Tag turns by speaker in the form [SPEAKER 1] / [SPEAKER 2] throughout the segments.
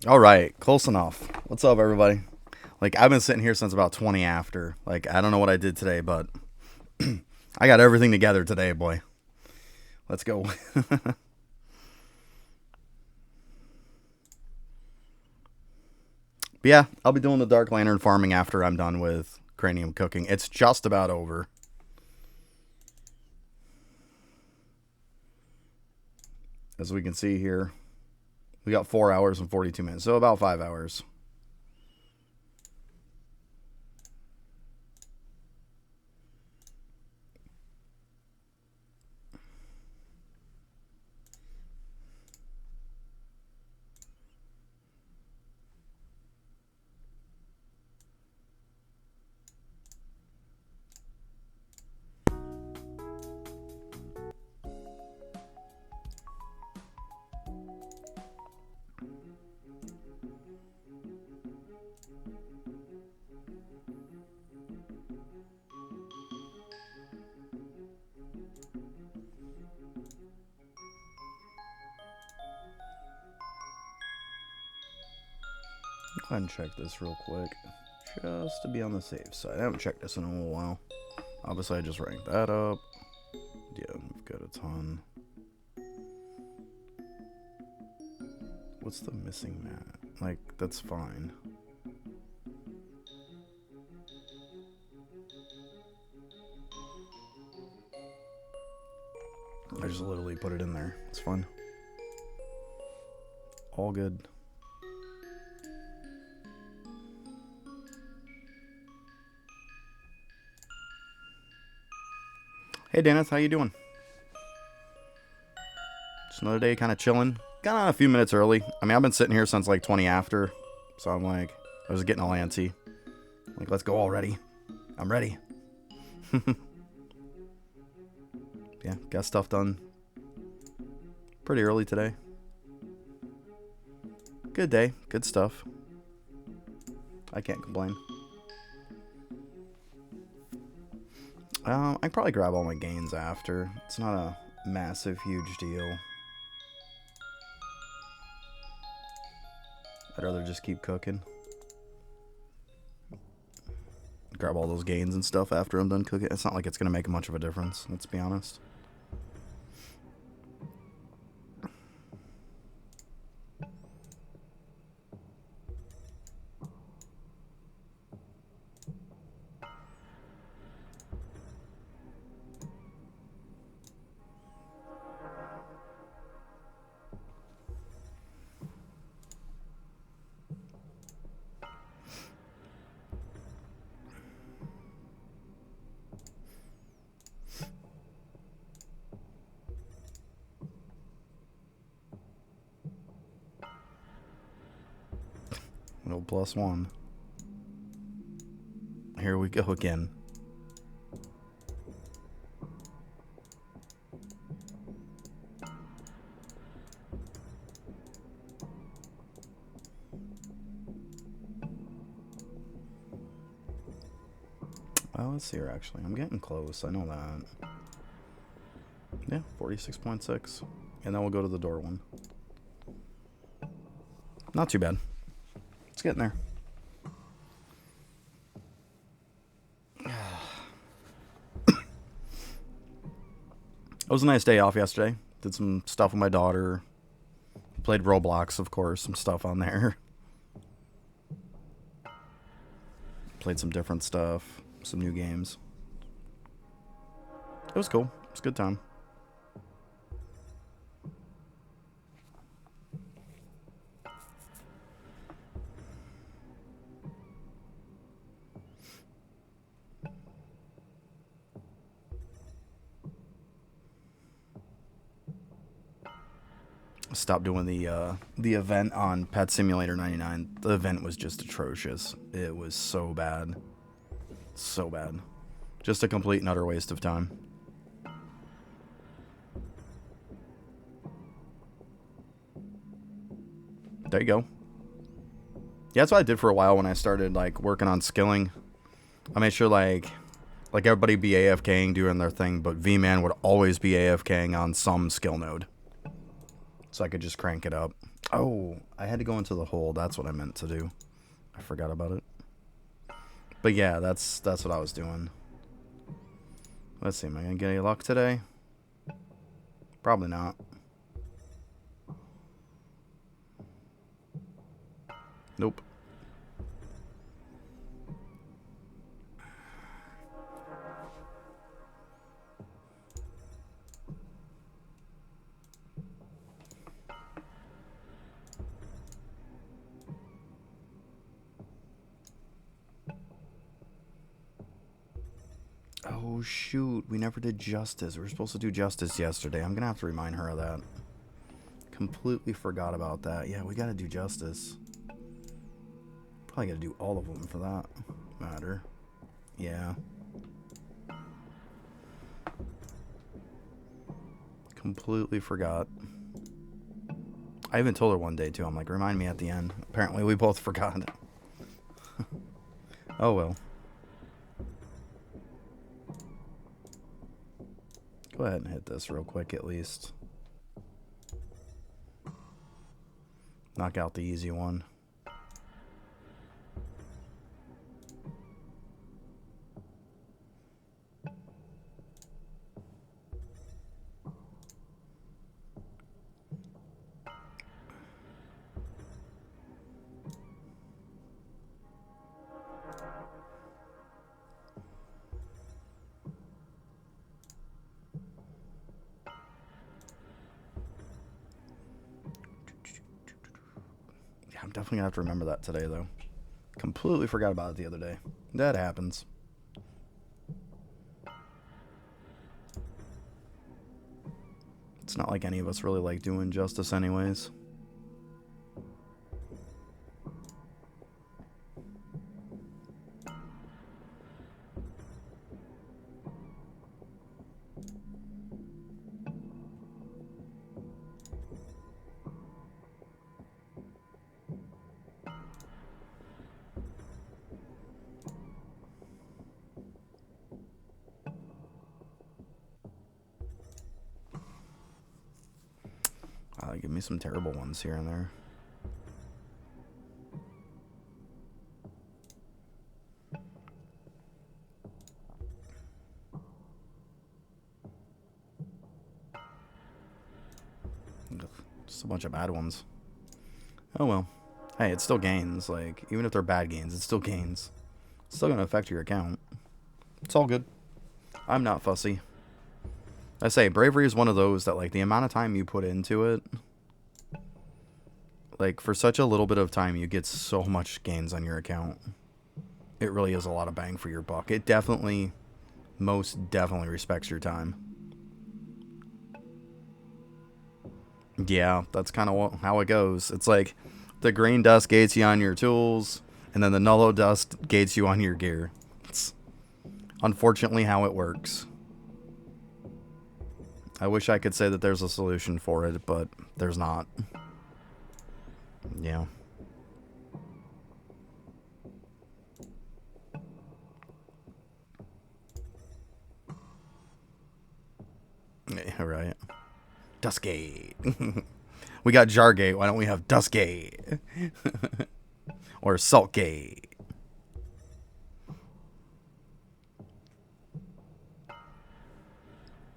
[SPEAKER 1] All right, close enough. What's up, everybody? Like, I've been sitting here since about 20 after. Like, I don't know what I did today, but I got everything together today, boy. Let's go. But yeah, I'll be doing the Dark Lantern farming after I'm done with cranium cooking. It's just about over. As we can see here, we got 4 hours and 42 minutes, so about 5 hours. Go ahead and check this real quick, just to be on the safe side. I haven't checked this in a little while. Obviously, I just ranked that up. Yeah, we've got a ton. What's the missing mat? Like, that's fine. I just literally put it in there. It's fun. All good. Hey, Dennis, how you doing? Just another day, kind of chilling. Got on a few minutes early. I mean, I've been sitting here since like 20 after, so I'm like, I was getting all antsy. Like, let's go already. I'm ready. Yeah, got stuff done pretty early today. Good day, good stuff. I can't complain. I can probably grab all my gains after. It's not a massive, huge deal. I'd rather just keep cooking. Grab all those gains and stuff after I'm done cooking. It's not like it's going to make much of a difference, let's be honest. No +1. Here we go again. Well, let's see here, actually. I'm getting close. I know that. Yeah, 46.6. And then we'll go to the door one. Not too bad. It's getting there. It was a nice day off yesterday. Did some stuff with my daughter. Played Roblox, of course. Some stuff on there. Played some different stuff. Some new games. It was cool. It was a good time. Stopped doing the event on Pet Simulator 99. The event was just atrocious. It was so bad. So bad. Just a complete and utter waste of time. There you go. Yeah, that's what I did for a while when I started like working on skilling. I made sure like everybody be AFKing doing their thing, but V-Man would always be AFKing on some skill node. So I could just crank it up. Oh, I had to go into the hole. That's what I meant to do. I forgot about it. But yeah, that's what I was doing. Let's see, am I gonna get any luck today? Probably not. Nope. Oh shoot, we never did justice. We were supposed to do justice yesterday. I'm gonna have to remind her of that. Completely forgot about that. Yeah, we gotta do justice. Probably gotta do all of them for that matter. Yeah. Completely forgot. I even told her one day too. I'm like, remind me at the end. Apparently we both forgot. Oh well. Go ahead and hit this real quick at least. Knock out the easy one. Yeah, I'm definitely gonna have to remember that today though. Completely forgot about it the other day. That happens. It's not like any of us really like doing justice anyways. Give me some terrible ones here and there. Just a bunch of bad ones. Oh well. Hey, it still gains. Like, even if they're bad gains, it still gains. It's still gonna affect your account. It's all good. I'm not fussy. I say, bravery is one of those that, like, the amount of time you put into it, like, for such a little bit of time, you get so much gains on your account. It really is a lot of bang for your buck. It definitely, most definitely respects your time. Yeah, that's kind of how it goes. It's like the green dust gates you on your tools, and then the nullo dust gates you on your gear. It's unfortunately how it works. I wish I could say that there's a solution for it, but there's not. Yeah. Yeah, right. Dustgate. We got Jargate. Why don't we have Dustgate? Or Saltgate?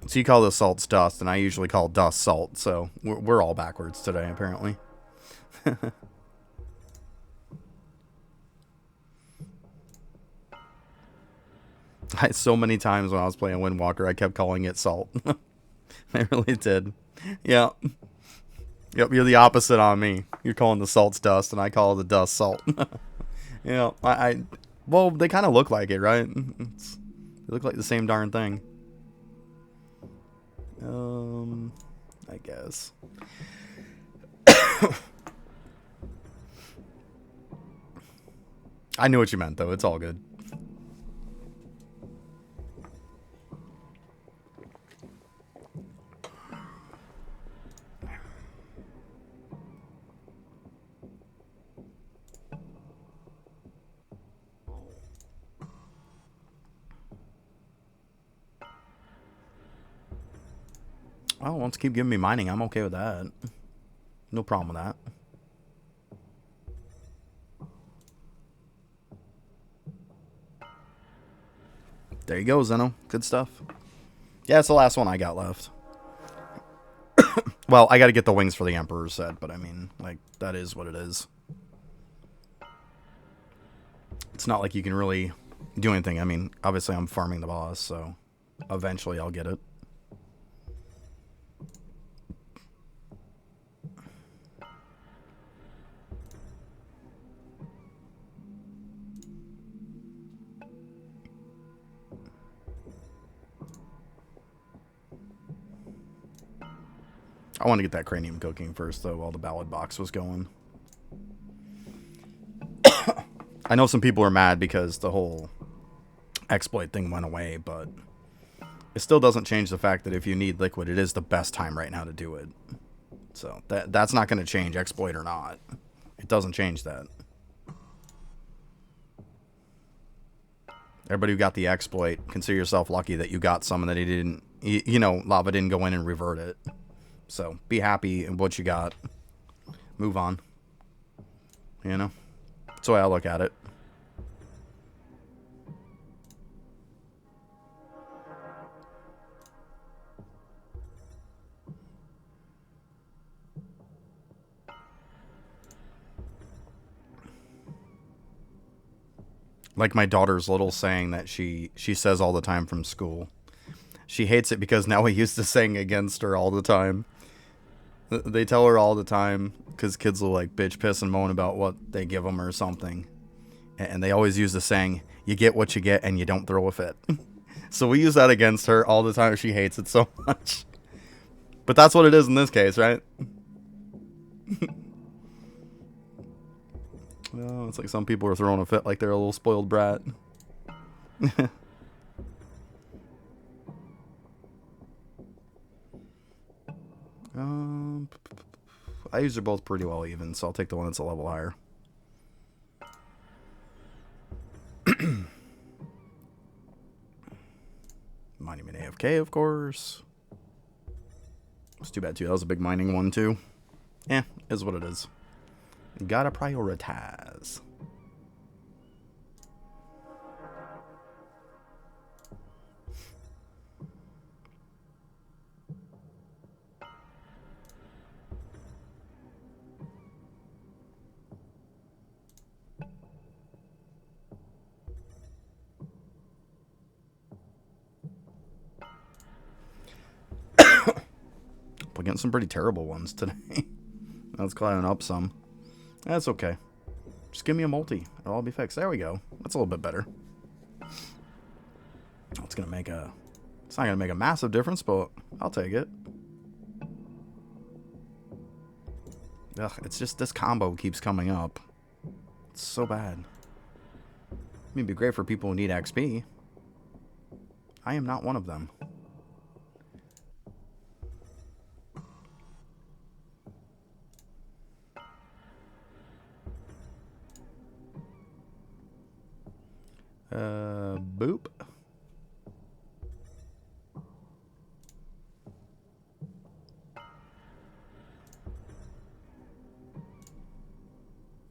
[SPEAKER 1] So you call the salts dust, and I usually call dust salt. So we're all backwards today, apparently. So many times when I was playing Windwalker, I kept calling it salt. I really did. Yeah. Yep, you're the opposite on me. You're calling the salts dust, and I call the dust salt. Yeah, well, they kind of look like it, right? They look like the same darn thing. I guess. I knew what you meant, though. It's all good. Well, wants to keep giving me mining. I'm okay with that. No problem with that. There you go, Zeno. Good stuff. Yeah, it's the last one I got left. Well, I got to get the wings for the Emperor set, but I mean, like, that is what it is. It's not like you can really do anything. I mean, obviously I'm farming the boss, so eventually I'll get it. I want to get that cranium cooking first, though, while the ballad box was going. I know some people are mad because the whole exploit thing went away, but it still doesn't change the fact that if you need liquid, it is the best time right now to do it. So that's not going to change, exploit or not. It doesn't change that. Everybody who got the exploit, consider yourself lucky that you got some and that he didn't, you know, lava didn't go in and revert it. So be happy in what you got. Move on. You know? That's the way I look at it. Like my daughter's little saying that she says all the time from school. She hates it because now we used to sing against her all the time. They tell her all the time because kids will like bitch, piss, and moan about what they give them or something. And they always use the saying, you get what you get and you don't throw a fit. So we use that against her all the time. She hates it so much. But that's what it is in this case, right? Oh, it's like some people are throwing a fit like they're a little spoiled brat. I use her both pretty well even, so I'll take the one that's a level higher. Monument AFK, of course. It's too bad, too. That was a big mining one, too. Eh, is what it is. Gotta prioritize. We're getting some pretty terrible ones today. Let's climb up some. That's okay. Just give me a multi. It'll all be fixed. There we go. That's a little bit better. It's gonna make a... It's not gonna make a massive difference, but I'll take it. Ugh, it's just this combo keeps coming up. It's so bad. I mean, it'd be great for people who need XP. I am not one of them. Boop.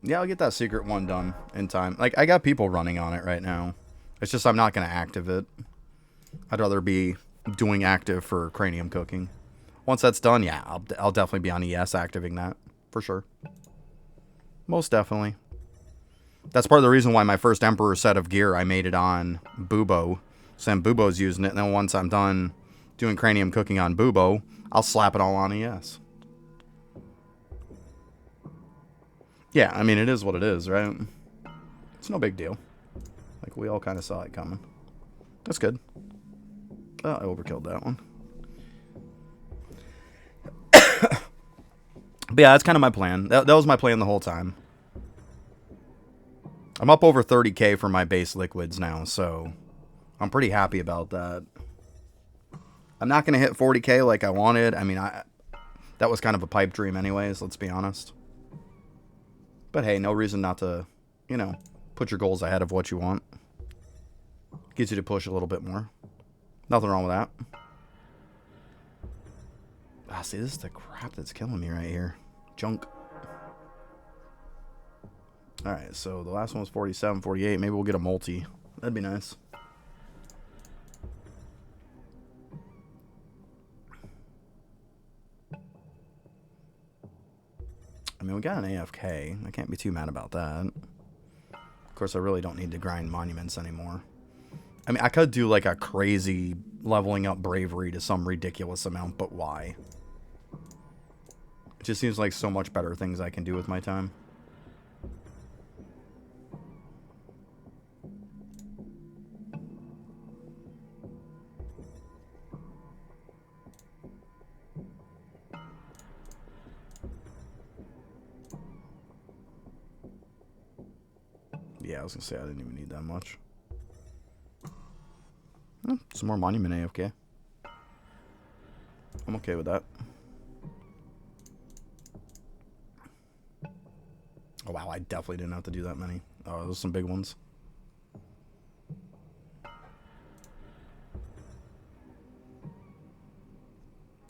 [SPEAKER 1] Yeah, I'll get that secret one done in time. Like, I got people running on it right now. It's just I'm not going to active it. I'd rather be doing active for cranium cooking. Once that's done, yeah, I'll definitely be on ES activating that. For sure. Most definitely. That's part of the reason why my first Emperor set of gear, I made it on Bubo. So then Bubo's using it, and then once I'm done doing cranium cooking on Bubo, I'll slap it all on ES. Yeah, I mean, it is what it is, right? It's no big deal. Like, we all kind of saw it coming. That's good. Oh, I overkilled that one. But yeah, that's kind of my plan. That was my plan the whole time. I'm up over 30k for my base liquids now, so I'm pretty happy about that. I'm not going to hit 40k like I wanted. I mean, that was kind of a pipe dream anyways, let's be honest. But hey, no reason not to, you know, put your goals ahead of what you want. Gets you to push a little bit more. Nothing wrong with that. Ah, see, this is the crap that's killing me right here. Junk. Alright, so the last one was 47, 48. Maybe we'll get a multi. That'd be nice. I mean, we got an AFK. I can't be too mad about that. Of course, I really don't need to grind monuments anymore. I mean, I could do like a crazy leveling up bravery to some ridiculous amount, but why? It just seems like so much better things I can do with my time. Yeah, I was gonna say I didn't even need that much. Some more monument AFK. I'm okay with that. Oh wow, I definitely didn't have to do that many. Oh, those are some big ones.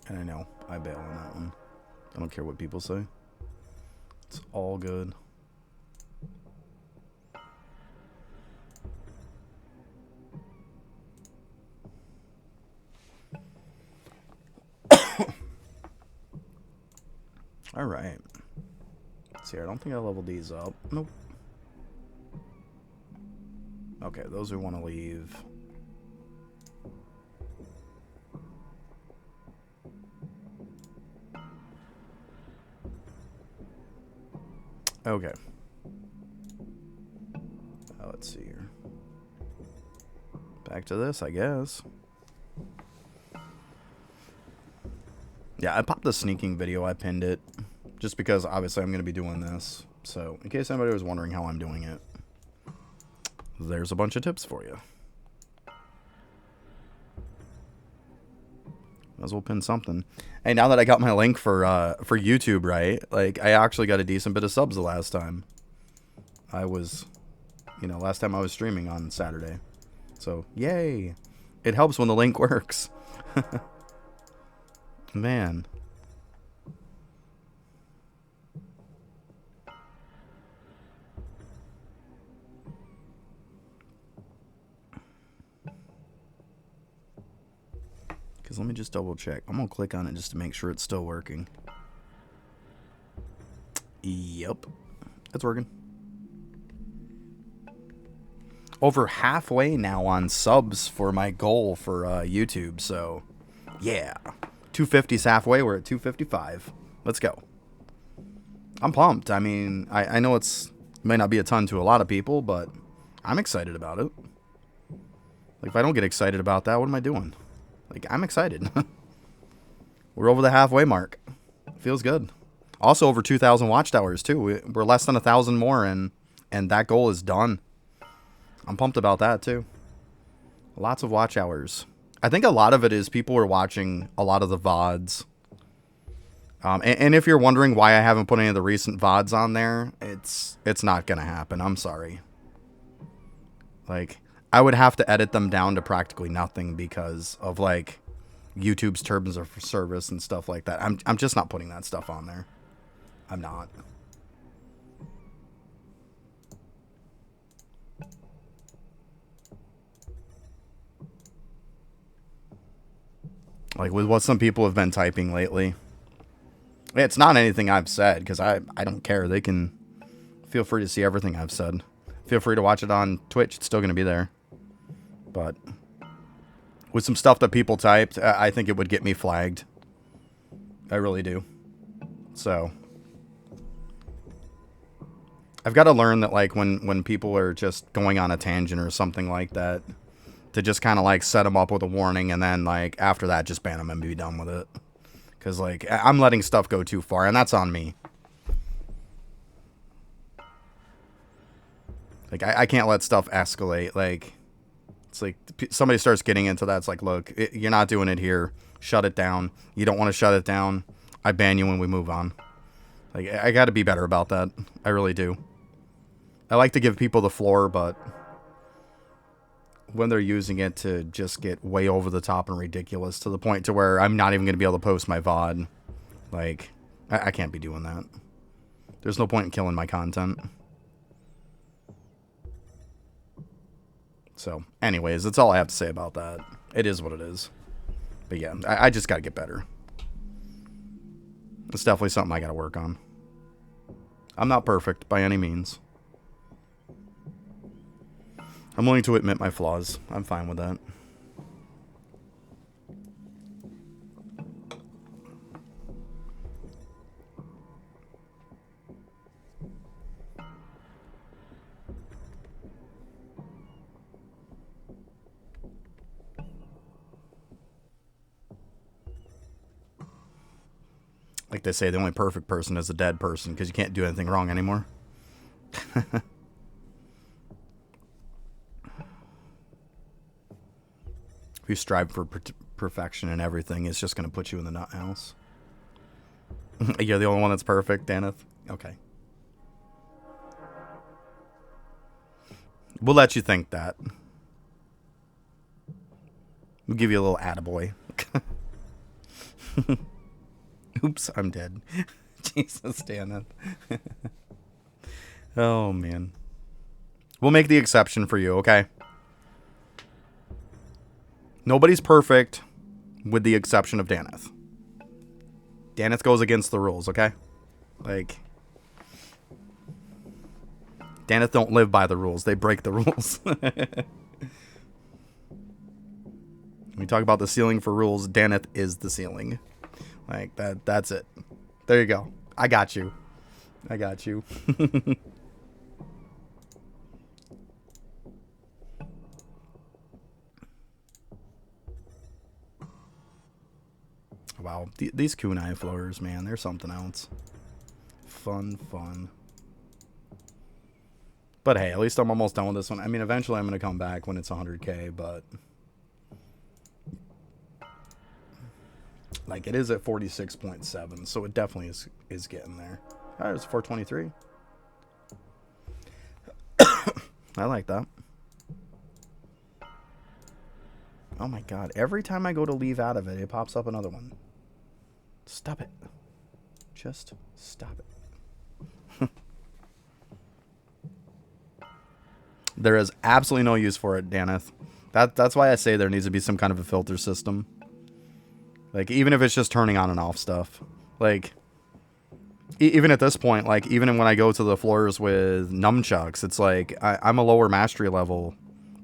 [SPEAKER 1] And I know, I bail on that one. I don't care what people say. It's all good. Alright. Let's see, I don't think I leveled these up. Nope. Okay, those we want to leave. Okay. Let's see here. Back to this, I guess. Yeah, I popped the sneaking video. I pinned it. Just because, obviously, I'm going to be doing this. So, in case anybody was wondering how I'm doing it, there's a bunch of tips for you. Might as well pin something. Hey, now that I got my link for YouTube, right? Like, I actually got a decent bit of subs the last time. I was, you know, last time I was streaming on Saturday. So, yay! It helps when the link works. Man. Because let me just double check. I'm going to click on it just to make sure it's still working. Yep. It's working. Over halfway now on subs for my goal for YouTube. So, yeah. 250's halfway. We're at 255. Let's go. I'm pumped. I mean, I know it might not be a ton to a lot of people, but I'm excited about it. Like, if I don't get excited about that, what am I doing? Like, I'm excited. We're over the halfway mark. Feels good. Also, over 2,000 watchtowers, too. We're less than 1,000 more, and that goal is done. I'm pumped about that, too. Lots of watch hours. I think a lot of it is people are watching a lot of the VODs. And if you're wondering why I haven't put any of the recent VODs on there, it's not going to happen. I'm sorry. Like, I would have to edit them down to practically nothing because of, like, YouTube's terms of service and stuff like that. I'm just not putting that stuff on there. I'm not. Like, with what some people have been typing lately. It's not anything I've said, because I don't care. They can feel free to see everything I've said. Feel free to watch it on Twitch. It's still going to be there. But with some stuff that people typed, I think it would get me flagged. I really do. So I've got to learn that, like, when people are just going on a tangent or something like that, to just kind of, like, set them up with a warning, and then, like, after that, just ban them and be done with it. Because, like, I'm letting stuff go too far, and that's on me. Like, I can't let stuff escalate. Like, it's like somebody starts getting into that. It's like, look, you're not doing it here. Shut it down. You don't want to shut it down. I ban you when we move on. Like, I got to be better about that. I really do. I like to give people the floor, but when they're using it to just get way over the top and ridiculous to the point to where I'm not even going to be able to post my VOD, like, I can't be doing that. There's no point in killing my content. So, anyways, that's all I have to say about that. It is what it is. But yeah, I just got to get better. It's definitely something I got to work on. I'm not perfect by any means. I'm willing to admit my flaws. I'm fine with that. Like they say, the only perfect person is a dead person because you can't do anything wrong anymore. If you strive for perfection in everything, it's just going to put you in the nut house. You're the only one that's perfect, Daneth? Okay. We'll let you think that. We'll give you a little attaboy. Oops, I'm dead. Jesus, Daneth. Oh, man. We'll make the exception for you, okay? Nobody's perfect, with the exception of Daneth. Daneth goes against the rules, okay? Like, Daneth don't live by the rules. They break the rules. We talk about the ceiling for rules. Daneth is the ceiling. Like, that's it. There you go. I got you. I got you. Wow, these kunai floors, man, they're something else. Fun. But hey, at least I'm almost done with this one. I mean, eventually I'm going to come back when it's 100k, but... Like, it is at 46.7, so it definitely is getting there. Alright, it's 423. I like that. Oh my god, every time I go to leave out of it, it pops up another one. Stop it. Just stop it. There is absolutely no use for it, Daneth. That's why I say there needs to be some kind of a filter system. Like, even if it's just turning on and off stuff. Like, even at this point, like, even when I go to the floors with nunchucks, it's like, I'm a lower mastery level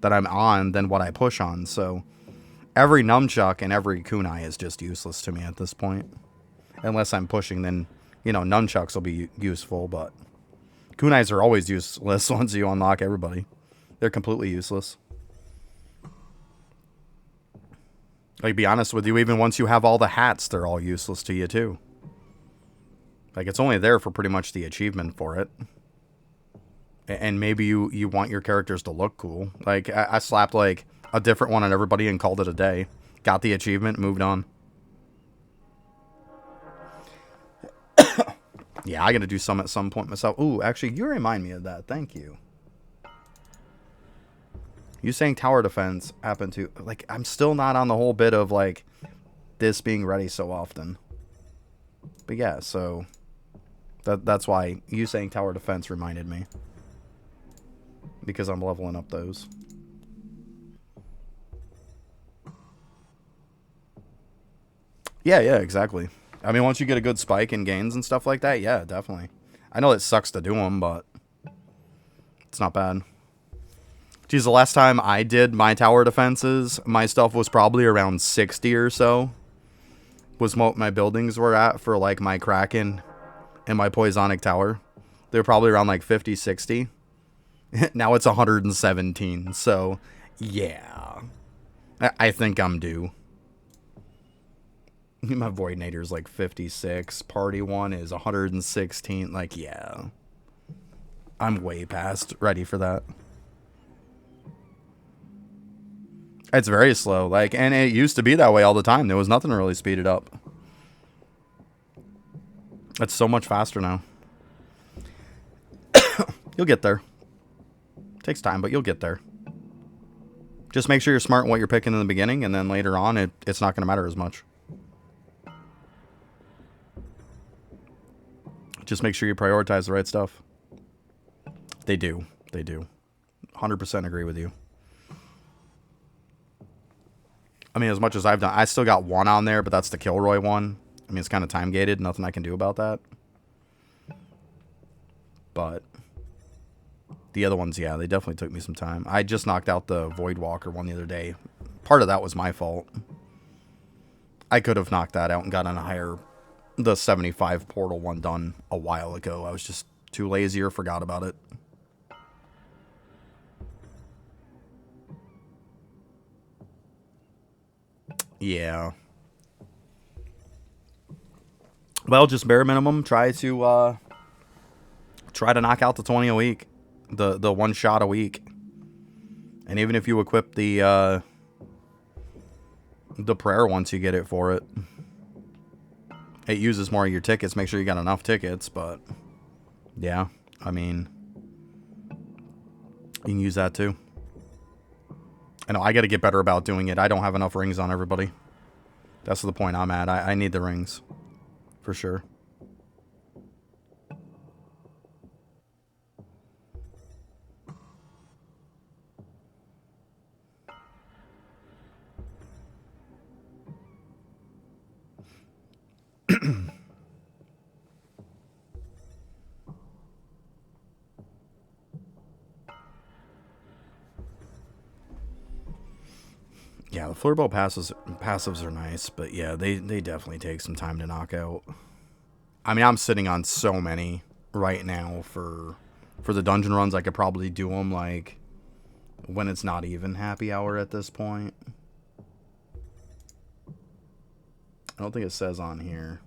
[SPEAKER 1] that I'm on than what I push on, so every nunchuck and every kunai is just useless to me at this point. Unless I'm pushing, then, you know, nunchucks will be useful, but kunais are always useless once you unlock everybody. They're completely useless. Like, be honest with you, even once you have all the hats, they're all useless to you, too. Like, it's only there for pretty much the achievement for it. And maybe you want your characters to look cool. Like, I slapped, like, a different one on everybody and called it a day. Got the achievement, moved on. Yeah, I gotta do some at some point myself. Ooh, actually, you remind me of that. Thank you. You saying tower defense happened to... Like, I'm still not on the whole bit of, like, this being ready so often. But yeah, so... That's why you saying tower defense reminded me. Because I'm leveling up those. Yeah, exactly. I mean, once you get a good spike in gains and stuff like that, yeah, definitely. I know it sucks to do them, but it's not bad. Geez, the last time I did my tower defenses, my stuff was probably around 60 or so. Was what my buildings were at for, like, my Kraken and my Poisonic Tower. They were probably around, like, 50, 60. Now it's 117, so, yeah. I think I'm due. My Voidnator's like 56. Party one is 116. Like, yeah. I'm way past ready for that. It's very slow. Like, and it used to be that way all the time. There was nothing to really speed it up. It's so much faster now. You'll get there. Takes time, but you'll get there. Just make sure you're smart in what you're picking in the beginning, and then later on, it's not going to matter as much. Just make sure you prioritize the right stuff. They do. They do. 100% agree with you. I mean, as much as I've done, I still got one on there, but that's the Kilroy one. I mean, it's kind of time gated. Nothing I can do about that. But the other ones, yeah, they definitely took me some time. I just knocked out the Voidwalker one the other day. Part of that was my fault. I could have knocked that out and gotten the 75 portal one done a while ago. I was just too lazy or forgot about it. Yeah. Well, just bare minimum, try to knock out the 20 a week. The one shot a week. And even if you equip the prayer once you get it for it. It uses more of your tickets. Make sure you got enough tickets, but yeah, I mean, you can use that too. I know I got to get better about doing it. I don't have enough rings on everybody. That's the point I'm at. I need the rings. For sure. Yeah, the Flurbo passives are nice, but yeah, they definitely take some time to knock out. I mean, I'm sitting on so many right now for the dungeon runs. I could probably do them like when it's not even happy hour at this point. I don't think it says on here.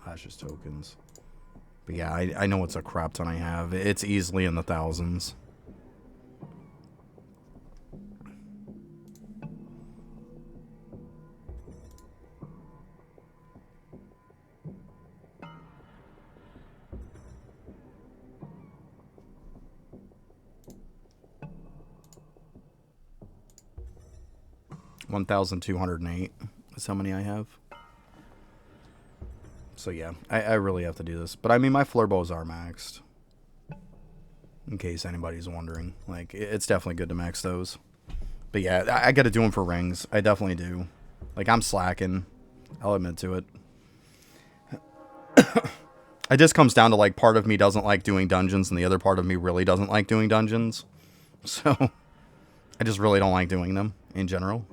[SPEAKER 1] That's just tokens. But yeah, I know it's a crap ton I have. It's easily in the thousands. $1,208 is how many I have. So yeah, I really have to do this. But I mean, my Flurbos are maxed. In case anybody's wondering. Like, it's definitely good to max those. But yeah, I gotta do them for rings. I definitely do. Like, I'm slacking. I'll admit to it. It just comes down to, like, part of me doesn't like doing dungeons, and the other part of me really doesn't like doing dungeons. So, I just really don't like doing them, in general.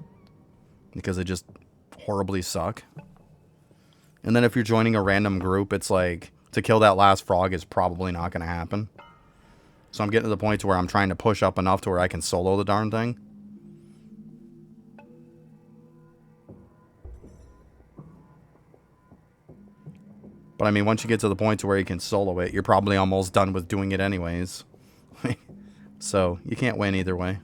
[SPEAKER 1] Because they just horribly suck. And then if you're joining a random group, it's like, to kill that last frog is probably not going to happen. So I'm getting to the point to where I'm trying to push up enough to where I can solo the darn thing. But I mean, once you get to the point to where you can solo it, you're probably almost done with doing it anyways. So, you can't win either way.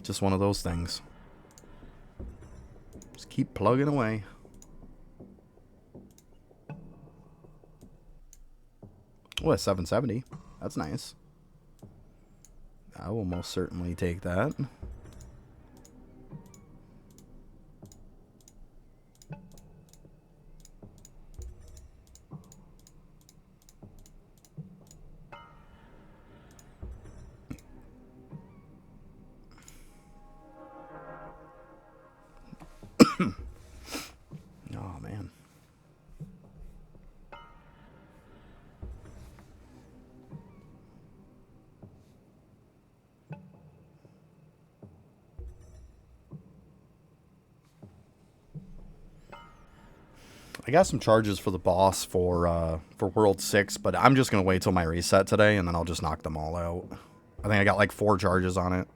[SPEAKER 1] Just one of those things. Just keep plugging away. Oh, a 770. That's nice. I will most certainly take that. Oh, man. I got some charges for the boss for World 6, but I'm just going to wait till my reset today, and then I'll just knock them all out. I think I got like 4 charges on it.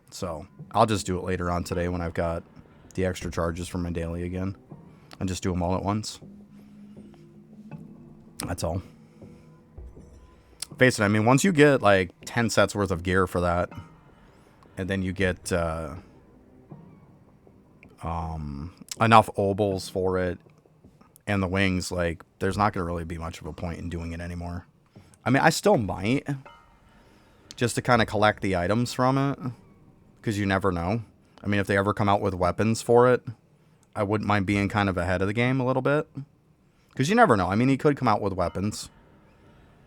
[SPEAKER 1] So, I'll just do it later on today when I've got the extra charges from my daily again. And just do them all at once. That's all. Face it, I mean, once you get like 10 sets worth of gear for that, and then you get enough obols for it, and the wings, like, there's not going to really be much of a point in doing it anymore. I mean, I still might, just to kind of collect the items from it, because you never know. I mean, if they ever come out with weapons for it, I wouldn't mind being kind of ahead of the game a little bit. Because you never know. I mean, he could come out with weapons.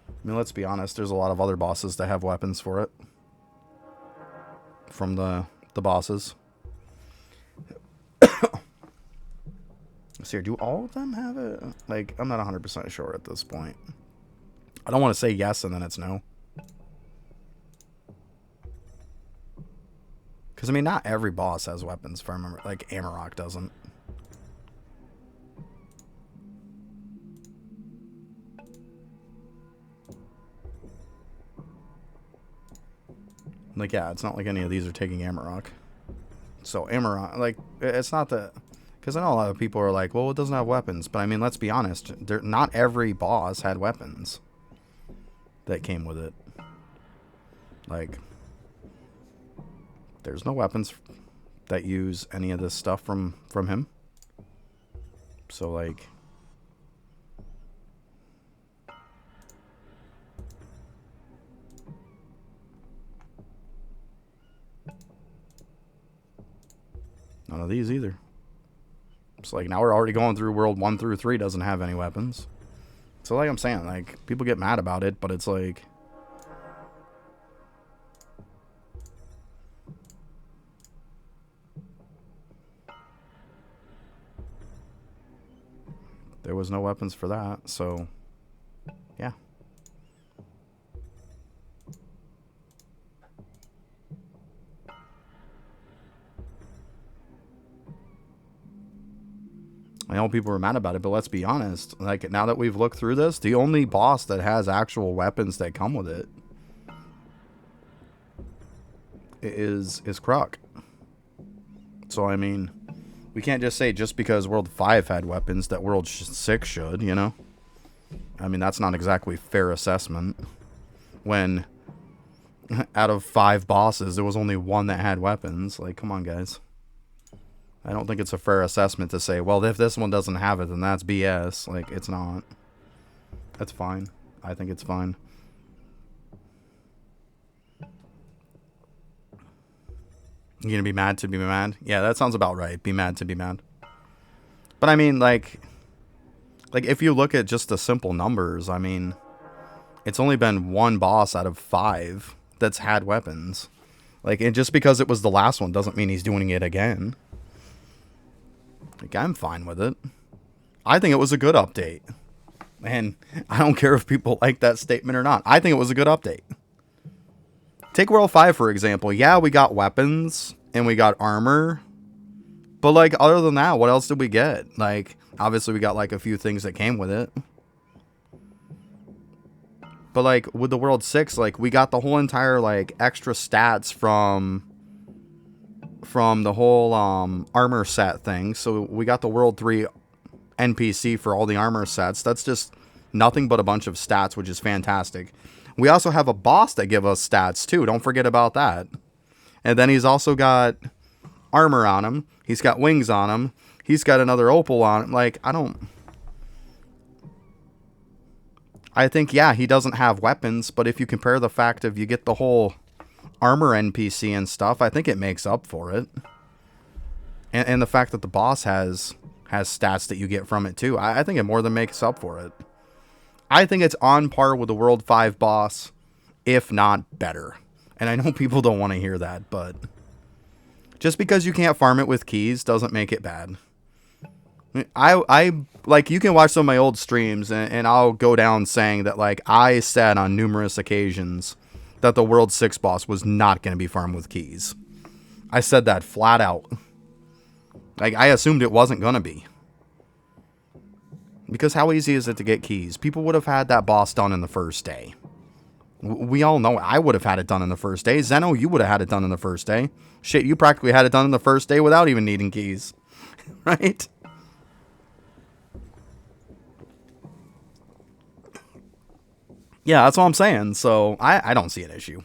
[SPEAKER 1] I mean, let's be honest, there's a lot of other bosses that have weapons for it. from the bosses. So, do all of them have it? Like, I'm not 100% sure at this point. I don't want to say yes and then it's no. Because, I mean, not every boss has weapons, if I remember. Like, Amarok doesn't. Like, yeah, it's not like any of these are taking Amarok. So, Amarok, like, it's not the... Because I know a lot of people are like, well, it doesn't have weapons. But, I mean, let's be honest. Not every boss had weapons that came with it. Like, there's no weapons that use any of this stuff from him. So, like... None of these either. It's like, now we're already going through World 1 through 3 doesn't have any weapons. So, like I'm saying, like, people get mad about it, but it's like... There was no weapons for that, so... Yeah. I know people were mad about it, but let's be honest. Like, now that we've looked through this, the only boss that has actual weapons that come with it is Kruk. So, I mean, we can't just say just because World 5 had weapons that World 6 should, you know? I mean, that's not exactly fair assessment. When, out of 5 bosses, there was only 1 that had weapons. Like, come on, guys. I don't think it's a fair assessment to say, well, if this one doesn't have it, then that's BS. Like, it's not. That's fine. I think it's fine. You gonna be mad to be mad? Yeah, that sounds about right. Be mad to be mad. But I mean, like if you look at just the simple numbers, I mean, it's only been 1 boss out of 5 that's had weapons. Like, and just because it was the last one doesn't mean he's doing it again. Like, I'm fine with it. I think it was a good update. And I don't care if people like that statement or not. I think it was a good update. Take World 5, for example. Yeah, we got weapons and we got armor. But, like, other than that, what else did we get? Like, obviously we got, like, a few things that came with it. But, like, with the World 6, like, we got the whole entire, like, extra stats from the whole armor set thing. So we got the World 3 NPC for all the armor sets. That's just nothing but a bunch of stats, which is fantastic. We also have a boss that give us stats too. Don't forget about that. And then he's also got armor on him. He's got wings on him. He's got another opal on him. Like, I think, yeah, he doesn't have weapons, but if you compare the fact of you get the whole armor NPC and stuff, I think it makes up for it. And the fact that the boss has stats that you get from it too, I think it more than makes up for it. I think it's on par with the World 5 boss, if not better. And I know people don't want to hear that, but just because you can't farm it with keys doesn't make it bad. I like, you can watch some of my old streams and I'll go down saying that, like, I said on numerous occasions that the World 6 boss was not going to be farmed with keys. I said that flat out. Like, I assumed it wasn't going to be. Because how easy is it to get keys? People would have had that boss done in the first day. We all know I would have had it done in the first day. Zeno, you would have had it done in the first day. Shit, you practically had it done in the first day without even needing keys. Right? Yeah, that's what I'm saying. So, I don't see an issue.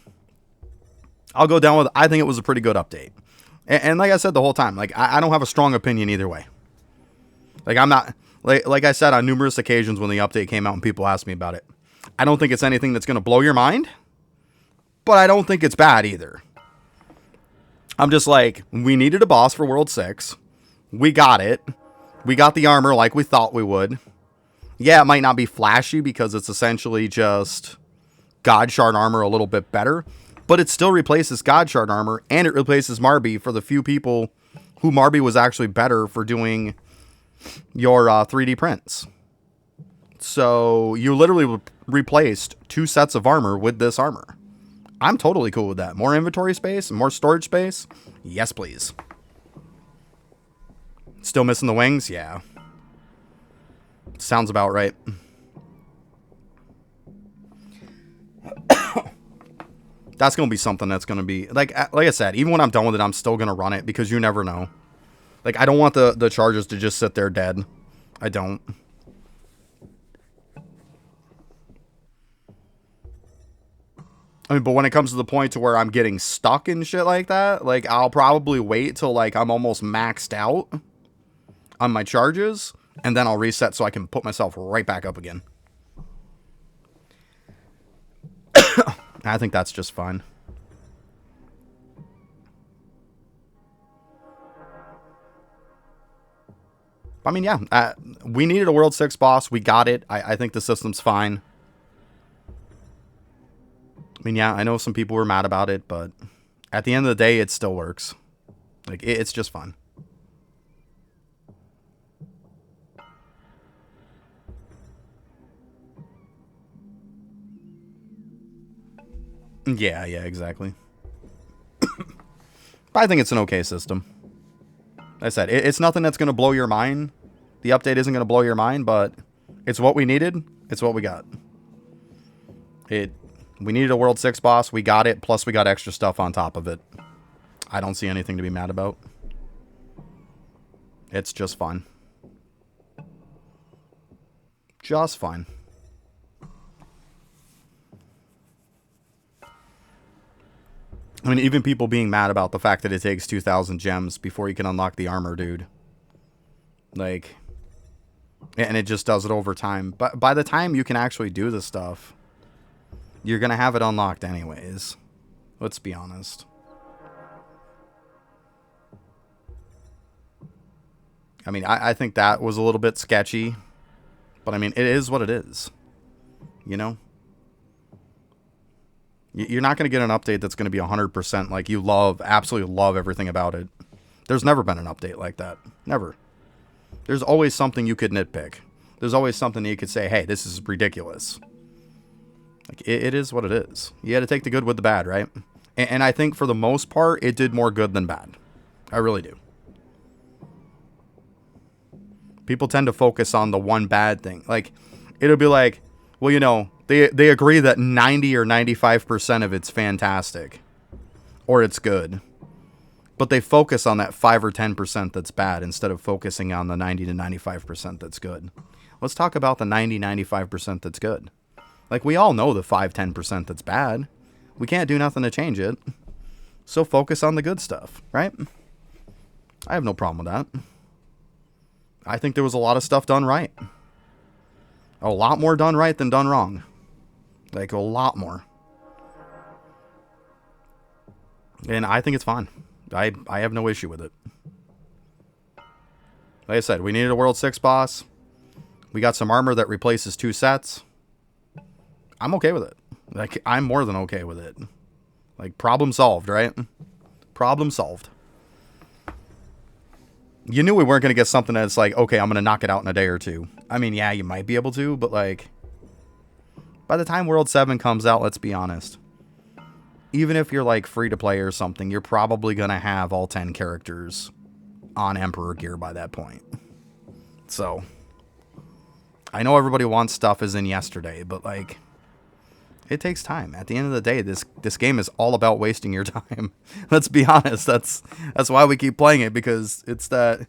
[SPEAKER 1] I'll go down with, I think it was a pretty good update. And like I said the whole time, like, I don't have a strong opinion either way. Like, I'm not, like I said on numerous occasions when the update came out and people asked me about it, I don't think it's anything that's going to blow your mind, but I don't think it's bad either. I'm just like, we needed a boss for World 6. We got it. We got the armor like we thought we would. Yeah, it might not be flashy because it's essentially just God Shard armor a little bit better, But it still replaces God Shard armor, and it replaces Marby for the few people who Marby was actually better for doing your 3D prints. So you literally replaced 2 sets of armor with this armor. I'm totally cool with that. More inventory space, more storage space. Yes, please. Still missing the wings? Yeah. Sounds about right. That's going to be something that's going to be... Like I said, even when I'm done with it, I'm still going to run it because you never know. Like, I don't want the charges to just sit there dead. I don't. I mean, but when it comes to the point to where I'm getting stuck and shit like that, like, I'll probably wait till, like, I'm almost maxed out on my charges, and then I'll reset so I can put myself right back up again. I think that's just fine. I mean, yeah, we needed a World 6 boss. We got it. I think the system's fine. I mean, yeah, I know some people were mad about it, but at the end of the day, it still works. Like, it's just fun. Yeah, exactly. But I think it's an okay system. Like I said, it's nothing that's going to blow your mind. The update isn't going to blow your mind, but it's what we needed. It's what we got. We needed a World 6 boss. We got it. Plus, we got extra stuff on top of it. I don't see anything to be mad about. It's just fine. Just fine. I mean, even people being mad about the fact that it takes 2,000 gems before you can unlock the armor, dude. Like, and it just does it over time. But by the time you can actually do the stuff, you're going to have it unlocked anyways. Let's be honest. I mean, I think that was a little bit sketchy. But I mean, it is what it is. You know? You're not going to get an update that's going to be 100% like you absolutely love everything about it. There's never been an update like that. Never. There's always something you could nitpick. There's always something that you could say, hey, this is ridiculous. Like, it is what it is. You had to take the good with the bad, right? And I think for the most part, it did more good than bad. I really do. People tend to focus on the one bad thing. Like, it'll be like, well, you know, they agree that 90 or 95% of it's fantastic. Or it's good. But they focus on that 5 or 10% that's bad instead of focusing on the 90 to 95% that's good. Let's talk about the 90, 95% that's good. Like, we all know the 5, 10% that's bad. We can't do nothing to change it. So focus on the good stuff, right? I have no problem with that. I think there was a lot of stuff done right. A lot more done right than done wrong. Like, a lot more. And I think it's fine. I have no issue with it. Like I said, we needed a World 6 boss. We got some armor that replaces 2 sets. I'm okay with it. Like, I'm more than okay with it. Like, problem solved, right? Problem solved. You knew we weren't going to get something that's like, okay, I'm going to knock it out in a day or two. I mean, yeah, you might be able to, but like, by the time World 7 comes out, let's be honest. Even if you're like free to play or something, you're probably going to have all 10 characters on Emperor gear by that point. So, I know everybody wants stuff as in yesterday, but like, it takes time. At the end of the day, this game is all about wasting your time. Let's be honest. That's why we keep playing it, because it's that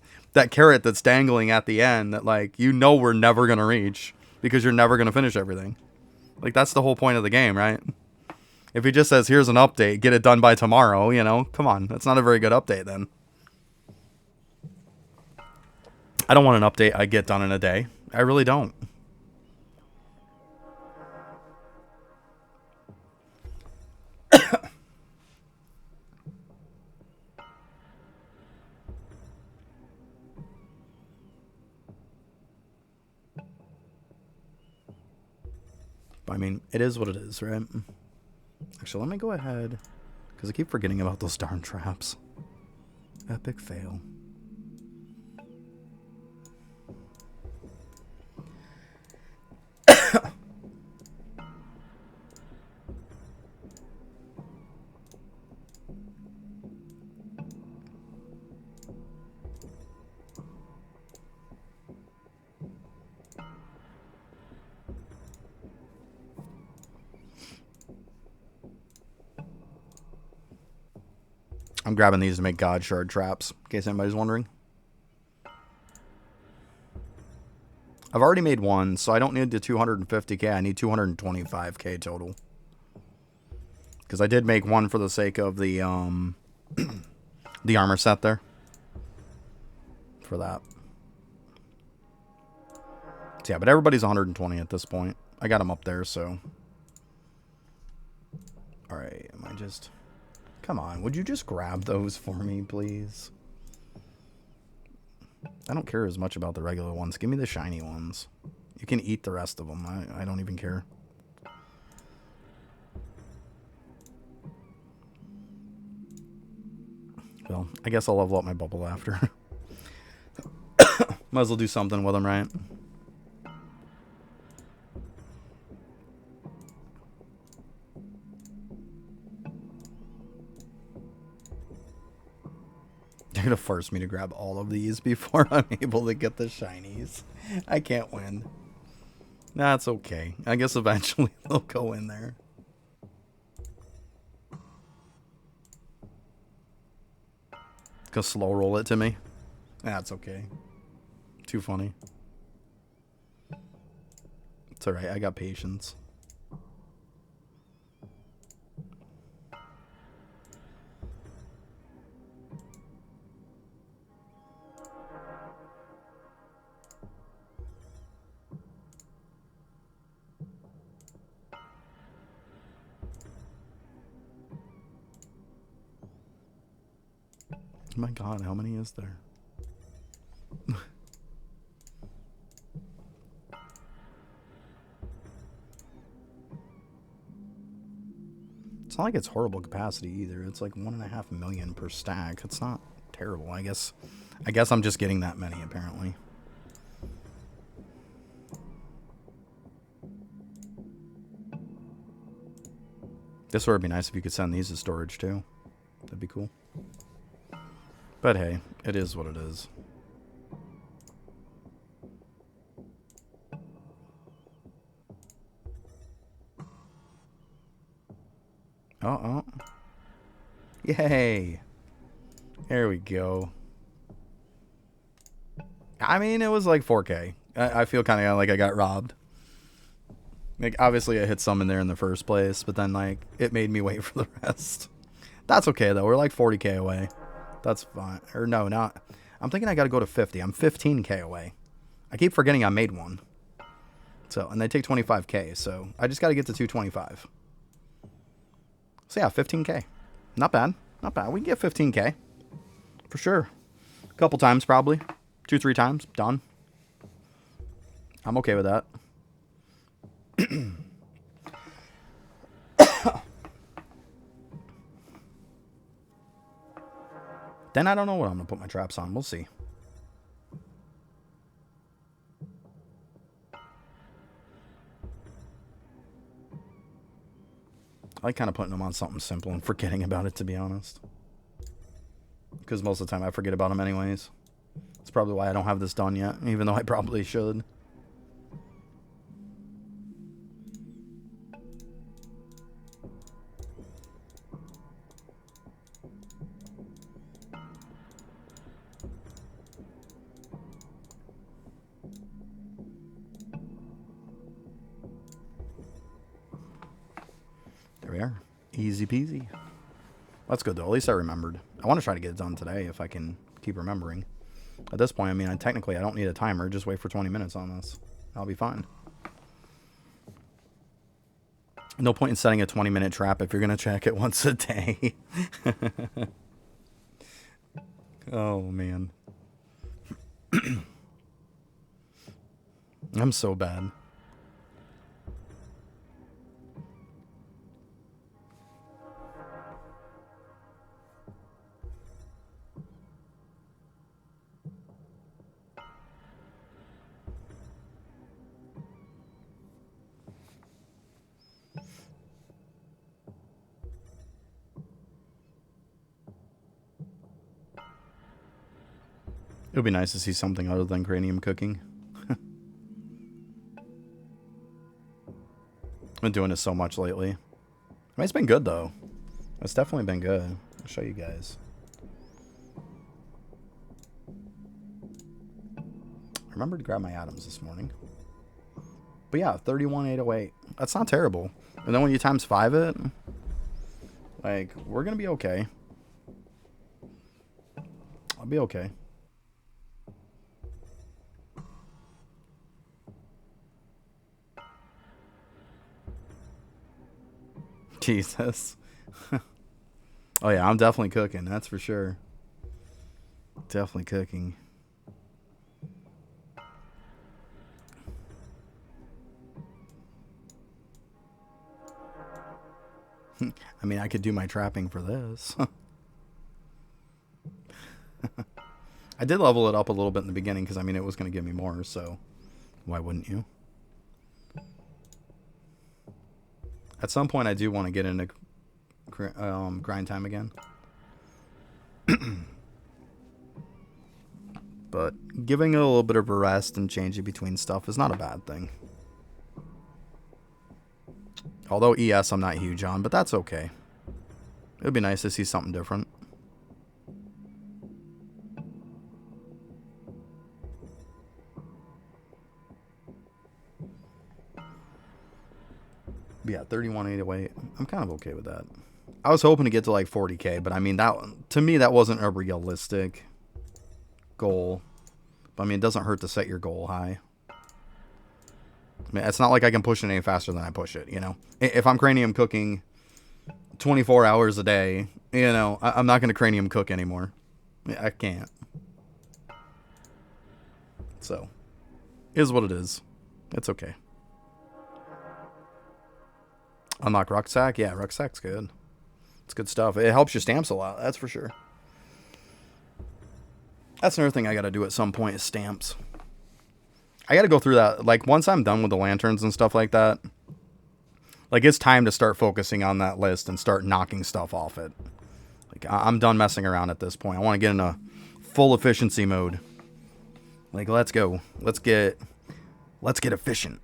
[SPEAKER 1] carrot that's dangling at the end that, like, you know, we're never going to reach because you're never going to finish everything. Like, that's the whole point of the game, right? If he just says, here's an update, get it done by tomorrow, you know, come on. That's not a very good update then. I don't want an update I get done in a day. I really don't. I mean, it is what it is, right? Actually, let me go ahead, because I keep forgetting about those darn traps. Epic fail. I'm grabbing these to make God Shard traps, in case anybody's wondering. I've already made one, so I don't need the 250k. I need 225k total. Because I did make one for the sake of the the armor set there. For that. So yeah, but everybody's 120 at this point. I got them up there, so. Alright, am I just... Come on, would you just grab those for me, please? I don't care as much about the regular ones. Give me the shiny ones. You can eat the rest of them. I don't even care. Well, I guess I'll level up my bubble after. Might as well do something with them, right? They're gonna force me to grab all of these before I'm able to get the shinies. I can't win. That's okay. I guess eventually they'll go in there. Go slow roll it to me. That's okay. Too funny. It's alright, I got patience. Oh my god, how many is there? It's not like it's horrible capacity either. It's like 1.5 million per stack. It's not terrible, I guess. I guess I'm just getting that many, apparently. This would be nice if you could send these to storage, too. That'd be cool. But hey, it is what it is. Uh-oh. Yay! There we go. I mean, it was like 4K. I feel kind of like I got robbed. Like, obviously I hit some in there in the first place, but then, like, it made me wait for the rest. That's okay, though. We're like 40k away. That's fine. Or no, not... I'm thinking I gotta go to 50. I'm 15k away. I keep forgetting I made one. So, and they take 25k, so I just gotta get to 225. So yeah, 15k. Not bad. Not bad. We can get 15k. For sure. A couple times, probably. 2-3 times. Done. I'm okay with that. Then I don't know what I'm going to put my traps on. We'll see. I like kind of putting them on something simple and forgetting about it, to be honest. Because most of the time I forget about them anyways. That's probably why I don't have this done yet, even though I probably should. There we are. Easy peasy. That's good, though. At least I remembered. I want to try to get it done today if I can keep remembering. At this point, I mean, technically, I don't need a timer. Just wait for 20 minutes on this. I'll be fine. No point in setting a 20-minute trap if you're going to check it once a day. Oh, man. I'm so bad. It would be nice to see something other than cranium cooking. I've been doing it so much lately. I mean, it's been good, though. It's definitely been good. I'll show you guys. I remembered to grab my atoms this morning. But yeah, 31,808. That's not terrible. And then when you times 5 it, like, we're going to be okay. I'll be okay. Jesus. Oh yeah, I'm definitely cooking. That's for sure. Definitely cooking. I mean, I could do my trapping for this. I did level it up a little bit in the beginning because, I mean, it was going to give me more, so why wouldn't you? At some point, I do want to get into grind time again. But giving it a little bit of a rest and changing between stuff is not a bad thing. Although ES I'm not huge on, but that's okay. It would be nice to see something different. But yeah, 31,808. I'm kind of okay with that. I was hoping to get to like 40k, but I mean, that to me that wasn't a realistic goal. But I mean, it doesn't hurt to set your goal high. I mean, it's not like I can push it any faster than I push it, you know? If I'm cranium cooking 24 hours a day, you know, I'm not going to cranium cook anymore. I can't. So, is what it is. It's okay. Unlock rucksack? Yeah, rucksack's good. It's good stuff. It helps your stamps a lot, that's for sure. That's another thing I got to do at some point is stamps. I got to go through that. Like, once I'm done with the lanterns and stuff like that, like, it's time to start focusing on that list and start knocking stuff off it. Like, I'm done messing around at this point. I want to get in a full efficiency mode. Like, let's go. Let's get efficient.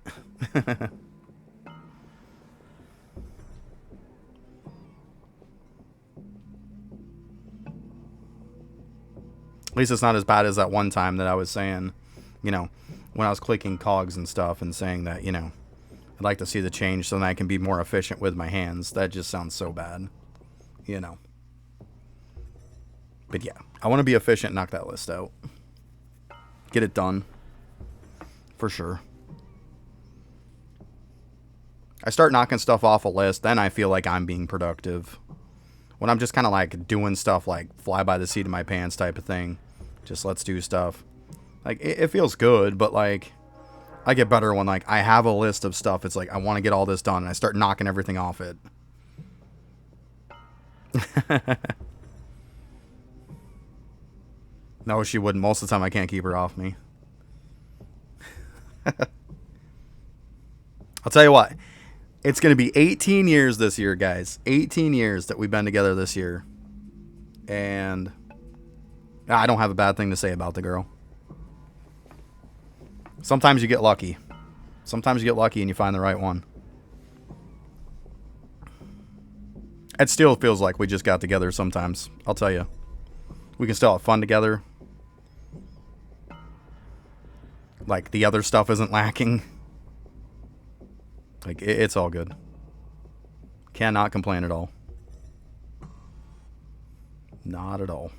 [SPEAKER 1] At least it's not as bad as that one time that I was saying, you know, when I was clicking cogs and stuff and saying that, you know, I'd like to see the change so that I can be more efficient with my hands. That just sounds so bad, you know. But yeah, I want to be efficient and knock that list out. Get it done. For sure. I start knocking stuff off a list, then I feel like I'm being productive. When I'm just kind of like doing stuff like fly by the seat of my pants type of thing. Just let's do stuff. Like, it feels good, but like, I get better when like I have a list of stuff. It's like, I want to get all this done, and I start knocking everything off it. No, she wouldn't. Most of the time I can't keep her off me. I'll tell you what. It's going to be 18 years this year, guys. 18 years that we've been together this year. And I don't have a bad thing to say about the girl. Sometimes you get lucky. Sometimes you get lucky and you find the right one. It still feels like we just got together sometimes. I'll tell you. We can still have fun together. Like, the other stuff isn't lacking. Like, it's all good. Cannot complain at all. Not at all.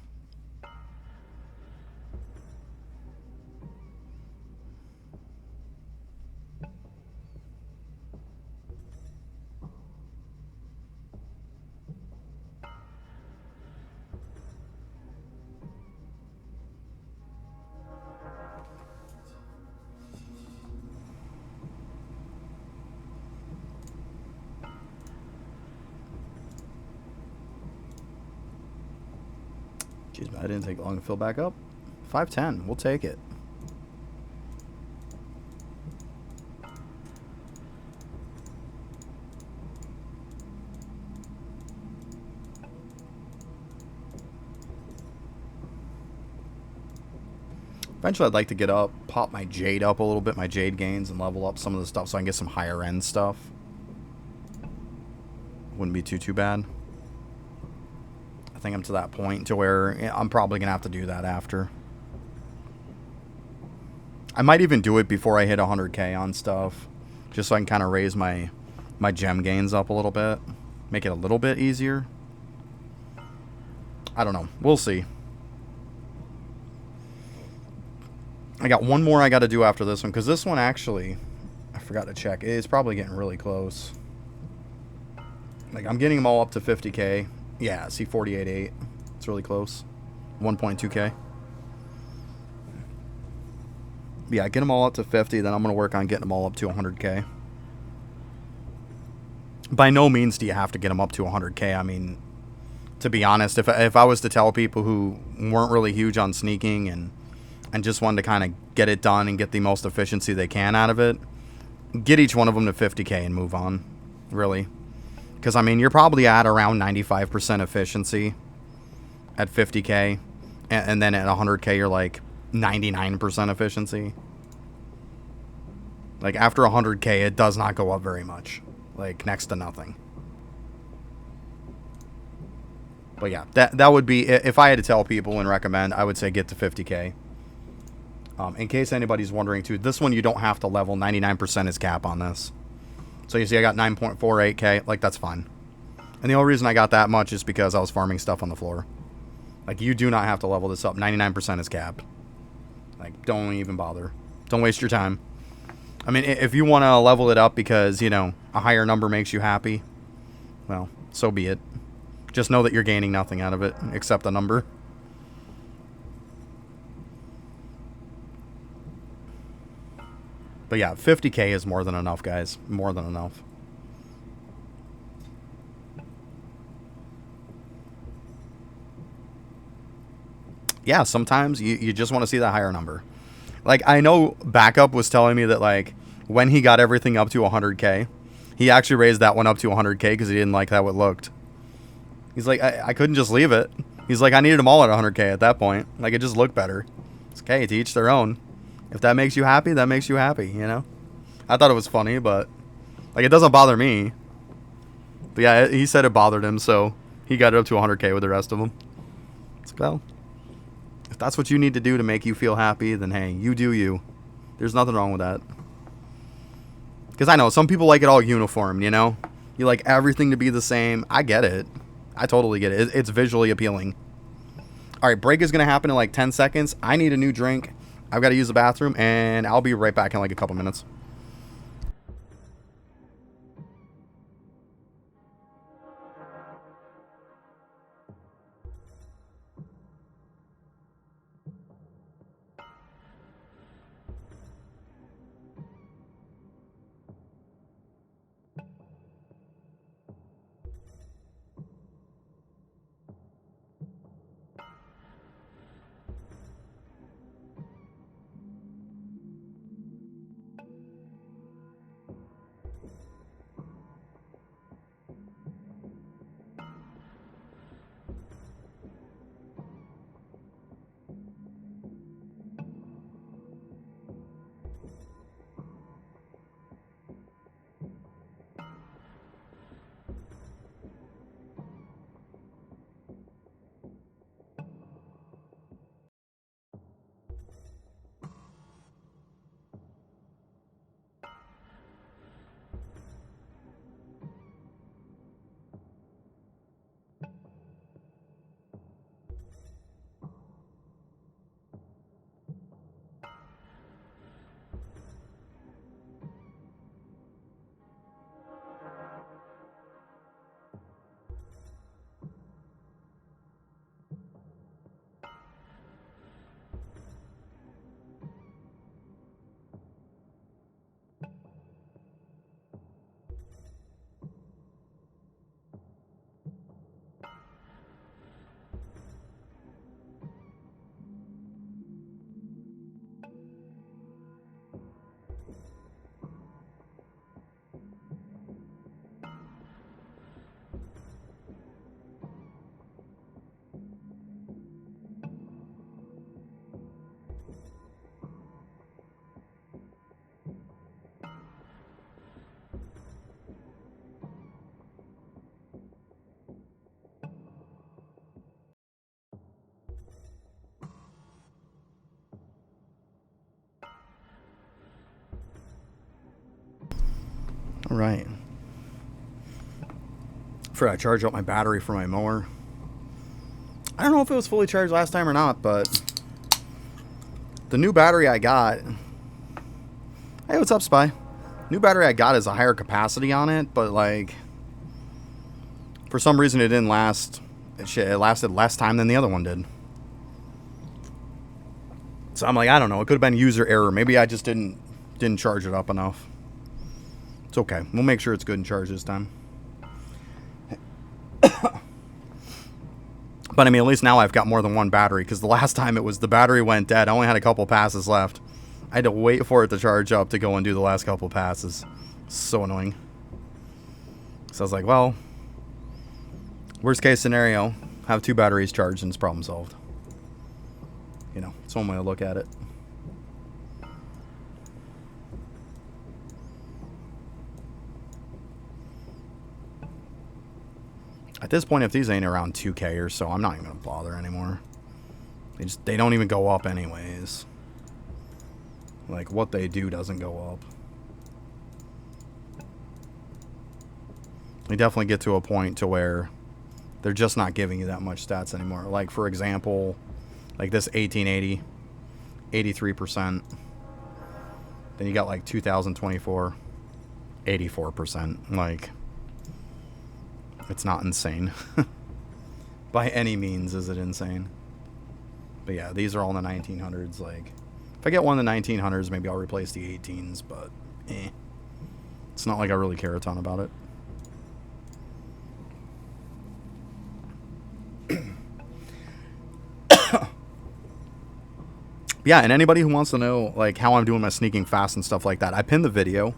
[SPEAKER 1] Jeez, man, I didn't take long to fill back up. 510, we'll take it. Eventually, I'd like to get up, pop my Jade up a little bit, my Jade gains, and level up some of the stuff so I can get some higher end stuff. Wouldn't be too bad. I think I'm to that point to where I'm probably going to have to do that after. I might even do it before I hit 100k on stuff, just so I can kind of raise my gem gains up a little bit, make it a little bit easier. I don't know. We'll see. I got one more I got to do after this one, because this one actually, I forgot to check. It's probably getting really close. Like, I'm getting them all up to 50k. Yeah, see 48.8. It's really close. 1.2k. Yeah, get them all up to 50, then I'm going to work on getting them all up to 100k. By no means do you have to get them up to 100k. I mean, to be honest, if I was to tell people who weren't really huge on sneaking and just wanted to kind of get it done and get the most efficiency they can out of it, get each one of them to 50k and move on, really. Because, I mean, you're probably at around 95% efficiency at 50k, and then at 100k you're like 99% efficiency. Like, after 100k, it does not go up very much. Like, next to nothing. But yeah, that would be, if I had to tell people and recommend, I would say get to 50k. In case anybody's wondering too, this one you don't have to level. 99% is cap on this. So you see I got 9.48k, like that's fine. And the only reason I got that much is because I was farming stuff on the floor. Like, you do not have to level this up. 99% is capped. Like, don't even bother. Don't waste your time. I mean, if you want to level it up because, you know, a higher number makes you happy, well, so be it. Just know that you're gaining nothing out of it except the number. But yeah, 50k is more than enough, guys. More than enough. Yeah, sometimes you just want to see that higher number. Like, I know Backup was telling me that, like, when he got everything up to 100k, he actually raised that one up to 100k because he didn't like how it looked. He's like, I couldn't just leave it. He's like, I needed them all at 100k at that point. Like, it just looked better. It's okay, to each their own. If that makes you happy, that makes you happy, you know? I thought it was funny, but, like, it doesn't bother me. But yeah, he said it bothered him, so he got it up to 100k with the rest of them. It's like, well, if that's what you need to do to make you feel happy, then hey, you do you. There's nothing wrong with that. Because I know, some people like it all uniform, you know? You like everything to be the same. I get it. I totally get it. It's visually appealing. Alright, break is going to happen in like 10 seconds. I need a new drink. I've got to use the bathroom, and I'll be right back in like a couple minutes. Right. Forgot to charge up my battery for my mower. I don't know if it was fully charged last time or not, but the new battery I got... Hey, what's up, Spy? New battery I got is a higher capacity on it, but like... For some reason it didn't last. It lasted less time than the other one did. So I'm like, I don't know. It could have been user error. Maybe I just didn't charge it up enough. It's okay. We'll make sure it's good and charged this time. But I mean, at least now I've got more than one battery, because the last time it was the battery went dead. I only had a couple passes left. I had to wait for it to charge up to go and do the last couple passes. So annoying. So I was like, well, worst case scenario, have 2 batteries charged and it's problem solved. You know, it's one way to look at it. At this point, if these ain't around 2K or so, I'm not even going to bother anymore. They don't even go up anyways. Like, what they do doesn't go up. They definitely get to a point to where they're just not giving you that much stats anymore. Like, for example, like this 1880, 83%. Then you got like 2024, 84%. Like... It's not insane. By any means is it insane. But yeah, these are all in the 1900s. Like, if I get one in the 1900s, maybe I'll replace the 18s, but it's not like I really care a ton about it. Yeah, and anybody who wants to know like how I'm doing my sneaking fast and stuff like that, I pinned the video.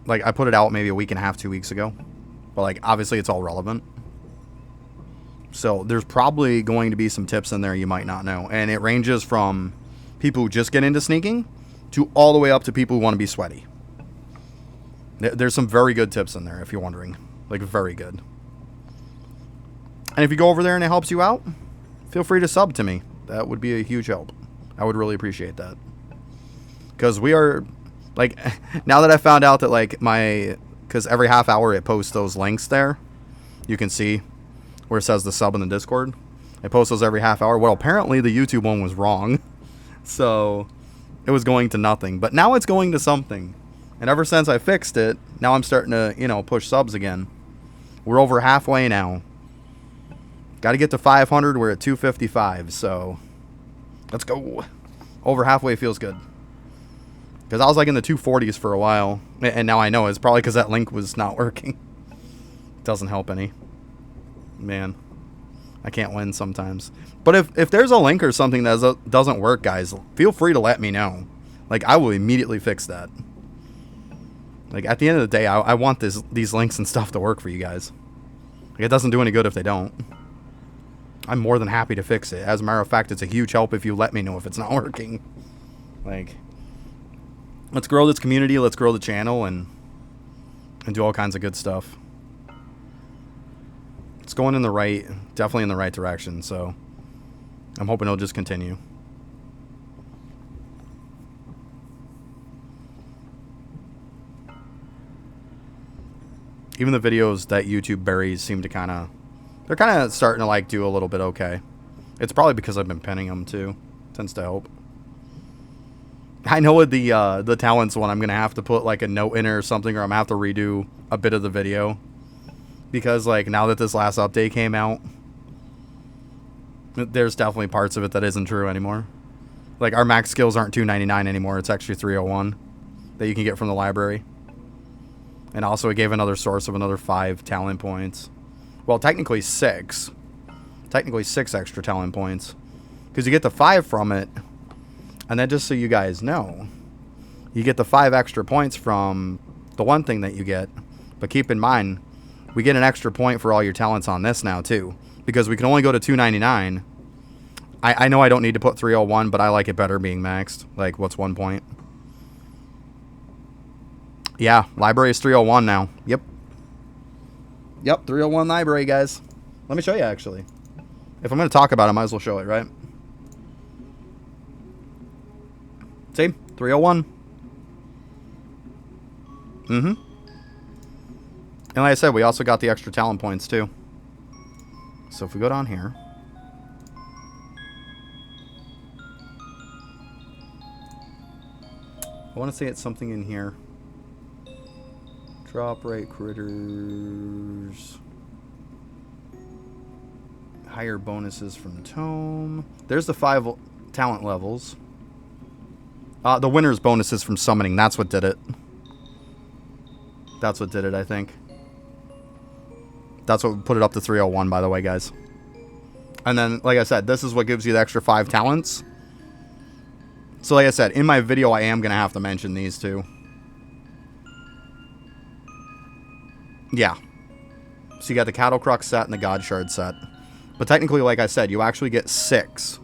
[SPEAKER 1] Like, I put it out maybe a week and a half, 2 weeks ago. But, like, obviously it's all relevant. So, there's probably going to be some tips in there you might not know. And it ranges from people who just get into sneaking to all the way up to people who want to be sweaty. There's some very good tips in there, if you're wondering. Like, very good. And if you go over there and it helps you out, feel free to sub to me. That would be a huge help. I would really appreciate that. Because we are... Like, now that I found out that, like, because every half hour it posts those links there, you can see where it says the sub in the Discord. It posts those every half hour. Well, apparently the YouTube one was wrong. So, it was going to nothing. But now it's going to something. And ever since I fixed it, now I'm starting to, you know, push subs again. We're over halfway now. Got to get to 500. We're at 255. So, let's go. Over halfway feels good. Because I was like in the 240s for a while. And now I know it's probably because that link was not working. Doesn't help any. Man. I can't win sometimes. But if there's a link or something that doesn't work, guys, feel free to let me know. Like, I will immediately fix that. Like, at the end of the day, I want these links and stuff to work for you guys. Like, it doesn't do any good if they don't. I'm more than happy to fix it. As a matter of fact, it's a huge help if you let me know if it's not working. Like... Let's grow this community, let's grow the channel, and do all kinds of good stuff. It's going in the right, definitely in the right direction, so I'm hoping it'll just continue. Even the videos that YouTube buries seem to they're kind of starting to like do a little bit okay. It's probably because I've been pinning them too. Tends to help. I know with the talents one, I'm going to have to put, like, a note in it or something, or I'm going to have to redo a bit of the video. Because, like, now that this last update came out, there's definitely parts of it that isn't true anymore. Like, our max skills aren't 299 anymore. It's actually 301 that you can get from the library. And also it gave another source of another 5 talent points. Well, technically 6. Technically 6 extra talent points. Because you get the 5 from it. And then just so you guys know, you get the 5 extra points from the one thing that you get. But keep in mind, we get an extra point for all your talents on this now too. Because we can only go to 299. I know I don't need to put 301, but I like it better being maxed. Like, what's 1 point? Yeah, library is 301 now. Yep. Yep, 301 library, guys. Let me show you, actually. If I'm going to talk about it, I might as well show it, right? See? 301. Mm-hmm. And like I said, we also got the extra talent points, too. So if we go down here... I want to say it's something in here. Drop rate critters. Higher bonuses from Tome. There's the 5 talent levels. The winner's bonuses from summoning. That's what did it. That's what did it, I think. That's what put it up to 301, by the way, guys. And then, like I said, this is what gives you the extra 5 talents. So, like I said, in my video, I am going to have to mention these two. Yeah. So you got the Cattle Crux set and the God Shard set. But technically, like I said, you actually get 6.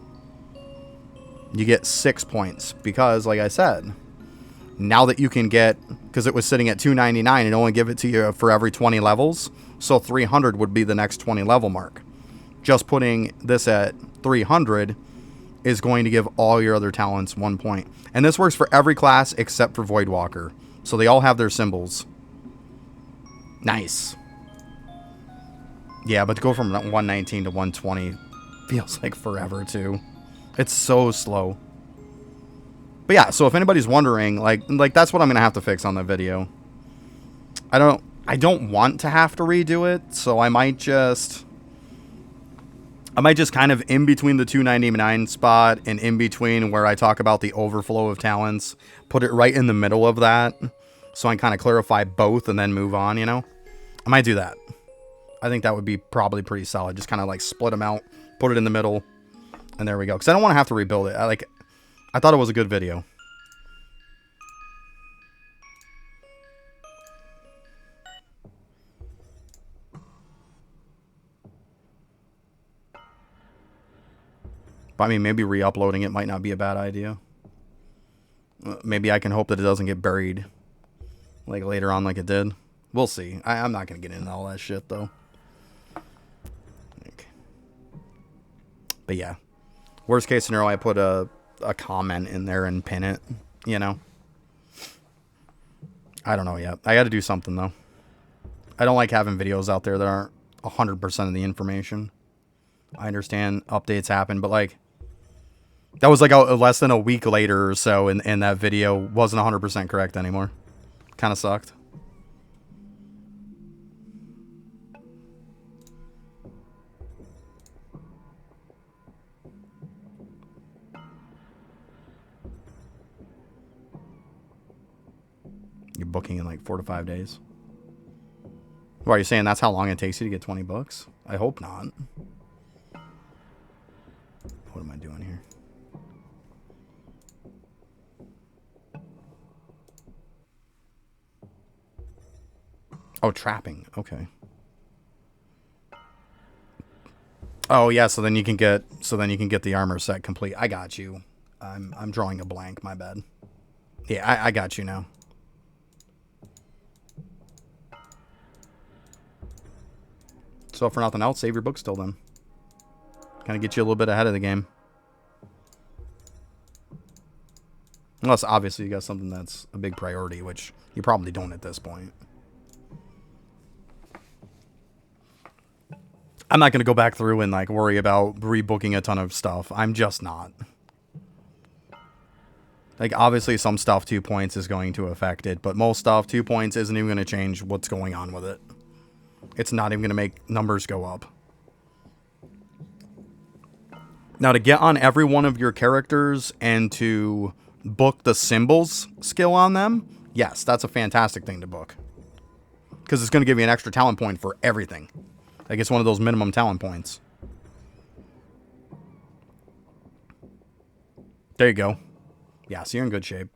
[SPEAKER 1] You get 6 points. Because, like I said, now that you can get... Because it was sitting at $2.99 and only give it to you for every 20 levels. So 300 would be the next 20 level mark. Just putting this at 300 is going to give all your other talents 1 point. And this works for every class except for Voidwalker. So they all have their symbols. Nice. Yeah, but to go from 119 to 120 feels like forever, too. It's so slow. But yeah, so if anybody's wondering, like that's what I'm going to have to fix on the video. I don't want to have to redo it, so I might just kind of in between the 299 spot and in between where I talk about the overflow of talents, put it right in the middle of that so I can kind of clarify both and then move on, you know? I might do that. I think that would be probably pretty solid. Just kind of like split them out, put it in the middle, and there we go. Because I don't want to have to rebuild it. I thought it was a good video. But I mean, maybe re-uploading it might not be a bad idea. Maybe I can hope that it doesn't get buried like later on like it did. We'll see. I'm not going to get into all that shit, though. But yeah. Worst case scenario, I put a comment in there and pin it, you know? I don't know yet. I got to do something, though. I don't like having videos out there that aren't 100% of the information. I understand updates happen, but like... That was like less than a week later or so, and that video wasn't 100% correct anymore. Kind of sucked. You're booking in like 4 to 5 days. Why are you saying that's how long it takes you to get 20 bucks? I hope not. What am I doing here? Oh, trapping. Okay. Oh yeah, so then you can get the armor set complete. I got you. I'm drawing a blank, my bad. Yeah, I got you now. So for nothing else, save your book still then. Kind of get you a little bit ahead of the game. Unless obviously you got something that's a big priority, which you probably don't at this point. I'm not going to go back through and like worry about rebooking a ton of stuff. I'm just not. Like obviously some stuff 2 points is going to affect it, but most stuff 2 points isn't even going to change what's going on with it. It's not even going to make numbers go up. Now to get on every one of your characters and to book the symbols skill on them, yes, that's a fantastic thing to book. Because it's going to give you an extra talent point for everything. Like it's one of those minimum talent points. There you go. Yeah, so you're in good shape.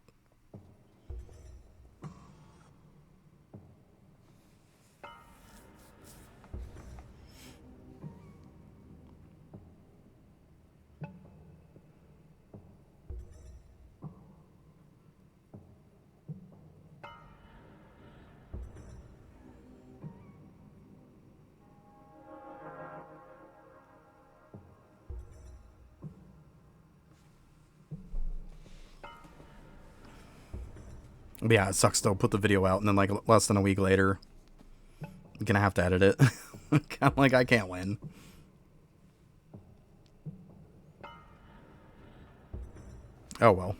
[SPEAKER 1] But yeah, it sucks though. Put the video out and then like less than a week later, I'm gonna have to edit it. Kind of like I can't win. Oh well.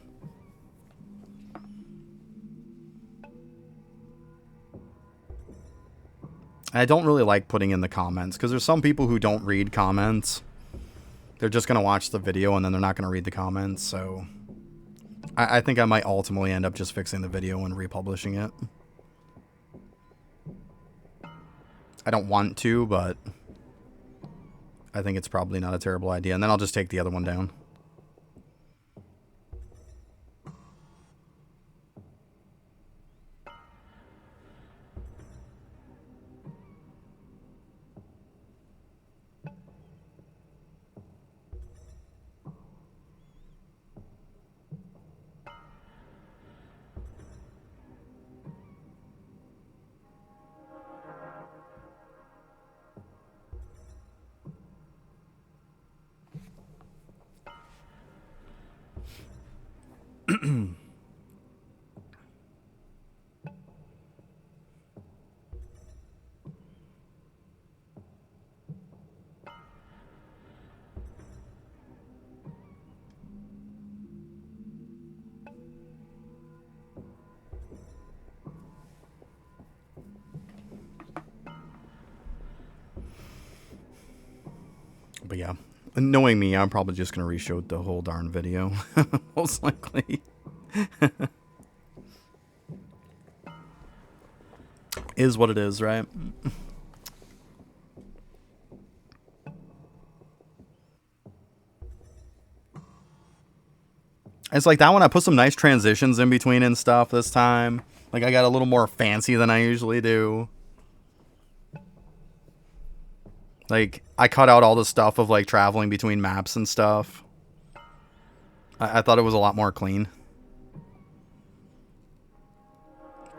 [SPEAKER 1] I don't really like putting in the comments because there's some people who don't read comments. They're just going to watch the video and then they're not going to read the comments. So I think I might ultimately end up just fixing the video and republishing it. I don't want to, but I think it's probably not a terrible idea. And then I'll just take the other one down. But yeah, knowing me, I'm probably just going to reshoot the whole darn video. Most likely. Is what it is, right? It's like that one, I put some nice transitions in between and stuff this time. Like I got a little more fancy than I usually do. Like, I cut out all the stuff of, like, traveling between maps and stuff. I thought it was a lot more clean.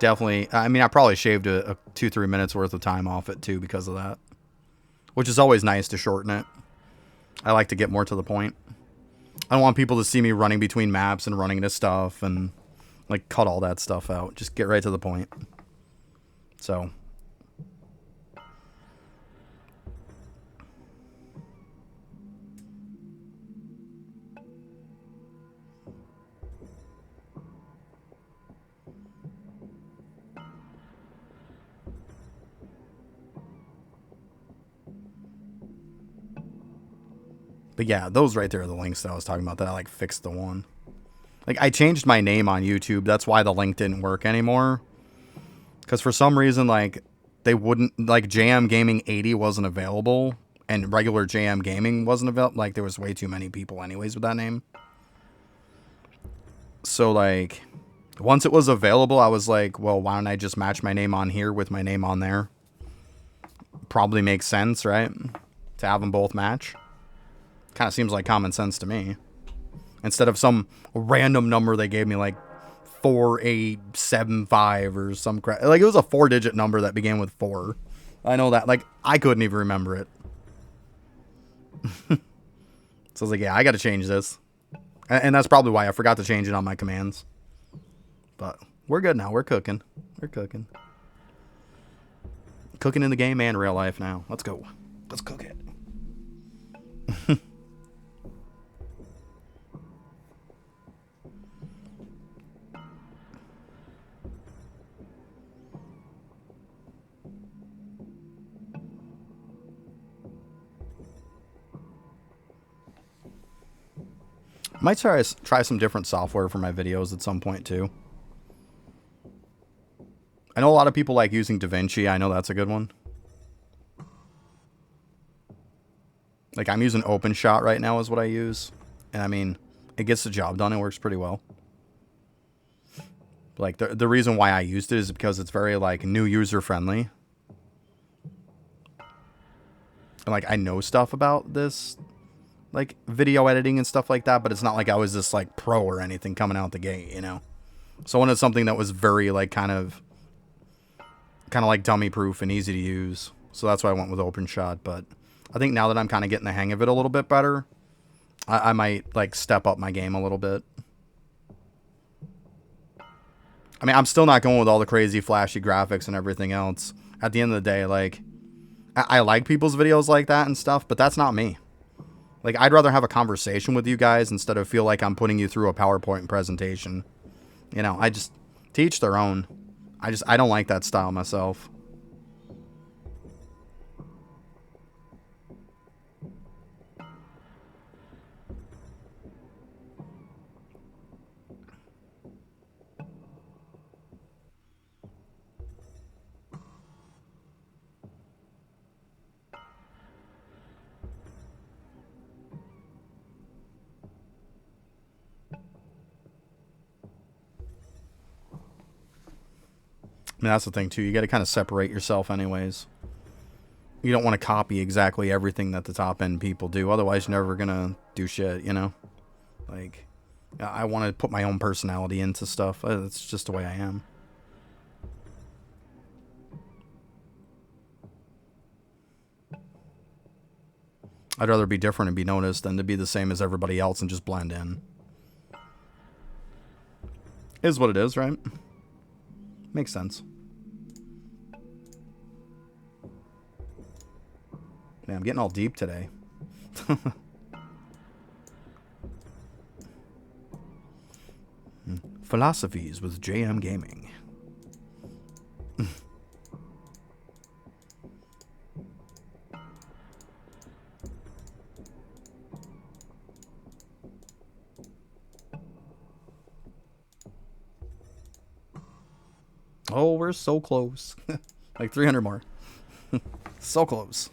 [SPEAKER 1] Definitely. I mean, I probably shaved a 2-3 minutes worth of time off it, too, because of that. Which is always nice to shorten it. I like to get more to the point. I don't want people to see me running between maps and running into stuff and, like, cut all that stuff out. Just get right to the point. So... But yeah, those right there are the links that I was talking about that I like fixed the one. Like I changed my name on YouTube. That's why the link didn't work anymore. Because for some reason, like they wouldn't, like JM Gaming 80 wasn't available and regular JM Gaming wasn't available. Like there was way too many people anyways with that name. So like once it was available, I was like, well, why don't I just match my name on here with my name on there? Probably makes sense, right? To have them both match. Kind of seems like common sense to me. Instead of some random number they gave me, like 4875 or some crap. Like it was a 4-digit number that began with 4. I know that. Like I couldn't even remember it. So I was like, yeah, I got to change this. And that's probably why I forgot to change it on my commands. But we're good now. We're cooking. We're cooking. Cooking in the game and real life now. Let's go. Let's cook it. Might try some different software for my videos at some point too. I know a lot of people like using DaVinci. I know that's a good one. Like I'm using OpenShot right now is what I use. And I mean, it gets the job done. It works pretty well. Like the reason why I used it is because it's very like new user friendly. And like I know stuff about this like video editing and stuff like that, but it's not like I was this like pro or anything coming out the gate, you know. So I wanted something that was very like kind of like dummy proof and easy to use. So that's why I went with OpenShot. But I think now that I'm kind of getting the hang of it a little bit better, I might like step up my game a little bit. I mean, I'm still not going with all the crazy flashy graphics and everything else. At the end of the day, like, I like people's videos like that and stuff, but that's not me. Like, I'd rather have a conversation with you guys instead of feel like I'm putting you through a PowerPoint presentation. You know, I just, to each their own. I don't like that style myself. I mean, that's the thing, too. You got to kind of separate yourself anyways. You don't want to copy exactly everything that the top-end people do. Otherwise, you're never going to do shit, you know? Like, I want to put my own personality into stuff. That's just the way I am. I'd rather be different and be noticed than to be the same as everybody else and just blend in. Is what it is, right? Makes sense. Man, I'm getting all deep today. Philosophies with JM Gaming. Oh, we're so close. Like 300 more. So close.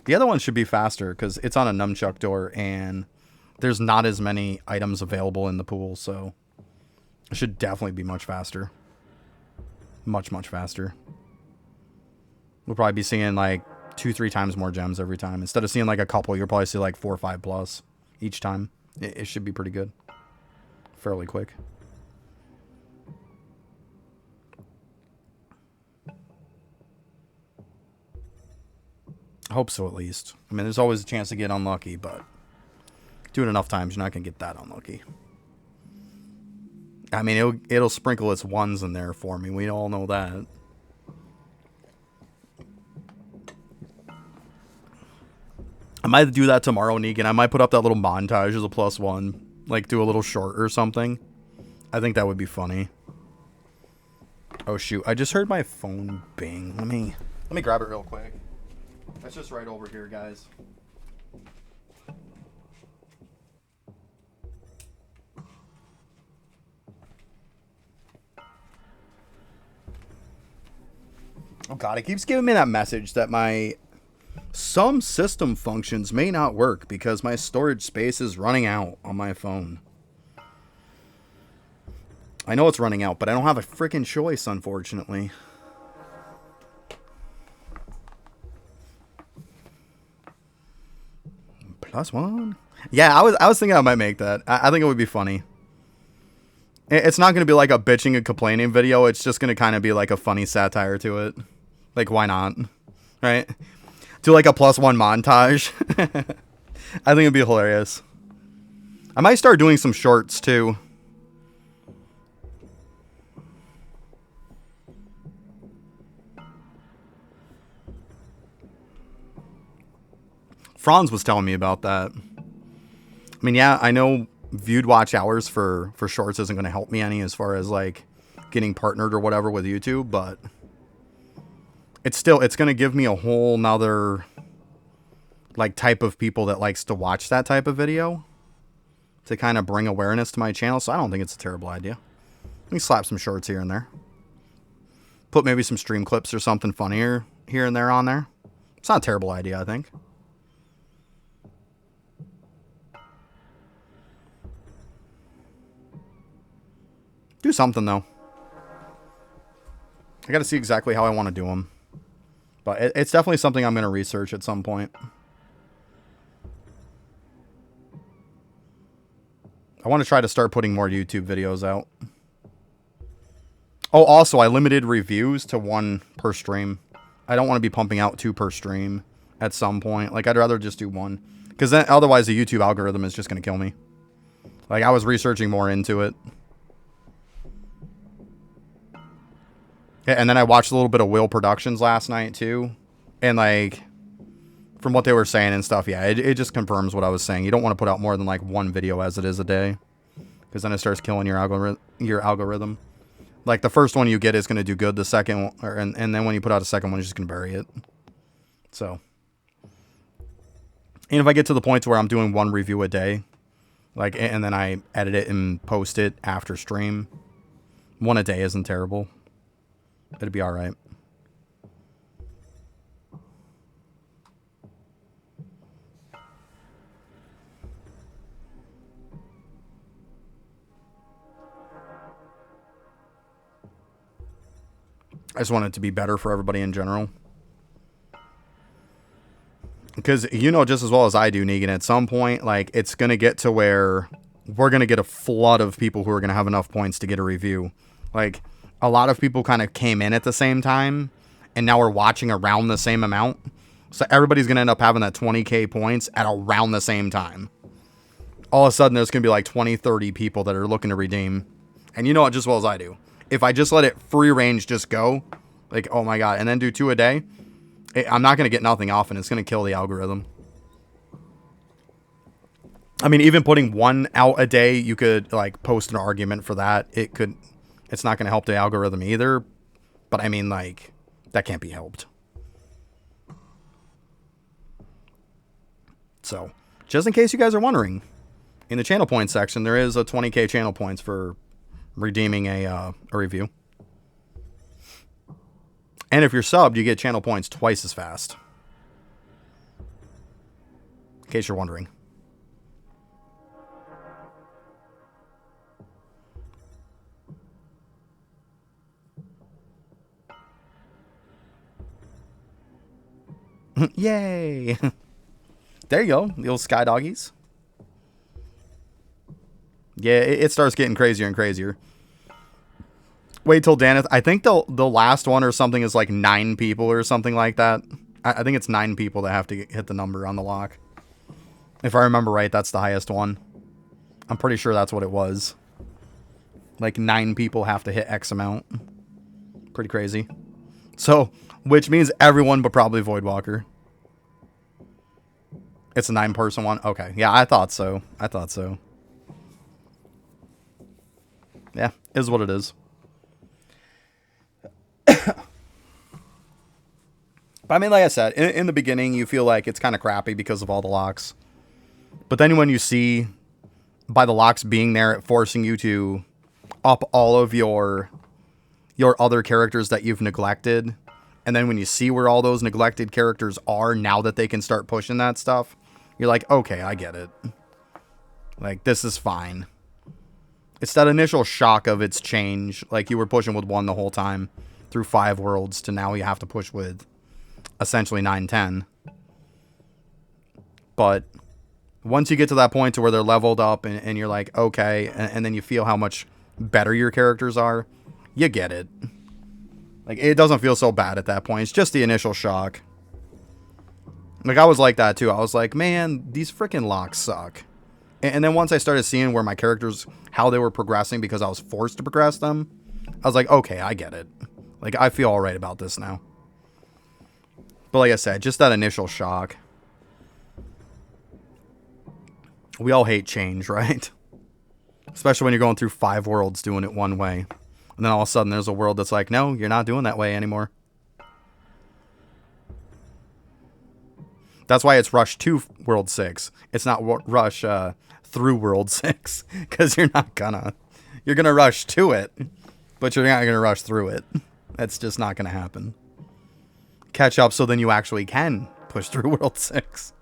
[SPEAKER 1] The other one should be faster because it's on a nunchuck door and there's not as many items available in the pool, so it should definitely be much faster. Much, much faster. We'll probably be seeing like 2-3 times more gems every time. Instead of seeing like a couple, you'll probably see like 4 or 5 plus each time. It should be pretty good. Fairly quick. I hope so, at least. I mean, there's always a chance to get unlucky, but do it enough times, you're not going to get that unlucky. I mean, it'll sprinkle its ones in there for me. We all know that. I might do that tomorrow, Negan. I might put up that little montage as a +1. Like, do a little short or something. I think that would be funny. Oh, shoot. I just heard my phone bing. Let me grab it real quick. That's just right over here, guys. Oh god, it keeps giving me that message that some system functions may not work because my storage space is running out on my phone. I know it's running out, but I don't have a freaking choice, unfortunately. +1. Yeah, I was thinking I might make that. I think it would be funny. It's not going to be like a bitching and complaining video. It's just going to kind of be like a funny satire to it. Like, why not? Right? Do like a +1 montage. I think it'd be hilarious. I might start doing some shorts too. Franz was telling me about that. I mean, yeah, I know viewed watch hours for shorts isn't going to help me any as far as like getting partnered or whatever with YouTube, but it's going to give me a whole nother like type of people that likes to watch that type of video to kind of bring awareness to my channel. So I don't think it's a terrible idea. Let me slap some shorts here and there. Put maybe some stream clips or something funnier here and there on there. It's not a terrible idea, I think. Do something, though. I got to see exactly how I want to do them. But it's definitely something I'm going to research at some point. I want to try to start putting more YouTube videos out. Oh, also, I limited reviews to 1 per stream. I don't want to be pumping out 2 per stream at some point. Like, I'd rather just do 1. Because then, otherwise, the YouTube algorithm is just going to kill me. Like, I was researching more into it. Yeah, and then I watched a little bit of Will Productions last night too, and like from what they were saying and stuff, yeah, it just confirms what I was saying. You don't want to put out more than like one video as it is a day, because then it starts killing your algorithm. Like the first one you get is going to do good. The second, and then when you put out a second one, you're just going to bury it. So, and if I get to the point where I'm doing one review a day, like, and then I edit it and post it after stream, one a day isn't terrible. It'd be all right. I just want it to be better for everybody in general. Because you know just as well as I do, Negan, at some point, like, it's going to get to where we're going to get a flood of people who are going to have enough points to get a review. Like, a lot of people kind of came in at the same time, and now we're watching around the same amount. So everybody's going to end up having that 20k points at around the same time. All of a sudden, there's going to be like 20, 30 people that are looking to redeem. And you know it just as well as I do. If I just let it free range just go, like, oh my god, and then do 2 a day, I'm not going to get nothing off, and it's going to kill the algorithm. I mean, even putting 1 out a day, you could, like, post an argument for that. It's not going to help the algorithm either. But, I mean, like, that can't be helped. So, just in case you guys are wondering, in the channel points section, there is a 20k channel points for redeeming a review. And if you're subbed, you get channel points twice as fast. In case you're wondering. Yay! There you go, the little sky doggies. Yeah, it starts getting crazier and crazier. Wait till Daneth. I think the last one or something is like 9 people or something like that. I think it's 9 people that have to hit the number on the lock. If I remember right, that's the highest one. I'm pretty sure that's what it was. Like 9 people have to hit X amount. Pretty crazy. So, which means everyone but probably Voidwalker. It's a 9-person one? Okay. Yeah, I thought so. Yeah, is what it is. But I mean, like I said, in the beginning, you feel like it's kind of crappy because of all the locks. But then when you see, by the locks being there, forcing you to up all of your other characters that you've neglected, and then when you see where all those neglected characters are now that they can start pushing that stuff, you're like, okay, I get it. Like, this is fine. It's that initial shock of its change. Like, you were pushing with 1 the whole time through 5 worlds to now you have to push with essentially 9, 10. But once you get to that point to where they're leveled up and you're like, okay, and then you feel how much better your characters are, you get it. Like, it doesn't feel so bad at that point. It's just the initial shock. Like, I was like that too. I was like, man, these freaking locks suck. And then once I started seeing where my characters, how they were progressing because I was forced to progress them, I was like, okay, I get it. Like, I feel all right about this now. But like I said, just that initial shock. We all hate change, right? Especially when you're going through 5 worlds doing it one way. And then all of a sudden there's a world that's like, no, you're not doing that way anymore. That's why it's rush to World 6. It's not rush through World 6. Because you're going to rush to it. But you're not going to rush through it. That's just not going to happen. Catch up so then you actually can push through World 6.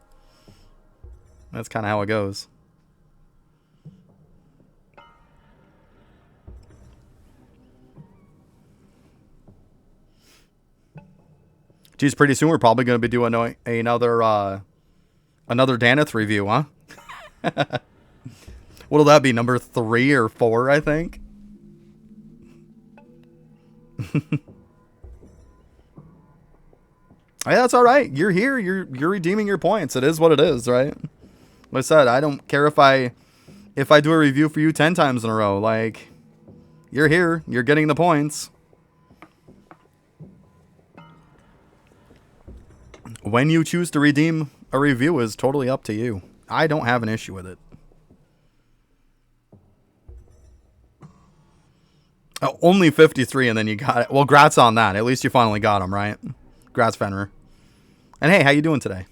[SPEAKER 1] That's kind of how it goes. Geez, pretty soon we're probably going to be doing another Daneth review, huh? What'll that be? Number 3 or 4, I think? Hey, that's all right. You're here. You're redeeming your points. It is what it is, right? Like I said, I don't care if I do a review for you 10 times in a row. Like, you're here. You're getting the points. When you choose to redeem a review is totally up to you. I don't have an issue with it. Oh, only 53 and then you got it. Well, grats on that. At least you finally got him, right? Grats, Fenrir. And hey, how you doing today?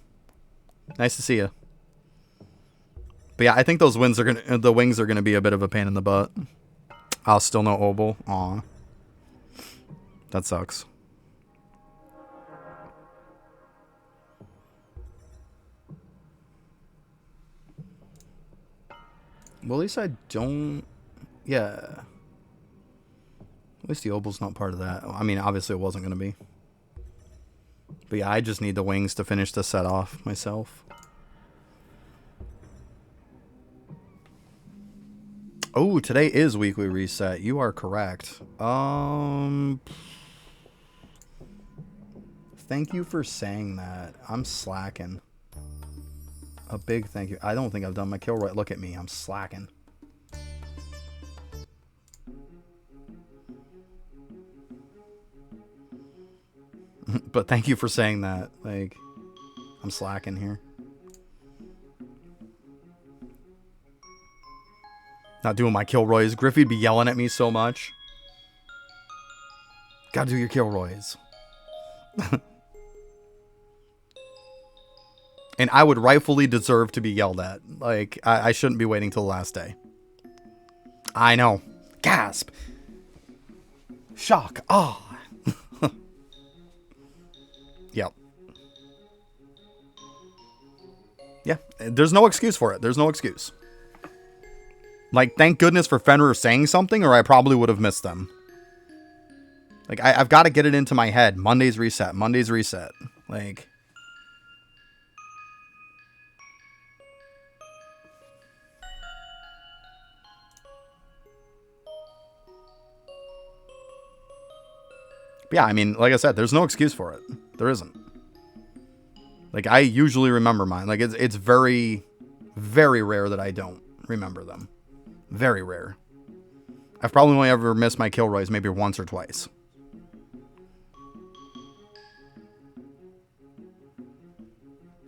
[SPEAKER 1] Nice to see you. But yeah, I think those wings are gonna be a bit of a pain in the butt. I'll still no Obel. Aw. That sucks. Well, at least I don't... Yeah. At least the Obel's not part of that. I mean, obviously it wasn't going to be. But yeah, I just need the wings to finish the set off myself. Oh, today is weekly reset. You are correct. Thank you for saying that. I'm slacking. A big thank you. I don't think I've done my Kilroy. Look at me. I'm slacking. But thank you for saying that. Like, I'm slacking here. Not doing my Kilroys. Griffey'd be yelling at me so much. Gotta do your Kilroys. And I would rightfully deserve to be yelled at. Like, I shouldn't be waiting till the last day. I know. Gasp. Shock. Ah. Oh. Yep. Yeah. There's no excuse for it. There's no excuse. Like, thank goodness for Fenrir saying something, or I probably would have missed them. Like, I've got to get it into my head. Monday's reset. Monday's reset. Like... Yeah, I mean, like I said, there's no excuse for it. There isn't. Like, I usually remember mine. Like, it's very, very rare that I don't remember them. Very rare. I've probably only ever missed my Kilroys maybe once or twice.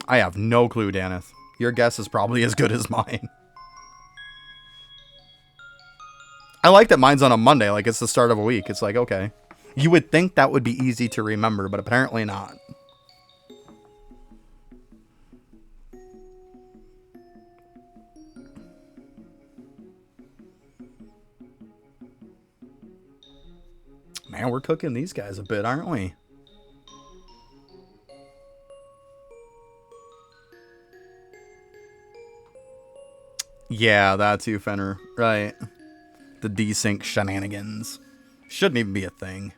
[SPEAKER 1] I have no clue, Daneth. Your guess is probably as good as mine. I like that mine's on a Monday, like it's the start of a week. It's like, okay. You would think that would be easy to remember, but apparently not. Man, we're cooking these guys a bit, aren't we? Yeah, that too, Fenrir. Right. The desync shenanigans. Shouldn't even be a thing.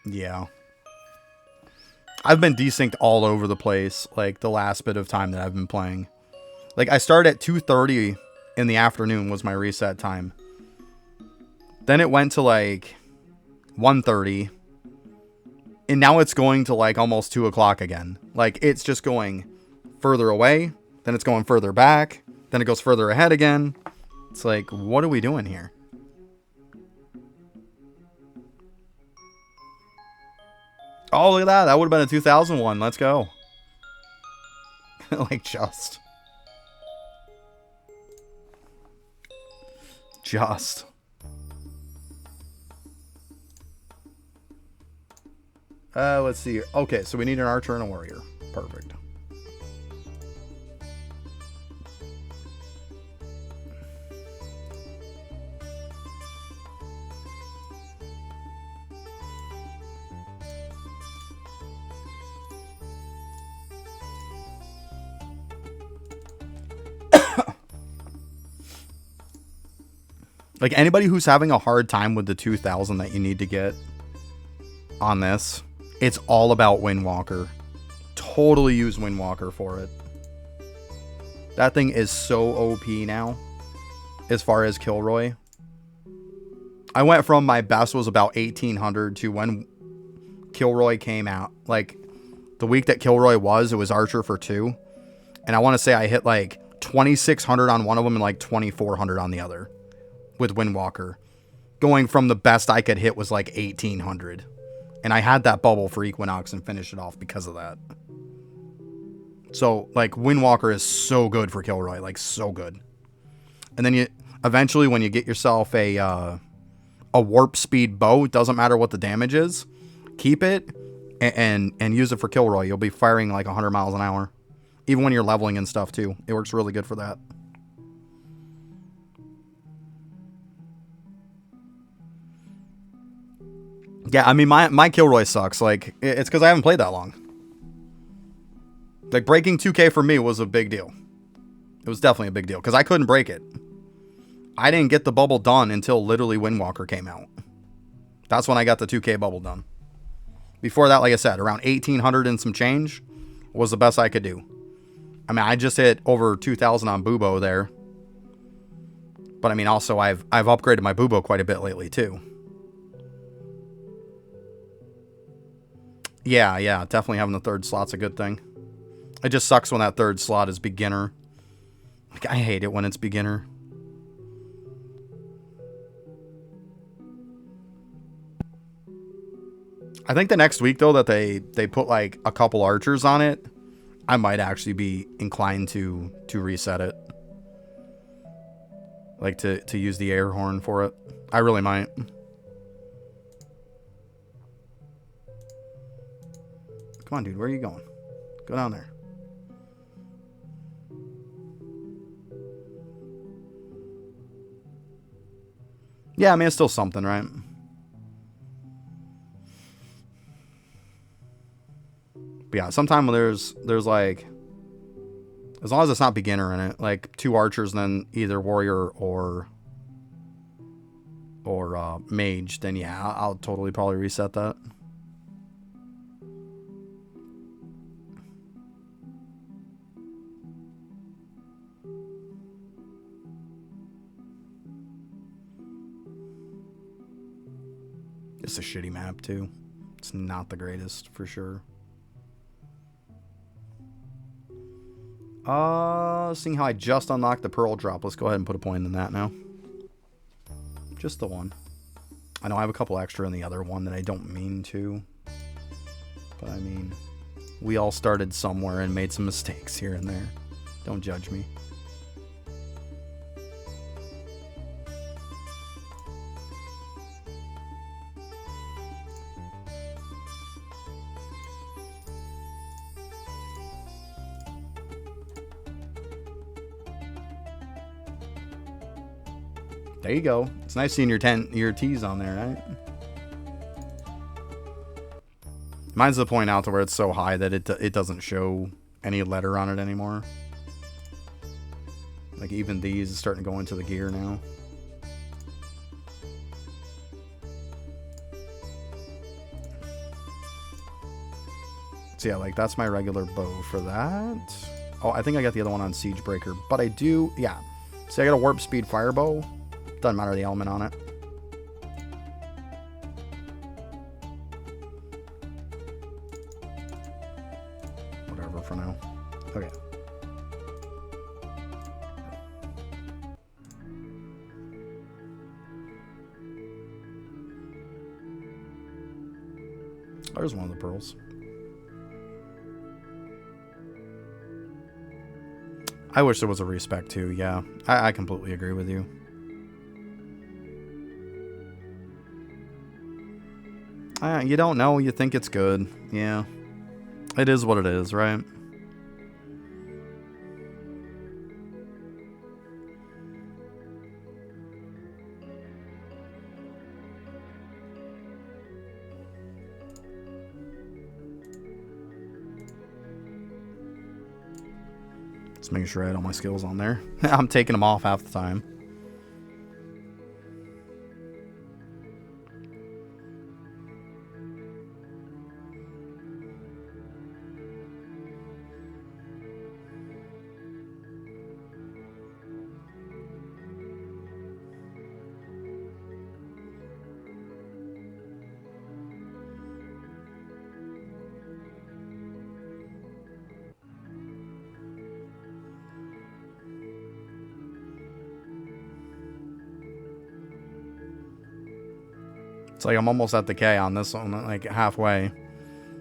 [SPEAKER 1] Yeah. I've been desynced all over the place, like, the last bit of time that I've been playing. Like, I started at 2:30 in the afternoon was my reset time. Then it went to, like, 1:30. And now it's going to, like, almost 2 o'clock again. Like, it's just going further away. Then it's going further back. Then it goes further ahead again. It's like, what are we doing here? Oh, look at that. That would have been a 2001. Let's go. Like, just. Let's see. Okay, so we need an archer and a warrior. Perfect. Like, anybody who's having a hard time with the 2000 that you need to get on this, it's all about Windwalker. Totally use Windwalker for it. That thing is so OP now, as far as Kilroy. I went from my best was about 1800 to when Kilroy came out. Like, the week that Kilroy was, it was Archer for 2. And I want to say I hit like 2600 on one of them and like 2400 on the other. With Windwalker. Going from the best I could hit was like 1800. And I had that bubble for Equinox and finished it off because of that. So, like, Windwalker is so good for Kilroy. Like, so good. And then you... Eventually, when you get yourself a warp speed bow, it doesn't matter what the damage is. Keep it and use it for Kilroy. You'll be firing like 100 miles an hour. Even when you're leveling and stuff, too. It works really good for that. Yeah, I mean, my Kilroy sucks. Like, it's because I haven't played that long. Like, breaking 2K for me was a big deal. It was definitely a big deal, because I couldn't break it. I didn't get the bubble done until literally Windwalker came out. That's when I got the 2K bubble done. Before that, like I said, around 1,800 and some change was the best I could do. I mean, I just hit over 2,000 on Bubo there. But I mean, also, I've upgraded my Bubo quite a bit lately, too. Yeah, definitely having the third slot's a good thing. It just sucks when that third slot is beginner. Like, I hate it when it's beginner. I think the next week, though, that they put, like, a couple archers on it, I might actually be inclined to reset it. Like, to use the air horn for it. I really might. Come on, dude. Where are you going? Go down there. Yeah, I mean, it's still something, right? But yeah, sometimes there's like, as long as it's not beginner in it, like 2 archers and then either warrior or mage, then yeah, I'll totally probably reset that. It's a shitty map too. It's not the greatest for sure. Seeing how I just unlocked the pearl drop, let's go ahead and put a point in that now. Just the one. I know I have a couple extra in the other one that I don't mean to. But I mean, we all started somewhere and made some mistakes here and there. Don't judge me. There you go. It's nice seeing your T's on there, right? Mine's the point out to where it's so high that it doesn't show any letter on it anymore. Like even these is starting to go into the gear now. So yeah, like that's my regular bow for that. Oh, I think I got the other one on Siegebreaker, but I do, yeah. See, I got a warp speed fire bow. Doesn't matter the element on it. Whatever for now. Okay. There's one of the pearls. I wish there was a respec too, yeah. I completely agree with you. You don't know, you think it's good. Yeah. It is what it is, right? Just making sure I had all my skills on there. I'm taking them off half the time. It's like I'm almost at the K on this one, like halfway.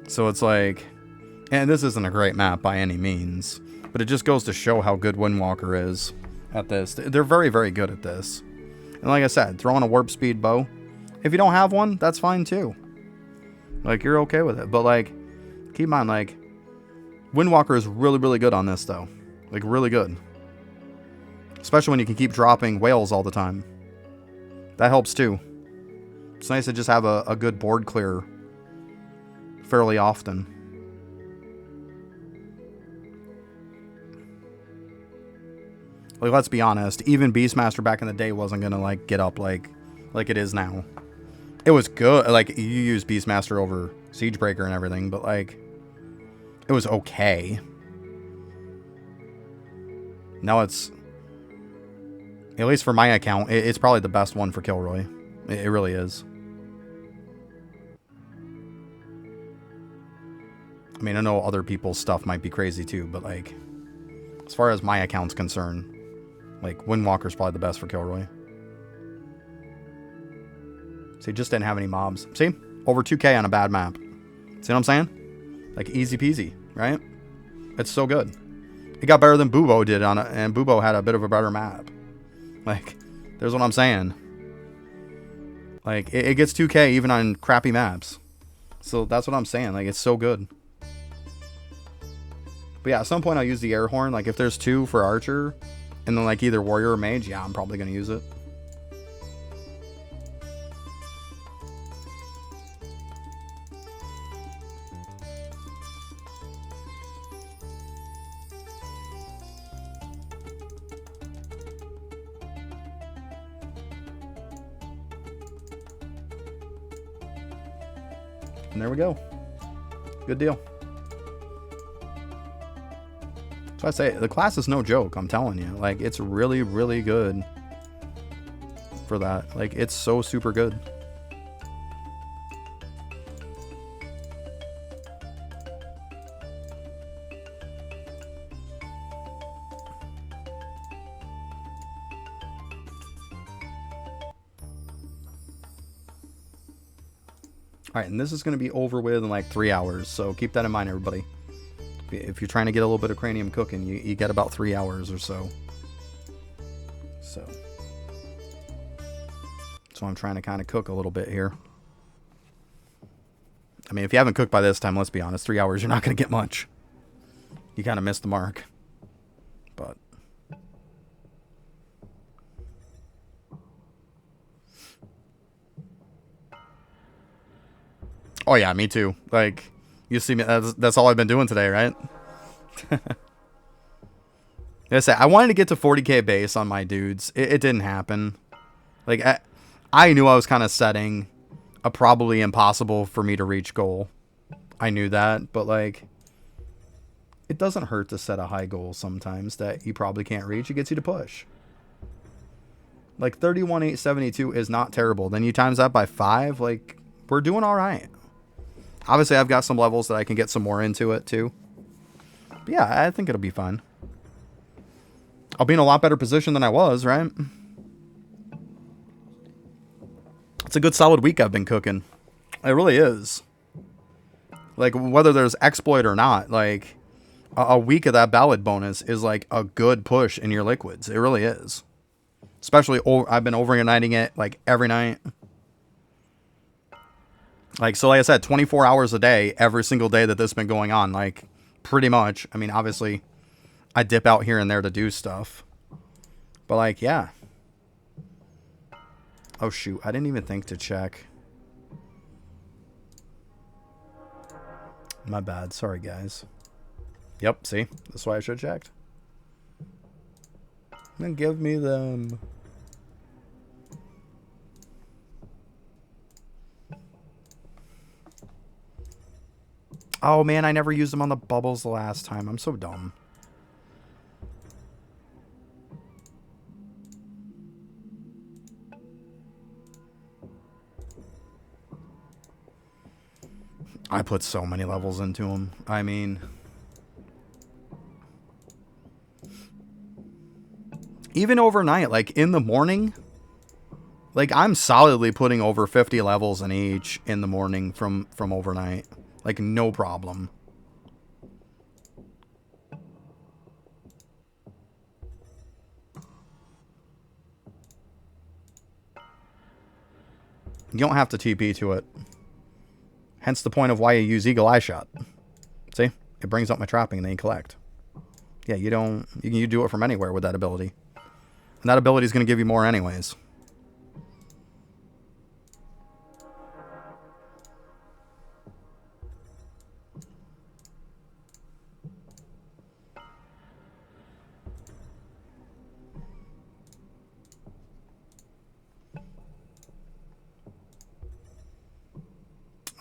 [SPEAKER 1] So it's like, and this isn't a great map by any means, but it just goes to show how good Windwalker is at this. They're very, very good at this. And like I said, throwing a warp speed bow, if you don't have one, that's fine too. Like, you're okay with it. But like, keep in mind, like, Windwalker is really, really good on this though. Like, really good. Especially when you can keep dropping whales all the time. That helps too. It's nice to just have a good board clear fairly often. Like, let's be honest, even Beastmaster back in the day wasn't gonna like get up like it is now. It was good, like, you use Beastmaster over Siegebreaker and everything, but like, it was okay. Now it's, at least for my account, it's probably the best one for Kilroy. It really is. I mean, I know other people's stuff might be crazy too, but like, as far as my account's concerned, like, Windwalker's probably the best for Kilroy. See, just didn't have any mobs. See? Over 2k on a bad map. See what I'm saying? Like, easy peasy, right? It's so good. It got better than Bubo did on it, and Bubo had a bit of a better map. Like, there's what I'm saying. Like, it gets 2k even on crappy maps. So that's what I'm saying. Like, it's so good. But yeah, at some point I'll use the air horn. Like, if there's 2 for Archer, and then like either Warrior or Mage, yeah, I'm probably going to use it. And there we go. Good deal. So I say, the class is no joke, I'm telling you. Like, it's really, really good for that. Like, it's so super good. Alright, and this is going to be over with in like 3 hours, so keep that in mind, everybody. If you're trying to get a little bit of cranium cooking, you get about 3 hours or so. So I'm trying to kind of cook a little bit here. I mean, if you haven't cooked by this time, let's be honest, 3 hours, you're not going to get much. You kind of missed the mark. But oh yeah, me too. Like, you see me, that's all I've been doing today, right? I wanted to get to 40k base on my dudes. It didn't happen. Like, I knew I was kind of setting a probably impossible for me to reach goal. I knew that, but like, it doesn't hurt to set a high goal sometimes that you probably can't reach. It gets you to push. Like, 31,872 is not terrible. Then you times that by 5, like, we're doing all right. Obviously, I've got some levels that I can get some more into it, too. But yeah, I think it'll be fine. I'll be in a lot better position than I was, right? It's a good solid week I've been cooking. It really is. Like, whether there's exploit or not, like, a week of that ballad bonus is like a good push in your liquids. It really is. Especially, I've been overnighting it like every night. Like, so like I said, 24 hours a day, every single day that this has been going on. Like, pretty much. I mean, obviously, I dip out here and there to do stuff. But like, yeah. Oh shoot, I didn't even think to check. My bad, sorry guys. Yep, see? That's why I should have checked. Then give me them. Oh man, I never used them on the bubbles the last time. I'm so dumb. I put so many levels into them. I mean, even overnight, like in the morning, Like, I'm solidly putting over 50 levels in each in the morning from overnight. Like, no problem. You don't have to TP to it. Hence the point of why you use Eagle Eye Shot. See? It brings up my trapping and then you collect. Yeah, you can do it from anywhere with that ability. And that ability is going to give you more anyways.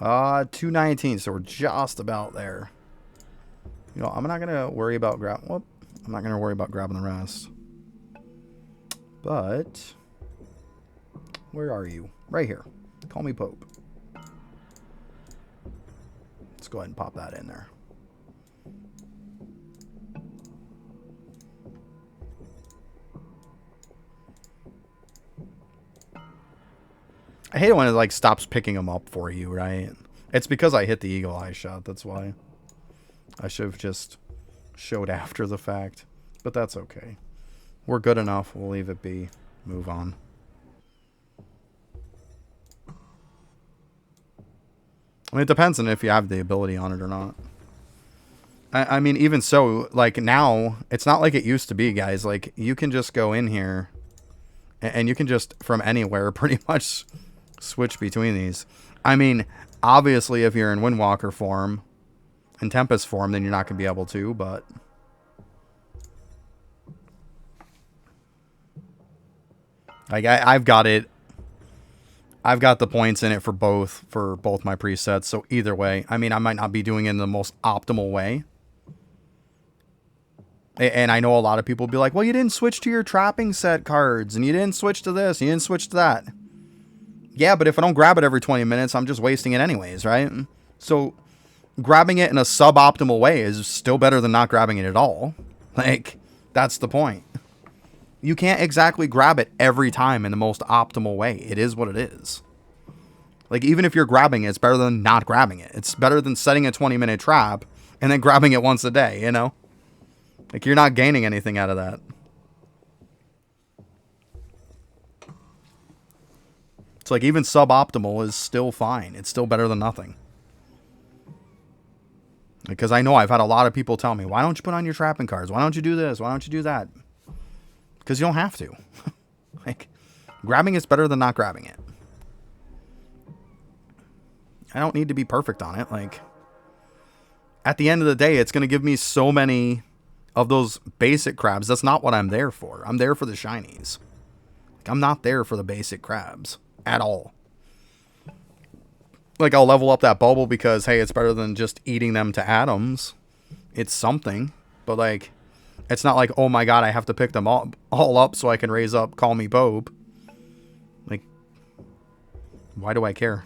[SPEAKER 1] $2.19, so we're just about there. You know, I'm not gonna worry about I'm not gonna worry about grabbing the rest. But where are you? Right here. Call me Pope. Let's go ahead and pop that in there. I hate it when it like stops picking them up for you, right? It's because I hit the Eagle Eye Shot, that's why. I should have just showed after the fact. But that's okay. We're good enough. We'll leave it be. Move on. I mean, it depends on if you have the ability on it or not. I mean, even so, like, now, it's not like it used to be, guys. Like, you can just go in here, and you can just, from anywhere, pretty much switch between these. I mean, obviously, if you're in Windwalker form and Tempest form, then you're not going to be able to, but... Like, I've got it. I've got the points in it for both my presets, so either way. I mean, I might not be doing it in the most optimal way. And I know a lot of people will be like, well, you didn't switch to your trapping set cards, and you didn't switch to this, and you didn't switch to that. Yeah, but if I don't grab it every 20 minutes, I'm just wasting it anyways, right? So, grabbing it in a suboptimal way is still better than not grabbing it at all. Like, that's the point. You can't exactly grab it every time in the most optimal way. It is what it is. Like, even if you're grabbing it, it's better than not grabbing it. It's better than setting a 20-minute trap and then grabbing it once a day, you know? Like, you're not gaining anything out of that. It's like, even suboptimal is still fine. It's still better than nothing. Because I know I've had a lot of people tell me, why don't you put on your trapping cards? Why don't you do this? Why don't you do that? Because you don't have to. Like, grabbing is better than not grabbing it. I don't need to be perfect on it. Like, at the end of the day, it's going to give me so many of those basic crabs. That's not what I'm there for. I'm there for the shinies. Like, I'm not there for the basic crabs at all. Like, I'll level up that bubble because, hey, it's better than just eating them to atoms. It's something. But, like, it's not like, oh my god, I have to pick them all up so I can raise up Call Me Pope. Like, why do I care?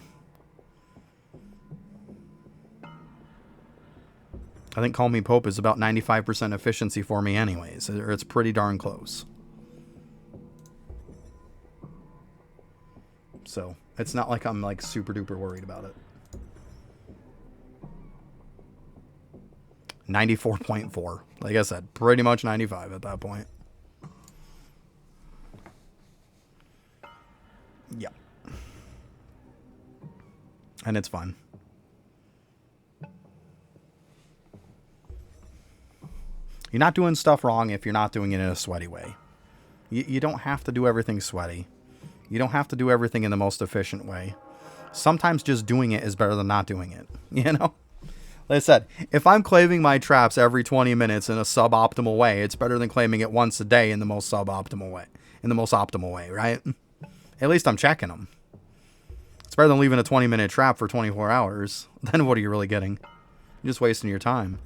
[SPEAKER 1] I think Call Me Pope is about 95% efficiency for me anyways. Or it's pretty darn close. So, it's not like I'm like super duper worried about it. 94.4. Like I said, pretty much 95 at that point. Yeah. And it's fun. You're not doing stuff wrong if you're not doing it in a sweaty way. You don't have to do everything sweaty. You don't have to do everything in the most efficient way. Sometimes just doing it is better than not doing it. You know? Like I said, if I'm claiming my traps every 20 minutes in a suboptimal way, it's better than claiming it once a day in the most suboptimal way. In the most optimal way, right? At least I'm checking them. It's better than leaving a 20-minute trap for 24 hours. Then what are you really getting? You're just wasting your time.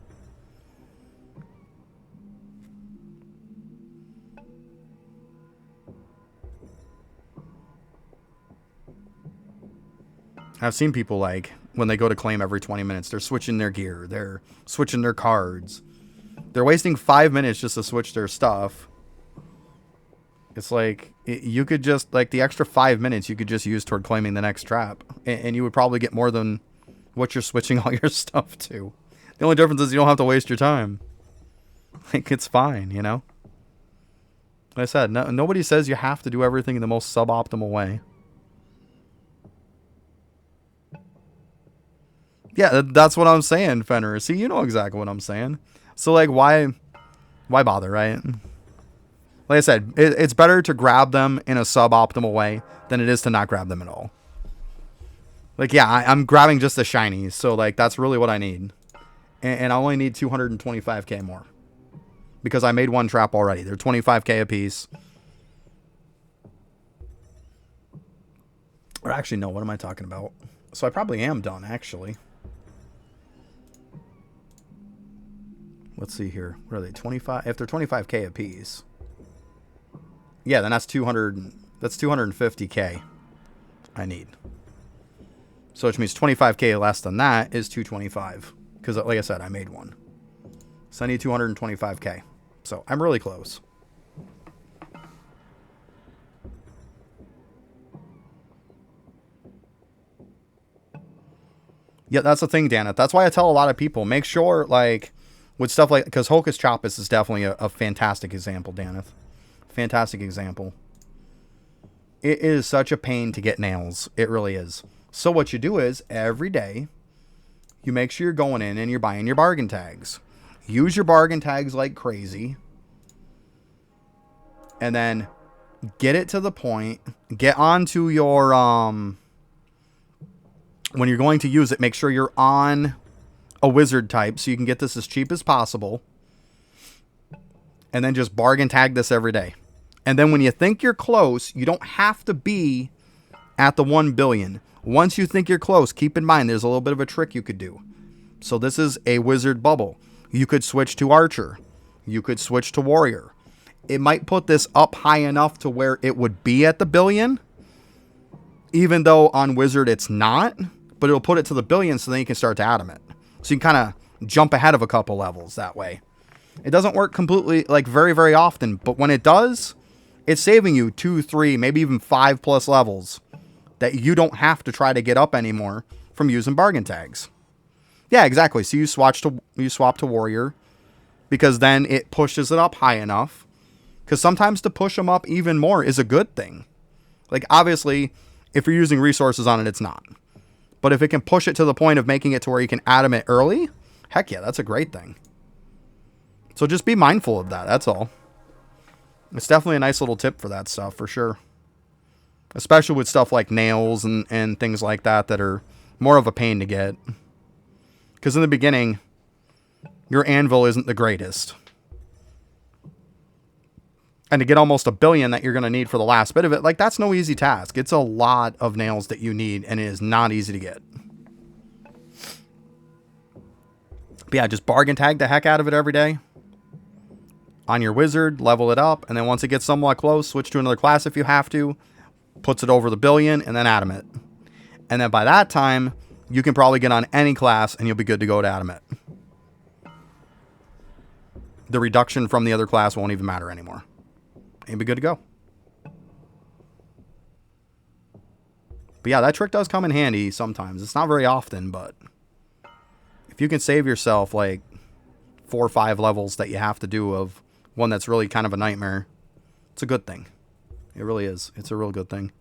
[SPEAKER 1] I've seen people, like, when they go to claim every 20 minutes, they're switching their gear. They're switching their cards. They're wasting 5 minutes just to switch their stuff. It's like you could just like the extra 5 minutes you could just use toward claiming the next trap, and you would probably get more than what you're switching all your stuff to. The only difference is you don't have to waste your time. Like, it's fine, you know? Like I said, nobody says you have to do everything in the most suboptimal way. Yeah, that's what I'm saying, Fenrir. See, you know exactly what I'm saying. So, like, why bother, right? Like I said, it's better to grab them in a suboptimal way than it is to not grab them at all. Like, yeah, I'm grabbing just the shinies, so, like, that's really what I need. And I only need 225k more. Because I made one trap already. They're 25k a piece. Or actually, no, what am I talking about? So I probably am done, actually. Let's see here. What are they? 25? If they're 25k a piece. Yeah, then that's 200. That's 250k I need. So which means 25k less than that is 225. Because like I said, I made one. So I need 225k. So I'm really close. Yeah, that's the thing, Dana. That's why I tell a lot of people, make sure, like, with stuff like, because Hocus Chopus is definitely a fantastic example, Daneth. Fantastic example. It is such a pain to get nails. It really is. So what you do is, every day, you make sure you're going in and you're buying your bargain tags. Use your bargain tags like crazy. And then get it to the point. Get onto your, when you're going to use it, make sure you're on a wizard type so you can get this as cheap as possible. And then just bargain tag this every day. And then when you think you're close, you don't have to be at the 1 billion. Once you think you're close, keep in mind there's a little bit of a trick you could do. So this is a wizard bubble. You could switch to archer. You could switch to warrior. It might put this up high enough to where it would be at the billion. Even though on wizard it's not. But it'll put it to the billion so then you can start to atom it. So you can kind of jump ahead of a couple levels that way. It doesn't work completely, like, very, very often. But when it does, it's saving you 2, 3, maybe even 5 plus levels that you don't have to try to get up anymore from using bargain tags. Yeah, exactly. So you swap to warrior because then it pushes it up high enough. Because sometimes to push them up even more is a good thing. Like, obviously, if you're using resources on it, it's not. But if it can push it to the point of making it to where you can atom it early, heck yeah, that's a great thing. So just be mindful of that, that's all. It's definitely a nice little tip for that stuff, for sure. Especially with stuff like nails and things like that are more of a pain to get. Because in the beginning, your anvil isn't the greatest. And to get almost 1 billion that you're going to need for the last bit of it, like, that's no easy task. It's a lot of nails that you need, and it is not easy to get. But yeah, just bargain tag the heck out of it every day. On your wizard, level it up, and then once it gets somewhat close, switch to another class if you have to. Puts it over the 1 billion, and then atom it. And then by that time, you can probably get on any class, and you'll be good to go to atom it. The reduction from the other class won't even matter anymore. You'll be good to go. But yeah, that trick does come in handy sometimes. It's not very often, but if you can save yourself like 4 or 5 levels that you have to do of one that's really kind of a nightmare, it's a good thing. It really is. It's a real good thing.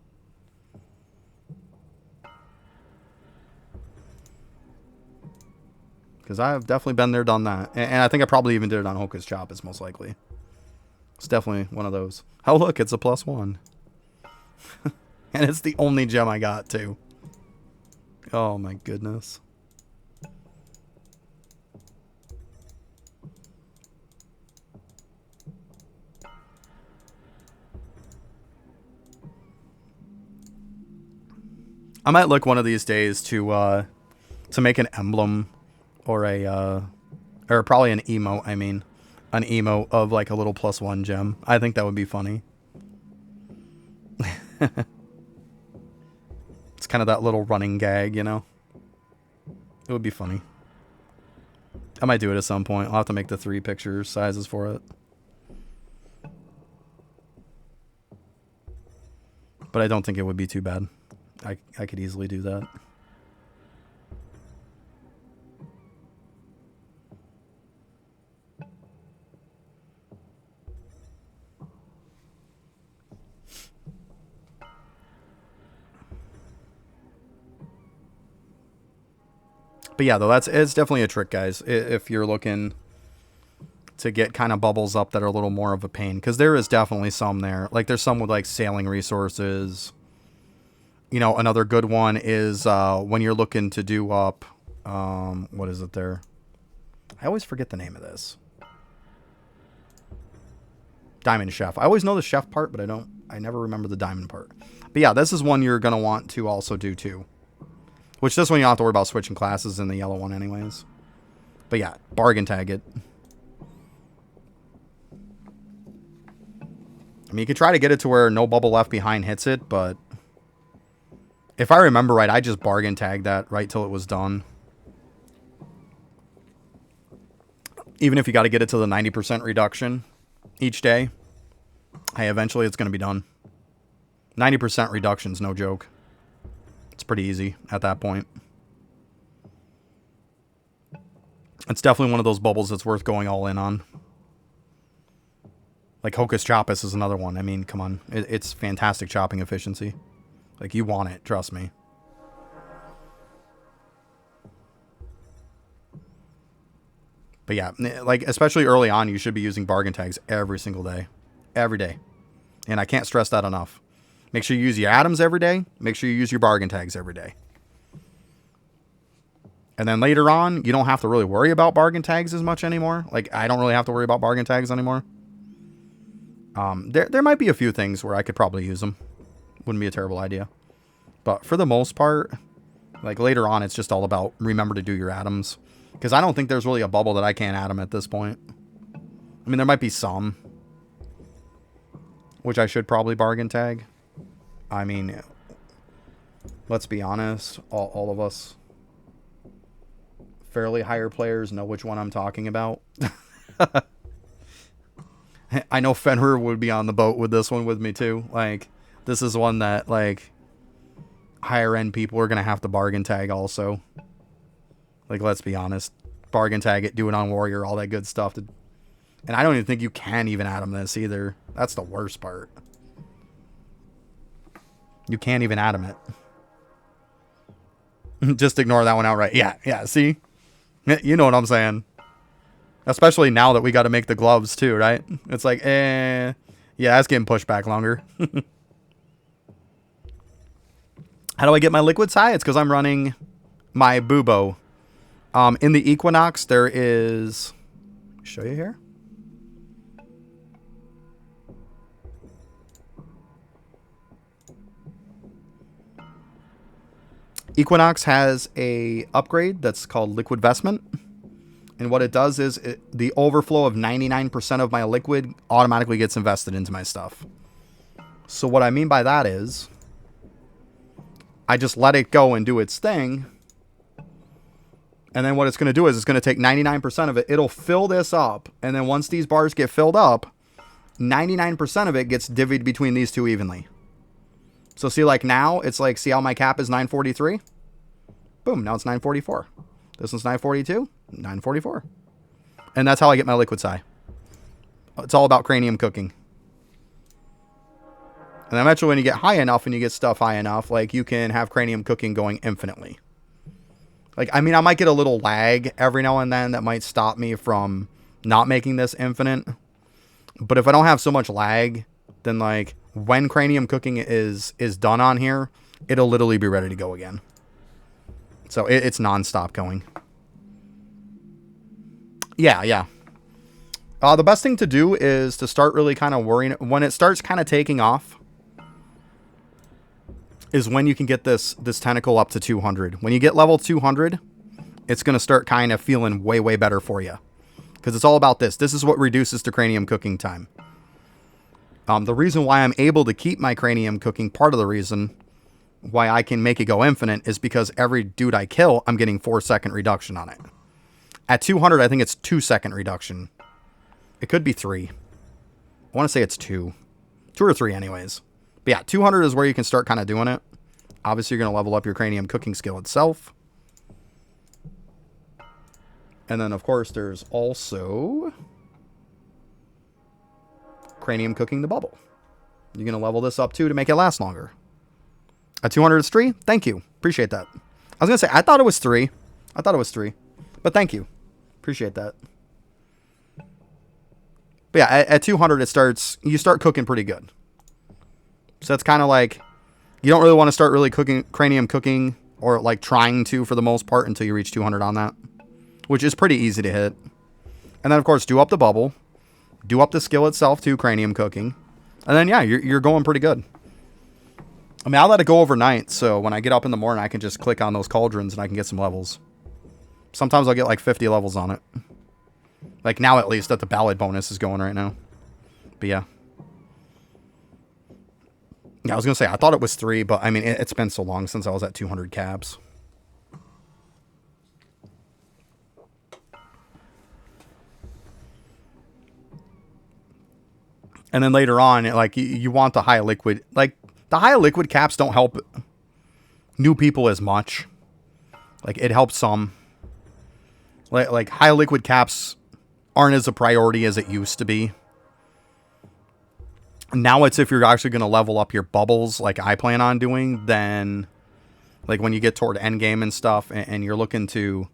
[SPEAKER 1] Because I've definitely been there, done that. And I think I probably even did it on Hocus Chopus, most likely. It's definitely one of those. Oh, look, it's a +1. And it's the only gem I got, too. Oh, my goodness. I might look one of these days to make an emblem or or probably an emote, I mean. An emote of like a little +1 gem. I think that would be funny. It's kind of that little running gag, you know? It would be funny. I might do it at some point. I'll have to make the 3 picture sizes for it. But I don't think it would be too bad. I could easily do that. But yeah, though, it's definitely a trick, guys, if you're looking to get kind of bubbles up that are a little more of a pain. Because there is definitely some there. Like, there's some with, like, sailing resources. You know, another good one is when you're looking to do up... what is it there? I always forget the name of this. Diamond Chef. I always know the chef part, but I never remember the diamond part. But yeah, this is one you're going to want to also do, too. Which this one you don't have to worry about switching classes in the yellow one anyways. But yeah, bargain tag it. I mean, you can try to get it to where no bubble left behind hits it, but... If I remember right, I just bargain tagged that right till it was done. Even if you got to get it to the 90% reduction each day, hey, eventually it's going to be done. 90% reduction's no joke. It's pretty easy at that point. It's definitely one of those bubbles that's worth going all in on. Like Hocus Chopus is another one. I mean, come on. It's fantastic chopping efficiency. Like, you want it, trust me. But yeah, like, especially early on, you should be using bargain tags every single day. Every day. And I can't stress that enough. Make sure you use your atoms every day. Make sure you use your bargain tags every day. And then later on, you don't have to really worry about bargain tags as much anymore. Like, I don't really have to worry about bargain tags anymore. There might be a few things where I could probably use them. Wouldn't be a terrible idea. But for the most part, like later on, it's just all about remember to do your atoms. Because I don't think there's really a bubble that I can't atom at this point. I mean, there might be some. Which I should probably bargain tag. I mean, let's be honest, all of us fairly higher players know which one I'm talking about. I know Fenrir would be on the boat with this one with me too. Like, this is one that, like, higher end people are going to have to bargain tag also. Like, let's be honest. Bargain tag it, do it on Warrior, all that good stuff. And I don't even think you can even atom this either. That's the worst part. You can't even atom it. Just ignore that one outright. Yeah, see? You know what I'm saying. Especially now that we got to make the gloves too, right? It's like, yeah, that's getting pushed back longer. How do I get my liquids high? It's because I'm running my Bubo. In the Equinox, there is... Show you here. Equinox has a upgrade that's called Liquid Vestment. And what it does is the overflow of 99% of my liquid automatically gets invested into my stuff. So what I mean by that is I just let it go and do its thing. And then what it's going to do is it's going to take 99% of it. It'll fill this up. And then once these bars get filled up, 99% of it gets divvied between these two evenly. So see, like now, it's like, see how my cap is 943? Boom, now it's 944. This one's 942, 944. And that's how I get my liquid high. It's all about cranium cooking. And eventually when you get high enough and you get stuff high enough, like you can have cranium cooking going infinitely. Like, I mean, I might get a little lag every now and then that might stop me from not making this infinite. But if I don't have so much lag, then like when cranium cooking is done on here, it'll literally be ready to go again. So it's non-stop going. Yeah. The best thing to do is to start really kind of worrying. When it starts kind of taking off is when you can get this tentacle up to 200. When you get level 200, it's going to start kind of feeling way, way better for you. Because it's all about this. This is what reduces the cranium cooking time. The reason why I'm able to keep my cranium cooking, part of the reason why I can make it go infinite is because every dude I kill, I'm getting 4-second reduction on it. At 200, I think it's 2-second reduction. It could be 3. I want to say it's 2. 2 or 3 anyways. But yeah, 200 is where you can start kind of doing it. Obviously, you're going to level up your cranium cooking skill itself. And then, of course, there's also cranium cooking the bubble. You're going to level this up, too, to make it last longer. At 200, it's 3. Thank you. Appreciate that. I was going to say, I thought it was 3. But thank you. Appreciate that. But yeah, at 200, you start cooking pretty good. So that's kind of like, you don't really want to start really cranium cooking, or like trying to for the most part, until you reach 200 on that, which is pretty easy to hit. And then, of course, do up the bubble. Do up the skill itself, too, cranium cooking. And then, yeah, you're going pretty good. I mean, I'll let it go overnight, so when I get up in the morning, I can just click on those cauldrons and I can get some levels. Sometimes I'll get like 50 levels on it. Like now, at least, that the ballad bonus is going right now. But yeah. Yeah, I was going to say, I thought it was 3, but I mean, it's been so long since I was at 200 caps. And then later on, like, you want the high liquid. Like, the high liquid caps don't help new people as much. Like, it helps some. Like high liquid caps aren't as a priority as it used to be. Now it's if you're actually going to level up your bubbles like I plan on doing, then like when you get toward end game and stuff, and you're looking to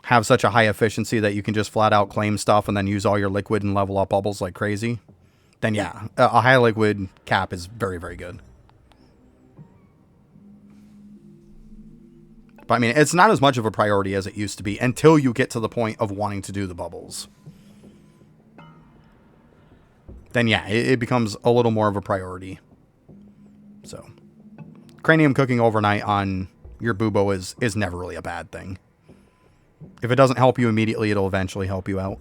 [SPEAKER 1] have such a high efficiency that you can just flat out claim stuff and then use all your liquid and level up bubbles like crazy, then yeah, a high liquid cap is very, very good. But I mean, it's not as much of a priority as it used to be until you get to the point of wanting to do the bubbles. Then yeah, it becomes a little more of a priority. So, cranium cooking overnight on your Bubo is never really a bad thing. If it doesn't help you immediately, it'll eventually help you out.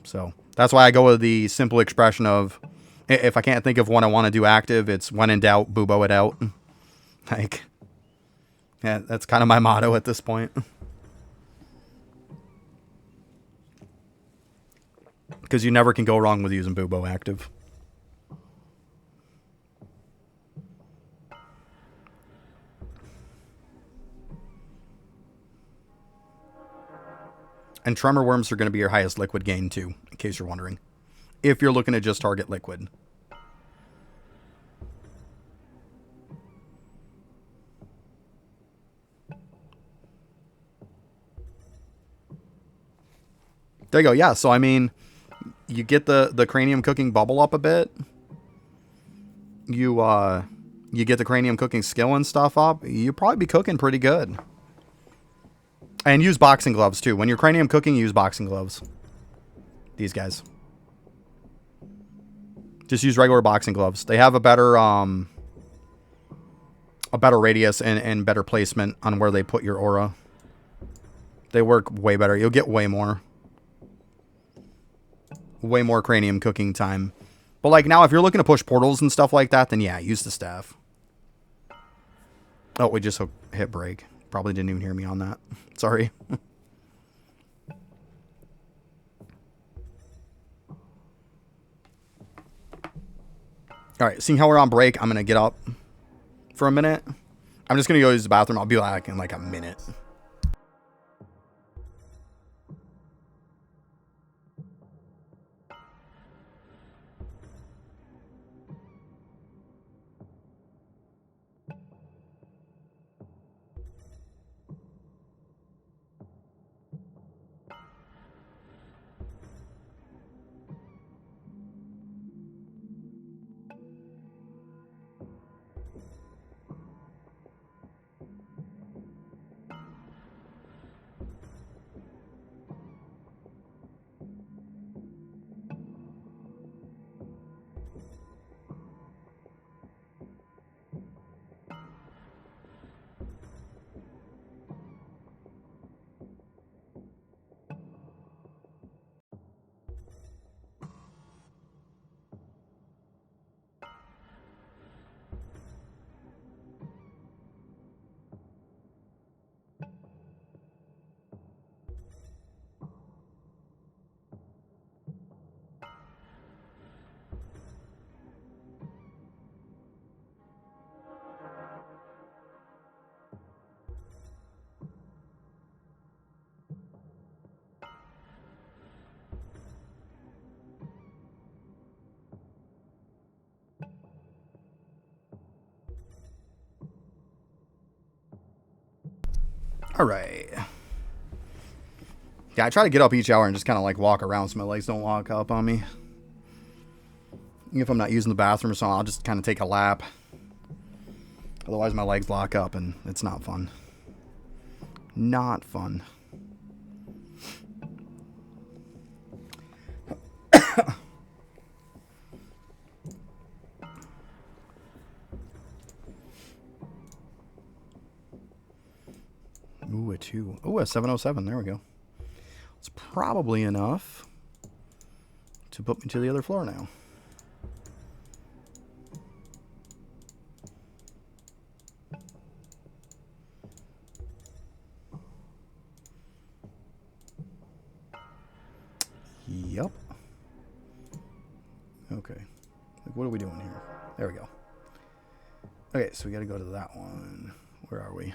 [SPEAKER 1] So, that's why I go with the simple expression of, if I can't think of one I want to do active, it's when in doubt, Bubo it out. Like, yeah, that's kind of my motto at this point. Because you never can go wrong with using Bubo active. And Tremor Worms are going to be your highest liquid gain too, in case you're wondering. If you're looking to just target liquid. There you go. Yeah, so I mean, you get the cranium cooking bubble up a bit. You get the cranium cooking skill and stuff up. You'll probably be cooking pretty good. And use boxing gloves too. When you're cranium cooking, use boxing gloves. These guys. Just use regular boxing gloves. They have a better radius and better placement on where they put your aura. They work way better. You'll get way more cranium cooking time. But like now, if you're looking to push portals and stuff like that, then yeah, use the staff. Oh, we just hit break. Probably didn't even hear me on that. Sorry. All right, seeing how we're on break, I'm going to get up for a minute. I'm just going to go use the bathroom. I'll be back in like a minute. Alright. Yeah, I try to get up each hour and just kind of like walk around so my legs don't lock up on me. If I'm not using the bathroom or something, I'll just kind of take a lap. Otherwise my legs lock up and it's not fun. Not fun. Ooh, a 2. Ooh, a 707. There we go. It's probably enough to put me to the other floor now. Yep. Okay. Like, what are we doing here? There we go. Okay, so we got to go to that one. Where are we?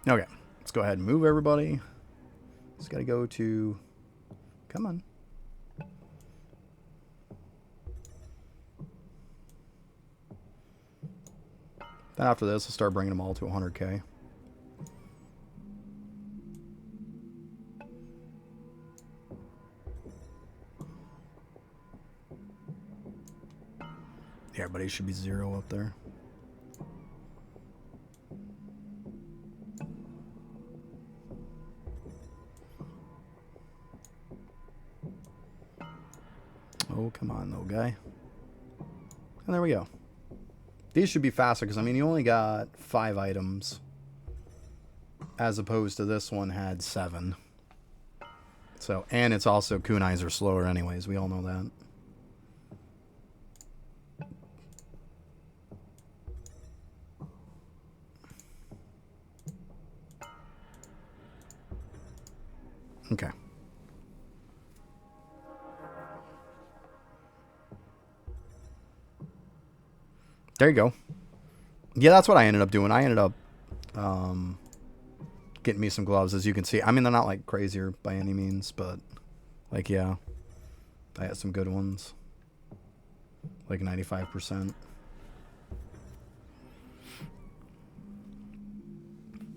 [SPEAKER 1] Okay, let's go ahead and move everybody. Just got to go to... Come on. Then after this, I'll start bringing them all to 100K. Yeah, everybody should be 0 up there. Oh, come on, little guy. And there we go. These should be faster because, I mean, you only got 5 items. As opposed to this one had 7. So, and it's also kunais are slower anyways. We all know that. Okay. There you go. Yeah, that's what I ended up doing. I ended up getting me some gloves, as you can see. I mean, they're not like crazier by any means, but like, yeah, I had some good ones. Like 95%.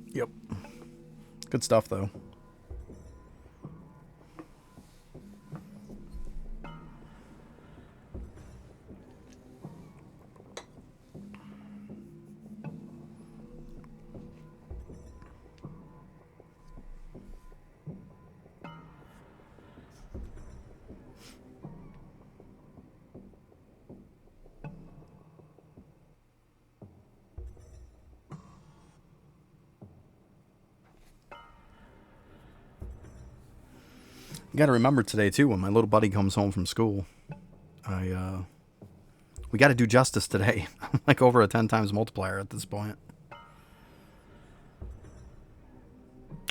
[SPEAKER 1] Yep. Good stuff, though. You got to remember today, too, when my little buddy comes home from school, we got to do justice today. I'm like over a 10 times multiplier at this point.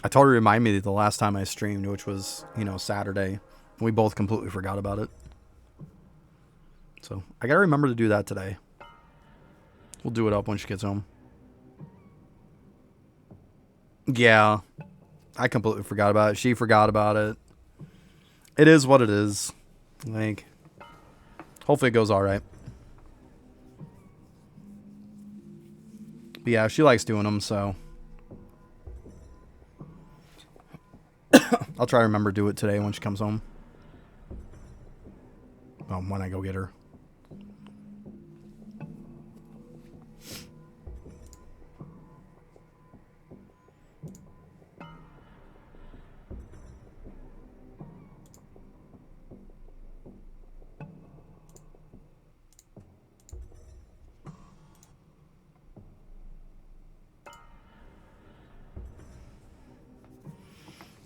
[SPEAKER 1] I told her to remind me the last time I streamed, which was, you know, Saturday. We both completely forgot about it. So I got to remember to do that today. We'll do it up when she gets home. Yeah. I completely forgot about it. She forgot about it. It is what it is. Like, hopefully it goes all right. But yeah, she likes doing them, so I'll try to remember to do it today when she comes home. When I go get her.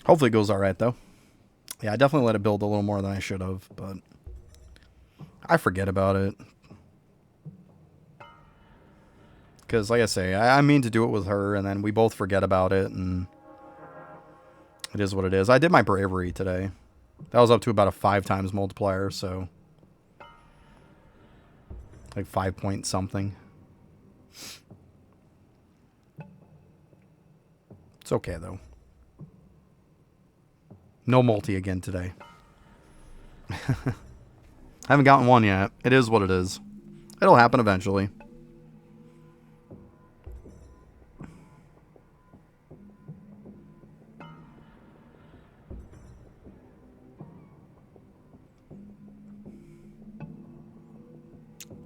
[SPEAKER 1] Hopefully it goes all right, though. Yeah, I definitely let it build a little more than I should have, but I forget about it. Because, like I say, I mean to do it with her, and then we both forget about it, and it is what it is. I did my bravery today. That was up to about a 5 times multiplier, so like 5 point something. It's okay, though. No multi again today. I haven't gotten one yet. It is what it is. It'll happen eventually.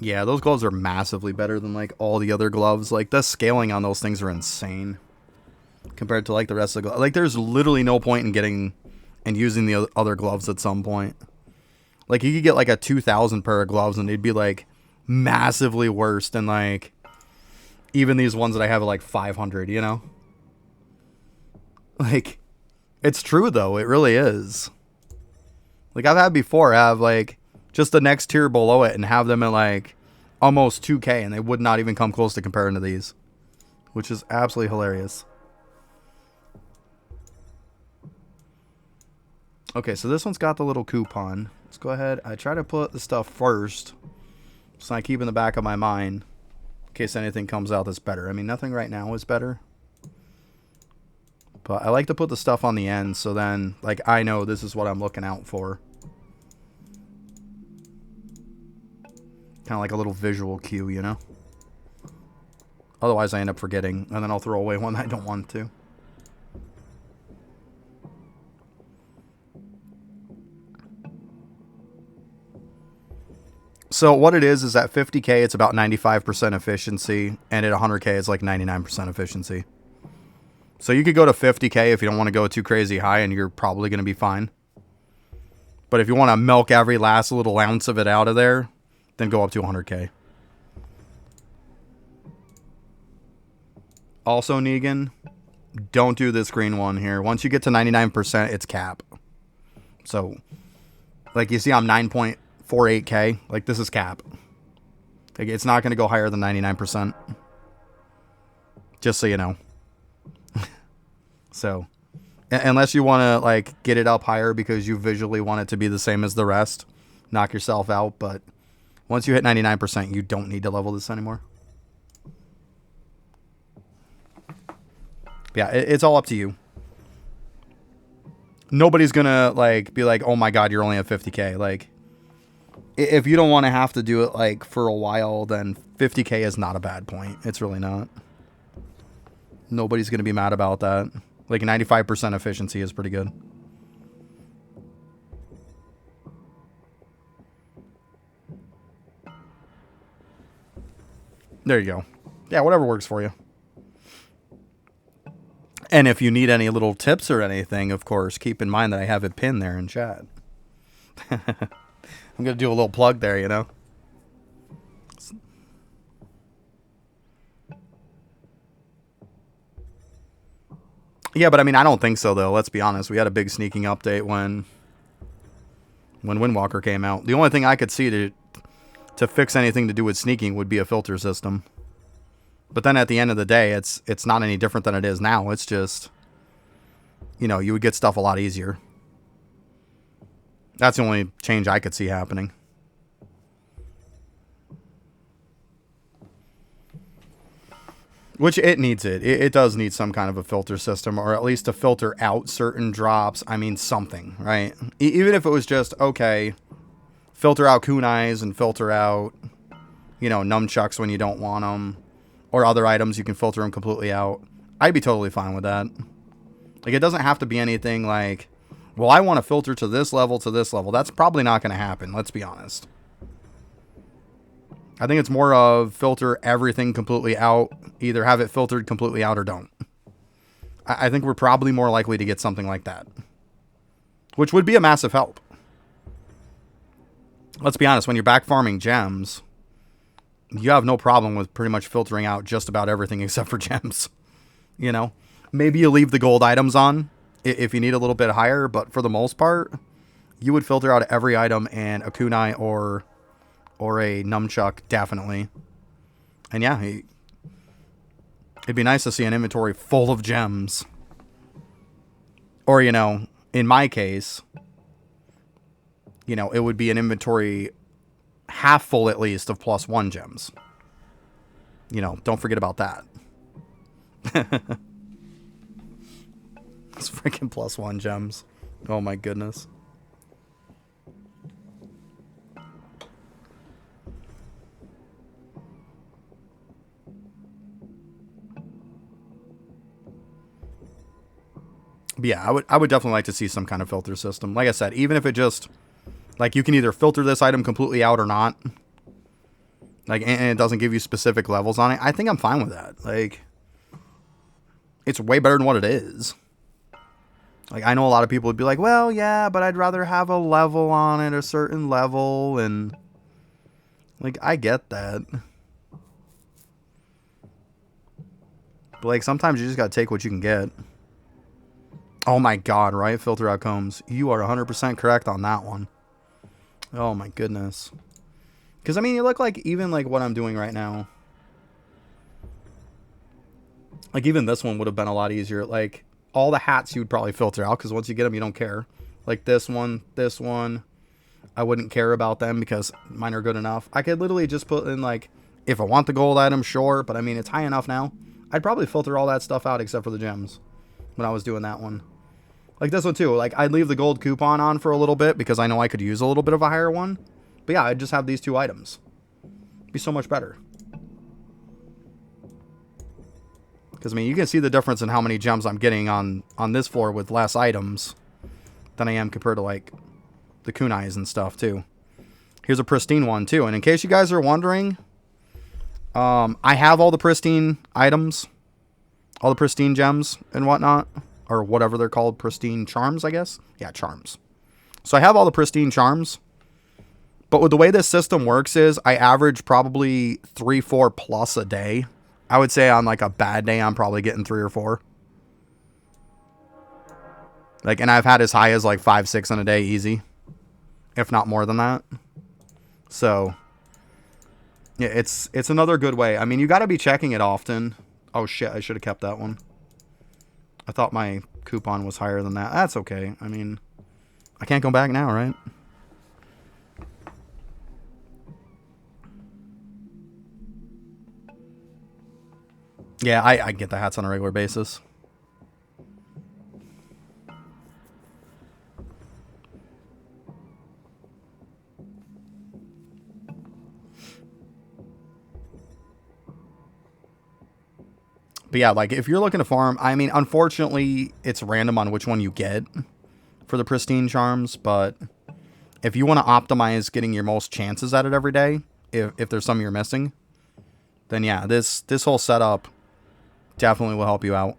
[SPEAKER 1] Yeah, those gloves are massively better than like all the other gloves. Like the scaling on those things are insane compared to like the rest of the gloves. Like there's literally no point in getting and using the other gloves at some point. Like you could get like a 2,000 pair of gloves and they'd be like massively worse than like even these ones that I have at like 500, you know? Like it's true though, it really is. Like I've had before have like just the next tier below it and have them at like almost 2K and they would not even come close to comparing to these, which is absolutely hilarious. Okay, so this one's got the little coupon. Let's go ahead. I try to put the stuff first so I keep in the back of my mind in case anything comes out that's better. I mean, nothing right now is better. But I like to put the stuff on the end so then, like, I know this is what I'm looking out for. Kind of like a little visual cue, you know? Otherwise, I end up forgetting, and then I'll throw away one I don't want to. So what it is at 50K, it's about 95% efficiency, and at 100K, it's like 99% efficiency. So you could go to 50K if you don't want to go too crazy high, and you're probably going to be fine. But if you want to milk every last little ounce of it out of there, then go up to 100K. Also, Negan, don't do this green one here. Once you get to 99%, it's cap. So, like you see, I'm 9.48K. Like, this is cap. Like, it's not going to go higher than 99%. Just so you know. So, unless you want to, like, get it up higher because you visually want it to be the same as the rest, knock yourself out. But once you hit 99%, you don't need to level this anymore. Yeah, it's all up to you. Nobody's going to, like, be like, oh my god, you're only at 50K. Like, if you don't want to have to do it, like, for a while, then 50K is not a bad point. It's really not. Nobody's going to be mad about that. Like, 95% efficiency is pretty good. There you go. Yeah, whatever works for you. And if you need any little tips or anything, of course, keep in mind that I have it pinned there in chat. I'm going to do a little plug there, you know? Yeah, but I mean, I don't think so, though. Let's be honest. We had a big sneaking update when Windwalker came out. The only thing I could see to fix anything to do with sneaking would be a filter system. But then at the end of the day, it's not any different than it is now. It's just, you know, you would get stuff a lot easier. That's the only change I could see happening. Which it needs it. It does need some kind of a filter system, or at least to filter out certain drops. I mean, something, right? Even if it was just, okay, filter out kunais and filter out, you know, nunchucks when you don't want them, or other items, you can filter them completely out. I'd be totally fine with that. Like, it doesn't have to be anything like, well, I want to filter to this level, to this level. That's probably not going to happen, let's be honest. I think it's more of filter everything completely out. Either have it filtered completely out or don't. I think we're probably more likely to get something like that. Which would be a massive help. Let's be honest, when you're back farming gems, you have no problem with pretty much filtering out just about everything except for gems. You know? Maybe you leave the gold items on if you need a little bit higher, but for the most part, you would filter out every item and a kunai or a nunchuck, definitely. And yeah, it'd be nice to see an inventory full of gems. Or, you know, in my case, you know, it would be an inventory half full at least of +1 gems. You know, don't forget about that. It's freaking +1 gems. Oh my goodness. But yeah, I would definitely like to see some kind of filter system. Like I said, even if it just, like, you can either filter this item completely out or not. Like, and it doesn't give you specific levels on it. I think I'm fine with that. Like, it's way better than what it is. Like, I know a lot of people would be like, well, yeah, but I'd rather have a level on it, a certain level, and, like, I get that. But, like, sometimes you just gotta take what you can get. Oh my god, right? Filter out combs. You are 100% correct on that one. Oh my goodness. Because, I mean, you look like, even, like, what I'm doing right now. Like, even this one would have been a lot easier. Like, all the hats you would probably filter out, because once you get them, you don't care. Like, this one, I wouldn't care about them because mine are good enough. I could literally just put in, like, if I want the gold item, sure, but, I mean, it's high enough now. I'd probably filter all that stuff out except for the gems when I was doing that one. Like, this one, too. Like, I'd leave the gold coupon on for a little bit because I know I could use a little bit of a higher one. But, yeah, I'd just have these 2 items. It'd be so much better. Because, I mean, you can see the difference in how many gems I'm getting on this floor with less items than I am compared to, like, the kunais and stuff, too. Here's a pristine one, too. And in case you guys are wondering, I have all the pristine items. All the pristine gems and whatnot. Or whatever they're called. Pristine charms, I guess. Yeah, charms. So I have all the pristine charms. But with the way this system works is I average probably 3-4 plus a day. I would say on like a bad day, I'm probably getting 3 or 4. Like, and I've had as high as like 5-6 in a day easy. If not more than that. So, yeah, it's another good way. I mean, you got to be checking it often. Oh shit, I should have kept that one. I thought my coupon was higher than that. That's okay. I mean, I can't go back now, right? Yeah, I get the hats on a regular basis. But yeah, like, if you're looking to farm, I mean, unfortunately, it's random on which one you get for the pristine charms, but if you want to optimize getting your most chances at it every day, if there's some you're missing, then yeah, this whole setup definitely will help you out.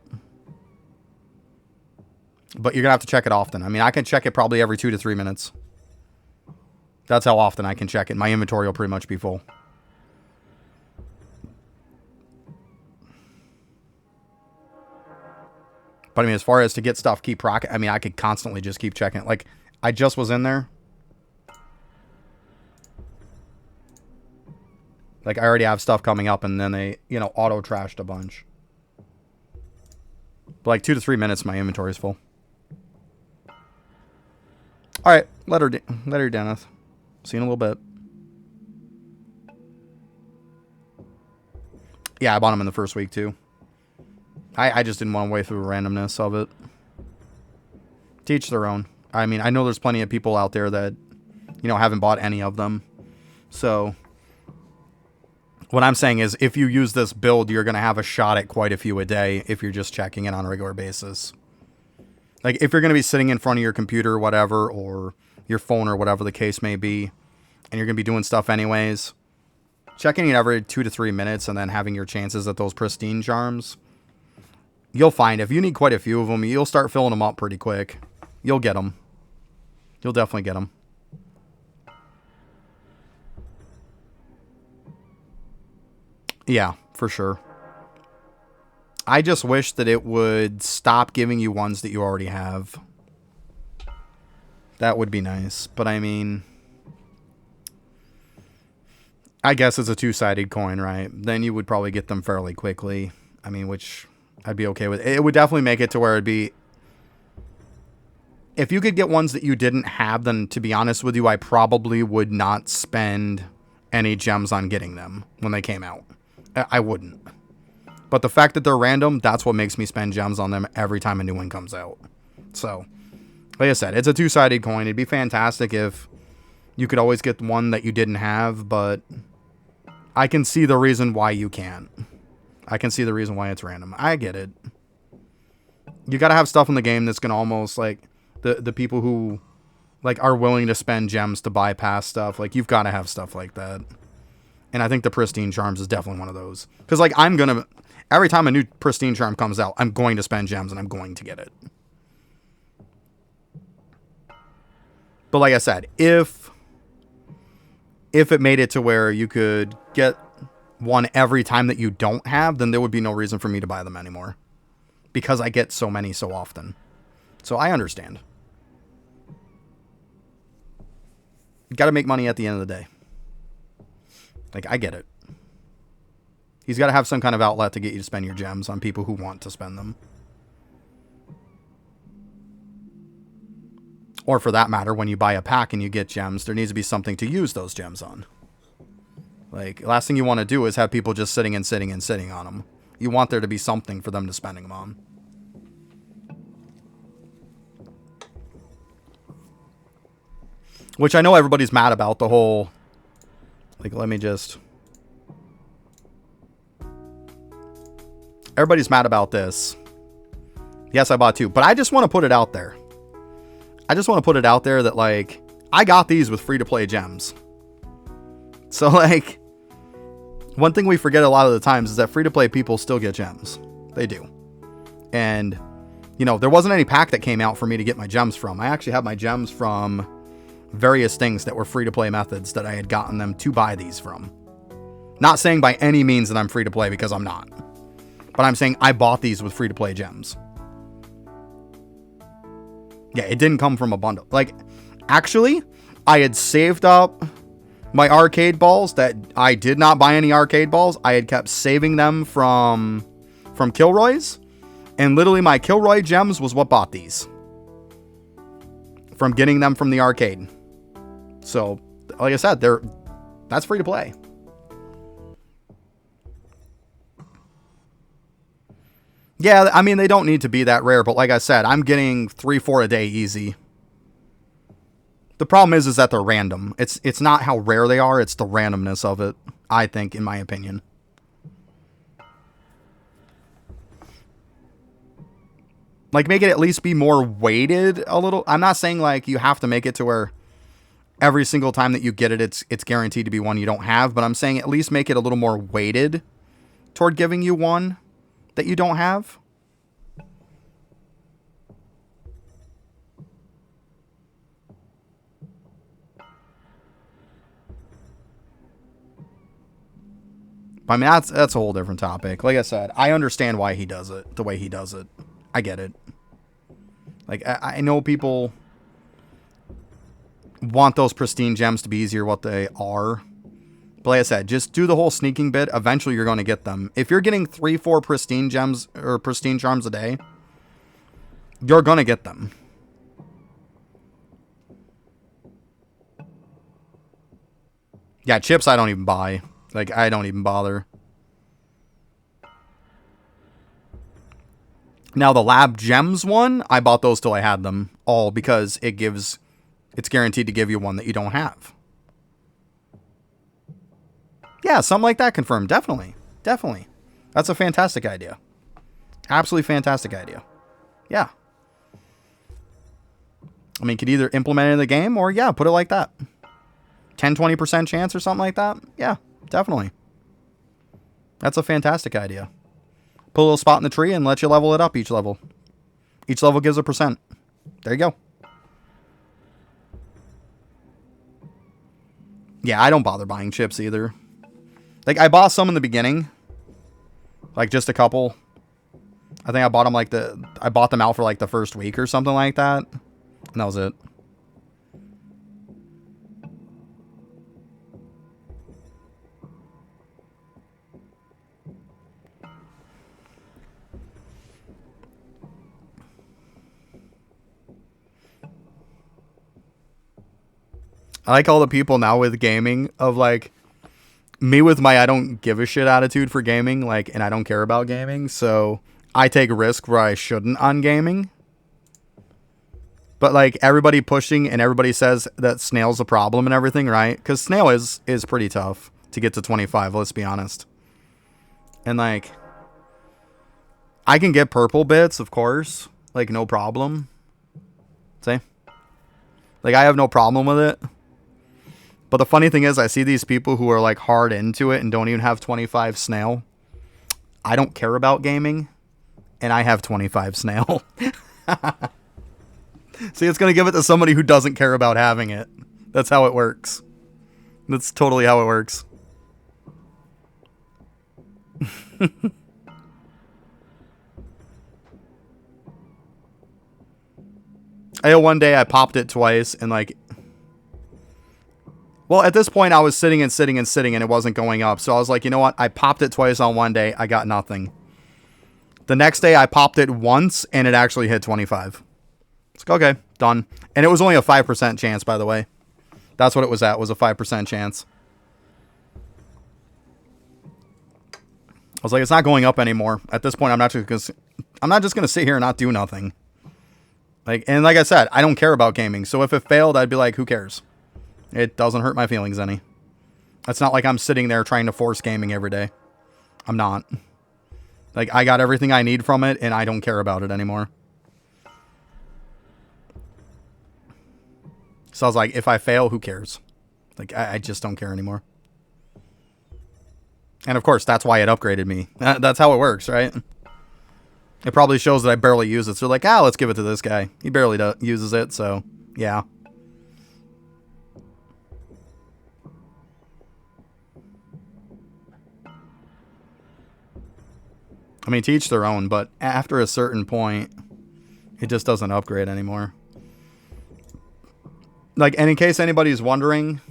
[SPEAKER 1] But you're going to have to check it often. I mean, I can check it probably every 2 to 3 minutes. That's how often I can check it. My inventory will pretty much be full. But I mean, as far as to get stuff, keep rocking, I mean, I could constantly just keep checking it. Like, I just was in there. Like, I already have stuff coming up, and then they, you know, auto-trashed a bunch. But like 2 to 3 minutes, my inventory is full. Alright, let her, Dennis. See you in a little bit. Yeah, I bought them in the first week, too. I just didn't want to wait through the randomness of it. Teach their own. I mean, I know there's plenty of people out there that, you know, haven't bought any of them. So, what I'm saying is, if you use this build, you're going to have a shot at quite a few a day if you're just checking it on a regular basis. Like, if you're going to be sitting in front of your computer or whatever, or your phone or whatever the case may be, and you're going to be doing stuff anyways, checking it every 2 to 3 minutes and then having your chances at those pristine charms, you'll find if you need quite a few of them, you'll start filling them up pretty quick. You'll get them. You'll definitely get them. Yeah, for sure. I just wish that it would stop giving you ones that you already have. That would be nice. But I mean, I guess it's a two-sided coin, right? Then you would probably get them fairly quickly. I mean, which I'd be okay with. It would definitely make it to where it'd be... If you could get ones that you didn't have, then to be honest with you, I probably would not spend any gems on getting them when they came out. I wouldn't. But the fact that they're random, that's what makes me spend gems on them every time a new one comes out. So, like I said, it's a two-sided coin. It'd be fantastic if you could always get one that you didn't have, but I can see the reason why you can't. I can see the reason why it's random. I get it. You gotta have stuff in the game that's gonna almost, like, the people who, like, are willing to spend gems to bypass stuff. Like, you've gotta have stuff like that. And I think the Pristine Charms is definitely one of those. Because, like, every time a new Pristine Charm comes out, I'm going to spend gems and I'm going to get it. But like I said, if it made it to where you could get one every time that you don't have, then there would be no reason for me to buy them anymore. Because I get so many so often. So I understand. You got to make money at the end of the day. Like, I get it. He's got to have some kind of outlet to get you to spend your gems on people who want to spend them. Or for that matter, when you buy a pack and you get gems, there needs to be something to use those gems on. Like, last thing you want to do is have people just sitting on them. You want there to be something for them to spending them on. Which I know everybody's mad about, the whole... Like, let me just... Everybody's mad about this. Yes, I bought 2. But I just want to put it out there. I just want to put it out there that, like, I got these with free-to-play gems. So, like, one thing we forget a lot of the times is that free-to-play people still get gems. They do. And, you know, there wasn't any pack that came out for me to get my gems from. I actually have my gems from various things that were free-to-play methods that I had gotten them to buy these from. Not saying by any means that I'm free-to-play, because I'm not. But I'm saying I bought these with free-to-play gems. Yeah, it didn't come from a bundle. Like, actually, I had saved up my arcade balls that I did not buy any arcade balls. I had kept saving them from Kilroy's. And literally my Kilroy gems was what bought these. From getting them from the arcade. So, like I said, that's free to play. Yeah, I mean, they don't need to be that rare, but like I said, I'm getting 3-4 a day easy. The problem is that they're random. It's not how rare they are, it's the randomness of it, I think, in my opinion. Like, make it at least be more weighted a little. I'm not saying, like, you have to make it to where every single time that you get it, it's guaranteed to be one you don't have, but I'm saying at least make it a little more weighted toward giving you one that you don't have. I mean, that's a whole different topic. Like I said, I understand why he does it the way he does it. I get it. Like, I know people want those pristine gems to be easier what they are. But like I said, just do the whole sneaking bit. Eventually, you're going to get them. If you're getting 3-4 pristine gems or pristine charms a day, you're going to get them. Yeah, chips I don't even buy. Like, I don't even bother. Now, the Lab Gems one, I bought those till I had them all because it's guaranteed to give you one that you don't have. Yeah, something like that confirmed. Definitely. Definitely. That's a fantastic idea. Absolutely fantastic idea. Yeah. I mean, could either implement it in the game or, yeah, put it like that. 10-20% chance or something like that. Yeah, definitely. That's a fantastic idea. Put a little spot in the tree and let you level it up each level. Each level gives a percent. There you go. Yeah, I don't bother buying chips either. Like, I bought some in the beginning. Like, just a couple. I think I bought them I bought them out for like the first week or something like that. And that was it. I like all the people now with gaming of like me with my I don't give a shit attitude for gaming, like, and I don't care about gaming, so I take a risk where I shouldn't on gaming. But like everybody pushing and everybody says that Snail's a problem and everything, right? Because Snail is pretty tough to get to 25, let's be honest. And like I can get purple bits, of course, like no problem. See? Like I have no problem with it. But the funny thing is, I see these people who are like hard into it and don't even have 25 snail. I don't care about gaming, and I have 25 snail. See, it's going to give it to somebody who doesn't care about having it. That's how it works. That's totally how it works. One day I popped it twice, and like... Well, at this point, I was sitting and sitting and sitting, and it wasn't going up. So I was like, you know what? I popped it twice on one day. I got nothing. The next day, I popped it once, and it actually hit 25. It's like, okay, done. And it was only a 5% chance, by the way. That's what it was at, was a 5% chance. I was like, it's not going up anymore. At this point, I'm not just gonna sit here and not do nothing. Like I said, I don't care about gaming. So if it failed, I'd be like, who cares? It doesn't hurt my feelings any. It's not like I'm sitting there trying to force gaming every day. I'm not. Like, I got everything I need from it, and I don't care about it anymore. So I was like, if I fail, who cares? Like, I just don't care anymore. And of course, that's why it upgraded me. That's how it works, right? It probably shows that I barely use it. So they're like, let's give it to this guy. He barely uses it, so yeah. I mean, to each their own, but after a certain point, it just doesn't upgrade anymore. Like, and in case anybody's wondering,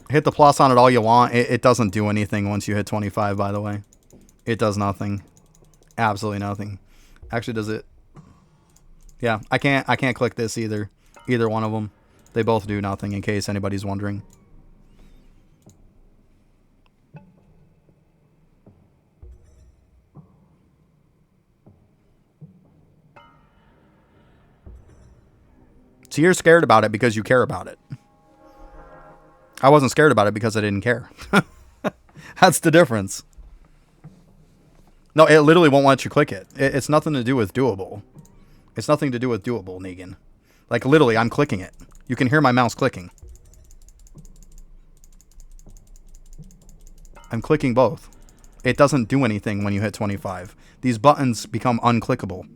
[SPEAKER 1] hit the plus on it all you want. It doesn't do anything once you hit 25, by the way. It does nothing. Absolutely nothing. Actually, does it? Yeah, I can't click this either. Either one of them. They both do nothing, in case anybody's wondering. So you're scared about it because you care about it. I wasn't scared about it because I didn't care. That's the difference. No, it literally won't let you click it. It's nothing to do with doable. It's nothing to do with doable, Negan. Like, literally, I'm clicking it. You can hear my mouse clicking. I'm clicking both. It doesn't do anything when you hit 25. These buttons become unclickable.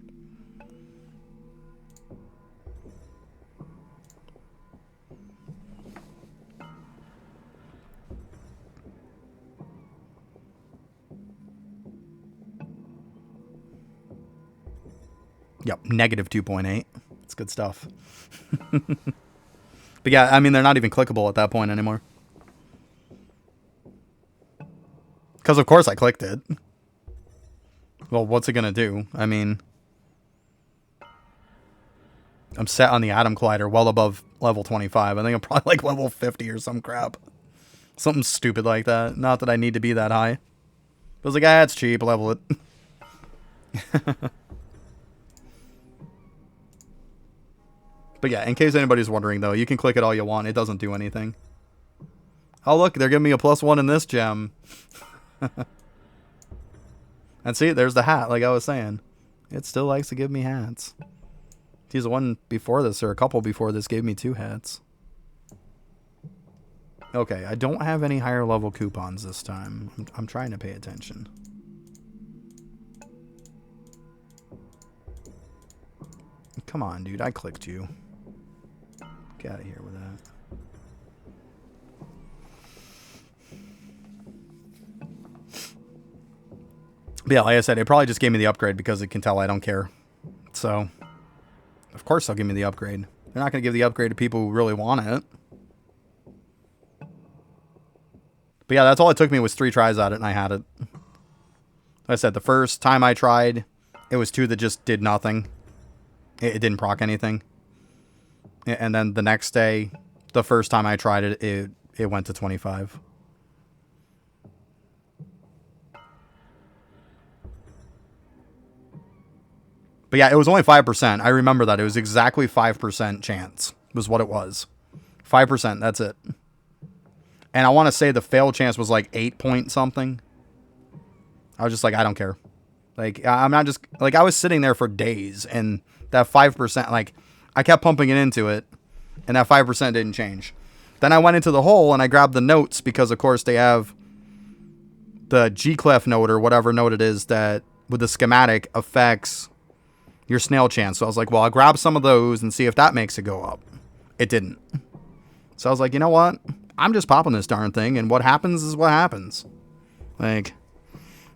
[SPEAKER 1] Yep, negative 2.8. It's good stuff. But yeah, I mean, they're not even clickable at that point anymore. Because of course I clicked it. Well, what's it gonna do? I mean, I'm set on the Atom Collider well above level 25. I think I'm probably like level 50 or some crap. Something stupid like that. Not that I need to be that high. But I was like, it's cheap, level it. But yeah, in case anybody's wondering, though, you can click it all you want. It doesn't do anything. Oh, look, they're giving me a +1 in this gem. And see, there's the hat, like I was saying. It still likes to give me hats. Geez, the one before this, or a couple before this, gave me 2 hats. Okay, I don't have any higher level coupons this time. I'm trying to pay attention. Come on, dude, I clicked you. Get out of here with that. But yeah, like I said, it probably just gave me the upgrade because it can tell I don't care. So, of course they'll give me the upgrade. They're not going to give the upgrade to people who really want it. But yeah, that's all it took me was 3 tries at it, and I had it. Like I said, the first time I tried, it was 2 that just did nothing. It didn't proc anything. And then the next day, the first time I tried it, it went to 25. But yeah, it was only 5%. I remember that. It was exactly 5% chance was what it was. 5%, that's it. And I want to say the fail chance was like 8 point something. I was just like, I don't care. Like, I'm not just... Like, I was sitting there for days, and that 5%, like, I kept pumping it into it, and that 5% didn't change. Then I went into the hole and I grabbed the notes because, of course, they have the G-Clef note or whatever note it is that with the schematic affects your snail chance. So I was like, well, I'll grab some of those and see if that makes it go up. It didn't. So I was like, you know what? I'm just popping this darn thing, and what happens is what happens. Like,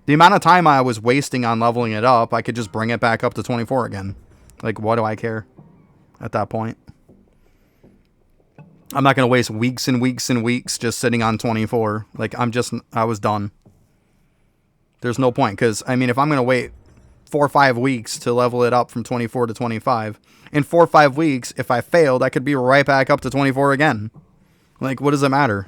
[SPEAKER 1] the amount of time I was wasting on leveling it up, I could just bring it back up to 24 again. Like, what do I care at that point? I'm not going to waste weeks and weeks and weeks just sitting on 24. Like, I was done. There's no point, because, I mean, if I'm going to wait 4 or 5 weeks to level it up from 24 to 25, in 4 or 5 weeks, if I failed, I could be right back up to 24 again. Like, what does it matter?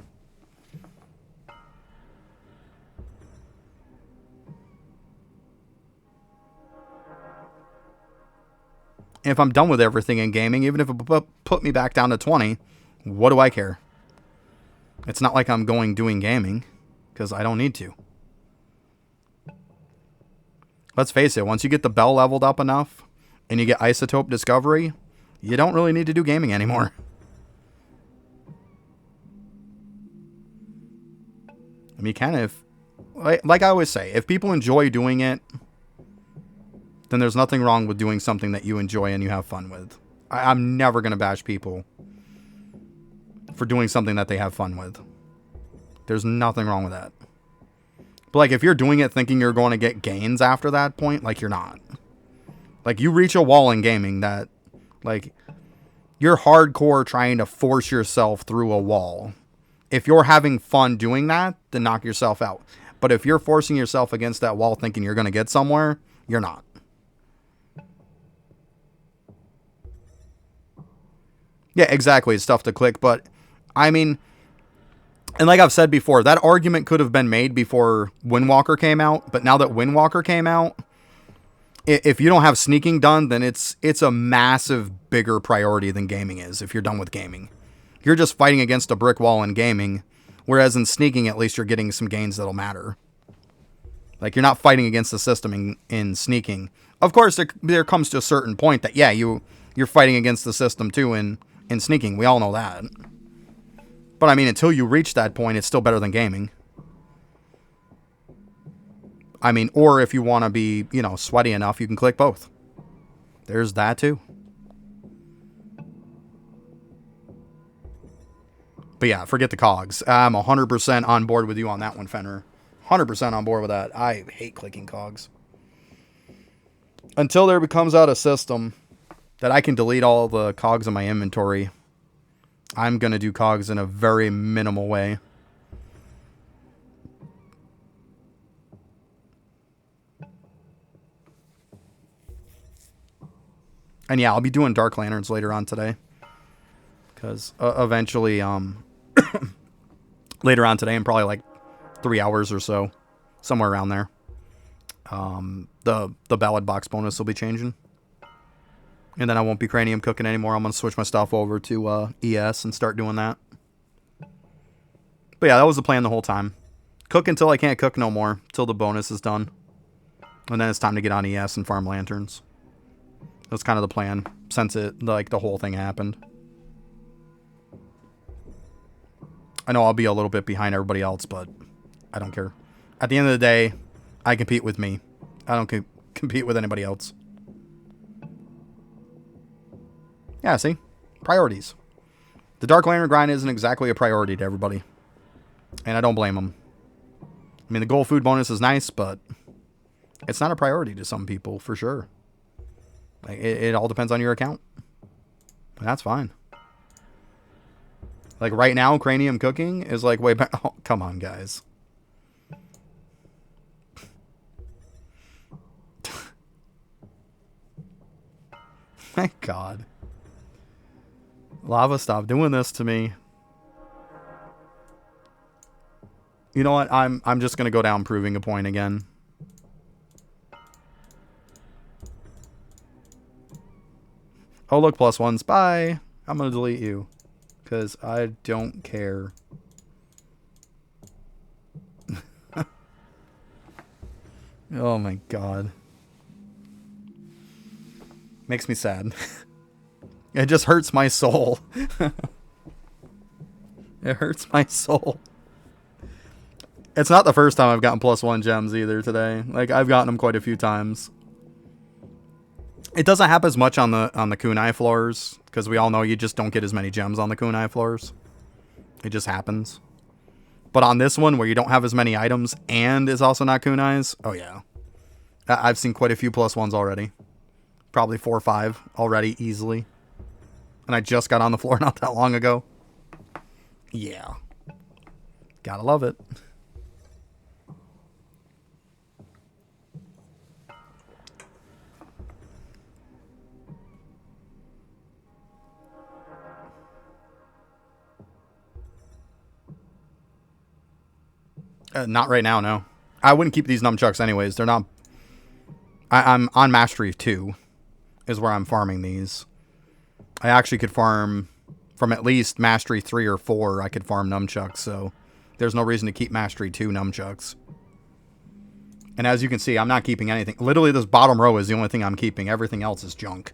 [SPEAKER 1] And if I'm done with everything in gaming, even if it put me back down to 20, what do I care? It's not like I'm doing gaming, because I don't need to. Let's face it, once you get the bell leveled up enough, and you get Isotope Discovery, you don't really need to do gaming anymore. I mean, you can if, like I always say, if people enjoy doing it, then there's nothing wrong with doing something that you enjoy and you have fun with. I'm never going to bash people for doing something that they have fun with. There's nothing wrong with that. But, like, if you're doing it thinking you're going to get gains after that point, like, you're not. Like, you reach a wall in gaming that, like, you're hardcore trying to force yourself through a wall. If you're having fun doing that, then knock yourself out. But if you're forcing yourself against that wall thinking you're going to get somewhere, you're not. Yeah, exactly. It's tough to click, but I mean, and like I've said before, that argument could have been made before Windwalker came out, but now that Windwalker came out, if you don't have sneaking done, then it's a massive bigger priority than gaming is if you're done with gaming. You're just fighting against a brick wall in gaming, whereas in sneaking, at least you're getting some gains that'll matter. Like, you're not fighting against the system in sneaking. Of course, there comes to a certain point that, yeah, you're fighting against the system too in sneaking. We all know that. But, I mean, until you reach that point, it's still better than gaming. I mean, or if you want to be, sweaty enough, you can click both. There's that too. But yeah, forget the cogs. I'm 100% on board with you on that one, Fenrir. 100% on board with that. I hate clicking cogs. Until there becomes out a system that I can delete all the cogs in my inventory, I'm going to do cogs in a very minimal way. And yeah, I'll be doing Dark Lanterns later on today. Because eventually, later on today, in probably like 3 hours or so, somewhere around there, the ballad box bonus will be changing. And then I won't be cranium cooking anymore. I'm going to switch my stuff over to ES and start doing that. But yeah, that was the plan the whole time. Cook until I can't cook no more, till the bonus is done. And then it's time to get on ES and farm lanterns. That's kind of the plan since the whole thing happened. I know I'll be a little bit behind everybody else, but I don't care. At the end of the day, I compete with me. I don't compete with anybody else. Yeah, see? Priorities. The Dark Lantern grind isn't exactly a priority to everybody. And I don't blame them. I mean, the gold food bonus is nice, but it's not a priority to some people, for sure. Like, it all depends on your account. But that's fine. Like, right now, cranium cooking is like way back. Oh, come on, guys. Thank God. Lava, stop doing this to me. You know what? I'm just gonna go down proving a point again. Oh, look, +1s. Bye. I'm gonna delete you. Because I don't care. Oh my God. Makes me sad. It just hurts my soul. It hurts my soul. It's not the first time I've gotten +1 gems either today. Like, I've gotten them quite a few times. It doesn't happen as much on the kunai floors, because we all know you just don't get as many gems on the kunai floors. It just happens. But on this one, where you don't have as many items and is also not kunais, oh yeah. I've seen quite a few +1s already. Probably 4 or 5 already, easily. And I just got on the floor not that long ago. Yeah. Gotta love it. Not right now, no. I wouldn't keep these nunchucks anyways. They're not... I'm on Mastery 2 is where I'm farming these. I actually could farm from at least Mastery 3 or 4. I could farm nunchucks, so there's no reason to keep Mastery 2 nunchucks. And as you can see, I'm not keeping anything. Literally, this bottom row is the only thing I'm keeping. Everything else is junk.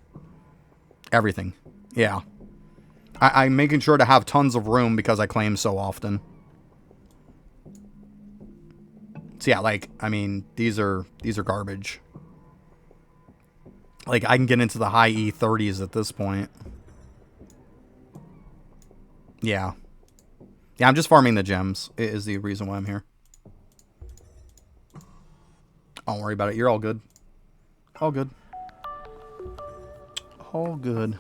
[SPEAKER 1] Everything. Yeah. I'm making sure to have tons of room because I claim so often. So yeah, like, I mean, these are garbage. Like, I can get into the high E30s at this point. Yeah. Yeah, I'm just farming the gems, is the reason why I'm here. Don't worry about it. You're all good. All good. All good.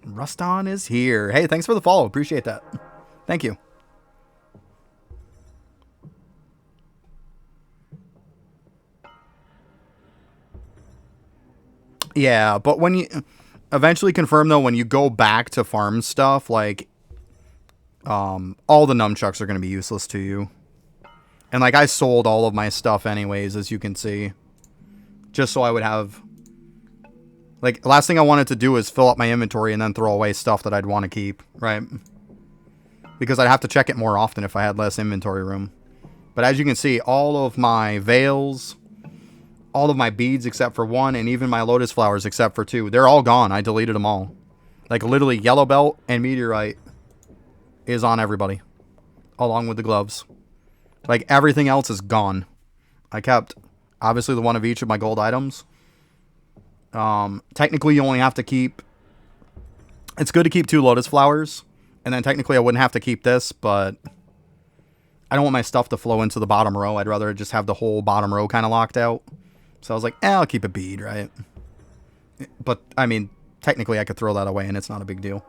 [SPEAKER 1] Ruston is here. Hey, thanks for the follow. Appreciate that. Thank you. Yeah, but when you eventually confirm, though, when you go back to farm stuff, like, all the nunchucks are going to be useless to you. And, like, I sold all of my stuff anyways, as you can see. Just so I would have... Like, last thing I wanted to do is fill up my inventory and then throw away stuff that I'd want to keep, right? Because I'd have to check it more often if I had less inventory room. But as you can see, all of my veils, all of my beads except for 1, and even my lotus flowers except for 2, they're all gone. I deleted them all. Like, literally, yellow belt and meteorite is on everybody, along with the gloves. Like, everything else is gone. I kept, obviously, the one of each of my gold items. Technically, you only have to keep... It's good to keep 2 lotus flowers. And then technically, I wouldn't have to keep this, but... I don't want my stuff to flow into the bottom row. I'd rather just have the whole bottom row kind of locked out. So I was like, I'll keep a bead, right? But, I mean, technically, I could throw that away, and it's not a big deal.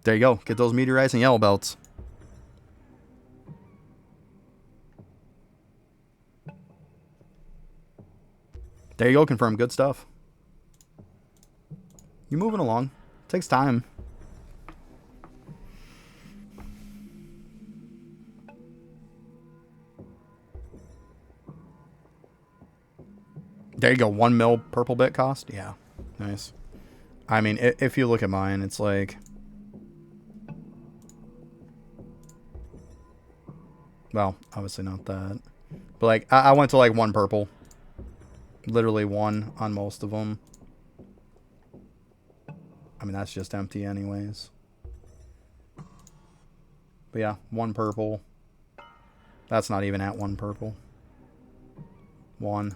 [SPEAKER 1] There you go. Get those meteorites and yellow belts. There you go, confirm. Good stuff. You're moving along. It takes time. There you go. 1 mil purple bit cost. Yeah. Nice. I mean, if you look at mine, it's like... Well, obviously not that. But, like, I went to, like, 1 purple. Literally 1 on most of them. I mean, that's just empty anyways. But yeah, 1 purple. That's not even at 1 purple. 1.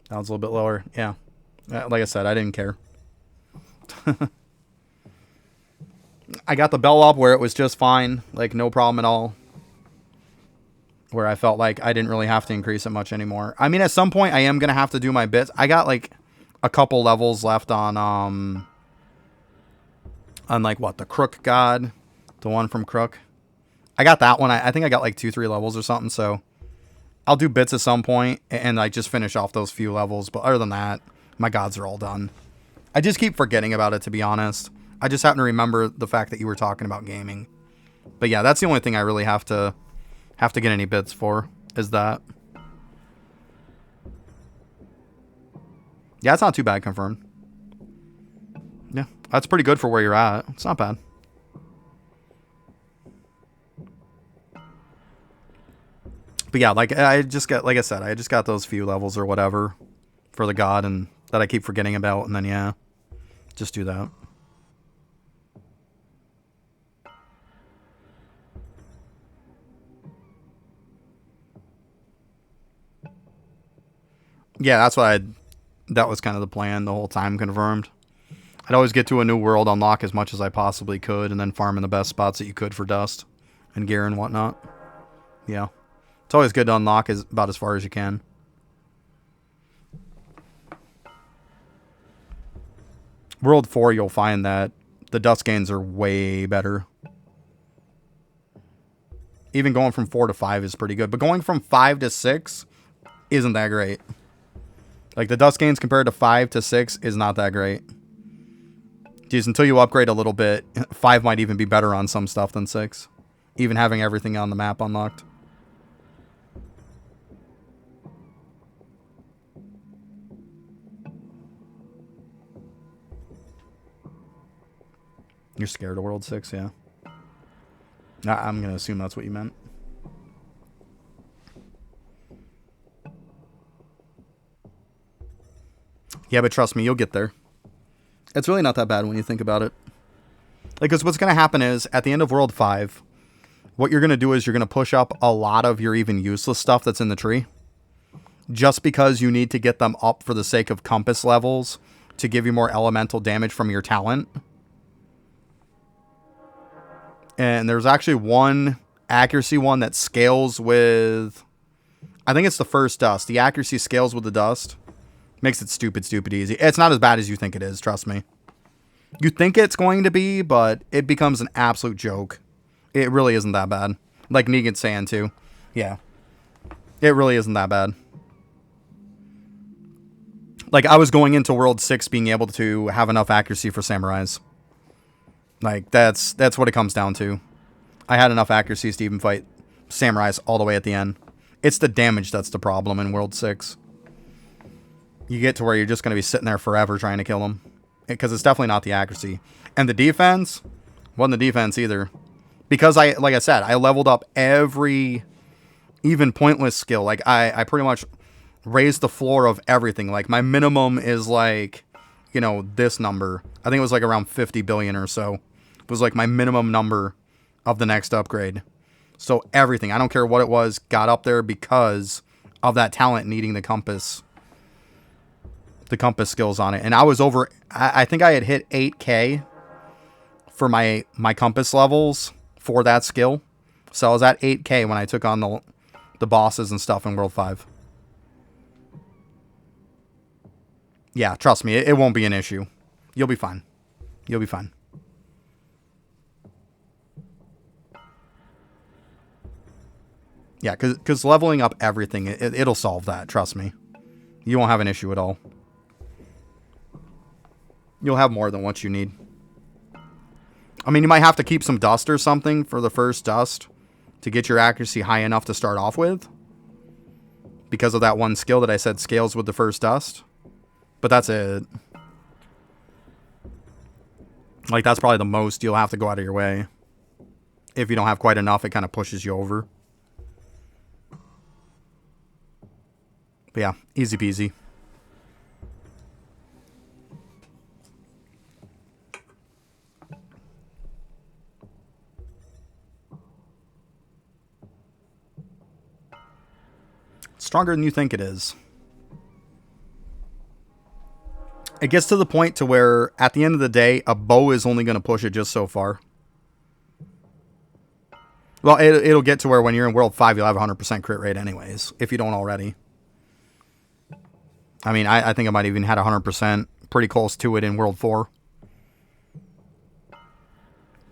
[SPEAKER 1] That was a little bit lower. Yeah. Like I said, I didn't care. I got the bell up where it was just fine. Like, no problem at all. Where I felt like I didn't really have to increase it much anymore. I mean, at some point, I am going to have to do my bits. I got, like, a couple levels left on like, what, the Crook God? The one from Crook. I got that one. I think I got, like, 2-3 levels or something, so... I'll do bits at some point, and I just finish off those few levels. But other than that, my gods are all done. I just keep forgetting about it, to be honest. I just happen to remember the fact that you were talking about gaming. But yeah, that's the only thing I really have to get any bits for, is that. Yeah, it's not too bad, confirmed. Yeah, that's pretty good for where you're at. It's not bad. But yeah, like I just got, like I said, I just got those few levels or whatever for the god, and that I keep forgetting about, and then yeah, just do that. Yeah, that's what I. That was kind of the plan the whole time. Confirmed. I'd always get to a new world, unlock as much as I possibly could, and then farm in the best spots that you could for dust and gear and whatnot. Yeah, it's always good to unlock about as far as you can. World 4, you'll find that the dust gains are way better. Even going from 4 to 5 is pretty good, but going from 5 to 6 isn't that great. Like, the dust gains compared to 5 to 6 is not that great. Geez, until you upgrade a little bit, 5 might even be better on some stuff than 6. Even having everything on the map unlocked. You're scared of World 6, yeah. I'm going to assume that's what you meant. Yeah, but trust me, you'll get there. It's really not that bad when you think about it. Like, because what's going to happen is, at the end of World 5, what you're going to do is you're going to push up a lot of your even useless stuff that's in the tree. Just because you need to get them up for the sake of compass levels to give you more elemental damage from your talent. And there's actually one accuracy one that scales with... I think it's the first dust. The accuracy scales with the dust. Makes it stupid easy. It's not as bad as you think it is, trust me. You think it's going to be, but it becomes an absolute joke. It really isn't that bad. Like Negan's saying too. Yeah. It really isn't that bad. Like, I was going into World 6 being able to have enough accuracy for samurais. Like, that's what it comes down to. I had enough accuracies to even fight samurais all the way at the end. It's the damage that's the problem in World 6. You get to where you're just going to be sitting there forever trying to kill them. Because it's definitely not the accuracy. And the defense, wasn't the defense either. Because like I said, I leveled up every even pointless skill. Like, I pretty much raised the floor of everything. Like, my minimum is like, you know, this number. I think it was like around 50 billion or so. It was like my minimum number of the next upgrade. So everything, I don't care what it was, got up there because of that talent needing the compass skills on it. And I was over, I think I had hit 8k for my compass levels for that skill. So I was at 8k when I took on the bosses and stuff in World 5. Yeah, trust me, it won't be an issue. You'll be fine. You'll be fine. Yeah, because leveling up everything, it'll solve that, trust me. You won't have an issue at all. You'll have more than what you need. I mean, you might have to keep some dust or something for the first dust to get your accuracy high enough to start off with. Because of that one skill that I said scales with the first dust. But that's it. Like, that's probably the most you'll have to go out of your way. If you don't have quite enough, it kind of pushes you over. But yeah, easy peasy. Stronger than you think it is. It gets to the point to where, at the end of the day, a bow is only going to push it just so far. Well, it'll get to where when you're in World 5, you'll have 100% crit rate anyways, if you don't already. I mean, I think I might even had 100%, pretty close to it in World 4.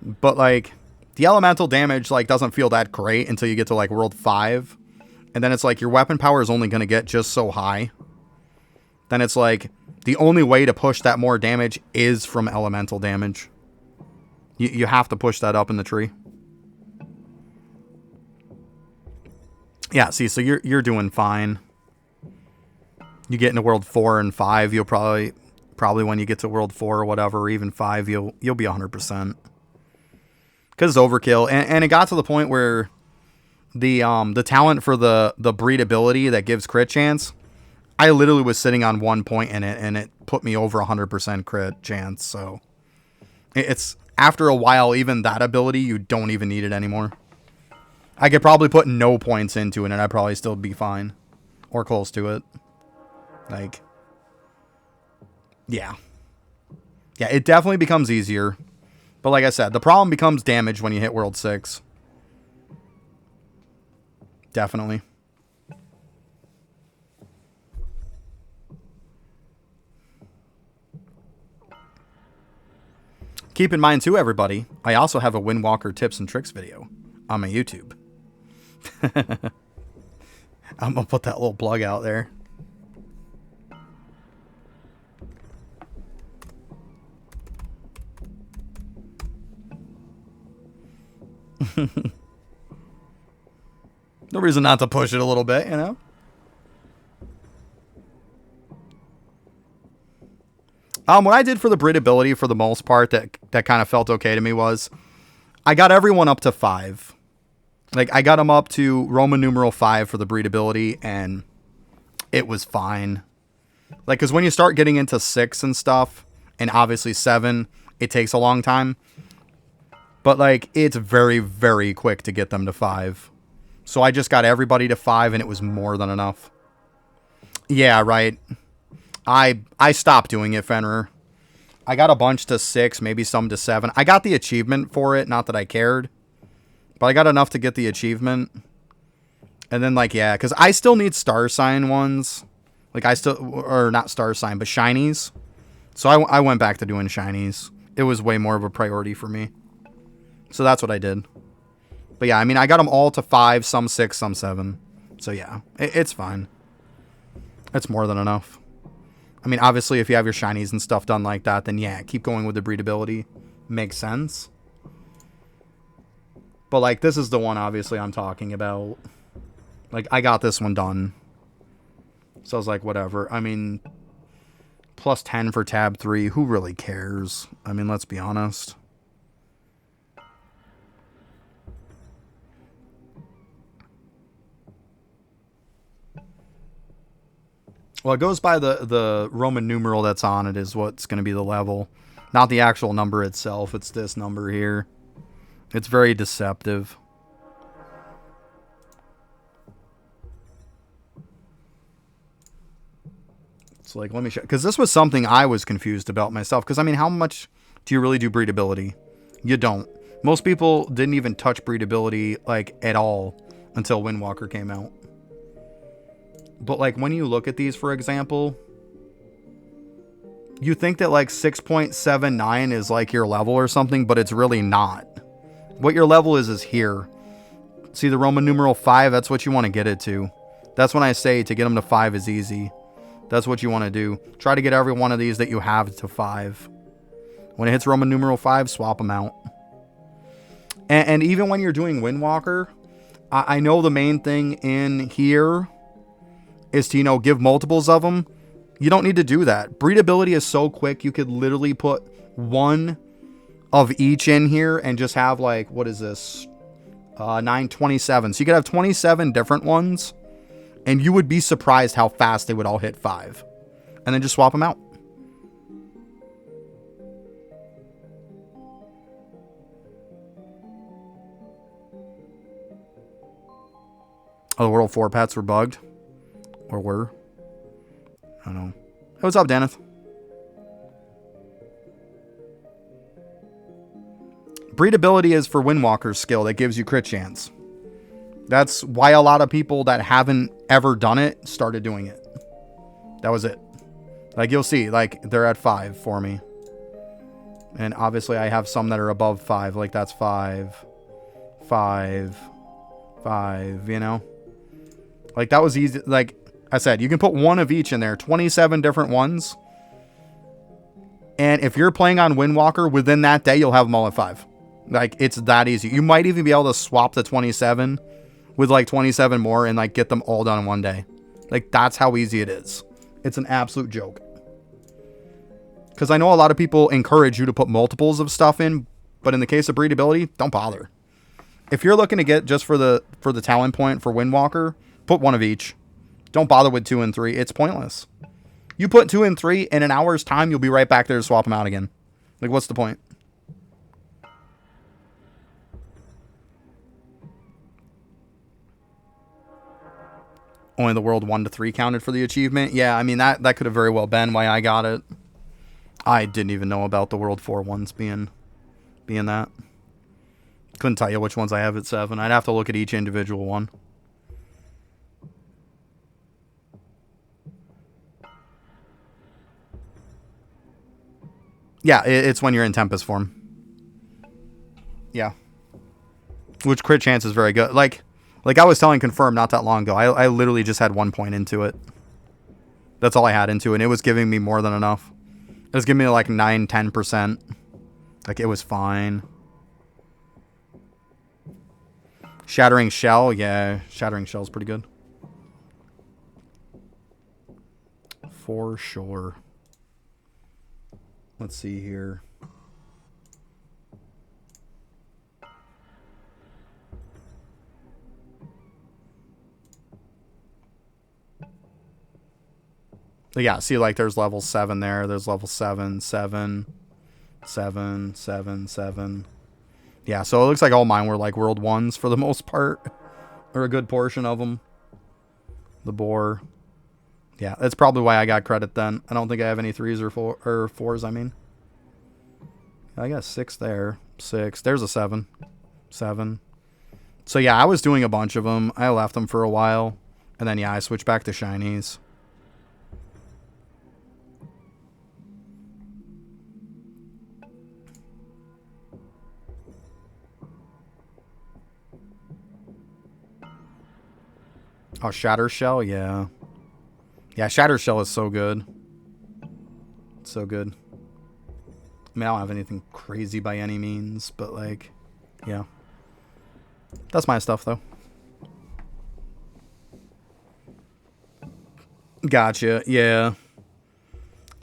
[SPEAKER 1] But, like, the elemental damage, like, doesn't feel that great until you get to, like, World 5. And then it's like, your weapon power is only going to get just so high. Then it's like, the only way to push that more damage is from elemental damage. You have to push that up in the tree. Yeah, see, so you're doing fine. You get into World 4 and 5, you'll probably when you get to World 4 or whatever, or even 5, you'll be 100%. Because it's overkill. And it got to the point where the talent for the breedability that gives crit chance, I literally was sitting on 1 point in it, and it put me over 100% crit chance. So it's after a while, even that ability, you don't even need it anymore. I could probably put no points into it, and I'd probably still be fine, or close to it. Like, yeah, it definitely becomes easier. But like I said, the problem becomes damage when you hit World 6. Definitely. Keep in mind, too, everybody, I also have a Windwalker tips and tricks video on my YouTube. I'm going to put that little plug out there. No reason not to push it a little bit, you know? What I did for the breedability, for the most part, that kind of felt okay to me was I got everyone up to 5. Like, I got them up to Roman numeral 5 for the breedability, and it was fine. Like, because when you start getting into 6 and stuff, and obviously 7, it takes a long time. But, like, it's very, very quick to get them to 5. So I just got everybody to 5, and it was more than enough. Yeah, right. I stopped doing it, Fenrir. I got a bunch to 6, maybe some to 7. I got the achievement for it, not that I cared. But I got enough to get the achievement. And then, like, yeah, because I still need star sign ones. Like, or not star sign, but shinies. So I went back to doing shinies. It was way more of a priority for me. So that's what I did. But yeah, I mean, I got them all to 5, some 6, some 7. So yeah, it's fine. It's more than enough. I mean, obviously, if you have your shinies and stuff done like that, then yeah, keep going with the breedability. Makes sense. But, like, this is the one, obviously, I'm talking about. Like, I got this one done. So I was like, whatever. I mean, plus 10 for tab 3. Who really cares? I mean, let's be honest. Well, it goes by the Roman numeral that's on it is what's going to be the level. Not the actual number itself. It's this number here. It's very deceptive. It's like, let me show. Because this was something I was confused about myself. Because, I mean, how much do you really do breedability? You don't. Most people didn't even touch breedability, like, at all until Windwalker came out. But, like, when you look at these, for example, you think that, like, 6.79 is, like, your level or something, but it's really not. What your level is here. See the Roman numeral 5? That's what you want to get it to. That's when I say to get them to 5 is easy. That's what you want to do. Try to get every one of these that you have to 5. When it hits Roman numeral 5, swap them out. And even when you're doing Windwalker, I know the main thing in here is to, you know, give multiples of them. You don't need to do that. Breedability is so quick, you could literally put one of each in here and just have, like, what is this? 927. So you could have 27 different ones, and you would be surprised how fast they would all hit 5. And then just swap them out. Oh, the World 4 pets were bugged? Or were? I don't know. Hey, what's up, Daneth? Breedability is for Windwalker's skill that gives you crit chance. That's why a lot of people that haven't ever done it started doing it. That was it. Like, you'll see, like, they're at 5 for me. And obviously I have some that are above 5. Like, that's 5, 5, 5, you know? Like, that was easy. Like I said, you can put one of each in there. 27 different ones. And if you're playing on Windwalker, within that day, you'll have them all at 5. Like, it's that easy. You might even be able to swap the 27 with, like, 27 more and, like, get them all done in one day. Like, that's how easy it is. It's an absolute joke. Because I know a lot of people encourage you to put multiples of stuff in, but in the case of breedability, don't bother. If you're looking to get just for the talent point for Windwalker, put one of each. Don't bother with 2 and 3. It's pointless. You put 2 and 3 in an hour's time, you'll be right back there to swap them out again. Like, what's the point? Only the world 1 to 3 counted for the achievement. Yeah, I mean, that could have very well been why I got it. I didn't even know about the world 4 ones being that. Couldn't tell you which ones I have at 7. I'd have to look at each individual one. Yeah, it's when you're in Tempest form. Yeah. Which crit chance is very good. Like I was telling Confirm not that long ago, I literally just had 1 point into it. That's all I had into it, and it was giving me more than enough. It was giving me like 9-10%. Like, it was fine. Shattering Shell, yeah. Shattering Shell's pretty good. For sure. Let's see here. Yeah, see, like, there's level 7 there. There's level 7, 7, 7, 7, 7. Yeah, so it looks like all mine were, like, world 1s for the most part. Or a good portion of them. The boar. Yeah, that's probably why I got credit then. I don't think I have any 3s or 4s, I mean. I got 6 there. 6. There's a 7. 7. So, yeah, I was doing a bunch of them. I left them for a while. And then, yeah, I switched back to shinies. Oh, Shatter Shell? Yeah. Yeah, Shatter Shell is so good. So good. I mean, I don't have anything crazy by any means, but, like, yeah. That's my stuff, though. Gotcha, yeah.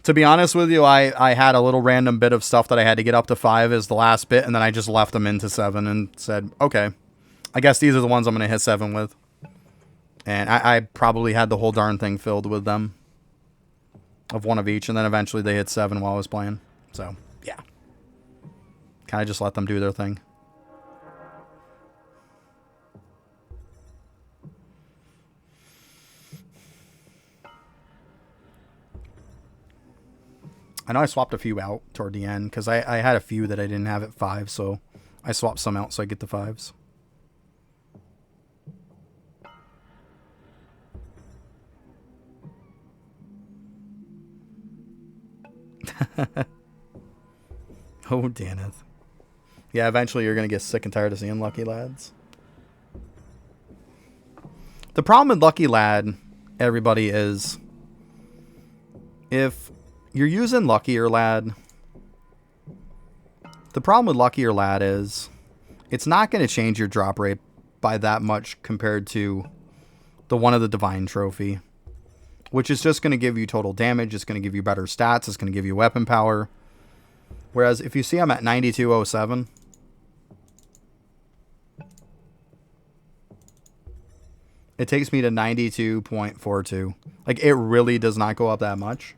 [SPEAKER 1] To be honest with you, I had a little random bit of stuff that I had to get up to 5 as the last bit, and then I just left them into 7 and said, okay, I guess these are the ones I'm going to hit 7 with. And I probably had the whole darn thing filled with them. Of one of each, and then eventually they hit 7 while I was playing. So, yeah. Kind of just let them do their thing. I know I swapped a few out toward the end, because I had a few that I didn't have at 5, so I swapped some out so I get the 5s. Oh, Daneth. Yeah, eventually you're going to get sick and tired of seeing Lucky Lads. The problem with Lucky Lad, everybody, is if you're using Luckier Lad, the problem with Luckier Lad is it's not going to change your drop rate by that much compared to the one of the Divine Trophy, which is just going to give you total damage. It's going to give you better stats. It's going to give you weapon power. Whereas if you see I'm at 9207, it takes me to 92.42. Like, it really does not go up that much.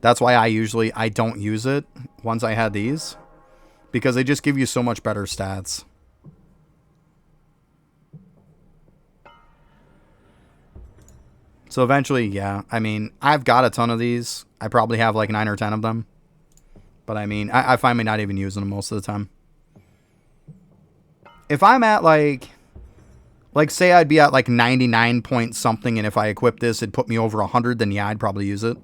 [SPEAKER 1] That's why I don't use it once I had these, because they just give you so much better stats. So eventually, yeah, I mean, I've got a ton of these. I probably have like 9 or 10 of them. But I mean, I find me not even using them most of the time. If I'm at like say I'd be at like 99 point something, and if I equip this, it'd put me over 100, then yeah, I'd probably use it.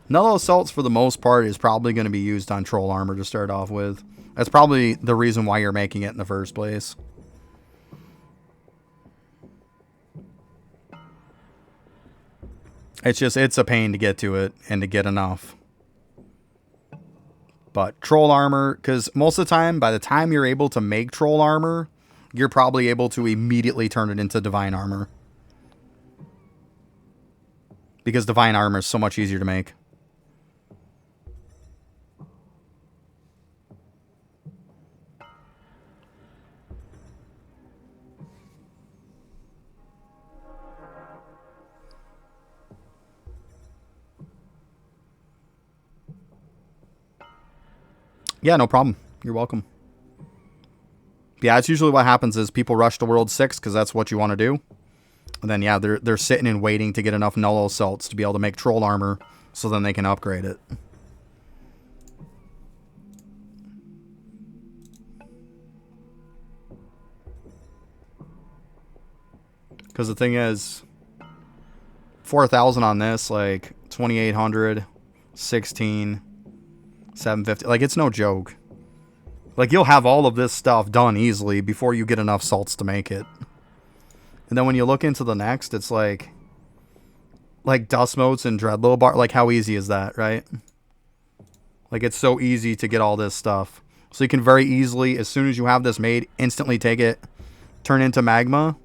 [SPEAKER 1] Null Assaults, for the most part, is probably going to be used on Troll Armor to start off with. That's probably the reason why you're making it in the first place. It's a pain to get to it and to get enough. But Troll Armor, because most of the time, by the time you're able to make Troll Armor, you're probably able to immediately turn it into Divine Armor. Because Divine Armor is so much easier to make. Yeah, no problem. You're welcome. Yeah, it's usually what happens is people rush to World 6 because that's what you want to do. And then, yeah, they're sitting and waiting to get enough Null Assaults to be able to make Troll Armor so then they can upgrade it. Because the thing is, 4,000 on this, like 2,800, 16, 750. Like, it's no joke. Like, you'll have all of this stuff done easily before you get enough salts to make it. And then when you look into the next, it's like Dust Motes and Dreadlow Bar. Like, how easy is that, right? Like, it's so easy to get all this stuff. So you can very easily, as soon as you have this made, instantly take it, turn into Magma.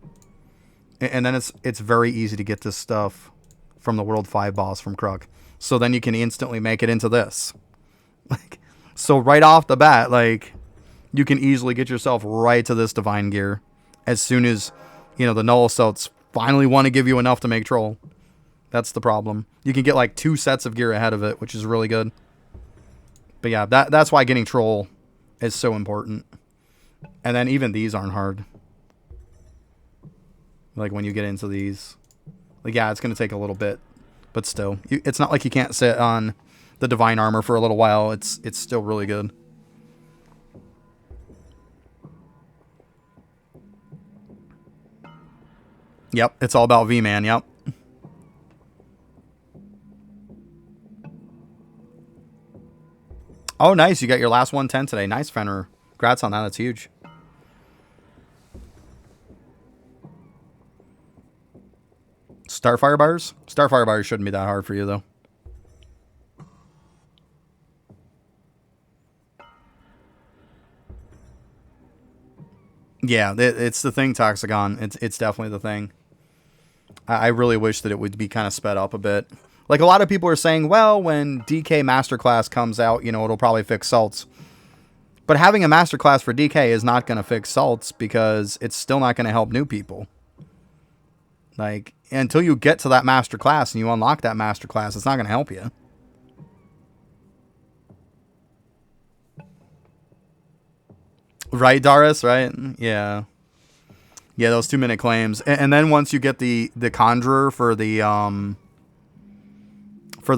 [SPEAKER 1] And then it's very easy to get this stuff from the World 5 boss from Kruk. So then you can instantly make it into this. Like, so right off the bat, like, you can easily get yourself right to this Divine Gear as soon as, you know, the Null Assaults finally want to give you enough to make Troll. That's the problem. You can get like 2 sets of gear ahead of it, which is really good. But yeah, that's why getting Troll is so important. And then even these aren't hard. Like, when you get into these. Like, yeah, it's going to take a little bit. But still. It's not like you can't sit on the Divine Armor for a little while. It's still really good. Yep, it's all about V-Man, yep. Oh, nice. You got your last 110 today. Nice, Fenrir. Congrats on that. That's huge. Starfire bars? Starfire bars shouldn't be that hard for you, though. Yeah, it's the thing, Toxicon. It's definitely the thing. I really wish that it would be kind of sped up a bit. Like, a lot of people are saying, well, when DK Masterclass comes out, you know, it'll probably fix salts. But having a Masterclass for DK is not going to fix salts because it's still not going to help new people. Like, until you get to that Masterclass and you unlock that Masterclass, it's not going to help you. Right, Darius? Right? Yeah. Yeah, those 2-minute claims. And then once you get the Conjurer for the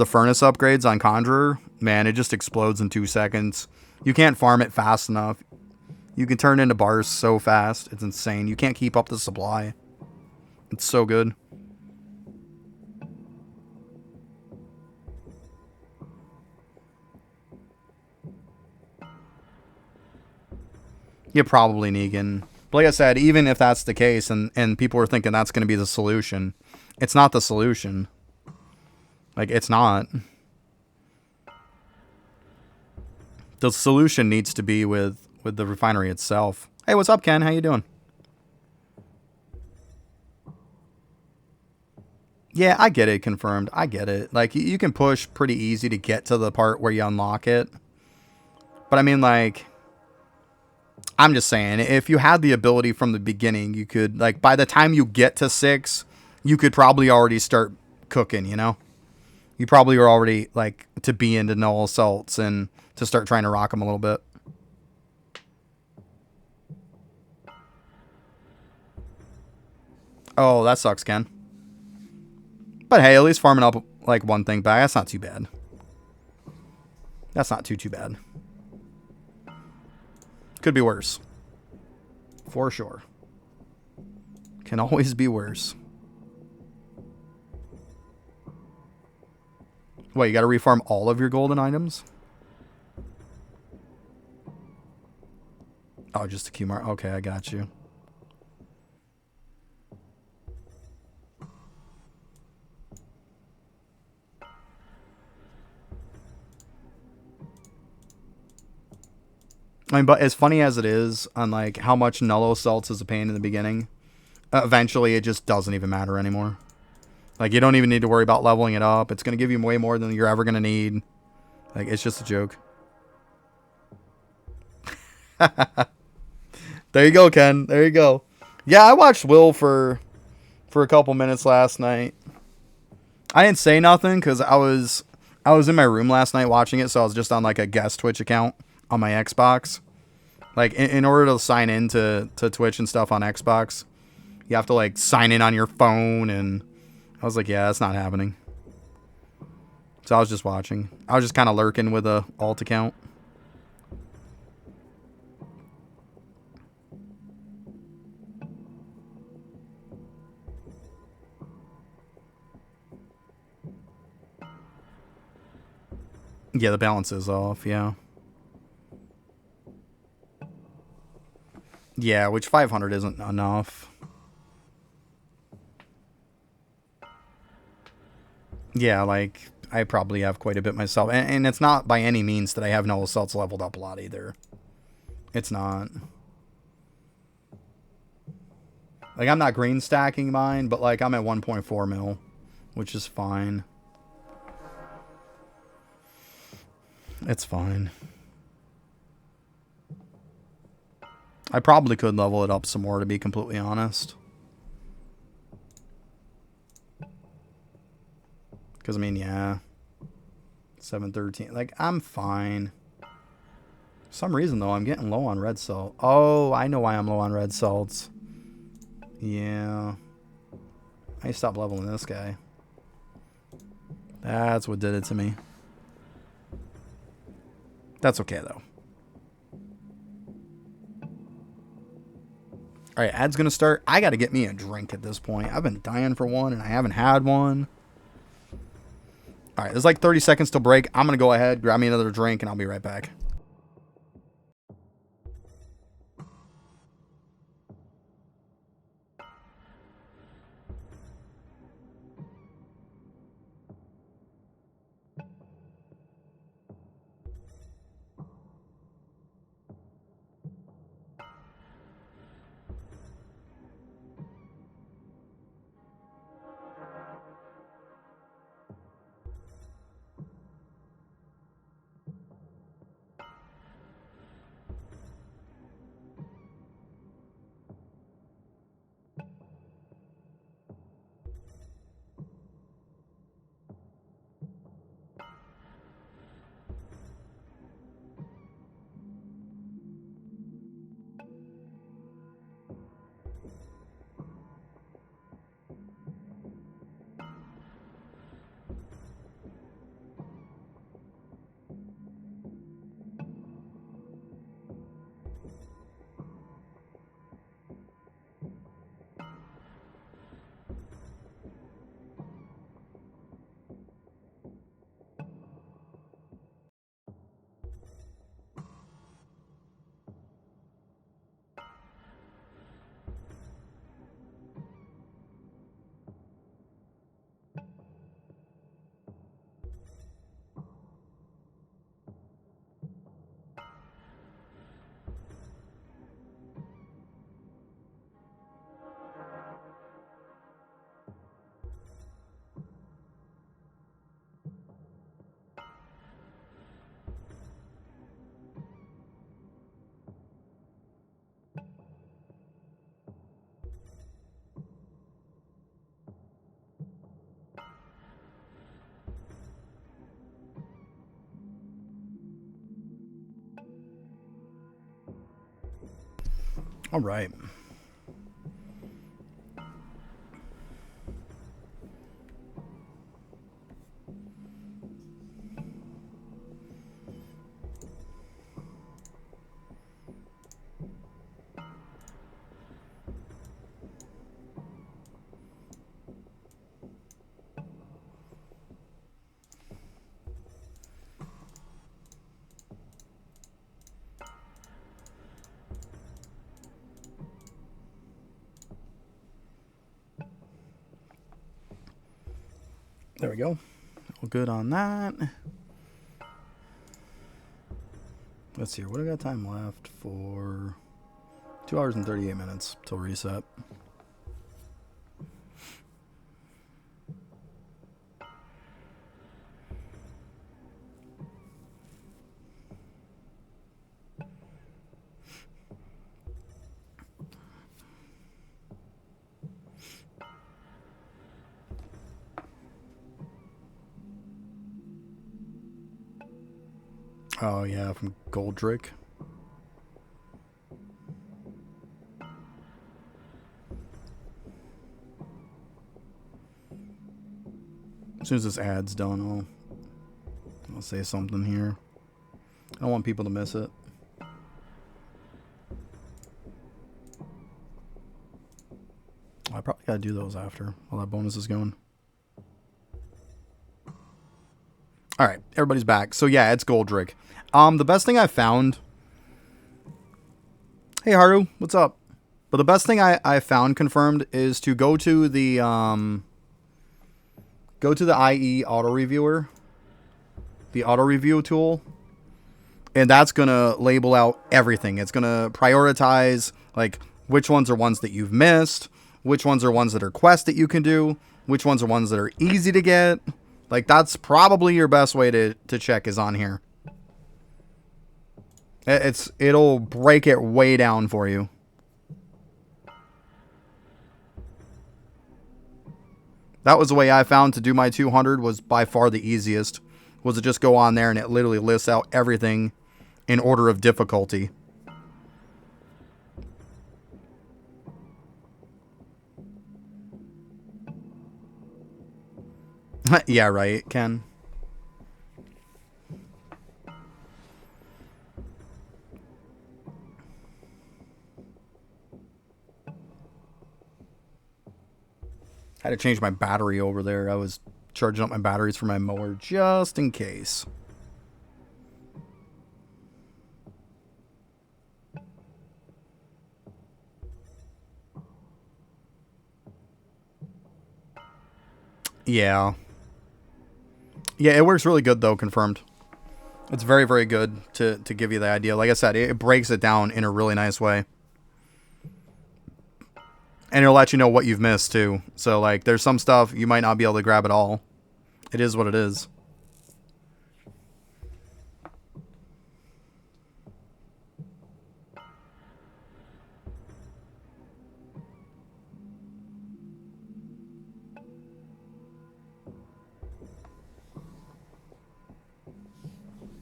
[SPEAKER 1] furnace upgrades on Conjurer, man, it just explodes in 2 seconds. You can't farm it fast enough. You can turn into bars so fast. It's insane. You can't keep up the supply. It's so good. Yeah, probably Negan. But like I said, even if that's the case and people are thinking that's going to be the solution, it's not the solution. Like, it's not. The solution needs to be with the refinery itself. Hey, what's up, Ken? How you doing? Yeah, I get it, confirmed. I get it. Like, you can push pretty easy to get to the part where you unlock it. But I mean, like, I'm just saying, if you had the ability from the beginning, you could, like, by the time you get to 6, you could probably already start cooking, you know? You probably are already, like, to be into Null Assaults and to start trying to rock them a little bit. Oh, that sucks, Ken. But hey, at least farming up, like, one thing back, that's not too bad. That's not too bad. Could be worse. For sure. Can always be worse. What, you gotta refarm all of your golden items? Oh, just a Q mark. Okay, I got you. I mean, but as funny as it is on, like, how much Null Assaults is a pain in the beginning, eventually it just doesn't even matter anymore. Like, you don't even need to worry about leveling it up. It's going to give you way more than you're ever going to need. Like, it's just a joke. There you go, Ken. There you go. Yeah, I watched Will for a couple minutes last night. I didn't say nothing because I was in my room last night watching it, so I was just on, like, a guest Twitch account. on my Xbox. Like, in order to sign in to Twitch and stuff on Xbox, you have to, like, sign in on your phone, and I was like, yeah, that's not happening. So I was just watching. I was just kind of lurking with a alt account. Yeah, the balance is off, yeah. Yeah, which 500 isn't enough. Yeah, like, I probably have quite a bit myself. And it's not by any means that I have no assaults leveled up a lot either. It's not. Like, I'm not green stacking mine, but, like, I'm at 1.4 mil, which is fine. It's fine. I probably could level it up some more, to be completely honest. Because, I mean, yeah. 713. Like, I'm fine. For some reason, though, I'm getting low on red salt. Oh, I know why I'm low on red salts. Yeah. I stopped leveling this guy. That's what did it to me. That's okay, though. Alright, ad's gonna start. I gotta get me a drink at this point. I've been dying for one, and I haven't had one. Alright, there's like 30 seconds till break. I'm gonna go ahead, grab me another drink, and I'll be right back. Alright. There we go. All good on that. Let's see here. What do I got time left for? 2 hours and 38 minutes till reset. Oh, yeah, from Goldrick. As soon as this ad's done, I'll say something here. I don't want people to miss it. I probably gotta do those after while that bonus is going. All right, everybody's back. So yeah, it's Goldrick. The best thing I found. Hey Haru, what's up? But the best thing I found confirmed is to go to the IE auto reviewer, the auto review tool, and that's gonna label out everything. It's gonna prioritize like which ones are ones that you've missed, which ones are ones that are quests that you can do, which ones are ones that are easy to get. Like, that's probably your best way to check is on here. It'll break it way down for you. That was the way I found to do my 200 was by far the easiest. Was to just go on there and it literally lists out everything in order of difficulty. Yeah, right, Ken. I had to change my battery over there. I was charging up my batteries for my mower just in case. Yeah. Yeah, it works really good, though, confirmed. It's very, very good to give you the idea. Like I said, it breaks it down in a really nice way. And it'll let you know what you've missed, too. So, like, there's some stuff you might not be able to grab at all. It is what it is.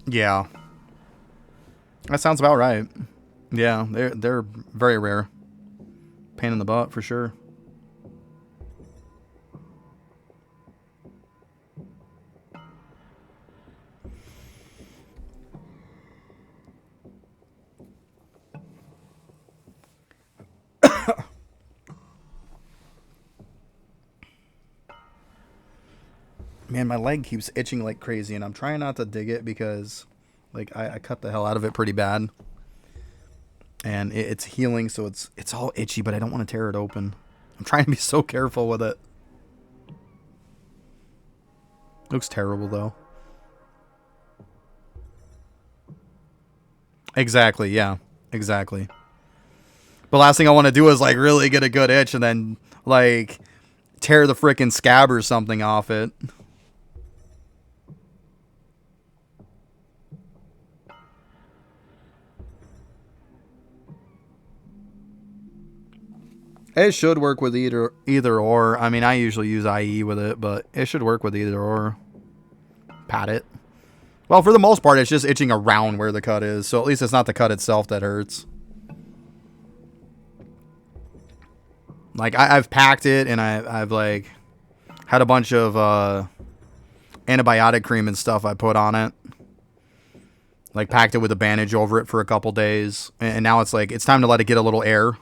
[SPEAKER 1] Yeah. That sounds about right. Yeah, they're very rare. Pain in the butt, for sure. Man, my leg keeps itching like crazy, and I'm trying not to dig it because, like, I cut the hell out of it pretty bad. And it's healing, so it's all itchy, but I don't want to tear it open. I'm trying to be so careful with it. Looks terrible, though. Exactly, yeah. Exactly. But last thing I want to do is, like, really get a good itch and then, like, tear the frickin' scab or something off it. It should work with either or. I mean, I usually use IE with it, but it should work with either or. Pat it. Well, for the most part, it's just itching around where the cut is, so at least it's not the cut itself that hurts. Like, I've packed it, and I've like, had a bunch of antibiotic cream and stuff I put on it. Like, packed it with a bandage over it for a couple days, and now it's like, it's time to let it get a little air.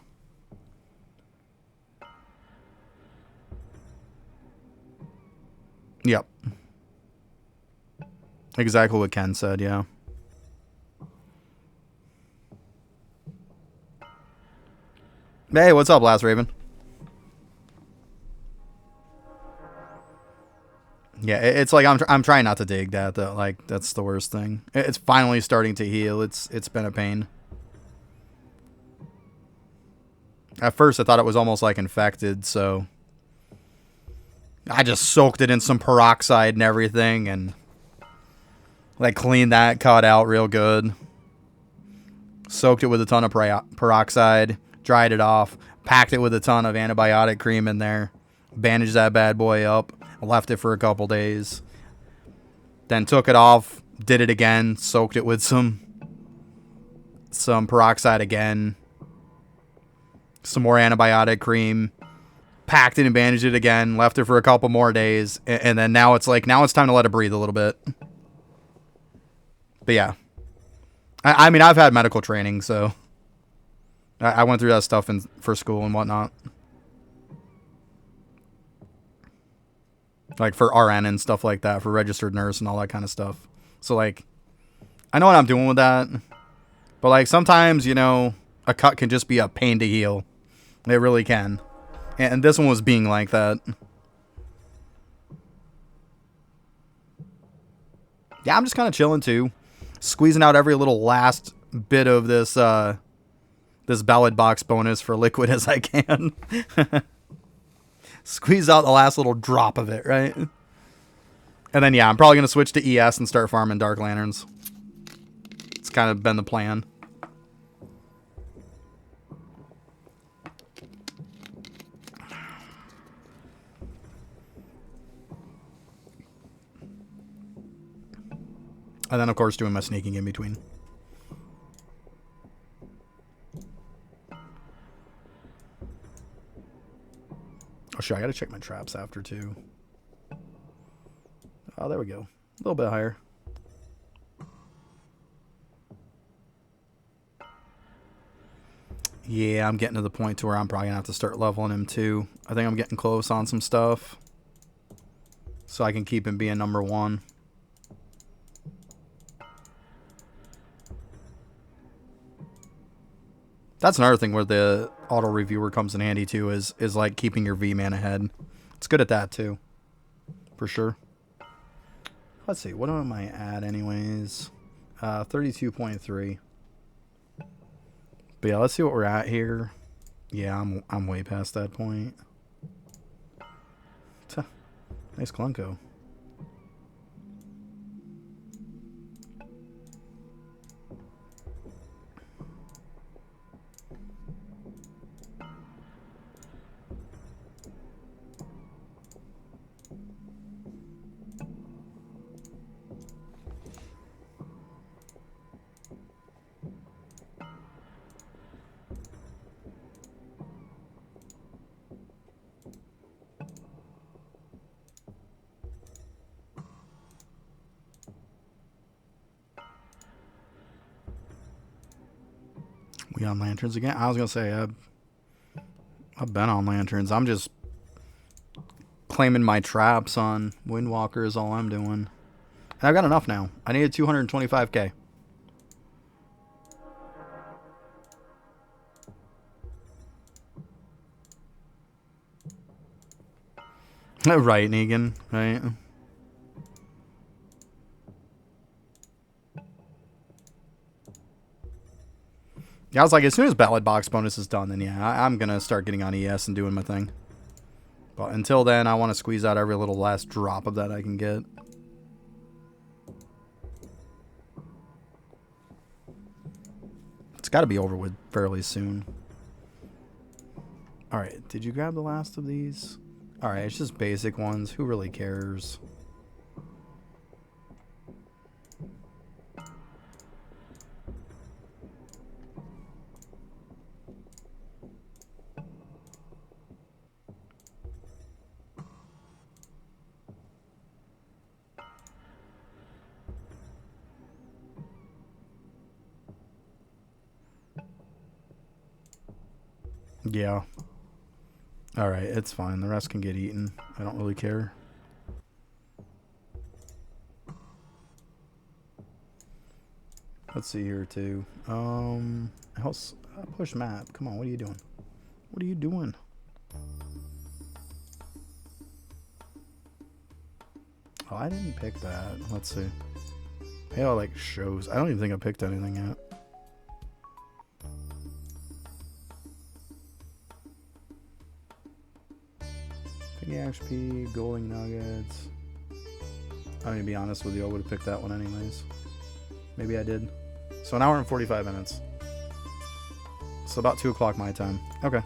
[SPEAKER 1] Yep. Exactly what Ken said, yeah. Hey, what's up, Last Raven? Yeah, it's like I'm trying not to dig that, though. Like, that's the worst thing. It's finally starting to heal. It's been a pain. At first, I thought it was almost like infected, so I just soaked it in some peroxide and everything, and like cleaned that cut out real good. Soaked it with a ton of peroxide, dried it off, packed it with a ton of antibiotic cream in there, bandaged that bad boy up, left it for a couple days, then took it off, Did it again. Soaked it with some peroxide again. Some more antibiotic cream. Packed it and bandaged it again. Left it for a couple more days. And then now it's like, now it's time to let it breathe a little bit. But yeah. I mean, I've had medical training, so I went through that stuff for school and whatnot. Like for RN and stuff like that, for registered nurse and all that kind of stuff. So like, I know what I'm doing with that. But like sometimes, you know, a cut can just be a pain to heal. It really can. And this one was being like that. Yeah, I'm just kind of chilling too. Squeezing out every little last bit of this this ballad box bonus for liquid as I can. Squeeze out the last little drop of it, right? And then, yeah, I'm probably going to switch to ES and start farming Dark Lanterns. It's kind of been the plan. And then, of course, doing my sneaking in between. Oh, sure, I got to check my traps after, too. Oh, there we go. A little bit higher. Yeah, I'm getting to the point to where I'm probably going to have to start leveling him, too. I think I'm getting close on some stuff. So I can keep him being number 1. That's another thing where the auto reviewer comes in handy too, is like keeping your V-man ahead. It's good at that too, for sure. Let's see, what am I at anyways? 32.3. But yeah, let's see what we're at here. Yeah, I'm way past that point. Nice Clunko. We on lanterns again? I was gonna say I've been on lanterns. I'm just claiming my traps on Windwalker is all I'm doing. And I've got enough now. I needed 225k. Right, Negan, right? Yeah, I was like, as soon as Ballad Box bonus is done, then yeah, I'm going to start getting on ES and doing my thing. But until then, I want to squeeze out every little last drop of that I can get. It's got to be over with fairly soon. Alright, did you grab the last of these? Alright, it's just basic ones. Who really cares? Yeah. Alright, it's fine. The rest can get eaten. I don't really care. Let's see here, too. Push map. Come on, what are you doing? What are you doing? Oh, I didn't pick that. Let's see. Halo, like, shows. I don't even think I picked anything yet. Piggy HP, Golden Nuggets. I'm gonna be honest with you, I would have picked that one anyways. Maybe I did. So an hour and 45 minutes. So about 2 o'clock my time. Okay.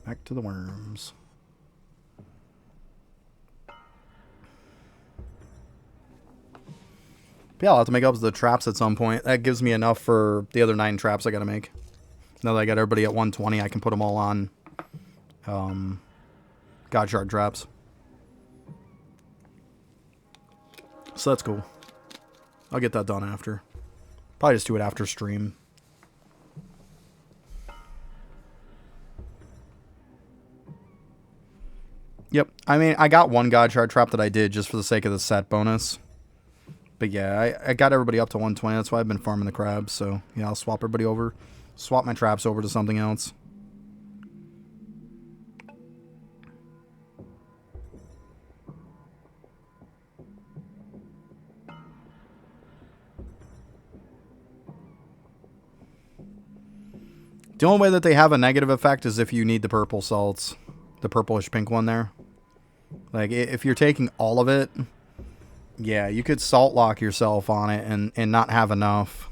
[SPEAKER 1] Back to the worms. But yeah, I'll have to make up the traps at some point. That gives me enough for the other 9 traps I gotta make. Now that I got everybody at 120, I can put them all on God Shard traps. So that's cool. I'll get that done after. Probably just do it after stream. Yep. I mean, I got one God Shard trap that I did just for the sake of the set bonus. But yeah, I got everybody up to 120. That's why I've been farming the crabs. So yeah, I'll swap everybody over. Swap my traps over to something else. The only way that they have a negative effect is if you need the purple salts. The purplish pink one there. Like, if you're taking all of it, yeah, you could salt lock yourself on it and not have enough.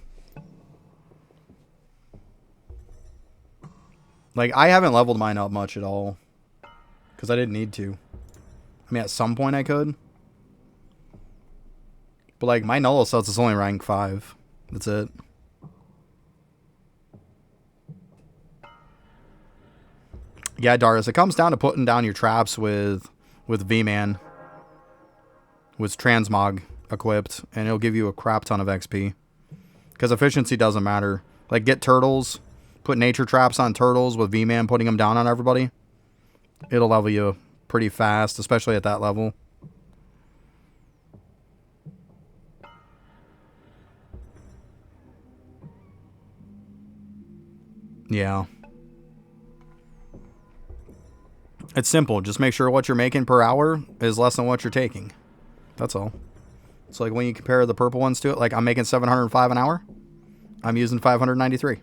[SPEAKER 1] Like, I haven't leveled mine up much at all. Because I didn't need to. I mean, at some point I could. But, like, my Nullo Celts is only rank 5. That's it. Yeah, Darius, it comes down to putting down your traps with V-Man. With Transmog equipped. And it'll give you a crap ton of XP. Because efficiency doesn't matter. Like, get turtles. Put nature traps on turtles with V-Man putting them down on everybody. It'll level you pretty fast, especially at that level. Yeah. It's simple. Just make sure what you're making per hour is less than what you're taking. That's all. It's like when you compare the purple ones to it, like I'm making 705 an hour. I'm using 593.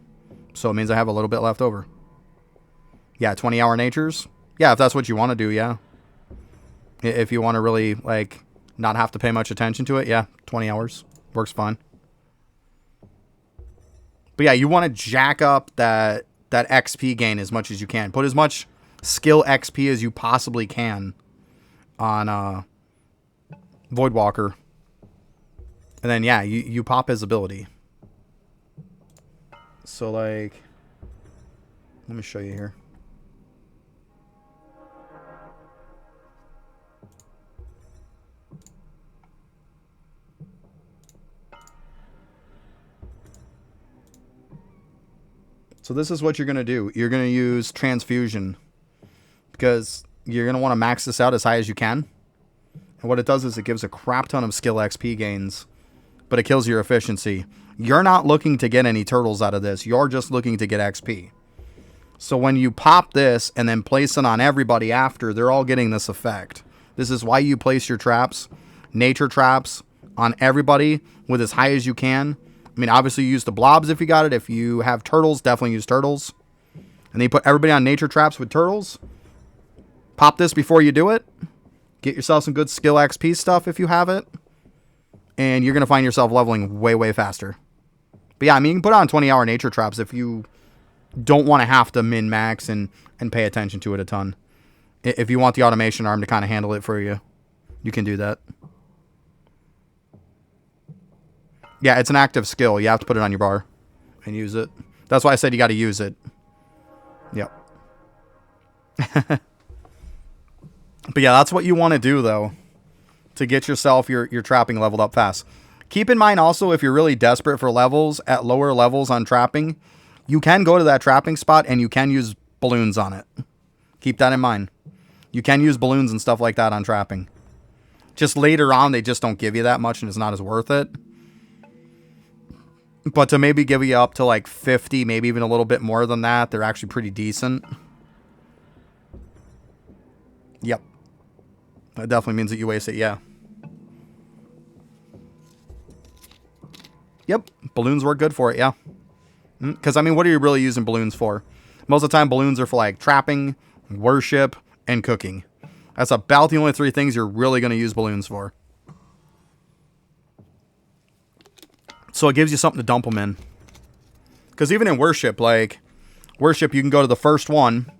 [SPEAKER 1] So it means I have a little bit left over. Yeah, 20-hour natures. Yeah, if that's what you want to do, yeah. If you want to really, like, not have to pay much attention to it, yeah, 20 hours. Works fine. But yeah, you want to jack up that XP gain as much as you can. Put as much skill XP as you possibly can on Voidwalker. And then, yeah, you pop his ability. So, like, let me show you here. So this is what you're going to do. You're going to use Transfusion. Because you're going to want to max this out as high as you can. And what it does is it gives a crap ton of skill XP gains. But it kills your efficiency. You're not looking to get any turtles out of this. You're just looking to get XP. So when you pop this and then place it on everybody after, they're all getting this effect. This is why you place your traps, nature traps, on everybody with as high as you can. I mean, obviously use the blobs if you got it. If you have turtles, definitely use turtles. And then you put everybody on nature traps with turtles. Pop this before you do it. Get yourself some good skill XP stuff if you have it. And you're going to find yourself leveling way, way faster. But yeah, I mean, you can put on 20-hour nature traps if you don't want to have to min-max and pay attention to it a ton. If you want the automation arm to kind of handle it for you, you can do that. Yeah, it's an active skill. You have to put it on your bar and use it. That's why I said you got to use it. Yep. But yeah, that's what you want to do, though, to get yourself your trapping leveled up fast. Keep in mind also, if you're really desperate for levels at lower levels on trapping, you can go to that trapping spot and you can use balloons on it. Keep that in mind. You can use balloons and stuff like that on trapping. Just later on, they just don't give you that much and it's not as worth it. But to maybe give you up to like 50, maybe even a little bit more than that, they're actually pretty decent. Yep. That definitely means that you waste it, yeah. Yep, balloons work good for it, yeah. Because, I mean, what are you really using balloons for? Most of the time, balloons are for, like, trapping, worship, and cooking. That's about the only 3 things you're really going to use balloons for. So it gives you something to dump them in. Because even in worship, like, worship, you can go to the first one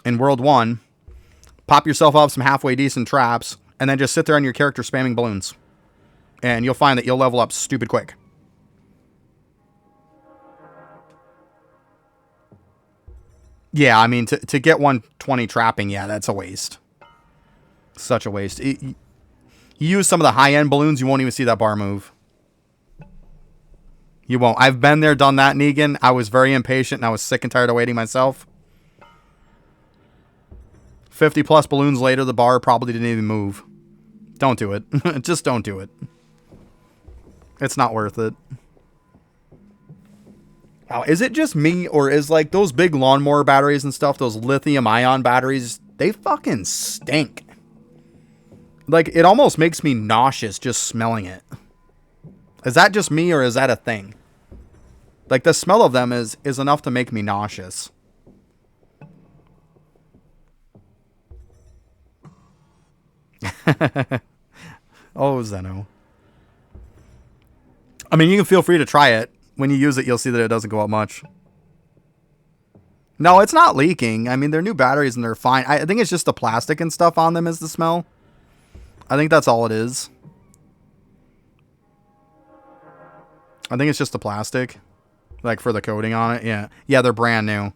[SPEAKER 1] in World 1, pop yourself up some halfway decent traps, and then just sit there on your character spamming balloons. And you'll find that you'll level up stupid quick. Yeah, I mean, to get 120 trapping, yeah, that's a waste. Such a waste. You use some of the high-end balloons, you won't even see that bar move. You won't. I've been there, done that, Negan. I was very impatient, and I was sick and tired of waiting myself. 50-plus balloons later, the bar probably didn't even move. Don't do it. Just don't do it. It's not worth it. Wow, is it just me, or is, like, those big lawnmower batteries and stuff, those lithium-ion batteries, they fucking stink. Like, it almost makes me nauseous just smelling it. Is that just me, or is that a thing? Like, the smell of them is enough to make me nauseous. Oh, Zeno. I mean, you can feel free to try it. When you use it, you'll see that it doesn't go up much. No, it's not leaking. I mean, they're new batteries and they're fine. I think it's just the plastic and stuff on them is the smell. I think that's all it is. I think it's just the plastic. Like, for the coating on it. Yeah. Yeah, they're brand new.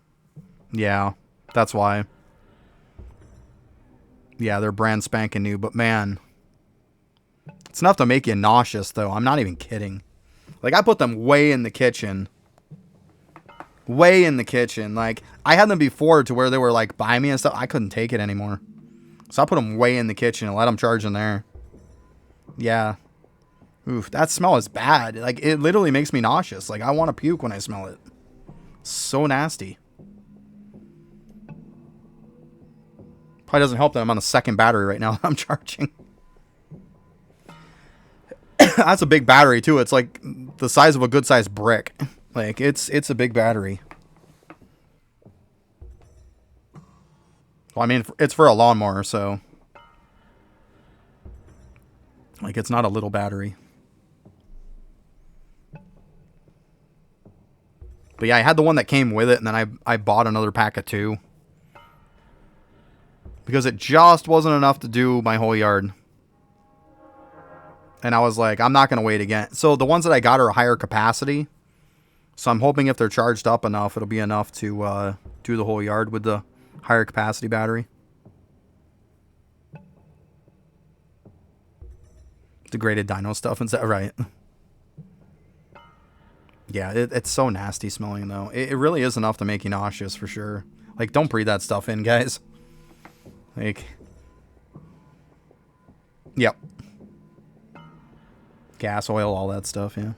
[SPEAKER 1] Yeah, that's why. Yeah, they're brand spanking new. But, man, it's enough to make you nauseous, though. I'm not even kidding. Like, I put them way in the kitchen. Way in the kitchen. Like, I had them before to where they were, like, by me and stuff. I couldn't take it anymore. So I put them way in the kitchen and let them charge in there. Yeah. Oof, that smell is bad. Like, it literally makes me nauseous. Like, I want to puke when I smell it. So nasty. Probably doesn't help that I'm on the second battery right now. I'm charging. That's a big battery, too. It's like the size of a good-sized brick. Like, it's a big battery. Well, I mean, it's for a lawnmower, so... Like, it's not a little battery. But yeah, I had the one that came with it, and then I bought another pack of 2. Because it just wasn't enough to do my whole yard. And I was like, I'm not going to wait again. So the ones that I got are a higher capacity. So I'm hoping if they're charged up enough, it'll be enough to do the whole yard with the higher capacity battery. Degraded dino stuff and stuff, right? Yeah, it's so nasty smelling, though. It really is enough to make you nauseous, for sure. Like, don't breathe that stuff in, guys. Like... Yep. Gas, oil, all that stuff, yeah.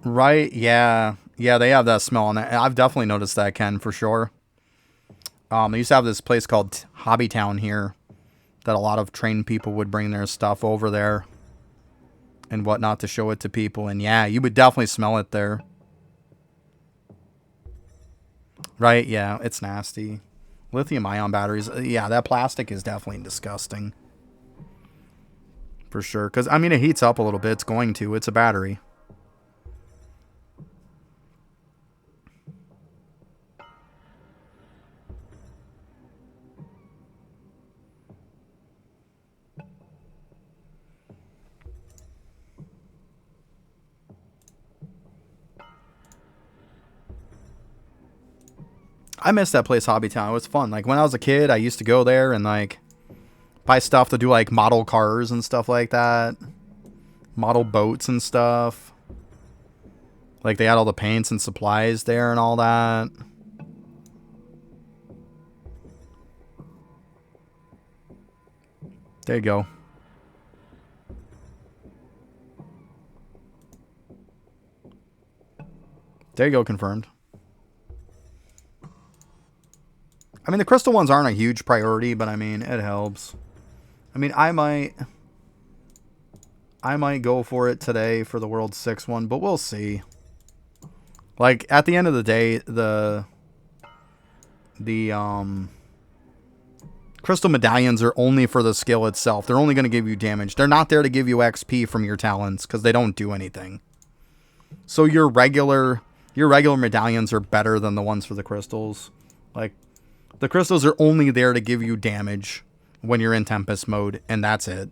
[SPEAKER 1] Right, yeah. Yeah, they have that smell on that. I've definitely noticed that, Ken, for sure. They used to have this place called Hobby Town here that a lot of trained people would bring their stuff over there and whatnot to show it to people. And yeah, you would definitely smell it there. Right, yeah, it's nasty. Lithium-ion batteries, yeah, that plastic is definitely disgusting. For sure, because, I mean, it heats up a little bit. It's going to. It's a battery. I miss that place, Hobby Town. It was fun. Like, when I was a kid, I used to go there and, like, buy stuff to do, like, model cars and stuff like that. Model boats and stuff. Like, they had all the paints and supplies there and all that. There you go. There you go, confirmed. I mean, the crystal ones aren't a huge priority, but I mean, it helps. I mean, I might go for it today for the World 6 one, but we'll see. Like, at the end of the day, the crystal medallions are only for the skill itself. They're only going to give you damage. They're not there to give you XP from your talents, because they don't do anything. So your regular medallions are better than the ones for the crystals. Like, the crystals are only there to give you damage when you're in Tempest mode, and that's it.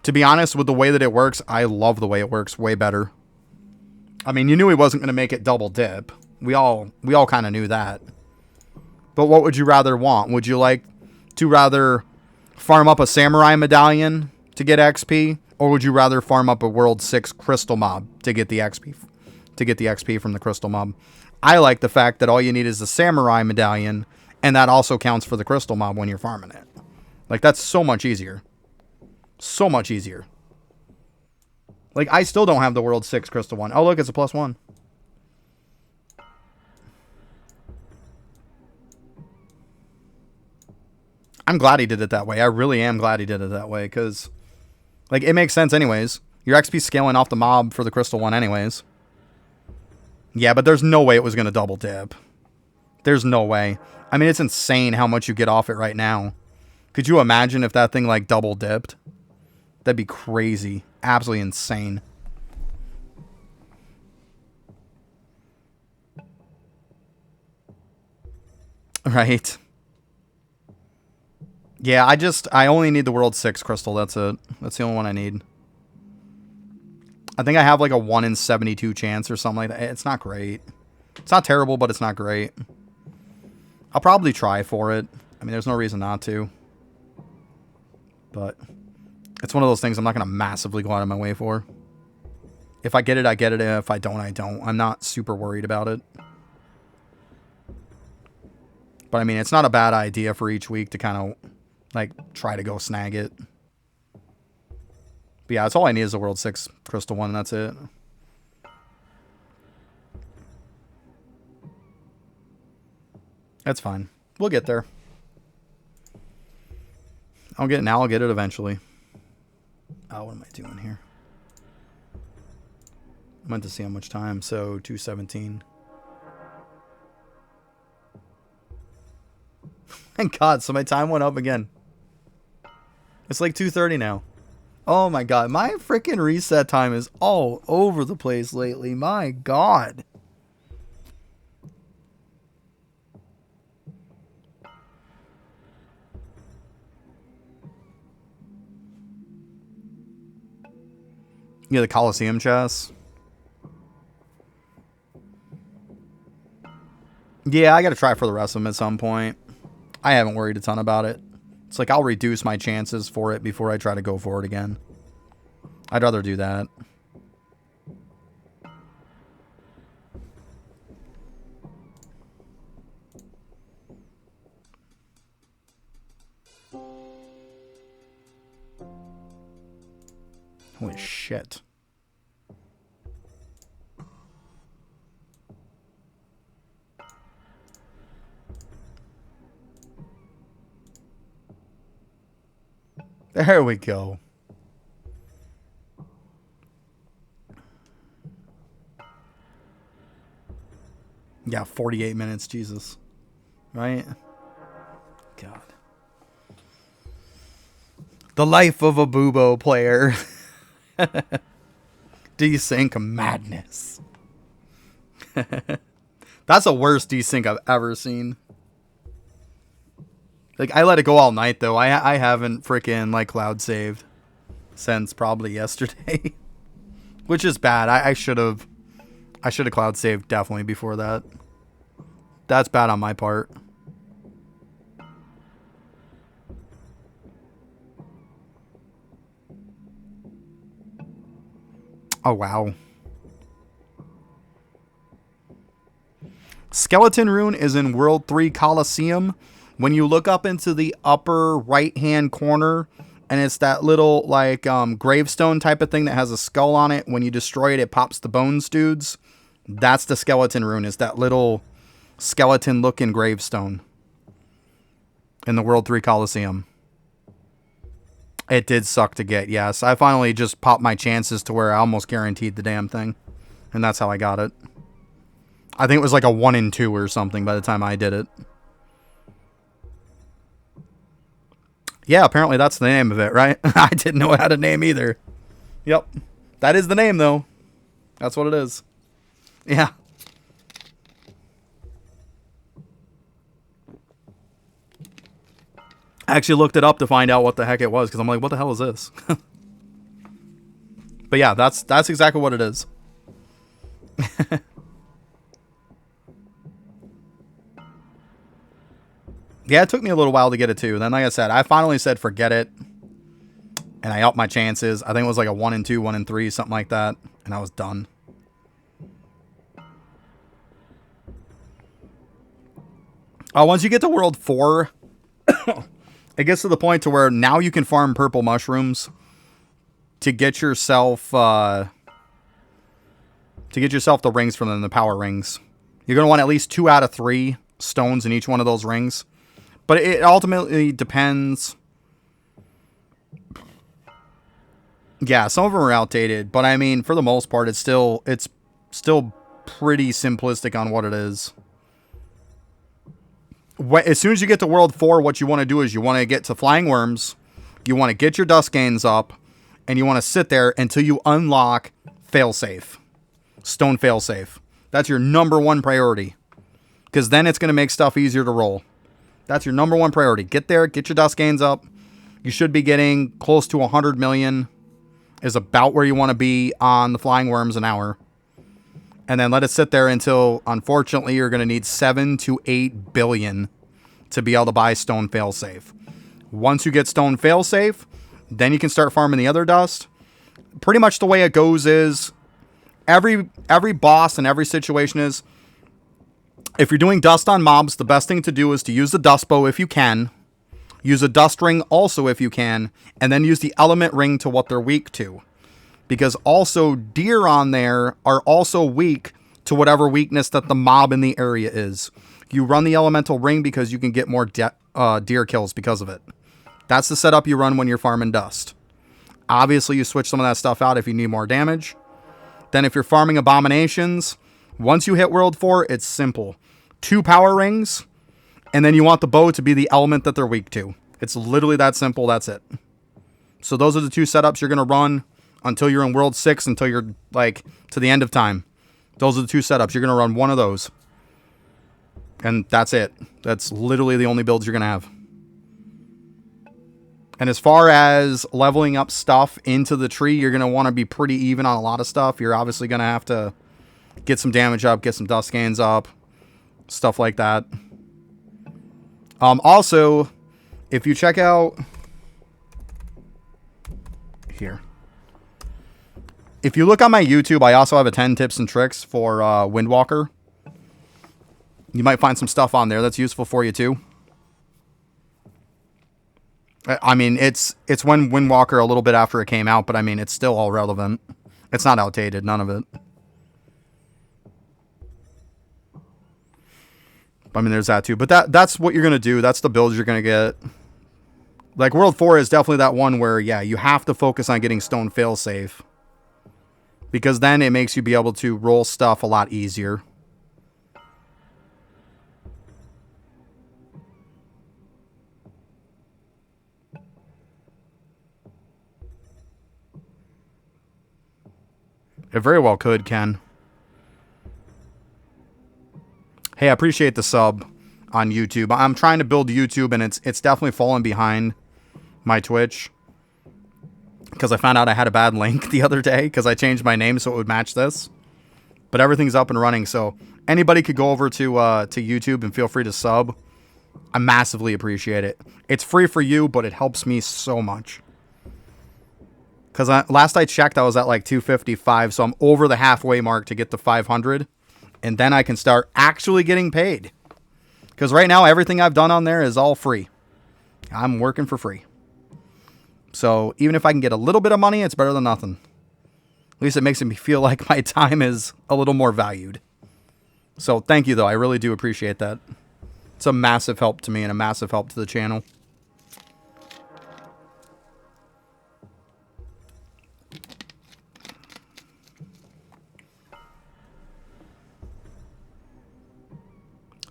[SPEAKER 1] To be honest, with the way that it works, I love the way it works way better. I mean, you knew he wasn't going to make it double dip. We all kind of knew that. But what would you rather want? Would you like to rather farm up a samurai medallion to get XP, or would you rather farm up a World 6 crystal mob to get the XP from the crystal mob? I like the fact that all you need is a samurai medallion, and that also counts for the crystal mob when you're farming it. Like, that's so much easier. So much easier. Like, I still don't have the World 6 crystal one. Oh, look, it's a +1. I'm glad he did it that way. I really am glad he did it that way, because, like, it makes sense anyways. Your XP scaling off the mob for the crystal one anyways. Yeah, but there's no way it was going to double dip. There's no way. I mean, it's insane how much you get off it right now. Could you imagine if that thing, like, double dipped? That'd be crazy. Absolutely insane. Right. Yeah, I only need the World 6 crystal. That's it. That's the only one I need. I think I have like a 1 in 72 chance or something like that. It's not great. It's not terrible, but it's not great. I'll probably try for it. I mean, there's no reason not to. But it's one of those things I'm not going to massively go out of my way for. If I get it, I get it. If I don't, I don't. I'm not super worried about it. But I mean, it's not a bad idea for each week to kind of, like, try to go snag it. But yeah, that's all I need is a World 6 crystal one, and that's it. That's fine. We'll get there. I'll get it eventually. Oh, what am I doing here? I meant to see how much time. So 2:17. Thank God, so my time went up again. It's like 2:30 now. Oh my God, my freaking reset time is all over the place lately. My God. Yeah, the Coliseum chess. Yeah, I got to try for the rest of them at some point. I haven't worried a ton about it. It's like I'll reduce my chances for it before I try to go for it again. I'd rather do that. Holy shit. There we go. Yeah, 48 minutes, Jesus. Right? God. The life of a Bubo player. Desync madness. That's the worst desync I've ever seen. Like, I let it go all night, though. I haven't freaking, like, cloud saved since probably yesterday. Which is bad. I should have cloud saved definitely before that. That's bad on my part. Oh, wow. Skeleton Rune is in World 3 Coliseum. When you look up into the upper right-hand corner, and it's that little, like, gravestone type of thing that has a skull on it. When you destroy it, it pops the bones, dudes. That's the Skeleton Rune. It's that little skeleton-looking gravestone in the World 3 Coliseum. It did suck to get, yes. I finally just popped my chances to where I almost guaranteed the damn thing. And that's how I got it. I think it was like a 1 in 2 or something by the time I did it. Yeah, apparently that's the name of it, right? I didn't know how to name either. Yep. That is the name, though. That's what it is. Yeah. I actually looked it up to find out what the heck it was, because I'm like, what the hell is this? But yeah, that's exactly what it is. Yeah, it took me a little while to get it too. Then, like I said, I finally said forget it. And I upped my chances. I think it was like a 1 and 2, 1 and 3, something like that. And I was done. Once you get to World 4, it gets to the point to where now you can farm purple mushrooms to get yourself the rings from them, the power rings. You're going to want at least 2 out of 3 stones in each one of those rings. But it ultimately depends. Yeah, some of them are outdated, but I mean, for the most part, it's still pretty simplistic on what it is. As soon as you get to World 4, what you want to do is you want to get to Flying Worms, you want to get your dust gains up, and you want to sit there until you unlock Failsafe. Stone Failsafe. That's your number 1 priority. Because then it's going to make stuff easier to roll. That's your number 1 priority. Get there, get your dust gains up. You should be getting close to 100 million is about where you want to be on the Flying Worms an hour. And then let it sit there until, unfortunately, you're going to need 7 to 8 billion to be able to buy Stone Failsafe. Once you get Stone Failsafe, then you can start farming the other dust. Pretty much the way it goes is every boss and every situation is, if you're doing dust on mobs, the best thing to do is to use the dust bow if you can. Use a dust ring also if you can. And then use the element ring to what they're weak to. Because also deer on there are also weak to whatever weakness that the mob in the area is. You run the elemental ring because you can get more deer kills because of it. That's the setup you run when you're farming dust. Obviously, you switch some of that stuff out if you need more damage. Then if you're farming abominations, once you hit World 4, it's simple. 2 power rings, and then you want the bow to be the element that they're weak to. It's literally that simple, that's it. So those are the 2 setups you're going to run until you're in World 6, until you're, like, to the end of time. Those are the 2 setups. You're going to run one of those. And that's it. That's literally the only builds you're going to have. And as far as leveling up stuff into the tree, you're going to want to be pretty even on a lot of stuff. You're obviously going to have to get some damage up, get some dust gains up, stuff like that. Also, if you check out here, if you look on my YouTube, I also have a 10 tips and tricks for Windwalker. You might find some stuff on there that's useful for you too. I mean, it's when Windwalker a little bit after it came out, but I mean, it's still all relevant. It's not outdated, none of it. I mean, there's that too. But that's what you're going to do. That's the builds you're going to get. Like, World 4 is definitely that one where, yeah, you have to focus on getting Stone Failsafe. Because then it makes you be able to roll stuff a lot easier. It very well could, Ken. Hey, I appreciate the sub on YouTube. I'm trying to build YouTube, and it's definitely fallen behind my Twitch. Because I found out I had a bad link the other day, because I changed my name so it would match this. But everything's up and running, so anybody could go over to YouTube and feel free to sub. I massively appreciate it. It's free for you, but it helps me so much. Because last I checked, I was at like 255, so I'm over the halfway mark to get to 500. And then I can start actually getting paid. Because right now, everything I've done on there is all free. I'm working for free. So even if I can get a little bit of money, it's better than nothing. At least it makes me feel like my time is a little more valued. So thank you, though. I really do appreciate that. It's a massive help to me and a massive help to the channel.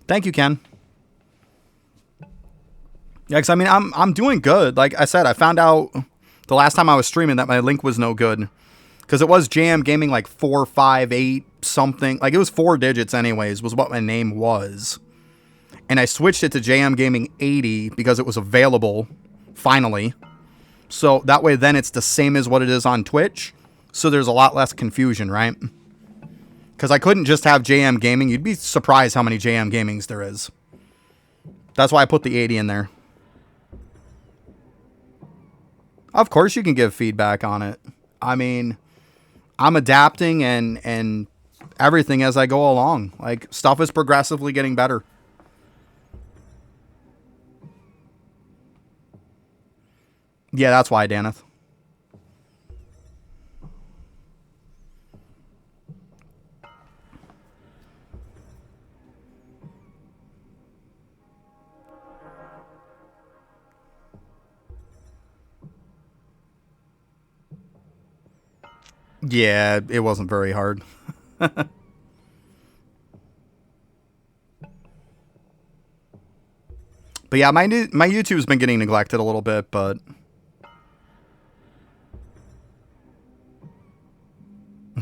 [SPEAKER 1] Thank you, Ken. Yeah, because I mean, I'm doing good. Like I said, I found out the last time I was streaming that my link was no good. Because it was JM Gaming like 458 something. Like it was 4 digits anyways, was what my name was. And I switched it to JM Gaming 80 because it was available finally. So that way then it's the same as what it is on Twitch. So there's a lot less confusion, right? Because I couldn't just have JM Gaming. You'd be surprised how many JM Gamings there is. That's why I put the 80 in there. Of course you can give feedback on it. I mean, I'm adapting and everything as I go along. Like, stuff is progressively getting better. Yeah, that's why, Daneth. Yeah, it wasn't very hard. But yeah, my YouTube's been getting neglected a little bit, but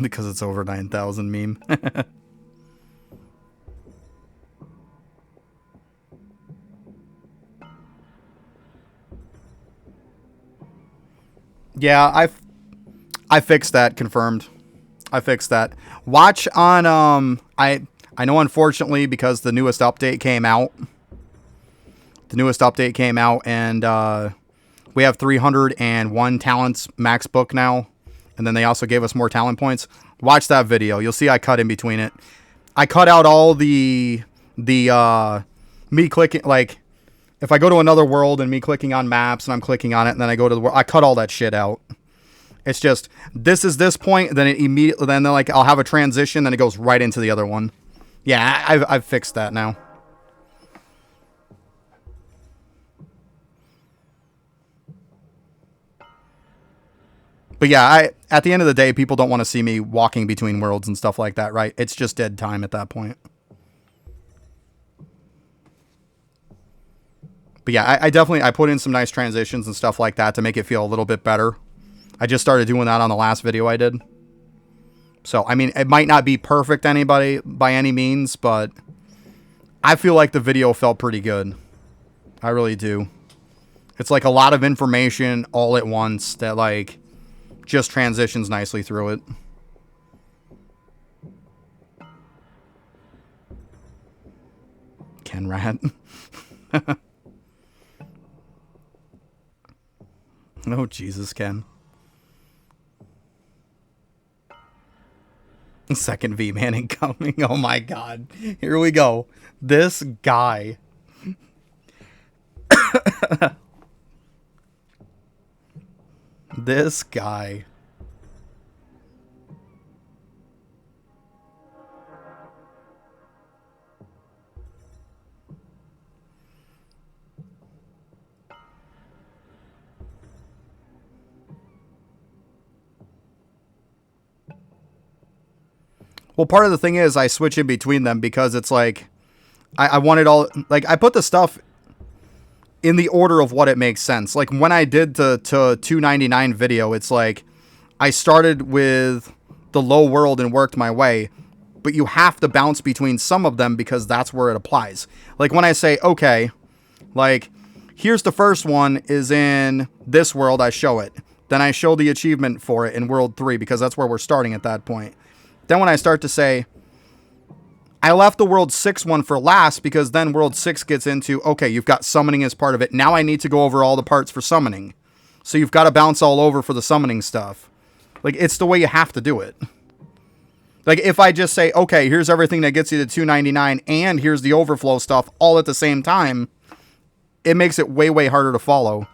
[SPEAKER 1] because it's over 9,000 meme. Yeah, I fixed that, confirmed. I fixed that. Watch on I know unfortunately because the newest update came out. The newest update came out and we have 301 talents max book now. And then they also gave us more talent points. Watch that video. You'll see I cut in between it. I cut out all the me clicking, like if I go to another world and me clicking on maps and I'm clicking on it and then I go to the world, I cut all that shit out. It's just, this is this point, then it immediately, then like I'll have a transition, then it goes right into the other one. Yeah, I've fixed that now. But yeah, at the end of the day, people don't want to see me walking between worlds and stuff like that, right? It's just dead time at that point. But yeah, I definitely, I put in some nice transitions and stuff like that to make it feel a little bit better. I just started doing that on the last video I did. So, I mean, it might not be perfect by any means, but I feel like the video felt pretty good. I really do. It's like a lot of information all at once that like just transitions nicely through it. Ken Rat. Oh, Jesus, Ken. Second V-Man incoming. Oh my god. Here we go. This guy. This guy. Well, part of the thing is I switch in between them because it's like I want it all, like I put the stuff in the order of what it makes sense. Like when I did the 299 video, it's like I started with the low world and worked my way, but you have to bounce between some of them because that's where it applies. Like when I say, okay, like here's the first one is in this world, I show it. Then I show the achievement for it in world 3 because that's where we're starting at that point. Then when I start to say, I left the world 6 one for last because then world 6 gets into, okay, you've got summoning as part of it. Now I need to go over all the parts for summoning. So you've got to bounce all over for the summoning stuff. Like, it's the way you have to do it. Like, if I just say, okay, here's everything that gets you to 299 and here's the overflow stuff all at the same time, it makes it way, way harder to follow.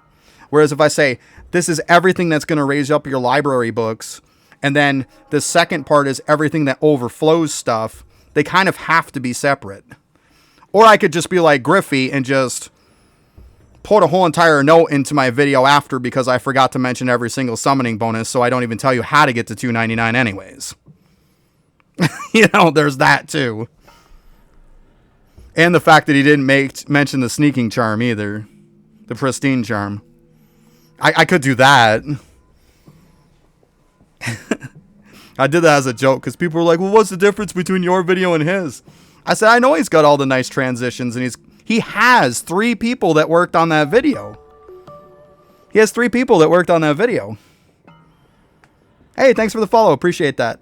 [SPEAKER 1] Whereas if I say, this is everything that's going to raise up your library books, and then the second part is everything that overflows stuff, they kind of have to be separate. Or I could just be like Griffey and just put a whole entire note into my video after because I forgot to mention every single summoning bonus, so I don't even tell you how to get to 299 anyways. You know, there's that too. And the fact that he didn't mention the sneaking charm either. The pristine charm. I could do that. I did that as a joke because people were like, well, what's the difference between your video and his? I said, I know he's got all the nice transitions, and he has 3 people that worked on that video. He has 3 people that worked on that video. Hey, thanks for the follow. Appreciate that.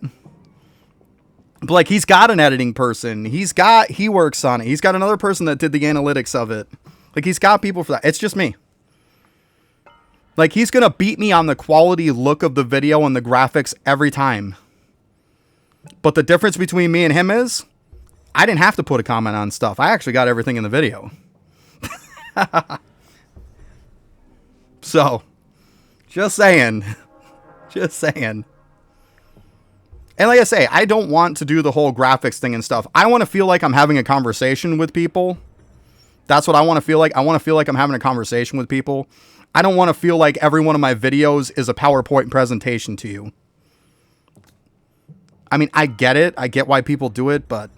[SPEAKER 1] But like, he's got an editing person. He works on it. He's got another person that did the analytics of it. Like, he's got people for that. It's just me. Like, he's going to beat me on the quality look of the video and the graphics every time. But the difference between me and him is, I didn't have to put a comment on stuff. I actually got everything in the video. So, just saying. Just saying. And like I say, I don't want to do the whole graphics thing and stuff. I want to feel like I'm having a conversation with people. That's what I want to feel like. I want to feel like I'm having a conversation with people. I don't want to feel like every one of my videos is a PowerPoint presentation to you. I mean, I get it. I get why people do it, but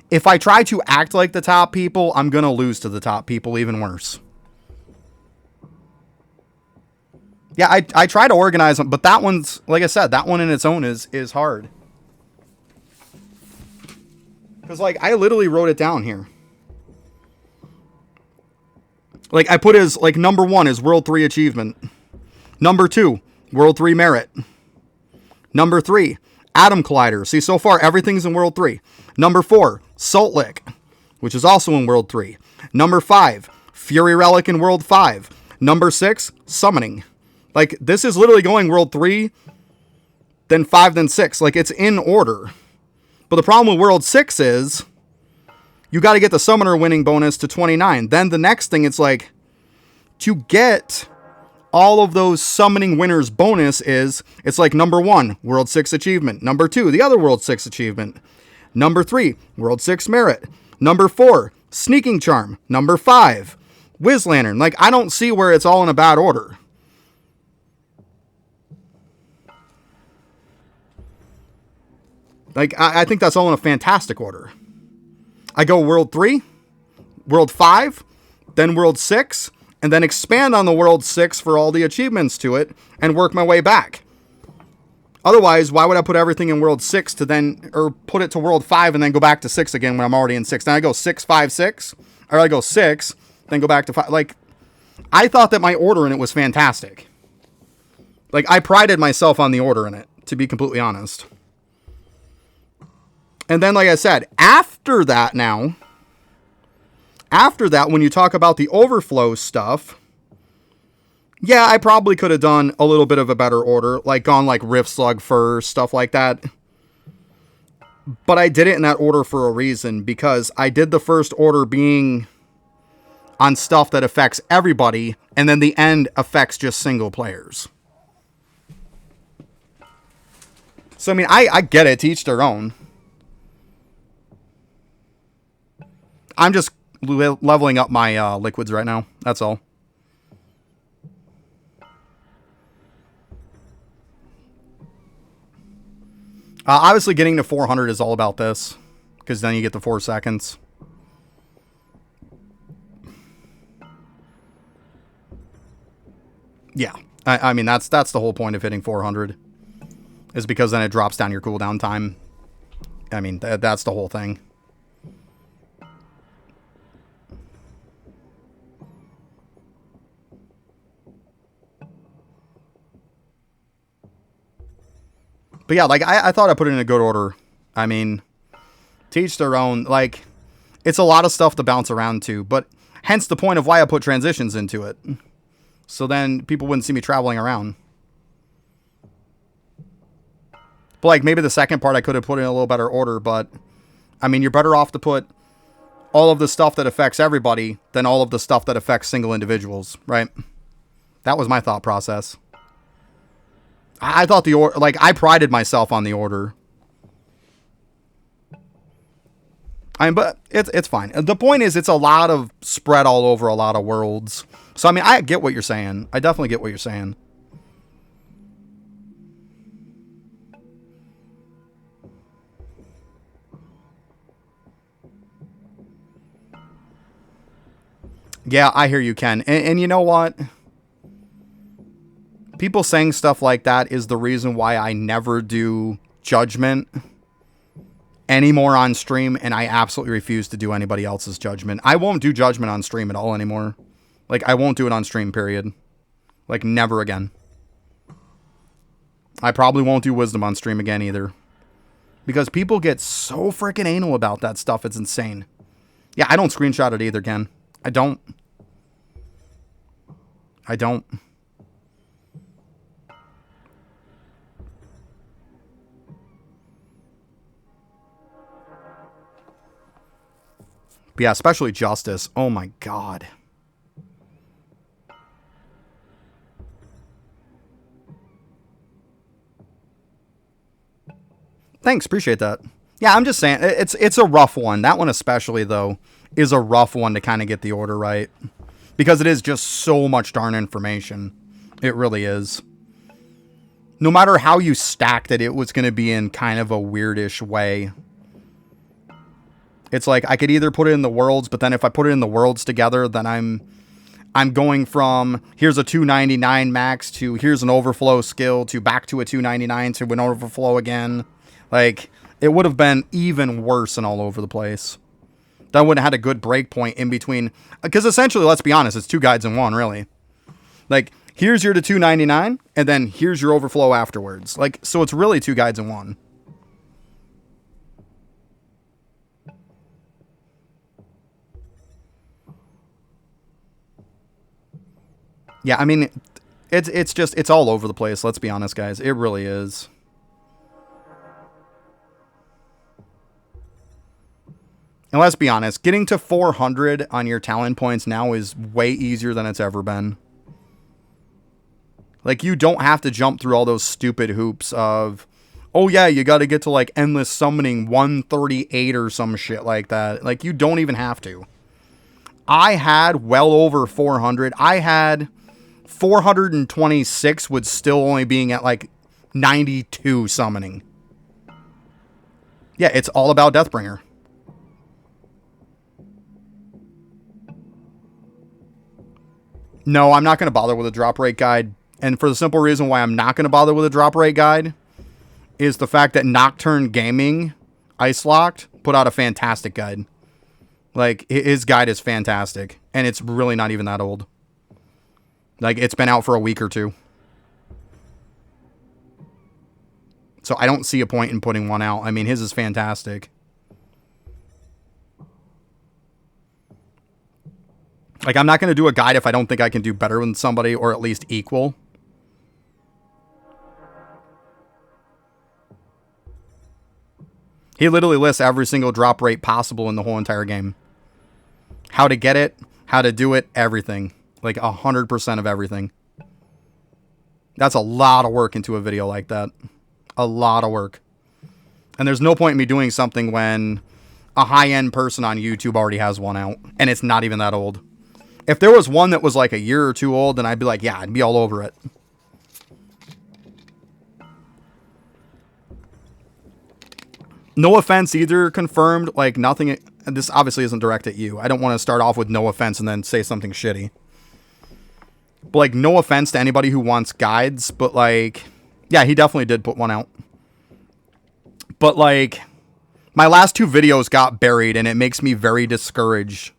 [SPEAKER 1] if I try to act like the top people, I'm going to lose to the top people even worse. Yeah, I try to organize them, but that one's, like I said, that one in its own is hard. Because, like, I literally wrote it down here. Like, I put as, like, number 1 is World 3 Achievement. Number 2, World 3 Merit. Number 3, Atom Collider. See, so far, everything's in World 3. Number 4, Salt Lick, which is also in World 3. Number 5, Fury Relic in World 5. Number 6, Summoning. Like, this is literally going World 3, then 5, then 6. Like, it's in order. But the problem with World 6 is, you got to get the Summoner winning bonus to 29. Then the next thing, it's like, to get all of those Summoning winners bonus is, it's like number 1, World 6 Achievement. Number 2, the other World 6 Achievement. Number 3, World 6 Merit. Number 4, Sneaking Charm. Number 5, Whiz Lantern. Like, I don't see where it's all in a bad order. Like, I think that's all in a fantastic order. I go World 3, World 5, then World 6, and then expand on the World 6 for all the achievements to it, and work my way back. Otherwise, why would I put everything in World 6 to then, or put it to World 5 and then go back to 6 again when I'm already in 6? Then I go 6, 5, 6, or I go 6, then go back to 5. Like, I thought that my order in it was fantastic. Like, I prided myself on the order in it, to be completely honest. And then, like I said, after that, when you talk about the overflow stuff, yeah, I probably could have done a little bit of a better order, like gone like Rift Slug first, stuff like that. But I did it in that order for a reason, because I did the first order being on stuff that affects everybody, and then the end affects just single players. So, I mean, I get it, to each their own. I'm just leveling up my liquids right now. That's all. Obviously, getting to 400 is all about this, because then you get the 4 seconds. Yeah, I mean, that's the whole point of hitting 400, is because then it drops down your cooldown time. I mean, that's the whole thing. But yeah, like, I thought I put it in a good order. I mean, to each their own. Like, it's a lot of stuff to bounce around to, but hence the point of why I put transitions into it. So then people wouldn't see me traveling around. But like, maybe the second part I could have put in a little better order, but I mean, you're better off to put all of the stuff that affects everybody than all of the stuff that affects single individuals, right? That was my thought process. I thought the order, like, I prided myself on the order. I mean, but it's fine. The point is, it's a lot of spread all over a lot of worlds. So, I mean, I get what you're saying. I definitely get what you're saying. Yeah, I hear you, Ken. And you know what? People saying stuff like that is the reason why I never do Judgment anymore on stream, and I absolutely refuse to do anybody else's Judgment. I won't do Judgment on stream at all anymore. Like, I won't do it on stream, period. Like, never again. I probably won't do Wisdom on stream again either. Because people get so freaking anal about that stuff, it's insane. Yeah, I don't screenshot it either, Ken. I don't. I don't. But yeah, especially Justice. Oh my god. Thanks, appreciate that. Yeah, I'm just saying, it's a rough one. That one especially, though, is a rough one to kind of get the order right. Because it is just so much darn information. It really is. No matter how you stacked it, it was going to be in kind of a weirdish way. It's like, I could either put it in the worlds, but then if I put it in the worlds together, then I'm going from, here's a 299 max, to here's an overflow skill, to back to a 299, to an overflow again. Like, it would have been even worse and all over the place. That wouldn't have had a good break point in between. Because essentially, let's be honest, it's two guides in one, really. Like, here's your to 299, and then here's your overflow afterwards. Like, so it's really two guides in one. Yeah, I mean, it's all over the place, let's be honest, guys. It really is. And let's be honest, getting to 400 on your talent points now is way easier than it's ever been. Like, you don't have to jump through all those stupid hoops of, oh yeah, you got to get to like endless summoning 138 or some shit like that. Like, you don't even have to. I had well over 400. I had 426 with still only being at like 92 summoning. Yeah, it's all about Deathbringer. No, I'm not going to bother with a drop rate guide. And for the simple reason why I'm not going to bother with a drop rate guide is the fact that Nocturne Gaming, Ice Locked, put out a fantastic guide. Like, his guide is fantastic. And it's really not even that old. Like, it's been out for a week or two. So I don't see a point in putting one out. I mean, his is fantastic. Like, I'm not going to do a guide if I don't think I can do better than somebody, or at least equal. He literally lists every single drop rate possible in the whole entire game. How to get it, how to do it, everything. Like, 100% of everything. That's a lot of work into a video like that. A lot of work. And there's no point in me doing something when a high-end person on YouTube already has one out. And it's not even that old. If there was one that was like a year or two old, then I'd be like, yeah, I'd be all over it. No offense either, confirmed. Like, nothing. This obviously isn't direct at you. I don't want to start off with no offense and then say something shitty. But, like, no offense to anybody who wants guides. But, like, yeah, he definitely did put one out. But, like, my last two videos got buried, and it makes me very discouraged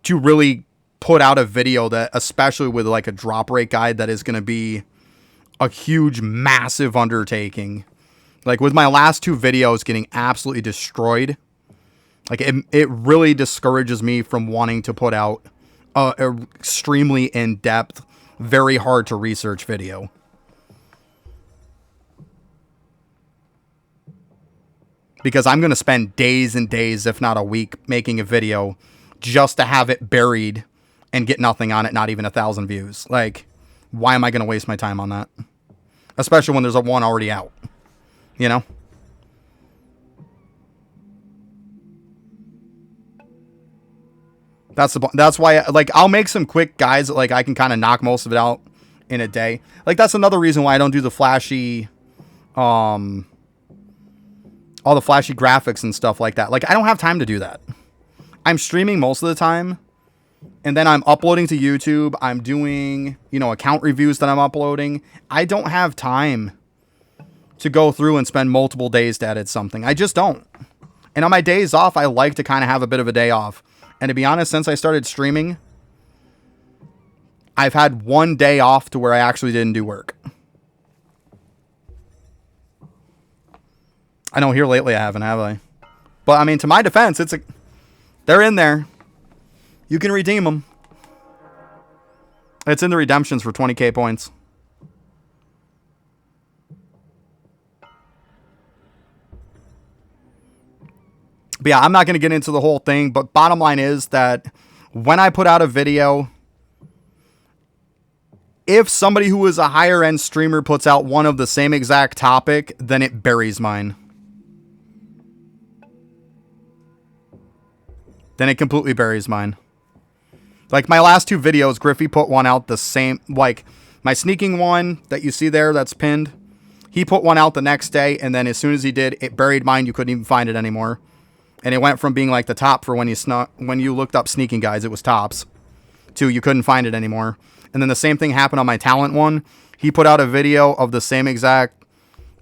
[SPEAKER 1] to really put out a video that, especially with like a drop rate guide, that is going to be a huge, massive undertaking. Like, with my last two videos getting absolutely destroyed, like, it really discourages me from wanting to put out a extremely in-depth, very hard to research video. Because I'm going to spend days and days, if not a week, making a video just to have it buried and get nothing on it, not even 1,000 views. Like, why am I going to waste my time on that? Especially when there's a one already out. You know? That's why, like, I'll make some quick guides that, like, I can kind of knock most of it out in a day. Like, that's another reason why I don't do the flashy, all the flashy graphics and stuff like that. Like, I don't have time to do that. I'm streaming most of the time. and then I'm uploading to YouTube. I'm doing, you know, account reviews that I'm uploading. I don't have time to go through and spend multiple days to edit something. I just don't. And on my days off, I like to kind of have a bit of a day off. And to be honest, since I started streaming, I've had one day off to where I actually didn't do work. I know here lately I haven't, have I? But I mean, to my defense, they're in there. You can redeem them. It's in the redemptions for 20k points. But yeah, I'm not going to get into the whole thing, but bottom line is that when I put out a video, if somebody who is a higher end streamer puts out one of the same exact topic, then it buries mine. Then it completely buries mine. Like my last two videos, Griffey put one out the same, like my sneaking one that you see there that's pinned. He put one out the next day, and then as soon as he did, it buried mine. You couldn't even find it anymore. And it went from being like the top for when you looked up sneaking guys, it was tops, to you couldn't find it anymore. And then the same thing happened on my talent one. He put out a video of the same exact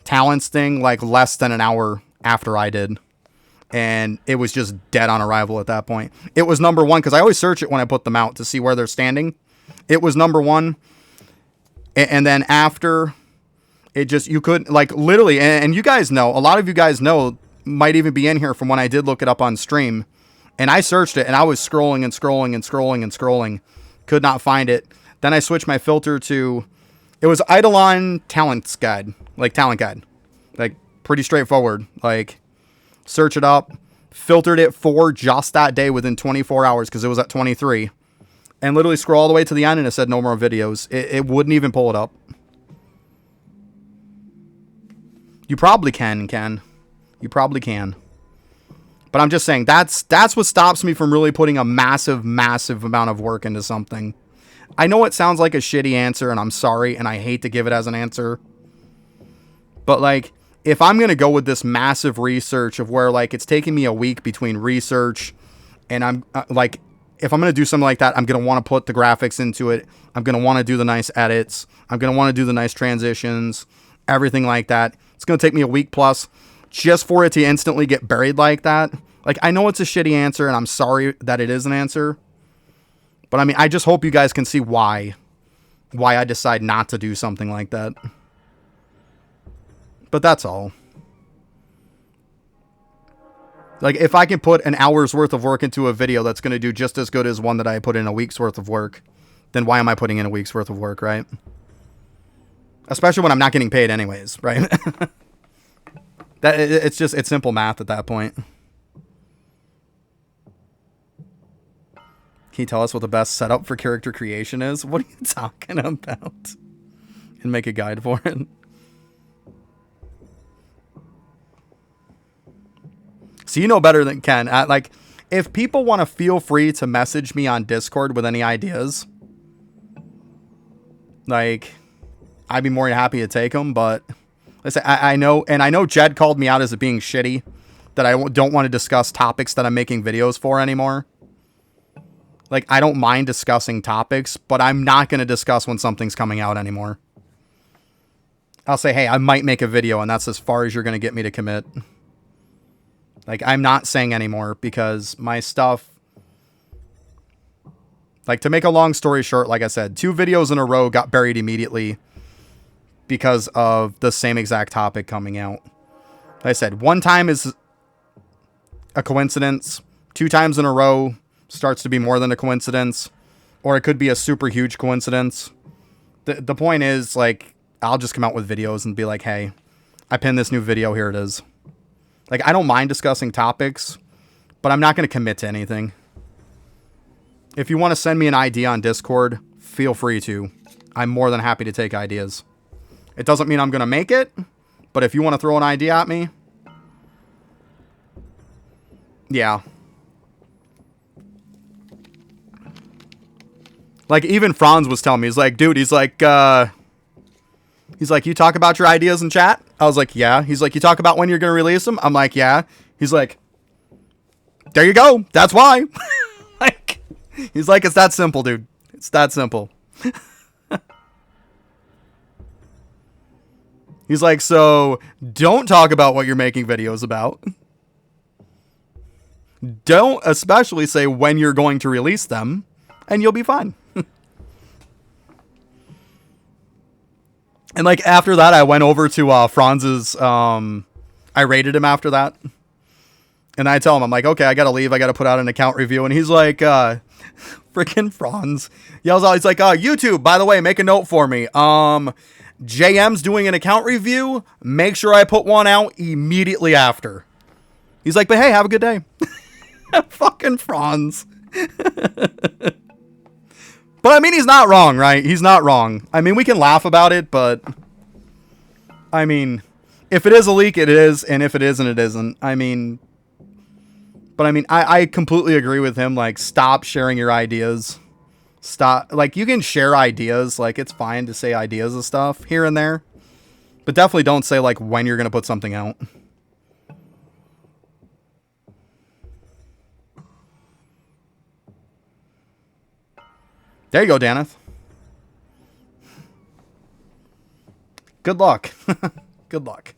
[SPEAKER 1] talents thing like less than an hour after I did. And it was just dead on arrival at that point. It was number one because I always search it when I put them out to see where they're standing. It was number one. And then after, it just, you couldn't, like literally, and you guys know, a lot of you guys know, might even be in here from when I did look it up on stream. And I searched it and I was scrolling and scrolling and scrolling and scrolling. Could not find it. Then I switched my filter to, it was Eidolon Talents Guide, like Talent Guide. Like pretty straightforward. Like search it up, filtered it for just that day within 24 hours because it was at 23. And literally scroll all the way to the end and it said no more videos. It wouldn't even pull it up. You probably can, Ken. You probably can. But I'm just saying, that's what stops me from really putting a massive, massive amount of work into something. I know it sounds like a shitty answer, and I'm sorry, and I hate to give it as an answer. But, like, if I'm going to go with this massive research of where, like, it's taking me a week between research, and I'm, like, if I'm going to do something like that, I'm going to want to put the graphics into it. I'm going to want to do the nice edits. I'm going to want to do the nice transitions, everything like that. It's going to take me a week plus just for it to instantly get buried like that. Like, I know it's a shitty answer, and I'm sorry that it is an answer. But, I mean, I just hope you guys can see why I decide not to do something like that. But that's all. Like, if I can put an hour's worth of work into a video that's going to do just as good as one that I put in a week's worth of work, then why am I putting in a week's worth of work, right? Especially when I'm not getting paid anyways, right? It's simple math at that point. Can you tell us what the best setup for character creation is? What are you talking about? And make a guide for it. So you know better than Ken. Like, if people want to, feel free to message me on Discord with any ideas. Like, I'd be more than happy to take them, but listen, I know, and I know Jed called me out as it being shitty, that I don't want to discuss topics that I'm making videos for anymore. Like, I don't mind discussing topics, but I'm not going to discuss when something's coming out anymore. I'll say, hey, I might make a video, and that's as far as you're going to get me to commit. Like, I'm not saying anymore because my stuff... Like, to make a long story short, like I said, 2 videos in a row got buried immediately because of the same exact topic coming out. Like I said, 1 time is a coincidence. 2 times in a row starts to be more than a coincidence. Or it could be a super huge coincidence. The point is, like, I'll just come out with videos and be like, hey, I pinned this new video, here it is. Like, I don't mind discussing topics, but I'm not going to commit to anything. If you want to send me an idea on Discord, feel free to. I'm more than happy to take ideas. It doesn't mean I'm going to make it, but if you want to throw an idea at me, yeah. Like, even Franz was telling me, he's like, dude, he's like, you talk about your ideas in chat? I was like, yeah. He's like, you talk about when you're going to release them? I'm like, yeah. He's like, there you go. That's why. Like, He's like, it's that simple, dude. It's that simple. He's like, so don't talk about what you're making videos about. Don't especially say when you're going to release them, and you'll be fine. And like after that, I went over to Franz's. I rated him after that, and I tell him, I'm like, okay, I gotta leave. I gotta put out an account review, and he's like, freaking Franz yells out. He's like, YouTube, by the way, make a note for me. JM's doing an account review. Make sure I put one out immediately after. He's like, but hey, have a good day. Fucking Franz. But I mean, he's not wrong, right? He's not wrong. I mean, we can laugh about it, but I mean, if it is a leak, it is, and if it isn't, it isn't. I mean, but I mean, I completely agree with him. Like, stop sharing your ideas. Stop. Like, you can share ideas. Like, it's fine to say ideas and stuff here and there, but definitely don't say like when you're gonna put something out. There you go, Daneth. Good luck. Good luck.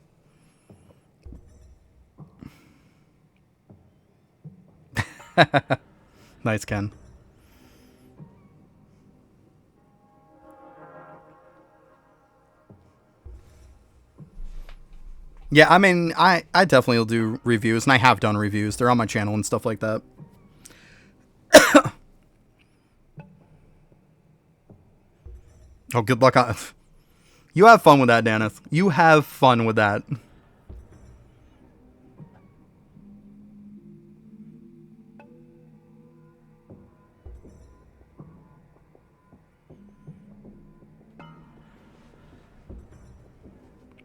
[SPEAKER 1] Nice, Ken. Yeah, I mean, I definitely will do reviews, and I have done reviews. They're on my channel and stuff like that. Oh, good luck on... You have fun with that, Daneth. You have fun with that.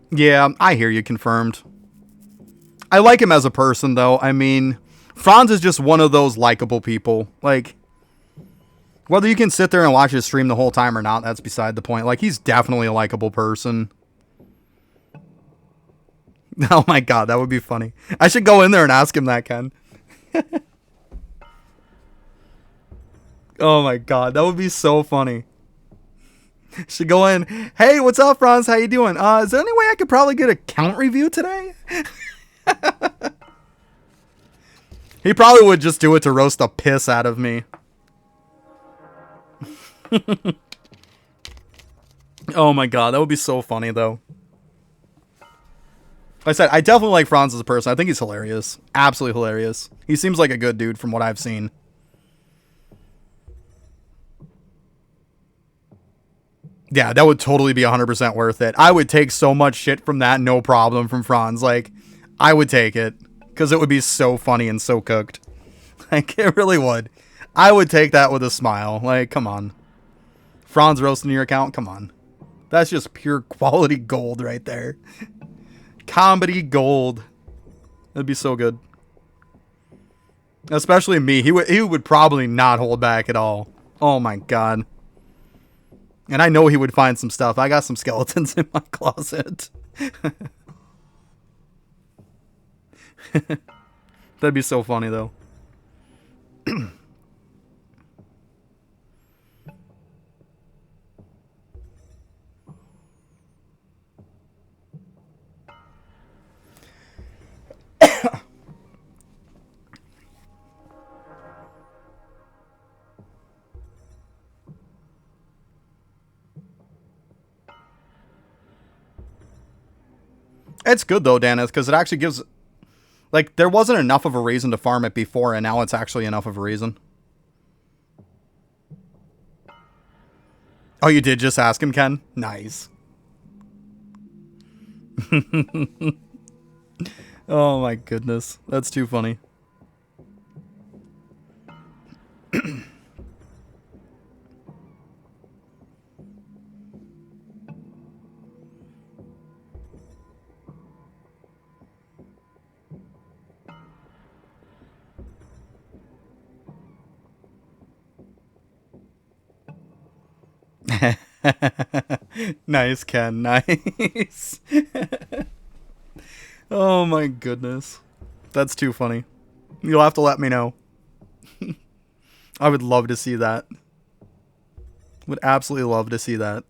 [SPEAKER 1] Yeah, I hear you, confirmed. I like him as a person, though. I mean, Franz is just one of those likable people. Like, whether you can sit there and watch his stream the whole time or not, that's beside the point. Like, he's definitely a likable person. Oh my god, that would be funny. I should go in there and ask him that, Ken. Oh my god, that would be so funny. Should go in. Hey, what's up, Franz? How you doing? Is there any way I could probably get a count review today? He probably would just do it to roast the piss out of me. Oh my god, that would be so funny, though. Like I said, I definitely like Franz as a person. I think he's hilarious. Absolutely hilarious. He seems like a good dude from what I've seen. Yeah, that would totally be 100% worth it. I would take so much shit from that, no problem, from Franz. Like, I would take it. Because it would be so funny and so cooked. Like, it really would. I would take that with a smile. Like, come on. Franz roasting your account? Come on. That's just pure quality gold right there. Comedy gold. That'd be so good. Especially me. He would probably not hold back at all. Oh my god. And I know he would find some stuff. I got some skeletons in my closet. That'd be so funny, though. It's good, though, Daneth, because it actually gives... Like, there wasn't enough of a reason to farm it before, and now it's actually enough of a reason. Oh, you did just ask him, Ken? Nice. Oh my goodness. That's too funny. Nice, Ken. Nice. Oh my goodness. That's too funny. You'll have to let me know. I would love to see that. Would absolutely love to see that.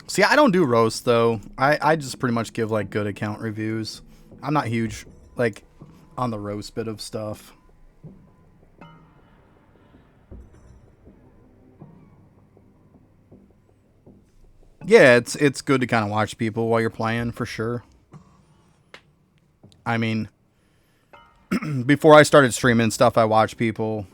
[SPEAKER 1] See, I don't do roasts though. I just pretty much give like good account reviews. I'm not huge like on the roast bit of stuff. Yeah, it's good to kind of watch people while you're playing for sure. I mean, before I started streaming stuff, I watched people.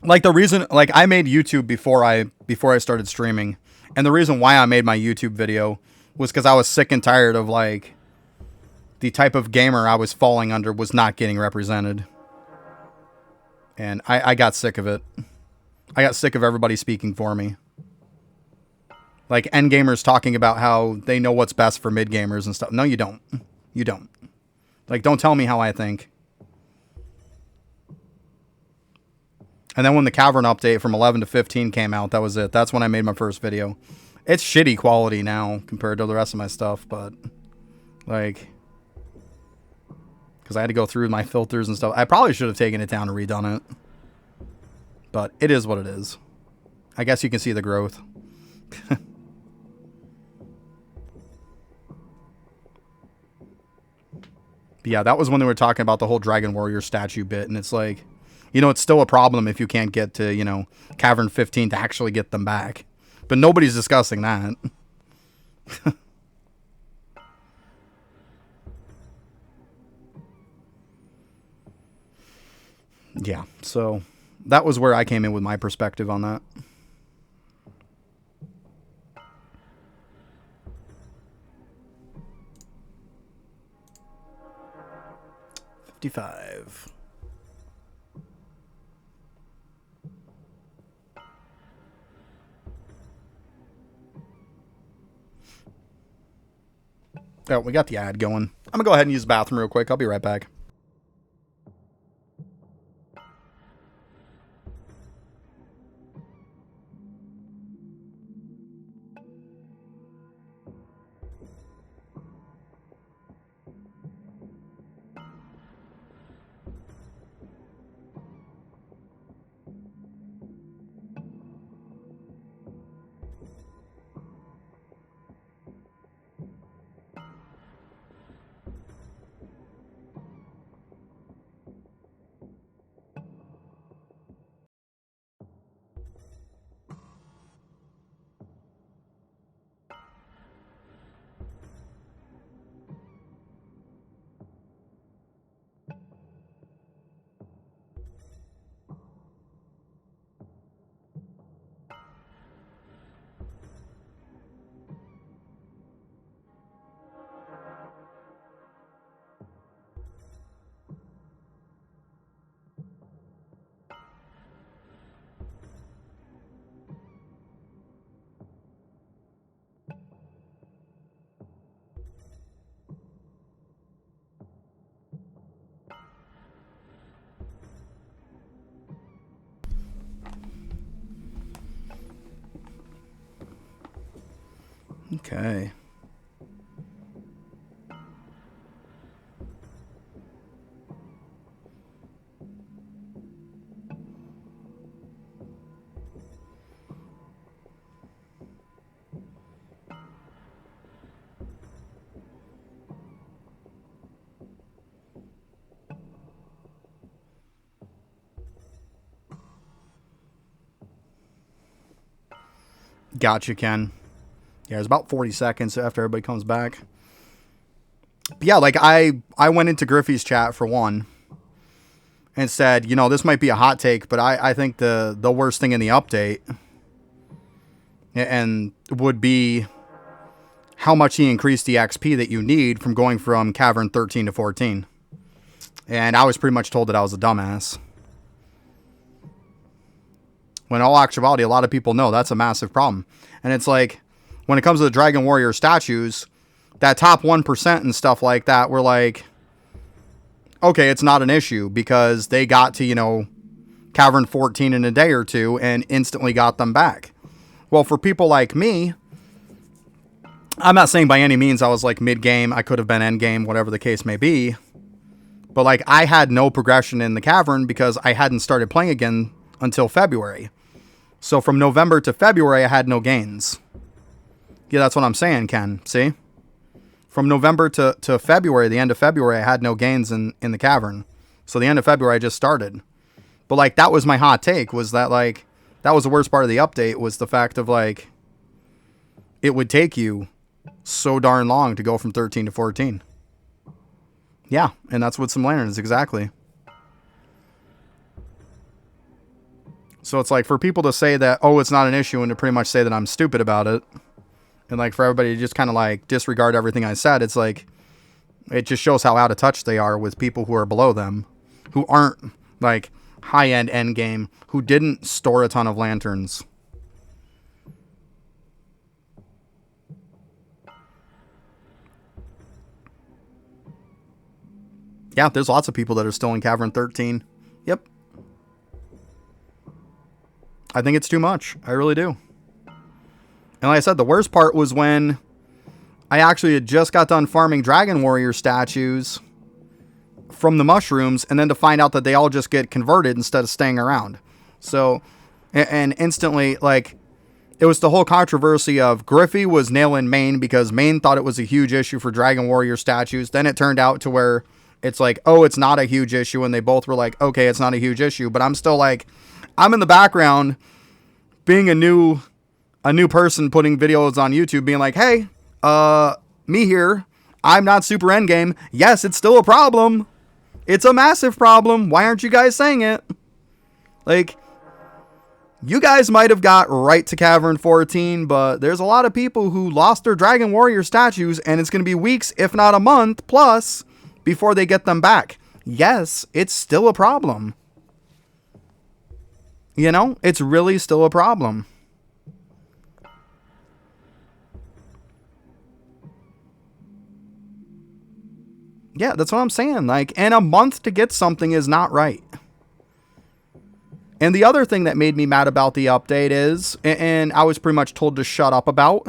[SPEAKER 1] Like the reason, like I made YouTube before I started streaming, and the reason why I made my YouTube video was because I was sick and tired of like the type of gamer I was falling under was not getting represented, and I got sick of it. I got sick of everybody speaking for me. Like end gamers talking about how they know what's best for mid gamers and stuff. No, you don't. You don't. Like, don't tell me how I think. And then when the Cavern update from 11 to 15 came out, that was it. That's when I made my first video. It's shitty quality now compared to the rest of my stuff, but like, because I had to go through my filters and stuff. I probably should have taken it down and redone it, but it is what it is. I guess you can see the growth. But yeah, that was when they were talking about the whole Dragon Warrior statue bit, and it's like, you know, it's still a problem if you can't get to, you know, Cavern 15 to actually get them back. But nobody's discussing that. Yeah, so that was where I came in with my perspective on that. 55. Oh, we got the ad going. I'm gonna go ahead and use the bathroom real quick. I'll be right back. Okay. Gotcha, Ken. Yeah, it's about 40 seconds after everybody comes back. But yeah, like I went into Griffey's chat for one and said, you know, this might be a hot take, but I think the worst thing in the update and would be how much he increased the XP that you need from going from Cavern 13 to 14. And I was pretty much told that I was a dumbass. When in all actuality, a lot of people know that's a massive problem. And it's like, when it comes to the Dragon Warrior statues, that top 1% and stuff like that, we're like, okay, it's not an issue because they got to, you know, Cavern 14 in a day or two and instantly got them back. Well, for people like me, I'm not saying by any means I was like mid-game, I could have been end-game, whatever the case may be. But like, I had no progression in the Cavern because I hadn't started playing again until February. So from November to February, I had no gains. Yeah, that's what I'm saying, Ken. See? From November to February, the end of February, I had no gains in the Cavern. So the end of February, I just started. But like, that was my hot take, was that like, that was the worst part of the update, was the fact of like, it would take you so darn long to go from 13 to 14. Yeah, and that's what some lanterns, exactly. So it's like, for people to say that, oh, it's not an issue, and to pretty much say that I'm stupid about it, and like for everybody to just kind of like disregard everything I said, it's like, it just shows how out of touch they are with people who are below them, who aren't like high-end end game, who didn't store a ton of lanterns. Yeah, there's lots of people that are still in Cavern 13. Yep. I think it's too much. I really do. And like I said, the worst part was when I actually had just got done farming Dragon Warrior statues from the mushrooms, and then to find out that they all just get converted instead of staying around. So, and instantly, like, it was the whole controversy of Griffey was nailing Main because Main thought it was a huge issue for Dragon Warrior statues. Then it turned out to where it's like, oh, it's not a huge issue. And they both were like, okay, it's not a huge issue. But I'm still like, I'm in the background being a new person putting videos on YouTube being like, hey, me here. I'm not super endgame. Yes, it's still a problem. It's a massive problem. Why aren't you guys saying it? Like, you guys might have got right to Cavern 14, but there's a lot of people who lost their Dragon Warrior statues, and it's going to be weeks, if not a month, plus, before they get them back. Yes, it's still a problem. You know, it's really still a problem. Yeah, that's what I'm saying. Like, and a month to get something is not right. And the other thing that made me mad about the update is, and I was pretty much told to shut up about,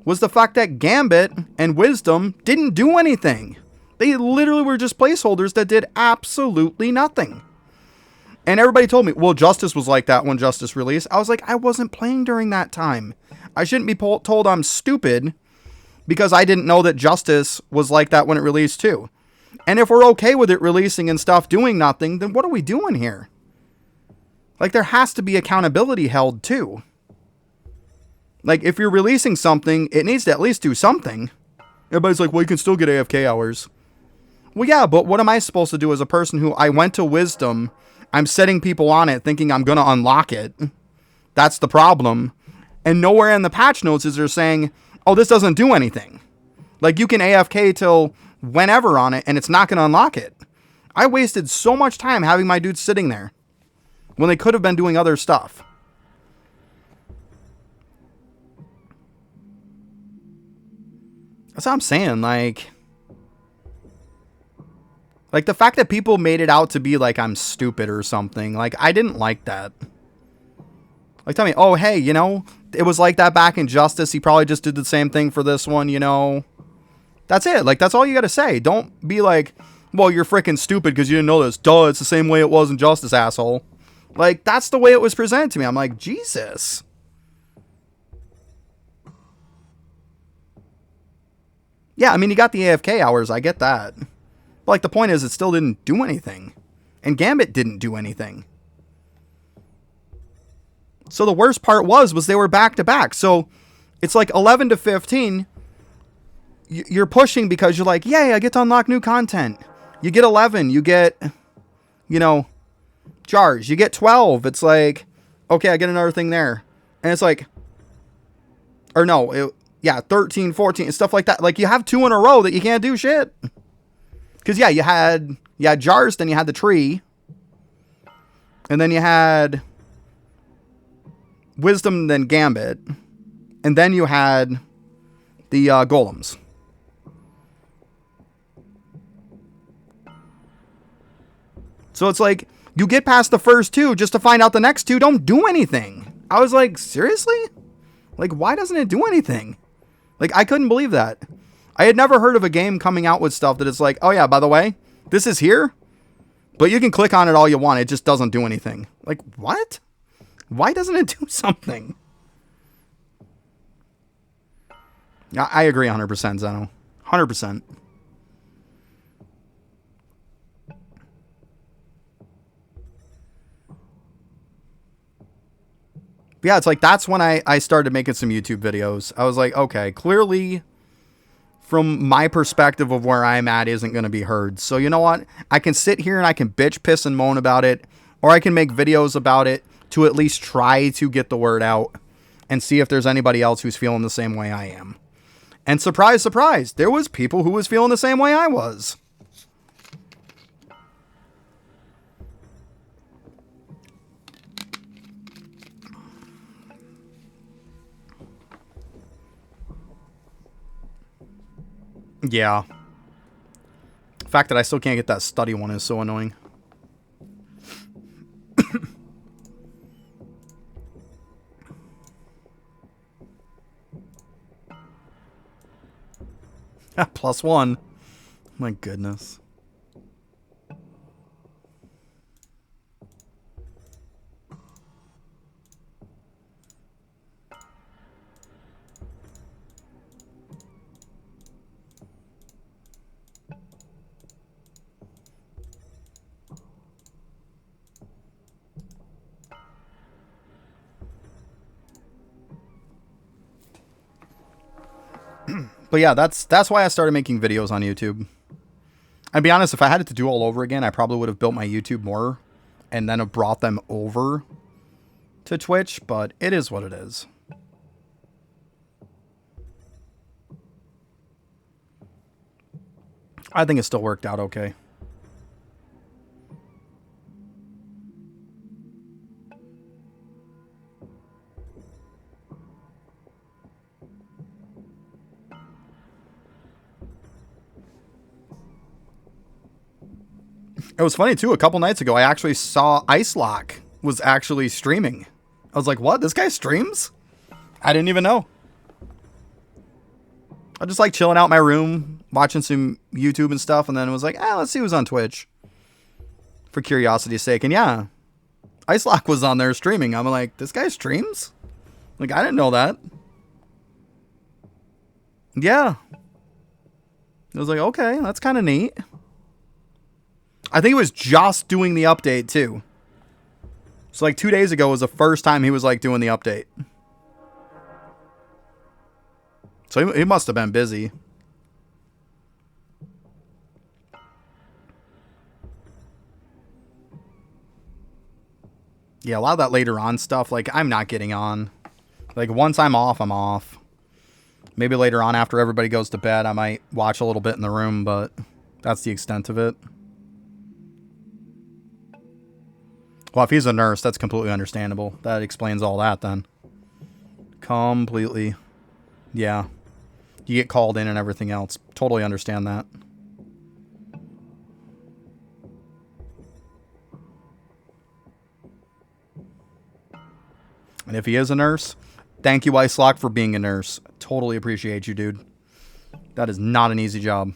[SPEAKER 1] was the fact that Gambit and Wisdom didn't do anything. They literally were just placeholders that did absolutely nothing. And everybody told me, well, Justice was like that when Justice released. I was like, I wasn't playing during that time. I shouldn't be told I'm stupid because I didn't know that Justice was like that when it released too. And if we're okay with it releasing and stuff doing nothing, then what are we doing here? Like, there has to be accountability held too. Like, if you're releasing something, it needs to at least do something. Everybody's like, well, you can still get AFK hours. Well, yeah, but what am I supposed to do as a person who I went to Wisdom, I'm setting people on it thinking I'm going to unlock it. That's the problem. And nowhere in the patch notes is there saying, oh, this doesn't do anything. Like, you can AFK till whenever on it, and it's not going to unlock it. I wasted so much time having my dudes sitting there when they could have been doing other stuff. That's what I'm saying. Like the fact that people made it out to be like I'm stupid or something. Like, I didn't like that. Like, tell me, oh, hey, you know, it was like that back in Justice. He probably just did the same thing for this one, you know. That's it. Like, that's all you got to say. Don't be like, well, you're freaking stupid because you didn't know this. Duh, it's the same way it was in Justice, asshole. Like, that's the way it was presented to me. I'm like, Jesus. Yeah, I mean, you got the AFK hours. I get that. But, like, the point is, it still didn't do anything. And Gambit didn't do anything. So the worst part was they were back to back. So it's like 11 to 15. You're pushing because you're like, yay, I get to unlock new content. You get 11. You get, you know, jars. You get 12. It's like, okay, I get another thing there. And it's like, Or no, yeah, 13, 14, stuff like that. Like, you have 2 in a row that you can't do shit. Because, yeah, you had Jars, then you had the tree. And then you had Wisdom, then Gambit. And then you had the golems. So it's like, you get past the first 2 just to find out the next 2 don't do anything. I was like, seriously? Like, why doesn't it do anything? Like, I couldn't believe that. I had never heard of a game coming out with stuff that it's like, oh yeah, by the way, this is here, but you can click on it all you want. It just doesn't do anything. Like, what? Why doesn't it do something? I agree 100%, Zeno. 100%. But yeah, it's like, that's when I started making some YouTube videos. I was like, okay, clearly from my perspective of where I'm at isn't going to be heard. So you know what? I can sit here and I can bitch, piss, and moan about it, or I can make videos about it to at least try to get the word out and see if there's anybody else who's feeling the same way I am. And surprise, surprise, there was people who was feeling the same way I was. Yeah. The fact that I still can't get that study one is so annoying. +1. My goodness. But yeah, that's why I started making videos on YouTube. I'd be honest, if I had it to do all over again, I probably would have built my YouTube more and then have brought them over to Twitch, but it is what it is. I think it still worked out okay. It was funny, too. A couple nights ago, I actually saw Icelock was actually streaming. I was like, what? This guy streams? I didn't even know. I just like chilling out in my room, watching some YouTube and stuff, and then it was like, let's see who's on Twitch. For curiosity's sake. And yeah, Icelock was on there streaming. I'm like, this guy streams? Like, I didn't know that. Yeah. I was like, okay, that's kind of neat. I think it was just doing the update, too. So, like, 2 days ago was the first time he was, like, doing the update. So, he must have been busy. Yeah, a lot of that later on stuff, like, I'm not getting on. Like, once I'm off, I'm off. Maybe later on after everybody goes to bed, I might watch a little bit in the room, but that's the extent of it. Well, if he's a nurse, that's completely understandable. That explains all that then. Completely. Yeah. You get called in and everything else. Totally understand that. And if he is a nurse, thank you, Icelock, for being a nurse. Totally appreciate you, dude. That is not an easy job.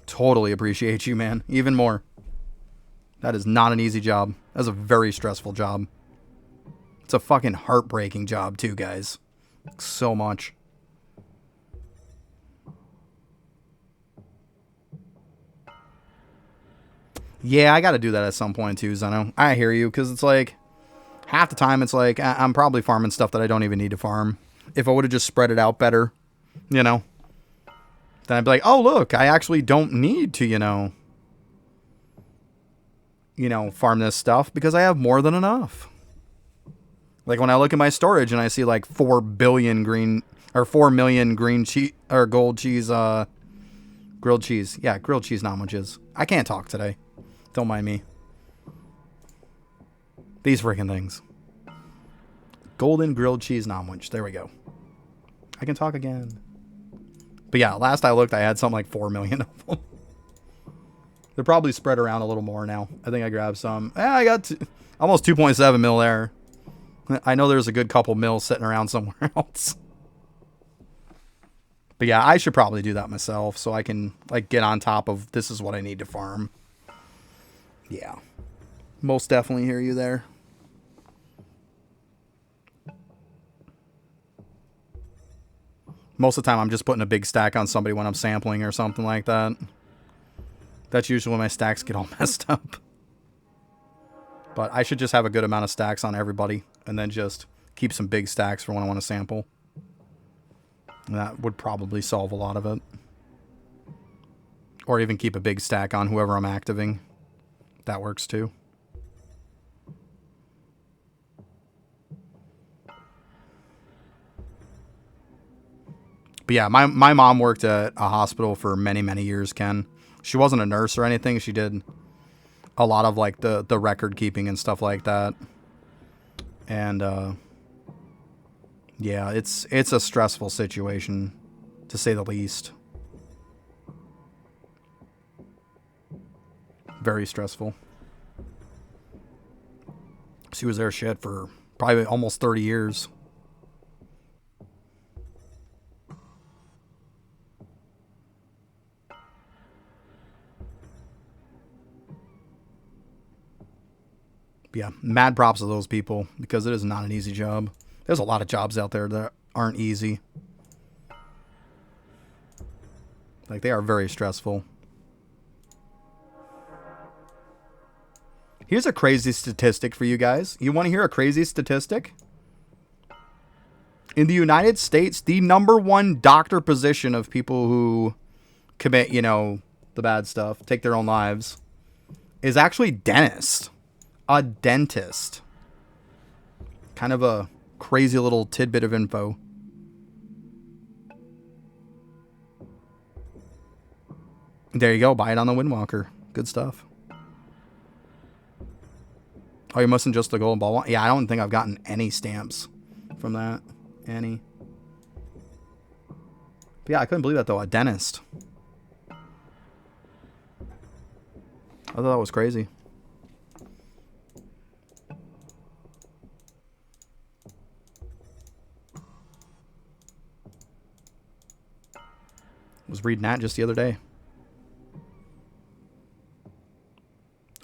[SPEAKER 1] Totally appreciate you, man. Even more. That is not an easy job. That's a very stressful job. It's a fucking heartbreaking job, too, guys. So much. Yeah, I gotta do that at some point, too, Zeno. I hear you, because it's like, half the time it's like, I'm probably farming stuff that I don't even need to farm. If I would have just spread it out better, you know, then I'd be like, oh, look, I actually don't need to, you know, farm this stuff because I have more than enough. Like when I look at my storage and I see like 4 billion green or 4 million green cheese or gold cheese, grilled cheese. Yeah, grilled cheese sandwiches. I can't talk today. Don't mind me. These freaking things. Golden grilled cheese sandwich. There we go. I can talk again. But yeah, last I looked, I had something like 4 million of them. They're probably spread around a little more now. I think I grabbed some. I got almost 2.7 mil there. I know there's a good couple mil sitting around somewhere else. But yeah, I should probably do that myself so I can like get on top of this is what I need to farm. Yeah. Most definitely hear you there. Most of the time I'm just putting a big stack on somebody when I'm sampling or something like that. That's usually when my stacks get all messed up. But I should just have a good amount of stacks on everybody and then just keep some big stacks for when I want to sample. And that would probably solve a lot of it. Or even keep a big stack on whoever I'm activating. That works too. But yeah, my mom worked at a hospital for many, many years, Ken. She wasn't a nurse or anything. She did a lot of like the record keeping and stuff like that. And yeah, it's a stressful situation, to say the least. Very stressful. She was there shit for probably almost 30 years. But yeah, mad props to those people because it is not an easy job. There's a lot of jobs out there that aren't easy. Like, they are very stressful. Here's a crazy statistic for you guys. You want to hear a crazy statistic? In the United States, the #1 doctor position of people who commit, you know, the bad stuff, take their own lives, is actually dentist. A dentist. Kind of a crazy little tidbit of info. There you go. Buy it on the Windwalker. Good stuff. Oh, you're missing just the golden ball one? Yeah, I don't think I've gotten any stamps from that. Any. But yeah, I couldn't believe that, though. A dentist. I thought that was crazy. Was reading that just the other day.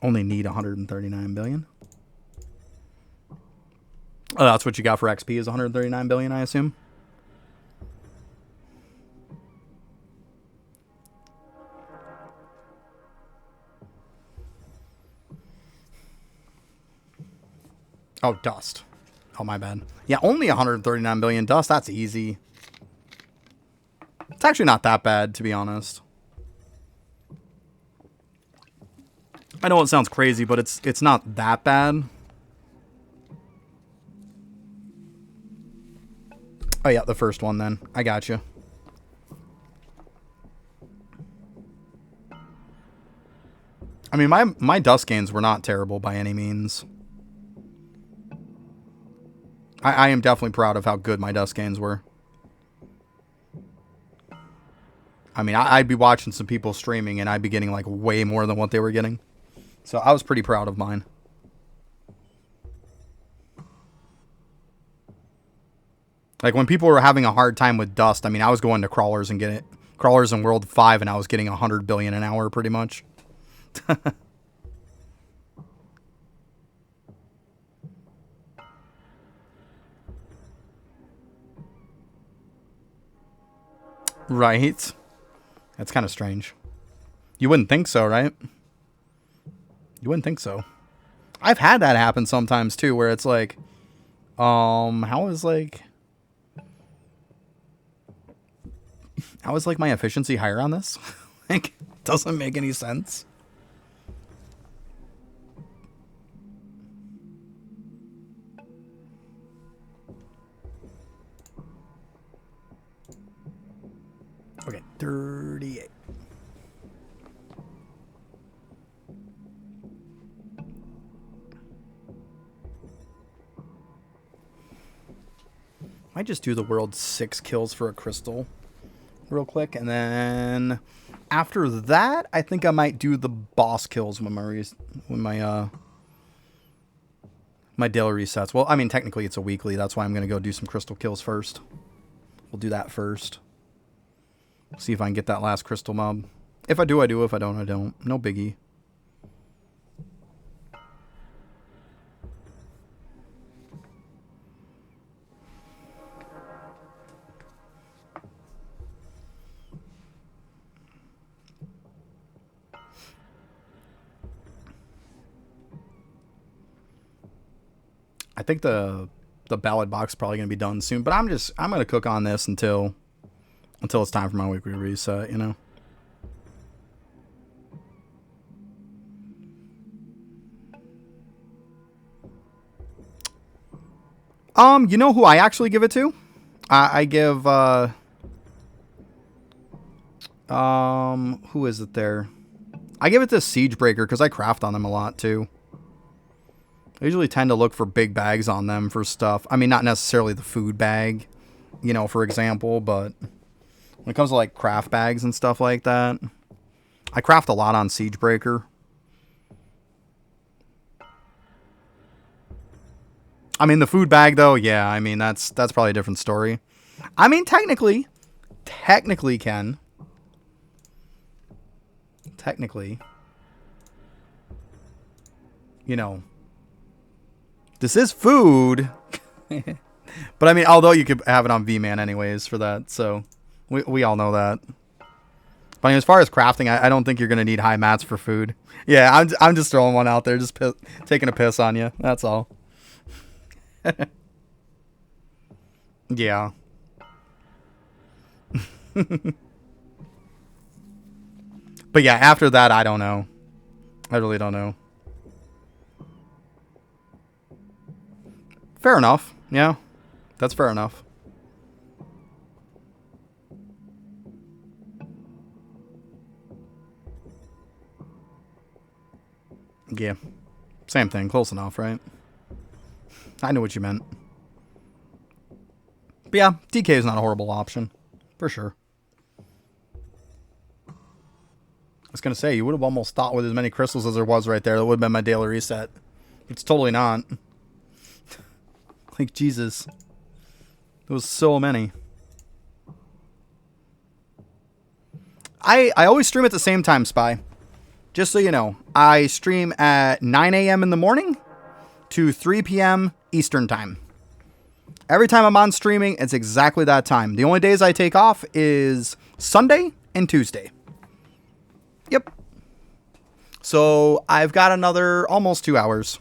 [SPEAKER 1] Only need 139 billion. Oh, that's what you got for XP is 139 billion, I assume. Oh, dust. Oh, my bad. Yeah, only 139 billion dust. That's easy. It's actually not that bad, to be honest. I know it sounds crazy, but it's not that bad. Oh, yeah, the first one, then. I got you. I mean, my dust gains were not terrible by any means. I am definitely proud of how good my dust gains were. I mean, I'd be watching some people streaming, and I'd be getting, like, way more than what they were getting. So I was pretty proud of mine. Like, when people were having a hard time with dust, I mean, I was going to crawlers and getting it. Crawlers in World 5, and I was getting 100 billion an hour, pretty much. Right. That's kind of strange. You wouldn't think so, right? You wouldn't think so. I've had that happen sometimes, too, where it's like, how is my efficiency higher on this? Like, doesn't make any sense. 38. Might just do the world's 6 kills for a crystal real quick, and then after that, I think I might do the boss kills when my my daily resets. Well, I mean, technically it's a weekly. That's why I'm gonna go do some crystal kills first. We'll do that first. See if I can get that last crystal mob. If I do, I do. If I don't, I don't. No biggie. I think the ballad box is probably gonna be done soon, but I'm gonna cook on this until it's time for my weekly reset, you know. You know who I actually give it to? I give who is it there? I give it to Siegebreaker because I craft on them a lot too. I usually tend to look for big bags on them for stuff. I mean, not necessarily the food bag, you know, for example, but when it comes to like craft bags and stuff like that, I craft a lot on Siegebreaker. I mean, the food bag though, yeah, I mean, that's probably a different story. I mean, technically, Ken. Technically, you know, this is food. But I mean, although you could have it on V-Man anyways for that, so we all know that. But I mean, as far as crafting, I don't think you're going to need high mats for food. Yeah, I'm just throwing one out there, just taking a piss on you. That's all. Yeah. But yeah, after that, I don't know. I really don't know. Fair enough. Yeah, that's fair enough. Yeah. Same thing. Close enough, right? I knew what you meant. But yeah, DK is not a horrible option. For sure. I was going to say, you would have almost thought with as many crystals as there was right there, that would have been my daily reset. It's totally not. Like, Jesus. There was so many. I always stream at the same time, Spy. Just so you know. I stream at 9 a.m. in the morning to 3 p.m. Eastern time. Every time I'm on streaming, it's exactly that time. The only days I take off is Sunday and Tuesday. Yep. So I've got another almost 2 hours.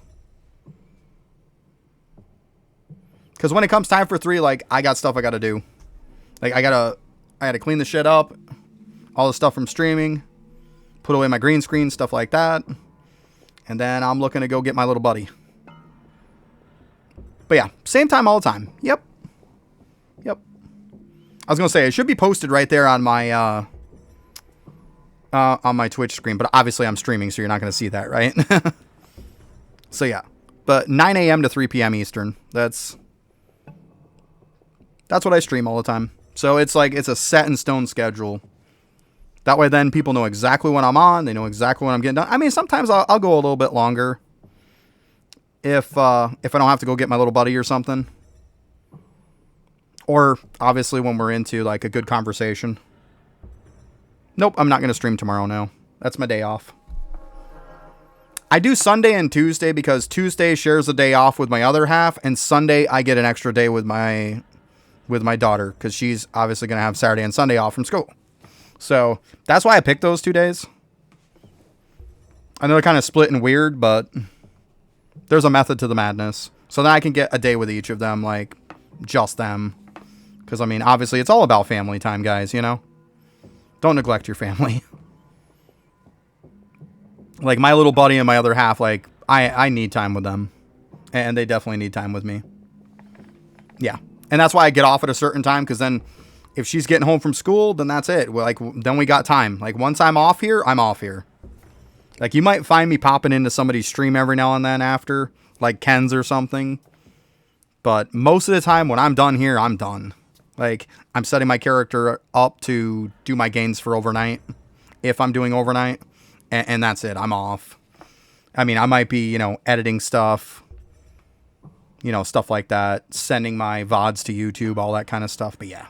[SPEAKER 1] Because when it comes time for 3, like, I got stuff I got to do. Like, I got to clean the shit up. All the stuff from streaming. Put away my green screen, stuff like that. And then I'm looking to go get my little buddy. But yeah, same time all the time. Yep. Yep. I was going to say, it should be posted right there on my Twitch screen. But obviously I'm streaming, so you're not going to see that, right? So yeah. But 9 a.m. to 3 p.m. Eastern. That's what I stream all the time. So it's like, it's a set in stone schedule. That way then people know exactly when I'm on. They know exactly when I'm getting done. I mean, sometimes I'll go a little bit longer. If I don't have to go get my little buddy or something. Or obviously when we're into like a good conversation. Nope, I'm not going to stream tomorrow now. That's my day off. I do Sunday and Tuesday because Tuesday shares a day off with my other half. And Sunday I get an extra day with my daughter. Because she's obviously going to have Saturday and Sunday off from school. So that's why I picked those 2 days. I know they're kind of split and weird, but there's a method to the madness. So then I can get a day with each of them, like just them. Because, I mean, obviously it's all about family time, guys, you know? Don't neglect your family. Like my little buddy and my other half, like I need time with them. And they definitely need time with me. Yeah. And that's why I get off at a certain time, because then if she's getting home from school, then that's it. Like, then we got time. Like, once I'm off here, I'm off here. Like, you might find me popping into somebody's stream every now and then after, like Ken's or something. But most of the time when I'm done here, I'm done. Like, I'm setting my character up to do my gains for overnight, if I'm doing overnight, and that's it. I'm off. I mean, I might be, editing stuff, stuff like that, sending my VODs to YouTube, all that kind of stuff. But yeah,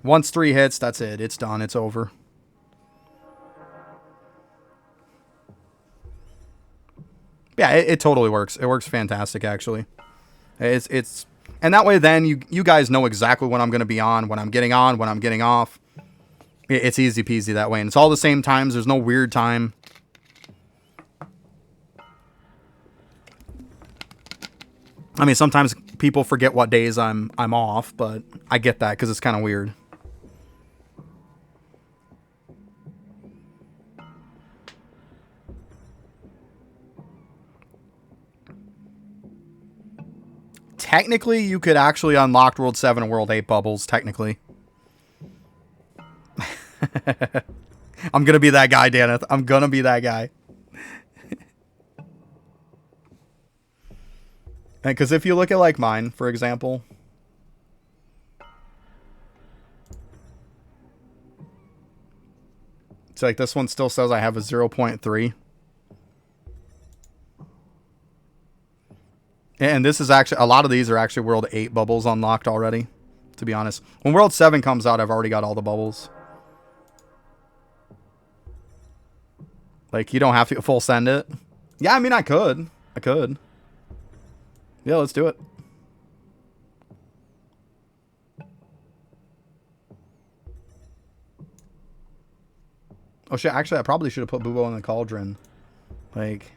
[SPEAKER 1] once 3 hits, that's it. It's done. It's over. Yeah, it totally works. It works fantastic, actually. It's and that way then you guys know exactly when I'm going to be on, when I'm getting off. It's easy peasy that way. And it's all the same times. There's no weird time. I mean, sometimes people forget what days I'm off, but I get that because it's kind of weird. Technically, you could actually unlock World 7 and World 8 bubbles, technically. I'm going to be that guy, Daneth. I'm going to be that guy. Because if you look at, like, mine, for example. It's like this one still says I have a 0.3. And this is actually, a lot of these are actually World 8 bubbles unlocked already, to be honest. When World 7 comes out, I've already got all the bubbles. Like, you don't have to full send it. Yeah, I mean, I could. Yeah, let's do it. Oh, shit. Actually, I probably should have put Bubo in the cauldron. Like...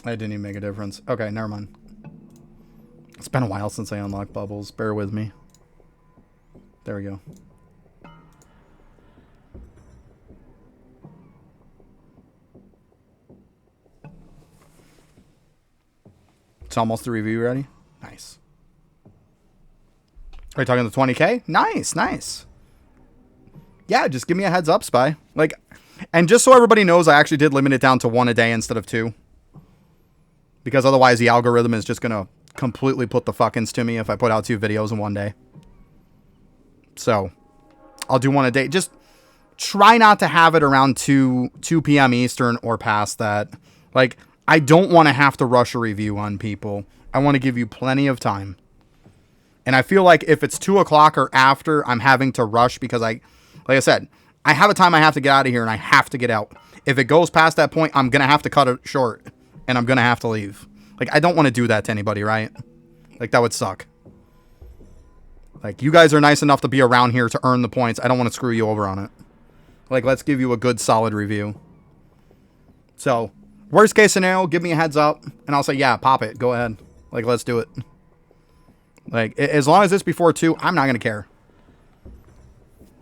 [SPEAKER 1] It didn't even make a difference. Okay, never mind. It's been a while since I unlocked bubbles. Bear with me. There we go. It's almost the review ready. Nice. Are you talking the 20K? Nice, nice. Yeah, just give me a heads up, Spy. Like, and just so everybody knows, I actually did limit it down to 1 a day instead of 2. Because otherwise the algorithm is just going to completely put the fuckins to me if I put out 2 videos in 1 day. So, I'll do 1 a day. Just try not to have it around 2 p.m. Eastern or past that. Like, I don't want to have to rush a review on people. I want to give you plenty of time. And I feel like if it's 2 o'clock or after, I'm having to rush because like I said, I have a time I have to get out of here and I have to get out. If it goes past that point, I'm going to have to cut it short. And I'm going to have to leave. Like, I don't want to do that to anybody, right? Like, that would suck. Like, you guys are nice enough to be around here to earn the points. I don't want to screw you over on it. Like, let's give you a good, solid review. So, worst case scenario, give me a heads up. And I'll say, yeah, pop it. Go ahead. Like, let's do it. Like, as long as it's before 2, I'm not going to care.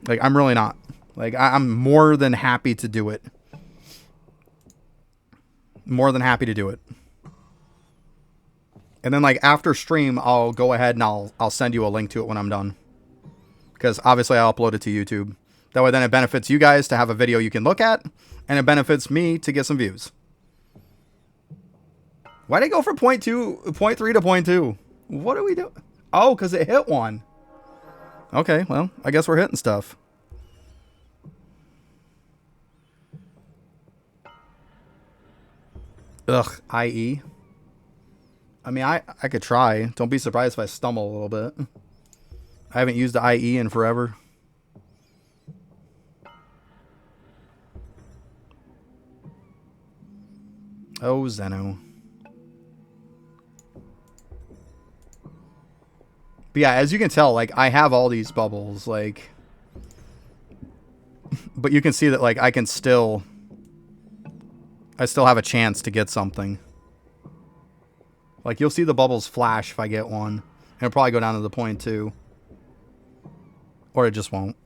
[SPEAKER 1] Like, I'm really not. Like, I'm more than happy to do it. More than happy to do it. And then, like, after stream, I'll go ahead and I'll send you a link to it when I'm done. Because, obviously, I upload it to YouTube. That way, then it benefits you guys to have a video you can look at. And it benefits me to get some views. Why'd I go from 0.3 to 0.2? What do we do? Oh, because it hit 1. Okay, well, I guess we're hitting stuff. Ugh, IE. I mean, I could try. Don't be surprised if I stumble a little bit. I haven't used the IE in forever. Oh, Zeno. But yeah, as you can tell, like, I have all these bubbles, like... But you can see that, like, I still have a chance to get something. Like, you'll see the bubbles flash if I get one. And it'll probably go down to the 0.2. Or it just won't.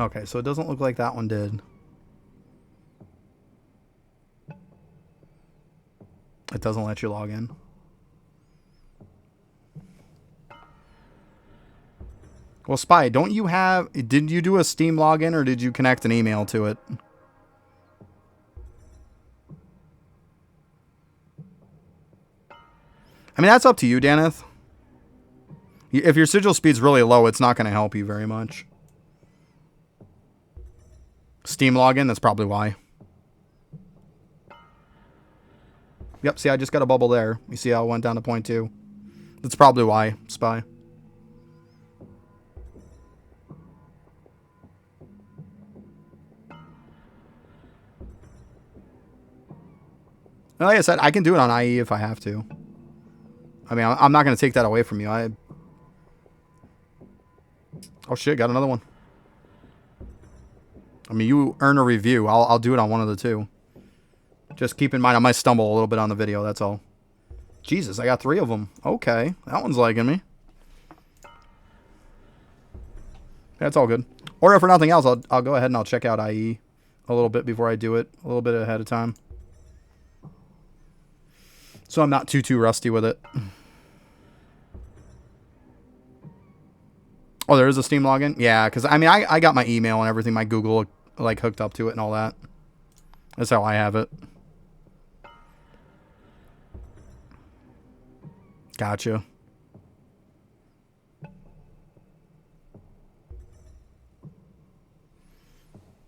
[SPEAKER 1] Okay, so it doesn't look like that one did. It doesn't let you log in. Well, Spy, don't you have... Did you do a Steam login or did you connect an email to it? I mean, that's up to you, Daneth. If your sigil speed's really low, it's not going to help you very much. Steam login, that's probably why. Yep, see, I just got a bubble there. You see how it went down to 0.2? That's probably why, Spy. Like I said, I can do it on IE if I have to. I mean, I'm not going to take that away from you. Oh shit, got another one. I mean, you earn a review. I'll do it on one of the two. Just keep in mind, I might stumble a little bit on the video, that's all. Jesus, I got 3 of them. Okay, that one's liking me. That's all good. Or if for nothing else, I'll go ahead and I'll check out IE a little bit before I do it. A little bit ahead of time. So I'm not too rusty with it. Oh, there is a Steam login? Yeah, because, I mean, I got my email and everything, my Google, like, hooked up to it and all that. That's how I have it. Gotcha.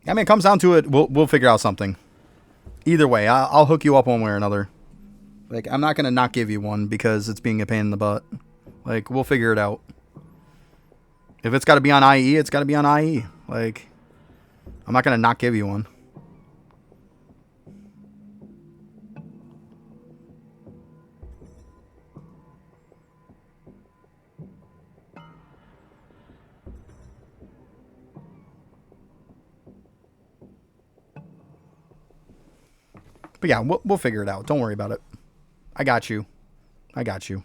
[SPEAKER 1] I mean, it comes down to it, we'll figure out something. Either way, I'll hook you up one way or another. Like, I'm not going to not give you one because it's being a pain in the butt. Like, we'll figure it out. If it's got to be on IE, it's got to be on IE. Like, I'm not going to not give you one. But yeah, we'll figure it out. Don't worry about it. I got you. I got you.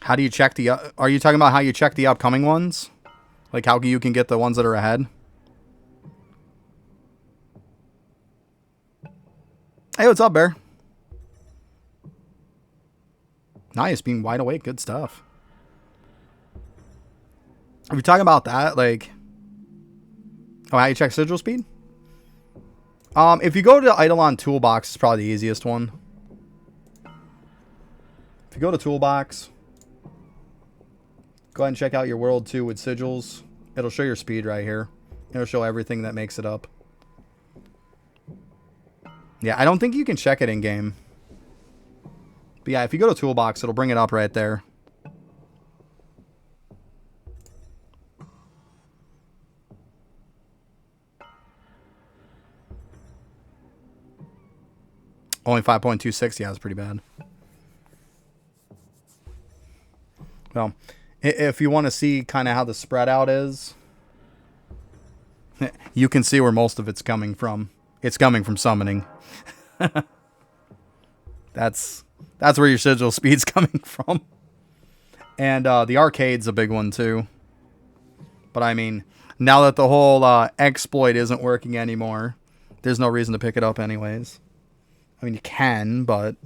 [SPEAKER 1] How do you check the... are you talking about how you check the upcoming ones? Like how you can get the ones that are ahead? Hey, what's up, Bear? Nice, being wide awake. Good stuff. Are we talking about that? Like... Oh, how you check sigil speed? If you go to Eidolon Toolbox, it's probably the easiest one. If you go to Toolbox... Go ahead and check out your world 2 with sigils. It'll show your speed right here. It'll show everything that makes it up. Yeah, I don't think you can check it in game. But yeah, if you go to Toolbox, it'll bring it up right there. Only 5.26, yeah, that's pretty bad. Well... If you want to see kind of how the spread out is, you can see where most of it's coming from. It's coming from summoning. That's where your sigil speed's coming from. And the arcade's a big one too. But I mean, now that the whole exploit isn't working anymore, there's no reason to pick it up anyways. I mean, you can, but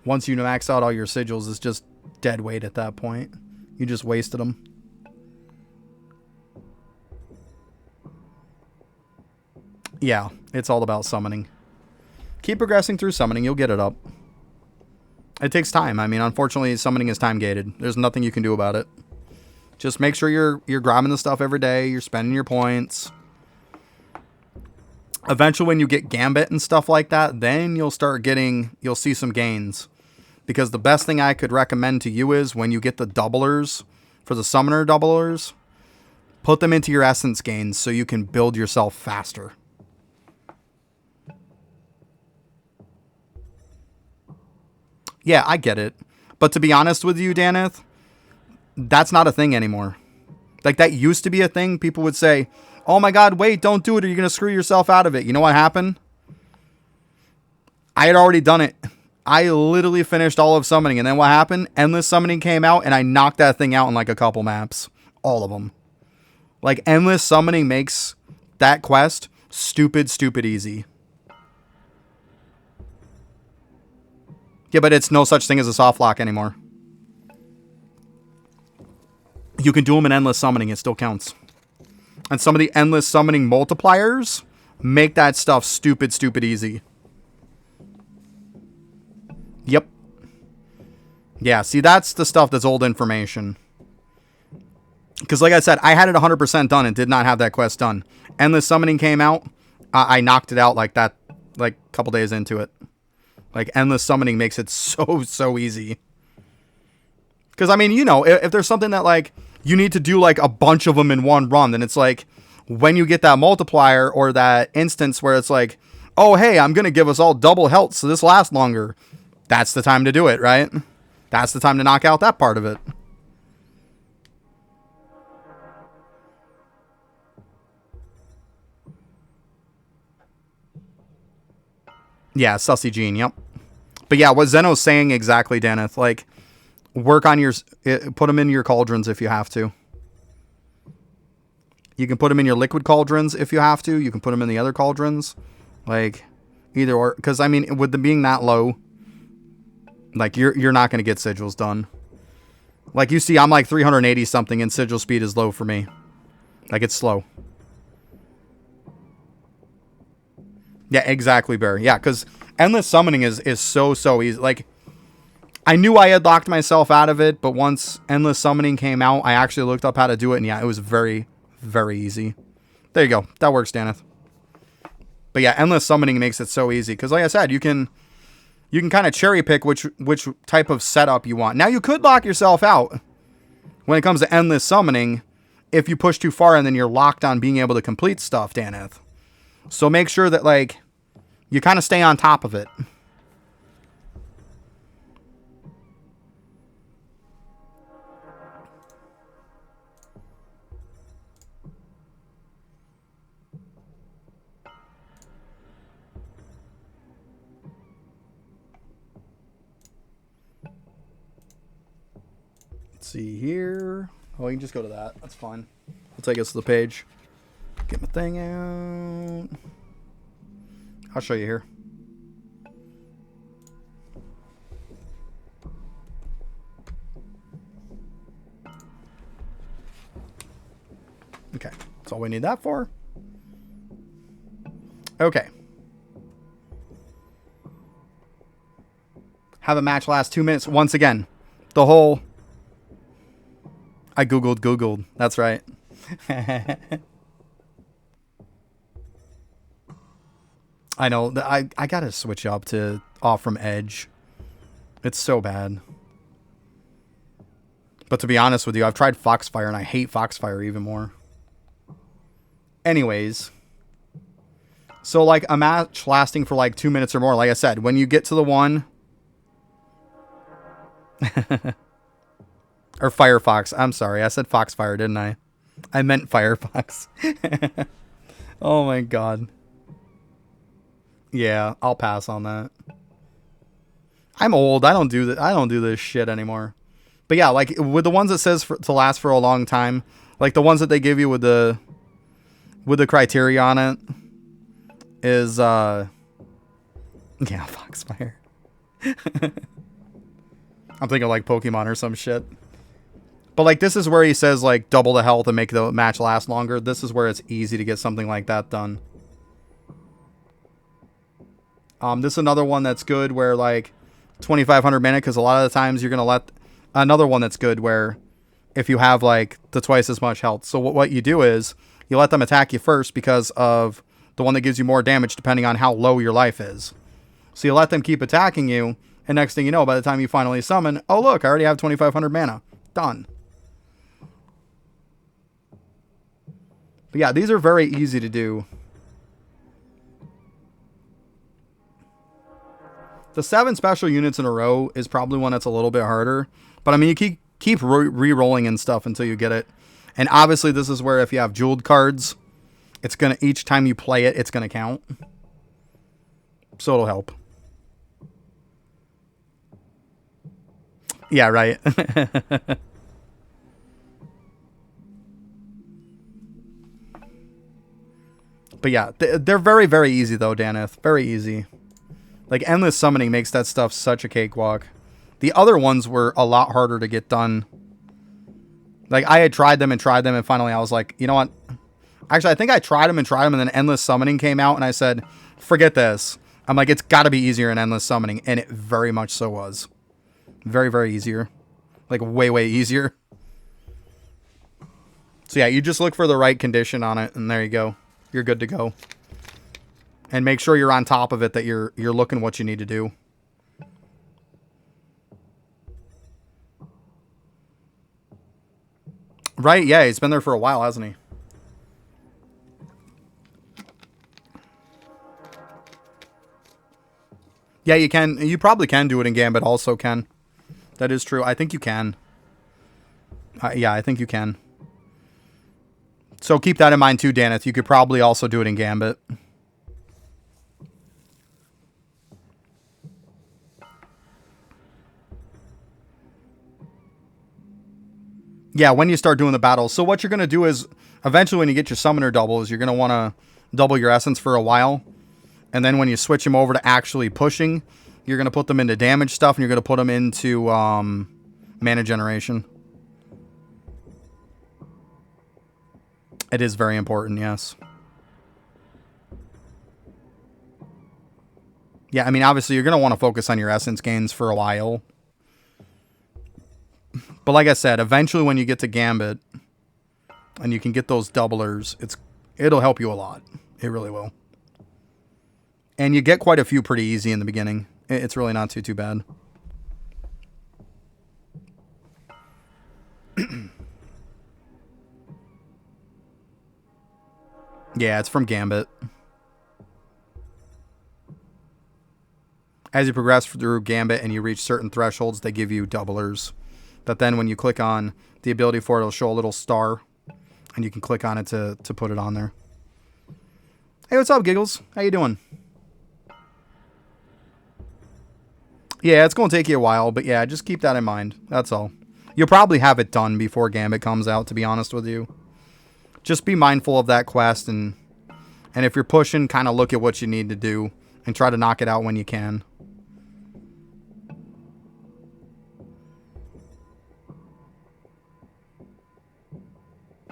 [SPEAKER 1] once you max out all your sigils, it's just dead weight at that point. You just wasted them. Yeah, it's all about summoning. Keep progressing through summoning, you'll get it up. It takes time. I mean, unfortunately, summoning is time gated. There's nothing you can do about it. Just make sure you're grabbing the stuff every day, you're spending your points. Eventually, when you get Gambit and stuff like that, then you'll see some gains. Because the best thing I could recommend to you is when you get the doublers, for the summoner doublers, put them into your essence gains so you can build yourself faster. Yeah, I get it. But to be honest with you, Daneth, that's not a thing anymore. Like, that used to be a thing. People would say, oh my god, wait, don't do it or you're going to screw yourself out of it. You know what happened? I had already done it. I literally finished all of summoning. And then what happened? Endless Summoning came out and I knocked that thing out in like a couple maps. All of them. Like, Endless Summoning makes that quest stupid easy. Yeah, but it's no such thing as a soft lock anymore. You can do them in Endless Summoning. It still counts. And some of the Endless Summoning multipliers make that stuff stupid easy. Yep. Yeah, see, that's the stuff that's old information. Because like I said, I had it 100% done and did not have that quest done. Endless Summoning came out. I knocked it out like that, like a couple days into it. Like, Endless Summoning makes it so easy. Because, I mean, you know, if there's something that, like, you need to do, like, a bunch of them in one run, then it's like, when you get that multiplier or that instance where it's like, oh, hey, I'm going to give us all double health so this lasts longer. That's the time to do it, right? That's the time to knock out that part of it. Yeah, Sussy Gene, yep. But yeah, what Zeno's saying exactly, Daneth, like, work on your... Put them in your cauldrons if you have to. You can put them in your liquid cauldrons if you have to. You can put them in the other cauldrons. Like, either or. Because, I mean, with them being that low, like, you're not going to get sigils done. Like, you see, I'm like 380 something and sigil speed is low for me. Like, it's slow. Yeah, exactly, Bear. Yeah, because Endless Summoning is so easy. Like, I knew I had locked myself out of it, but once Endless Summoning came out, I actually looked up how to do it, and yeah, it was very easy. There you go. That works, Daneth. But yeah, Endless Summoning makes it so easy. Because like I said, you can kind of cherry pick which type of setup you want. Now, you could lock yourself out when it comes to Endless Summoning if you push too far and then you're locked on being able to complete stuff, Daneth. So make sure that, like, you kind of stay on top of it. Let's see here. Oh, you can just go to that. That's fine. I'll take us to the page. Get my thing out. I'll show you here. Okay, that's all we need that for. Okay. Have a match last 2 minutes. Once again, the whole... I Googled. That's right. I know. I gotta switch up to off from Edge. It's so bad. But to be honest with you, I've tried Foxfire and I hate Foxfire even more. Anyways. So, like, a match lasting for, like, 2 minutes or more. Like I said, when you get to the one... or Firefox. I'm sorry. I said Foxfire, didn't I? I meant Firefox. Oh, my God. Yeah, I'll pass on that. I'm old. I don't do this shit anymore. But yeah, like, with the ones that says to last for a long time, like the ones that they give you with the criteria on it is yeah, Foxfire. I'm thinking like Pokemon or some shit. But like, this is where he says like double the health and make the match last longer. This is where it's easy to get something like that done. This is another one that's good where like 2,500 mana, because a lot of the times you're gonna let another one that's good where if you have like the twice as much health. So what you do is you let them attack you first because of the one that gives you more damage depending on how low your life is. So you let them keep attacking you, and next thing you know, by the time you finally summon, oh look, I already have 2,500 mana. Done. But yeah, these are very easy to do. The 7 special units in a row is probably one that's a little bit harder. But I mean, you keep re-rolling and stuff until you get it. And obviously this is where if you have jeweled cards, it's going to, each time you play it, it's going to count. So it'll help. Yeah, right. But yeah, they're very, very easy though, Daneth. Very easy. Like, Endless Summoning makes that stuff such a cakewalk. The other ones were a lot harder to get done. Like, I had tried them, and finally I was like, you know what? Actually, I think I tried them, and then Endless Summoning came out, and I said, forget this. I'm like, it's got to be easier in Endless Summoning, and it very much so was. Very, very easier. Like, way, way easier. So yeah, you just look for the right condition on it, and there you go. You're good to go. And make sure you're on top of it, that you're looking what you need to do. Right, yeah, he's been there for a while, hasn't he? Yeah, you can. You probably can do it in Gambit also, Ken. That is true. I think you can. Yeah, I think you can. So keep that in mind too, Daneth. You could probably also do it in Gambit. Yeah, when you start doing the battles. So what you're going to do is, eventually when you get your summoner doubles, you're going to want to double your essence for a while. And then when you switch them over to actually pushing, you're going to put them into damage stuff, and you're going to put them into mana generation. It is very important, yes. Yeah, I mean, obviously you're going to want to focus on your essence gains for a while. But like I said, eventually when you get to Gambit and you can get those doublers, it'll help you a lot. It really will. And you get quite a few pretty easy in the beginning. It's really not too bad. Yeah, it's from Gambit. As you progress through Gambit and you reach certain thresholds, they give you doublers. That then when you click on the ability for it, it'll show a little star. And you can click on it to put it on there. Hey, what's up, Giggles? How you doing? Yeah, it's going to take you a while, but yeah, just keep that in mind. That's all. You'll probably have it done before Gambit comes out, to be honest with you. Just be mindful of that quest, and if you're pushing, kind of look at what you need to do and try to knock it out when you can.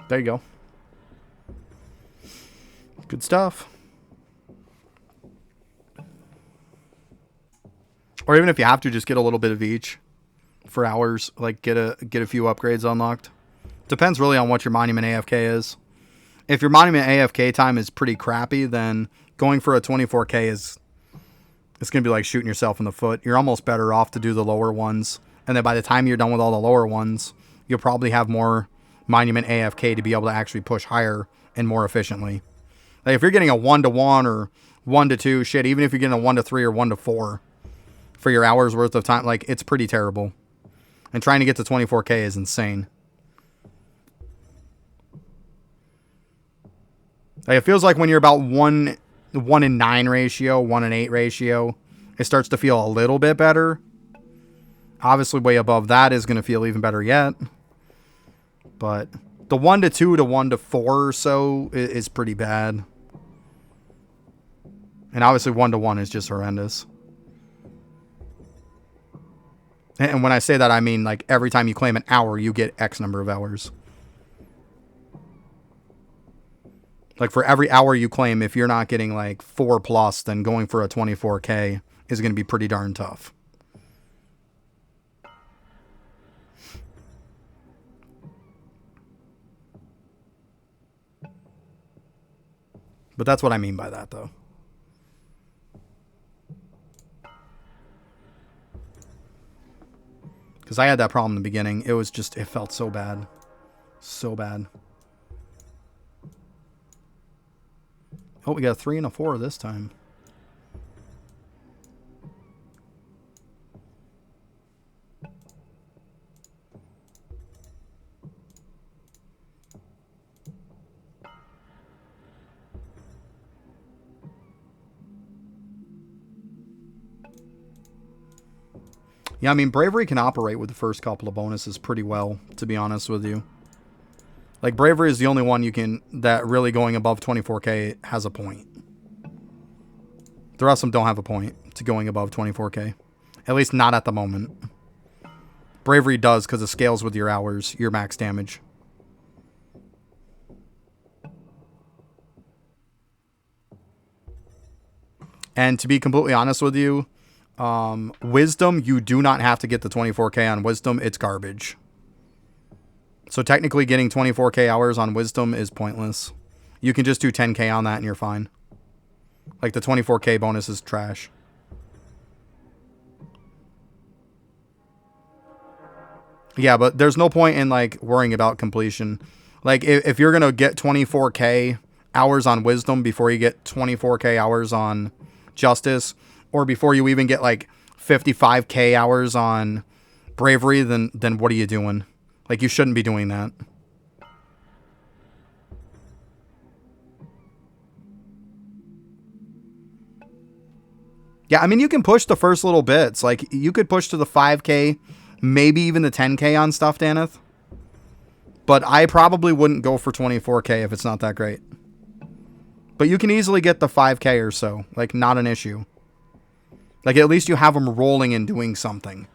[SPEAKER 1] There you go. Good stuff. Or even if you have to, just get a little bit of each for hours. Like, get a few upgrades unlocked. Depends really on what your Monument AFK is. If your Monument AFK time is pretty crappy, then going for a 24k it's going to be like shooting yourself in the foot. You're almost better off to do the lower ones. And then by the time you're done with all the lower ones, you'll probably have more Monument AFK to be able to actually push higher and more efficiently. Like, if you're getting a 1-to-1 or 1-to-2, shit, even if you're getting a 1-to-3 or 1-to-4 for your hours worth of time, like, it's pretty terrible. And trying to get to 24k is insane. Like, it feels like when you're about 1 in 9 ratio, 1 in 8 ratio, it starts to feel a little bit better. Obviously, way above that is going to feel even better yet. But the 1-to-2 to 1-to-4 or so is pretty bad. And obviously 1-to-1 is just horrendous. And when I say that, I mean, like, every time you claim an hour, you get X number of hours. Like, for every hour you claim, if you're not getting, like, 4+, then going for a 24k is going to be pretty darn tough. But that's what I mean by that, though. Because I had that problem in the beginning. It was just, it felt so bad. So bad. Oh, we got a 3 and a 4 this time. Yeah, I mean, Bravery can operate with the first couple of bonuses pretty well, to be honest with you. Like, Bravery is the only one you can, that really going above 24k has a point. The rest of them don't have a point to going above 24k. At least not at the moment. Bravery does because it scales with your hours, your max damage. And to be completely honest with you, Wisdom, you do not have to get the 24k on Wisdom. It's garbage. So technically getting 24k hours on Wisdom is pointless. You can just do 10k on that and you're fine. Like, the 24k bonus is trash. Yeah, but there's no point in, like, worrying about completion. Like, if you're going to get 24k hours on Wisdom before you get 24k hours on Justice, or before you even get, like, 55k hours on Bravery, then what are you doing? Like, you shouldn't be doing that. Yeah, I mean, you can push the first little bits. Like, you could push to the 5k, maybe even the 10k on stuff, Daneth. But I probably wouldn't go for 24k if it's not that great. But you can easily get the 5k or so. Like, not an issue. Like, at least you have them rolling and doing something.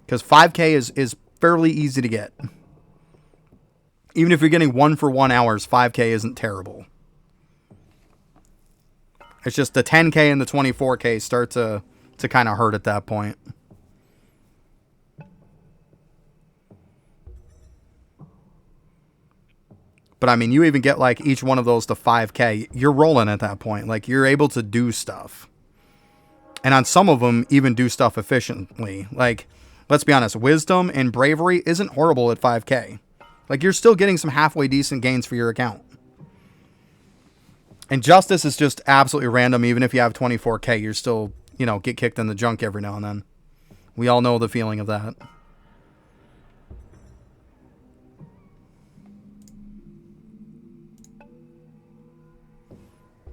[SPEAKER 1] Because 5k is fairly easy to get. Even if you're getting 1-for-1 hours, 5k isn't terrible. It's just the 10k and the 24k start to kind of hurt at that point. But I mean, you even get like each one of those to 5k, you're rolling at that point. Like, you're able to do stuff. And on some of them, even do stuff efficiently. Like, let's be honest, Wisdom and Bravery isn't horrible at 5k. Like, you're still getting some halfway decent gains for your account. And Justice is just absolutely random. Even if you have 24k, you're still, get kicked in the junk every now and then. We all know the feeling of that.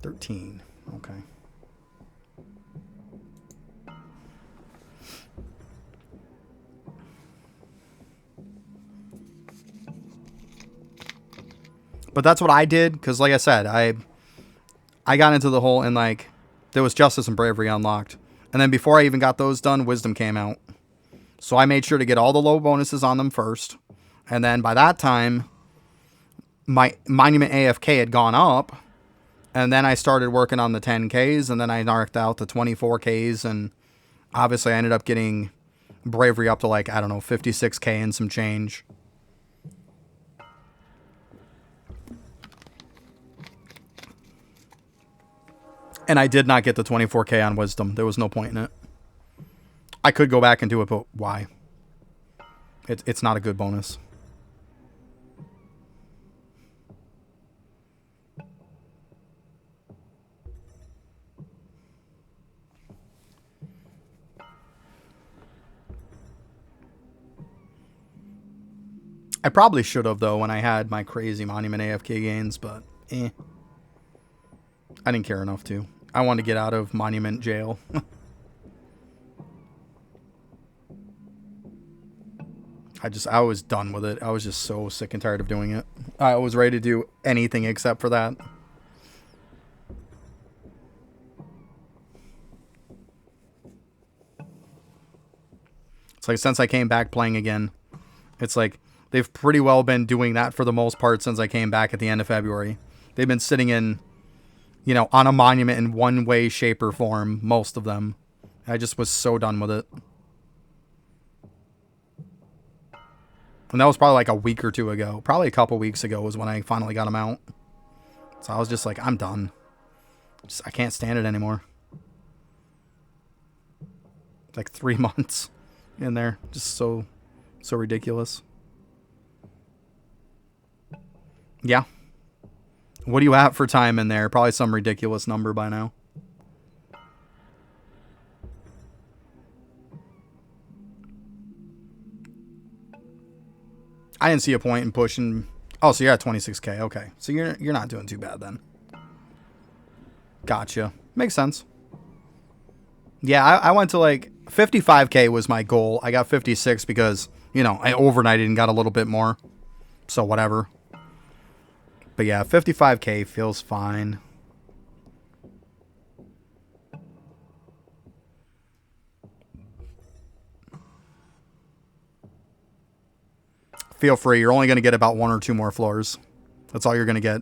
[SPEAKER 1] $13. Okay. But that's what I did, because like I said, I got into the whole, and like, there was Justice and Bravery unlocked. And then before I even got those done, Wisdom came out. So I made sure to get all the low bonuses on them first. And then by that time, my Monument AFK had gone up. And then I started working on the 10Ks, and then I knocked out the 24Ks, and obviously I ended up getting Bravery up to, like, I don't know, 56k and some change. And I did not get the 24k on Wisdom. There was no point in it. I could go back and do it, but why? It's not a good bonus. I probably should have, though, when I had my crazy Monument AFK gains, but I didn't care enough to. I wanted to get out of Monument jail. I was done with it. I was just so sick and tired of doing it. I was ready to do anything except for that. It's like, since I came back playing again, it's like they've pretty well been doing that for the most part since I came back at the end of February. They've been sitting in, on a monument in one way, shape, or form, most of them. I just was so done with it. And that was probably like a week or two ago. Probably a couple weeks ago was when I finally got them out. So I was just like, I'm done. I can't stand it anymore. Like 3 months in there. Just so ridiculous. Yeah. What do you have for time in there? Probably some ridiculous number by now. I didn't see a point in pushing. Oh, so you're at 26k. Okay. So you're not doing too bad then. Gotcha. Makes sense. Yeah, I went to like 55K was my goal. I got 56 because, you know, I overnighted and got a little bit more. So whatever. But yeah, 55K feels fine. Feel free. You're only going to get about 1 or 2 more floors. That's all you're going to get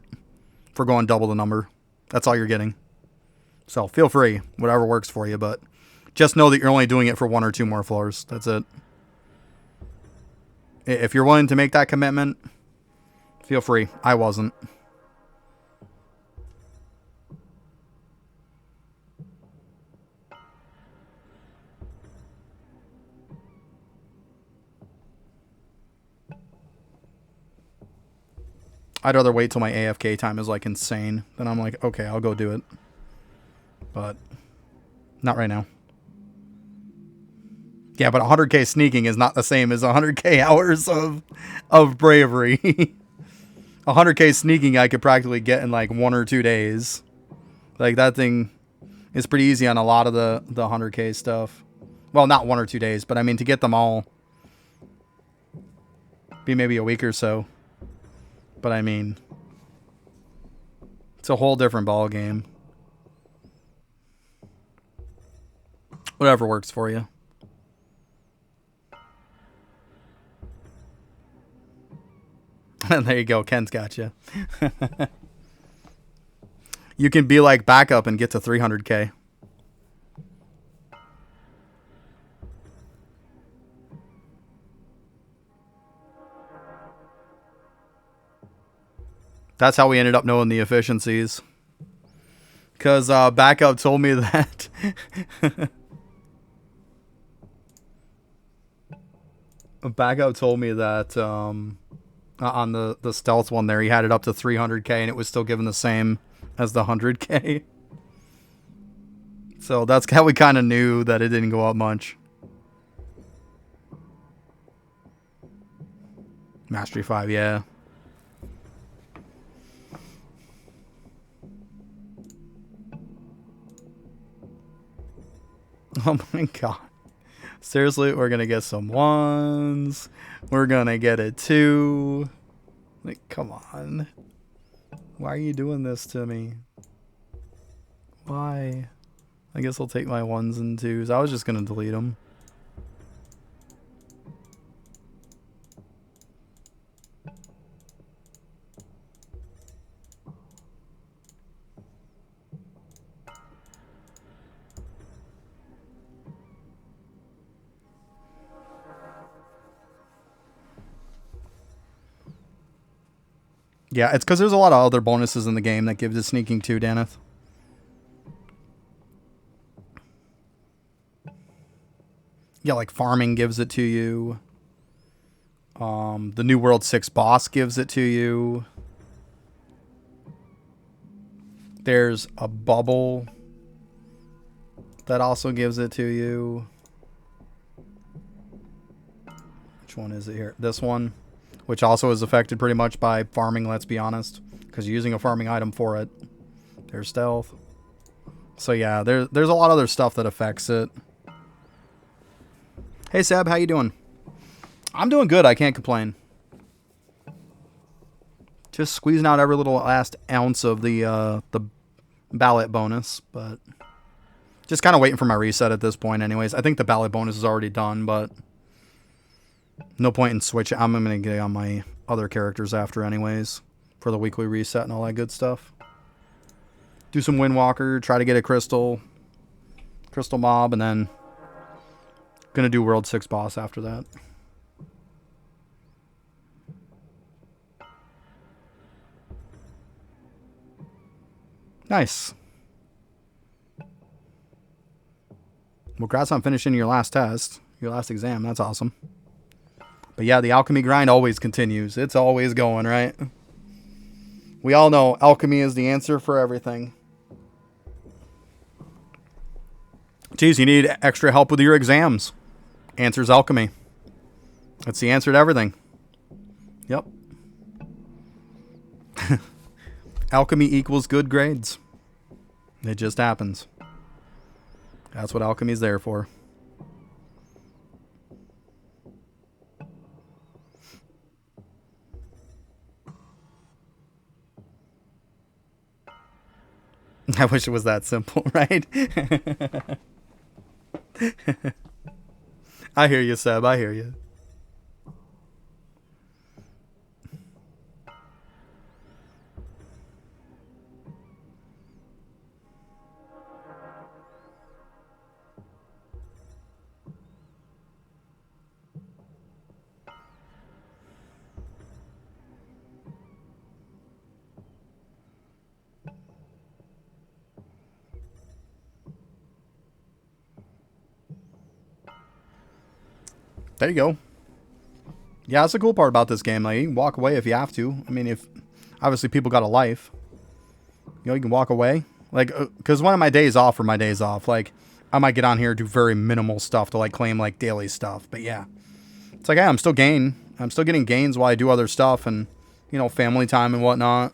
[SPEAKER 1] for going double the number. That's all you're getting. So feel free. Whatever works for you. But just know that you're only doing it for 1 or 2 more floors. That's it. If you're willing to make that commitment, feel free. I wasn't. I'd rather wait till my AFK time is like insane. Then I'm like, okay, I'll go do it. But not right now. Yeah, but 100k sneaking is not the same as 100k hours of bravery. 100k sneaking I could practically get in like 1 or 2 days. Like that thing is pretty easy on a lot of the 100k stuff. Well, not 1 or 2 days, but I mean to get them all be maybe a week or so. But I mean, it's a whole different ball game. Whatever works for you. There you go. Ken's got you. You can be like backup and get to 300k. That's how we ended up knowing the efficiencies. Because backup told me that. Backup told me that on the stealth one there, he had it up to 300k and it was still given the same as the 100k. So that's how we kind of knew that it didn't go up much. Mastery 5, yeah. Oh my god. Seriously, we're gonna get some 1s. We're gonna get a 2. Like, come on. Why are you doing this to me? Why? I guess I'll take my 1s and 2s. I was just gonna delete them. Yeah, it's because there's a lot of other bonuses in the game that gives it sneaking too, Daneth. Yeah, like farming gives it to you. The New World 6 boss gives it to you. There's a bubble that also gives it to you. Which one is it here? This one. Which also is affected pretty much by farming, let's be honest. Because you're using a farming item for it. There's stealth. So yeah, there's a lot of other stuff that affects it. Hey Seb, how you doing? I'm doing good, I can't complain. Just squeezing out every little last ounce of the ballot bonus, but just kind of waiting for my reset at this point anyways. I think the ballot bonus is already done, but no point in switching. I'm going to get on my other characters after anyways for the weekly reset and all that good stuff. Do some Windwalker, try to get a crystal mob, and then going to do World 6 boss after that. Nice. Well, congrats on finishing your last test, your last exam. That's awesome. But yeah, the alchemy grind always continues. It's always going, right? We all know alchemy is the answer for everything. Geez, you need extra help with your exams. Answer's alchemy. That's the answer to everything. Yep. Alchemy equals good grades. It just happens. That's what alchemy's there for. I wish it was that simple, right? I hear you, Seb. I hear you. There you go. Yeah, that's the cool part about this game. Like, you can walk away if you have to. I mean, if obviously people got a life, you can walk away. Like, because one of my days off are my days off. Like, I might get on here and do very minimal stuff to like claim like daily stuff. But yeah, it's like, hey, I'm still getting gains while I do other stuff and family time and whatnot.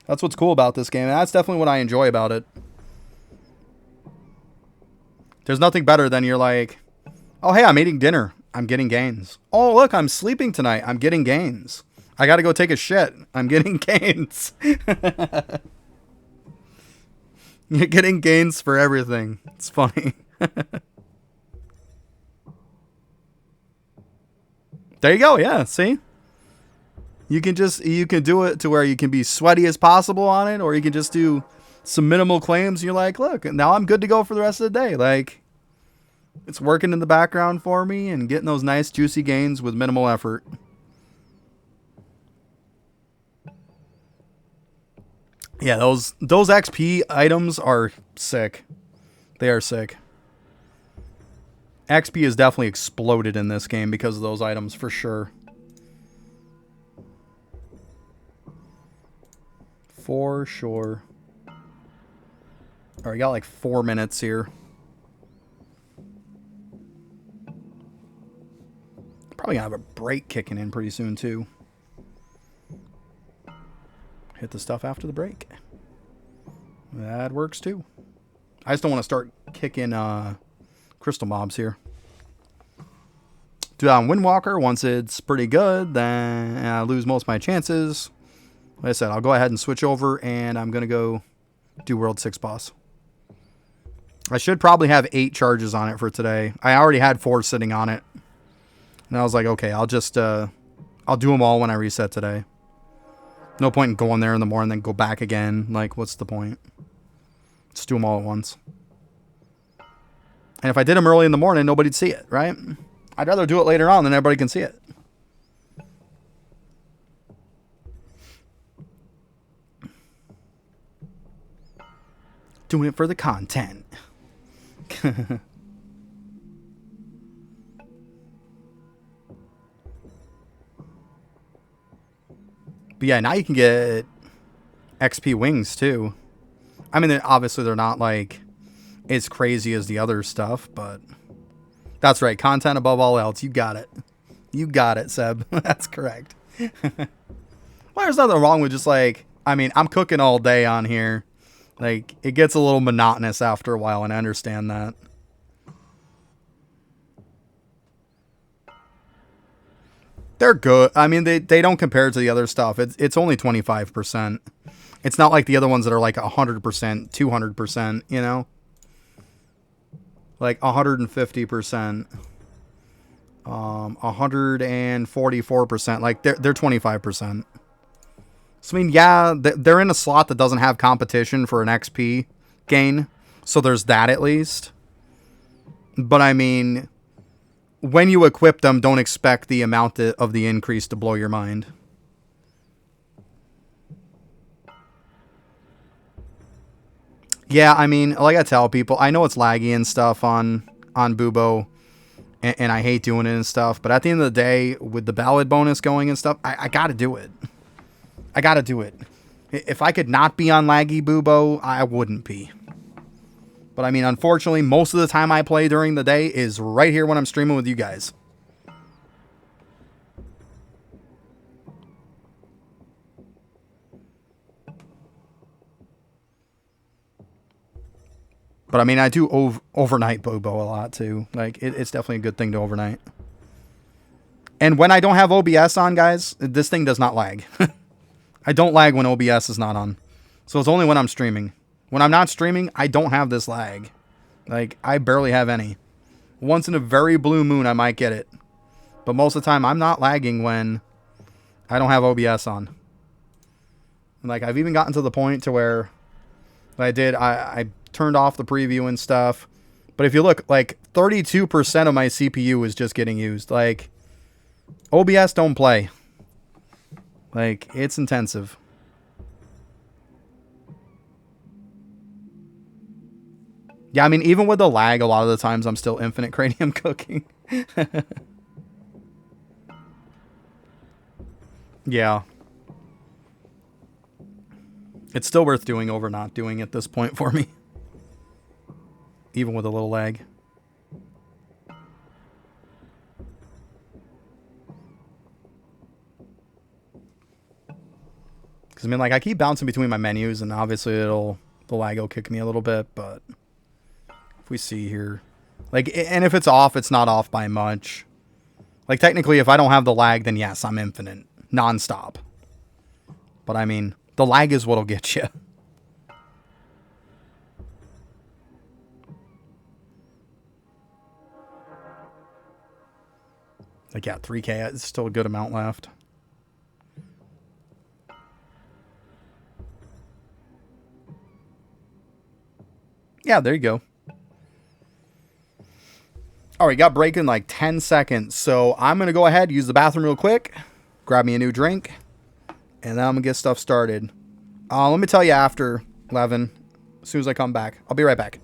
[SPEAKER 1] That's what's cool about this game. And that's definitely what I enjoy about it. There's nothing better than you're like, oh, hey, I'm eating dinner. I'm getting gains. Oh, look, I'm sleeping tonight. I'm getting gains. I got to go take a shit. I'm getting gains. You're getting gains for everything. It's funny. There you go. Yeah, see? You can do it to where you can be sweaty as possible on it, or you can just do some minimal claims. And you're like, look, now I'm good to go for the rest of the day. Like, it's working in the background for me and getting those nice juicy gains with minimal effort. Yeah, those XP items are sick. They are sick. XP has definitely exploded in this game because of those items for sure. For sure. Alright, got like 4 minutes here. Probably gonna have a break kicking in pretty soon too. Hit the stuff after the break. That works too. I just don't want to start kicking crystal mobs here. Do that on Windwalker. Once it's pretty good, then I lose most of my chances. Like I said, I'll go ahead and switch over, and I'm going to go do World 6 boss. I should probably have 8 charges on it for today. I already had 4 sitting on it. And I was like, okay, I'll just, I'll do them all when I reset today. No point in going there in the morning and then go back again. Like, what's the point? Just do them all at once. And if I did them early in the morning, nobody'd see it, right? I'd rather do it later on than everybody can see it. Doing it for the content. But yeah, now you can get XP wings too. I mean, obviously they're not like as crazy as the other stuff, but that's right. Content above all else. You got it. You got it, Seb. That's correct. Well, there's nothing wrong with just like, I mean, I'm cooking all day on here. Like, it gets a little monotonous after a while, and I understand that. They're good. I mean, they don't compare to the other stuff. It's only 25%. It's not like the other ones that are like 100%, 200%, you know? Like 150%, 144%. Like they're 25%. So I mean, yeah, they're in a slot that doesn't have competition for an XP gain. So there's that at least. But I mean, when you equip them, don't expect the amount of the increase to blow your mind. Yeah, I mean, like I tell people, I know it's laggy and stuff on Bubo, and I hate doing it and stuff. But at the end of the day, with the ballad bonus going and stuff, I got to do it. I got to do it. If I could not be on laggy Bubo, I wouldn't be. But I mean, unfortunately, most of the time I play during the day is right here when I'm streaming with you guys. But I mean, I do overnight Bobo a lot too. Like, it's definitely a good thing to overnight. And when I don't have OBS on, guys, this thing does not lag. I don't lag when OBS is not on. So it's only when I'm streaming. When I'm not streaming, I don't have this lag. Like, I barely have any. Once in a very blue moon, I might get it. But most of the time, I'm not lagging when I don't have OBS on. Like, I've even gotten to the point to where I turned off the preview and stuff. But if you look, like, 32% of my CPU is just getting used. Like, OBS don't play. Like, it's intensive. Yeah, I mean, even with the lag, a lot of the times I'm still infinite cranium cooking. Yeah. It's still worth doing over not doing at this point for me. Even with a little lag. Because, I mean, like, I keep bouncing between my menus, and obviously the lag will kick me a little bit, but if we see here. Like, and if it's off, it's not off by much. Like, technically, if I don't have the lag, then yes, I'm infinite. Non-stop. But, I mean, the lag is what'll get you. Like, yeah, 3K, it's still a good amount left. Yeah, there you go. All right, got break in like 10 seconds. So I'm going to go ahead, use the bathroom real quick, grab me a new drink, and then I'm going to get stuff started. Let me tell you after 11, as soon as I come back. I'll be right back.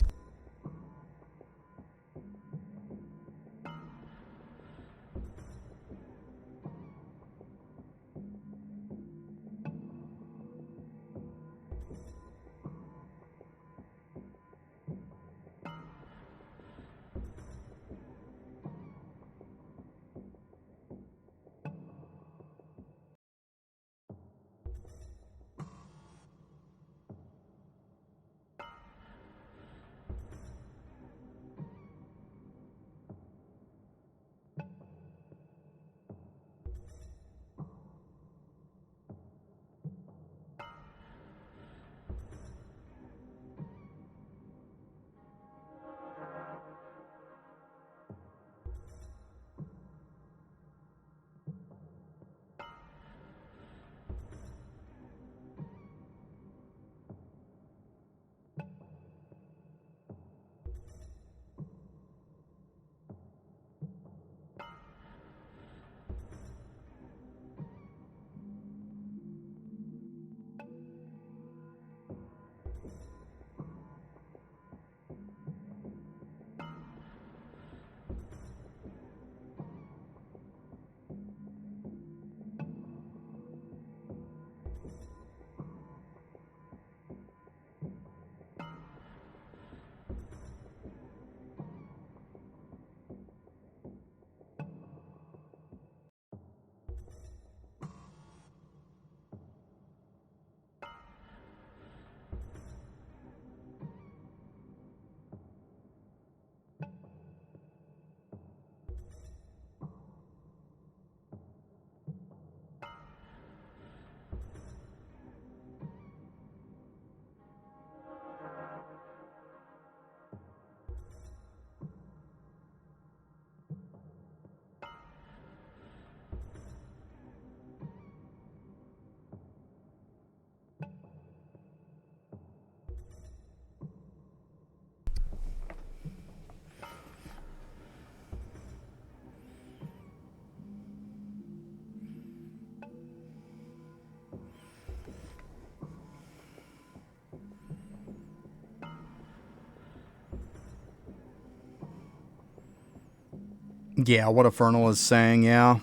[SPEAKER 1] Yeah, what Infernal is saying, yeah.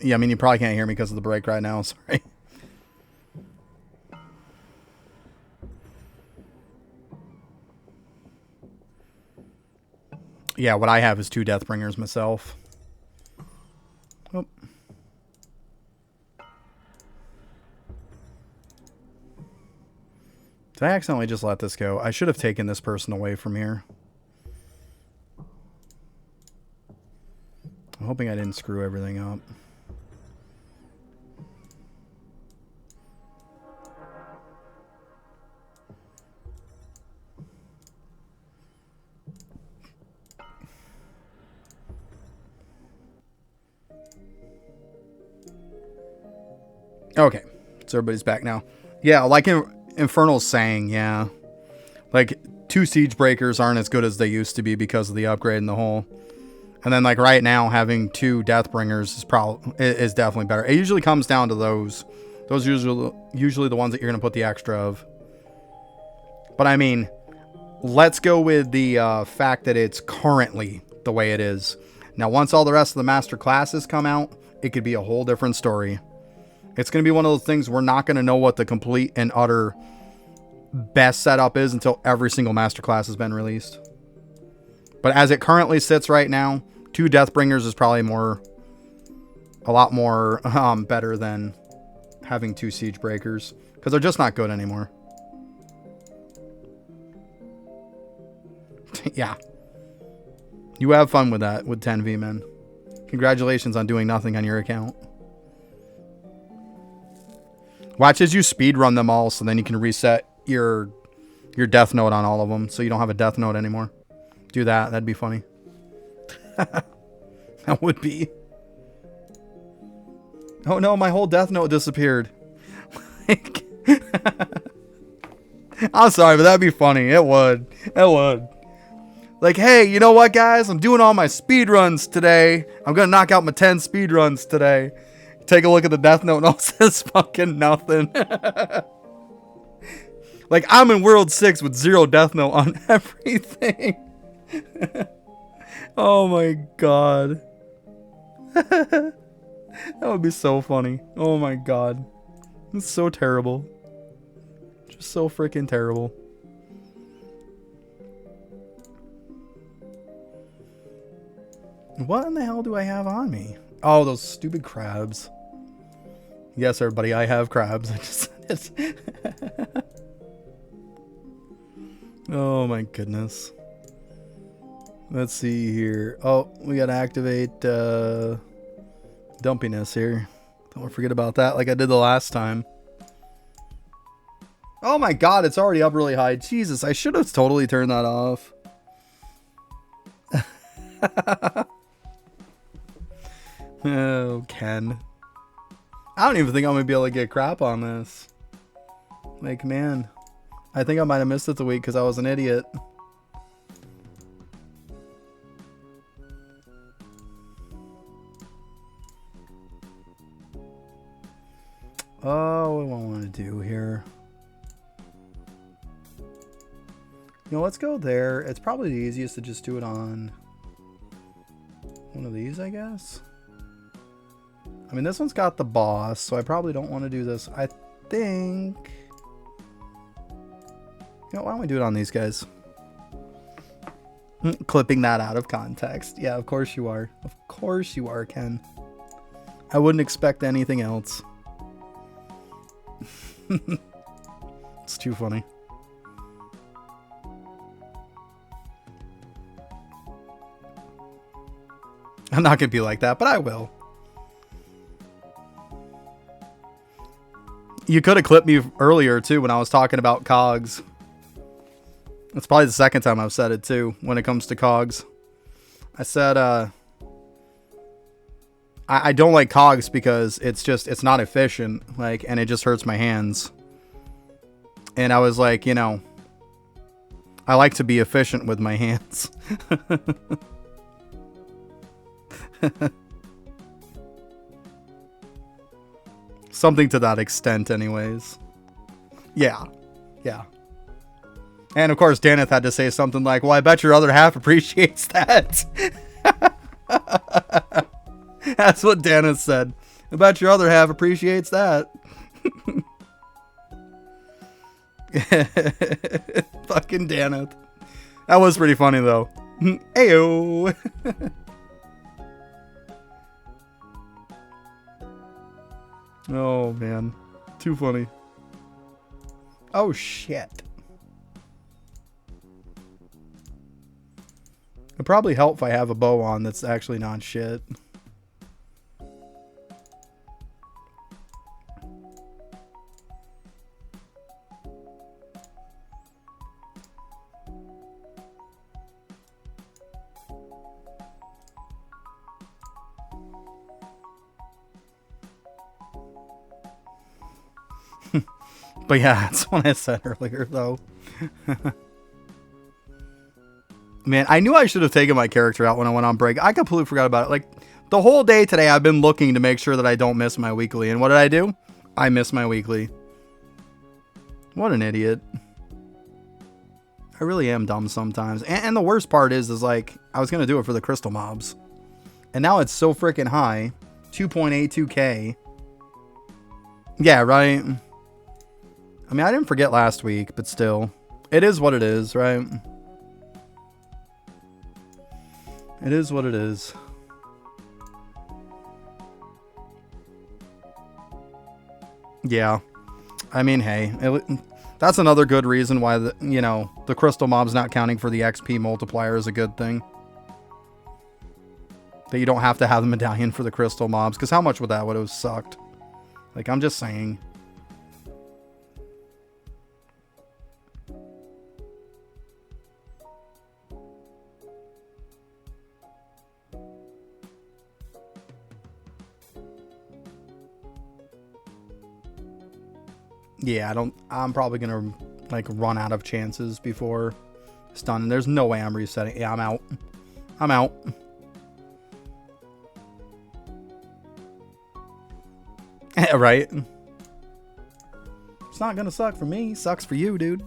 [SPEAKER 1] Yeah, I mean, you probably can't hear me because of the break right now. Sorry. Yeah, what I have is 2 Deathbringers myself. Oh. Did I accidentally just let this go? I should have taken this person away from here. I'm hoping I didn't screw everything up. Okay, so everybody's back now. Yeah, like Infernal's saying, yeah. Like, 2 Siege Breakers aren't as good as they used to be because of the upgrade in the hole. And then, like, right now, having 2 Deathbringers is definitely better. It usually comes down to those. Those are usually the ones that you're going to put the extra of. But, I mean, let's go with the fact that it's currently the way it is. Now, once all the rest of the master classes come out, it could be a whole different story. It's going to be one of those things we're not going to know what the complete and utter best setup is until every single masterclass has been released. But as it currently sits right now, 2 Deathbringers is probably a lot more better than having 2 Siege Breakers, because they're just not good anymore. Yeah. You have fun with that, with 10 V-Men. Congratulations on doing nothing on your account. Watch as you speedrun them all, so then you can reset your death note on all of them, so you don't have a death note anymore. Do that. That'd be funny. That would be. Oh no, my whole death note disappeared. I'm sorry, but that'd be funny. It would. It would. Like, hey, you know what, guys? I'm doing all my speedruns today. I'm going to knock out my 10 speedruns today. Take a look at the death note and all says fucking nothing. Like, I'm in World 6 with 0 death note on everything. Oh my god. That would be so funny. Oh my god. It's so terrible. Just so freaking terrible. What in the hell do I have on me? Oh, those stupid crabs. Yes, everybody, I have crabs. I just said it. Oh my goodness. Let's see here. Oh, we gotta activate dumpiness here. Don't forget about that like I did the last time. Oh my god, it's already up really high. Jesus, I should have totally turned that off. Oh, Ken. I don't even think I'm gonna be able to get crap on this. Like, man. I think I might have missed it the week because I was an idiot. Oh, what do I want to do here? You know, let's go there. It's probably the easiest to just do it on one of these, I guess. I mean, this one's got the boss, so I probably don't want to do this. I think... You know, why don't we do it on these guys? Clipping that out of context. Yeah, of course you are. Of course you are, Ken. I wouldn't expect anything else. It's too funny. I'm not going to be like that, but I will. You could have clipped me earlier, too, when I was talking about cogs. It's probably the second time I've said it, too, when it comes to cogs. I said, I don't like cogs because it's not efficient, like, and it just hurts my hands. And I was like, you know, I like to be efficient with my hands. Something to that extent, anyways. Yeah. Yeah. And of course, Daneth had to say something like, well, I bet your other half appreciates that. That's what Daneth said. I bet your other half appreciates that. Fucking Daneth. That was pretty funny, though. Ayo. Oh, man. Too funny. Oh, shit. It'd probably help if I have a bow on that's actually not shit. But yeah, that's what I said earlier, though. Man, I knew I should have taken my character out when I went on break. I completely forgot about it. Like, the whole day today, I've been looking to make sure that I don't miss my weekly. And what did I do? I missed my weekly. What an idiot. I really am dumb sometimes. And the worst part is like, I was going to do it for the crystal mobs. And now it's so freaking high. 2.82k. Yeah, right? I mean, I didn't forget last week, but still. It is what it is, right? It is what it is. Yeah. I mean, hey. That's another good reason why, the crystal mob's not counting for the XP multiplier is a good thing. That you don't have to have the medallion for the crystal mobs. Because how much would that would have sucked? Like, I'm just saying. Yeah, I'm probably going to, like, run out of chances before stun. There's no way I'm resetting. Yeah, I'm out. I'm out. Right? It's not going to suck for me. Sucks for you, dude.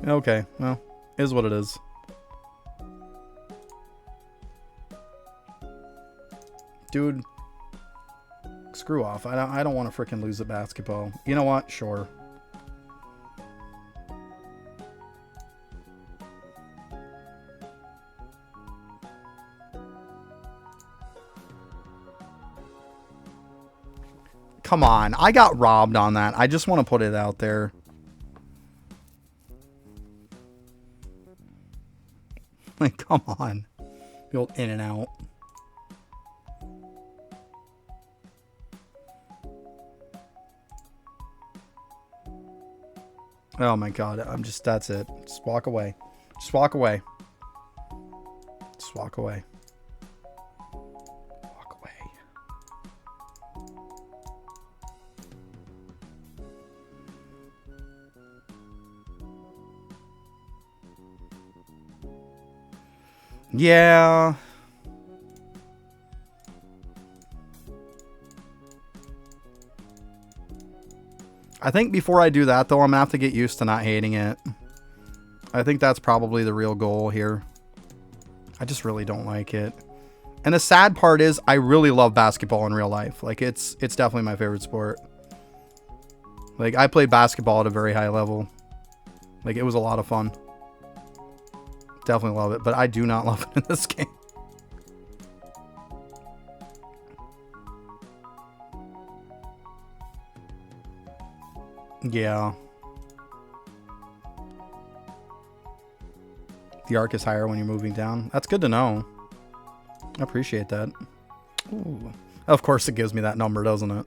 [SPEAKER 1] Okay, well, is what it is. Dude, screw off. I don't want to freaking lose a basketball. You know what? Sure. Come on. I got robbed on that. I just want to put it out there. Like, come on. Build in and out. Oh my god. That's it. Just walk away. Just walk away. Just walk away. Walk away. Yeah. I think before I do that, though, I'm going to have to get used to not hating it. I think that's probably the real goal here. I just really don't like it. And the sad part is I really love basketball in real life. Like, it's definitely my favorite sport. Like, I played basketball at a very high level. Like, it was a lot of fun. Definitely love it. But I do not love it in this game. Yeah. The arc is higher when you're moving down. That's good to know. I appreciate that. Ooh. Of course it gives me that number, doesn't it?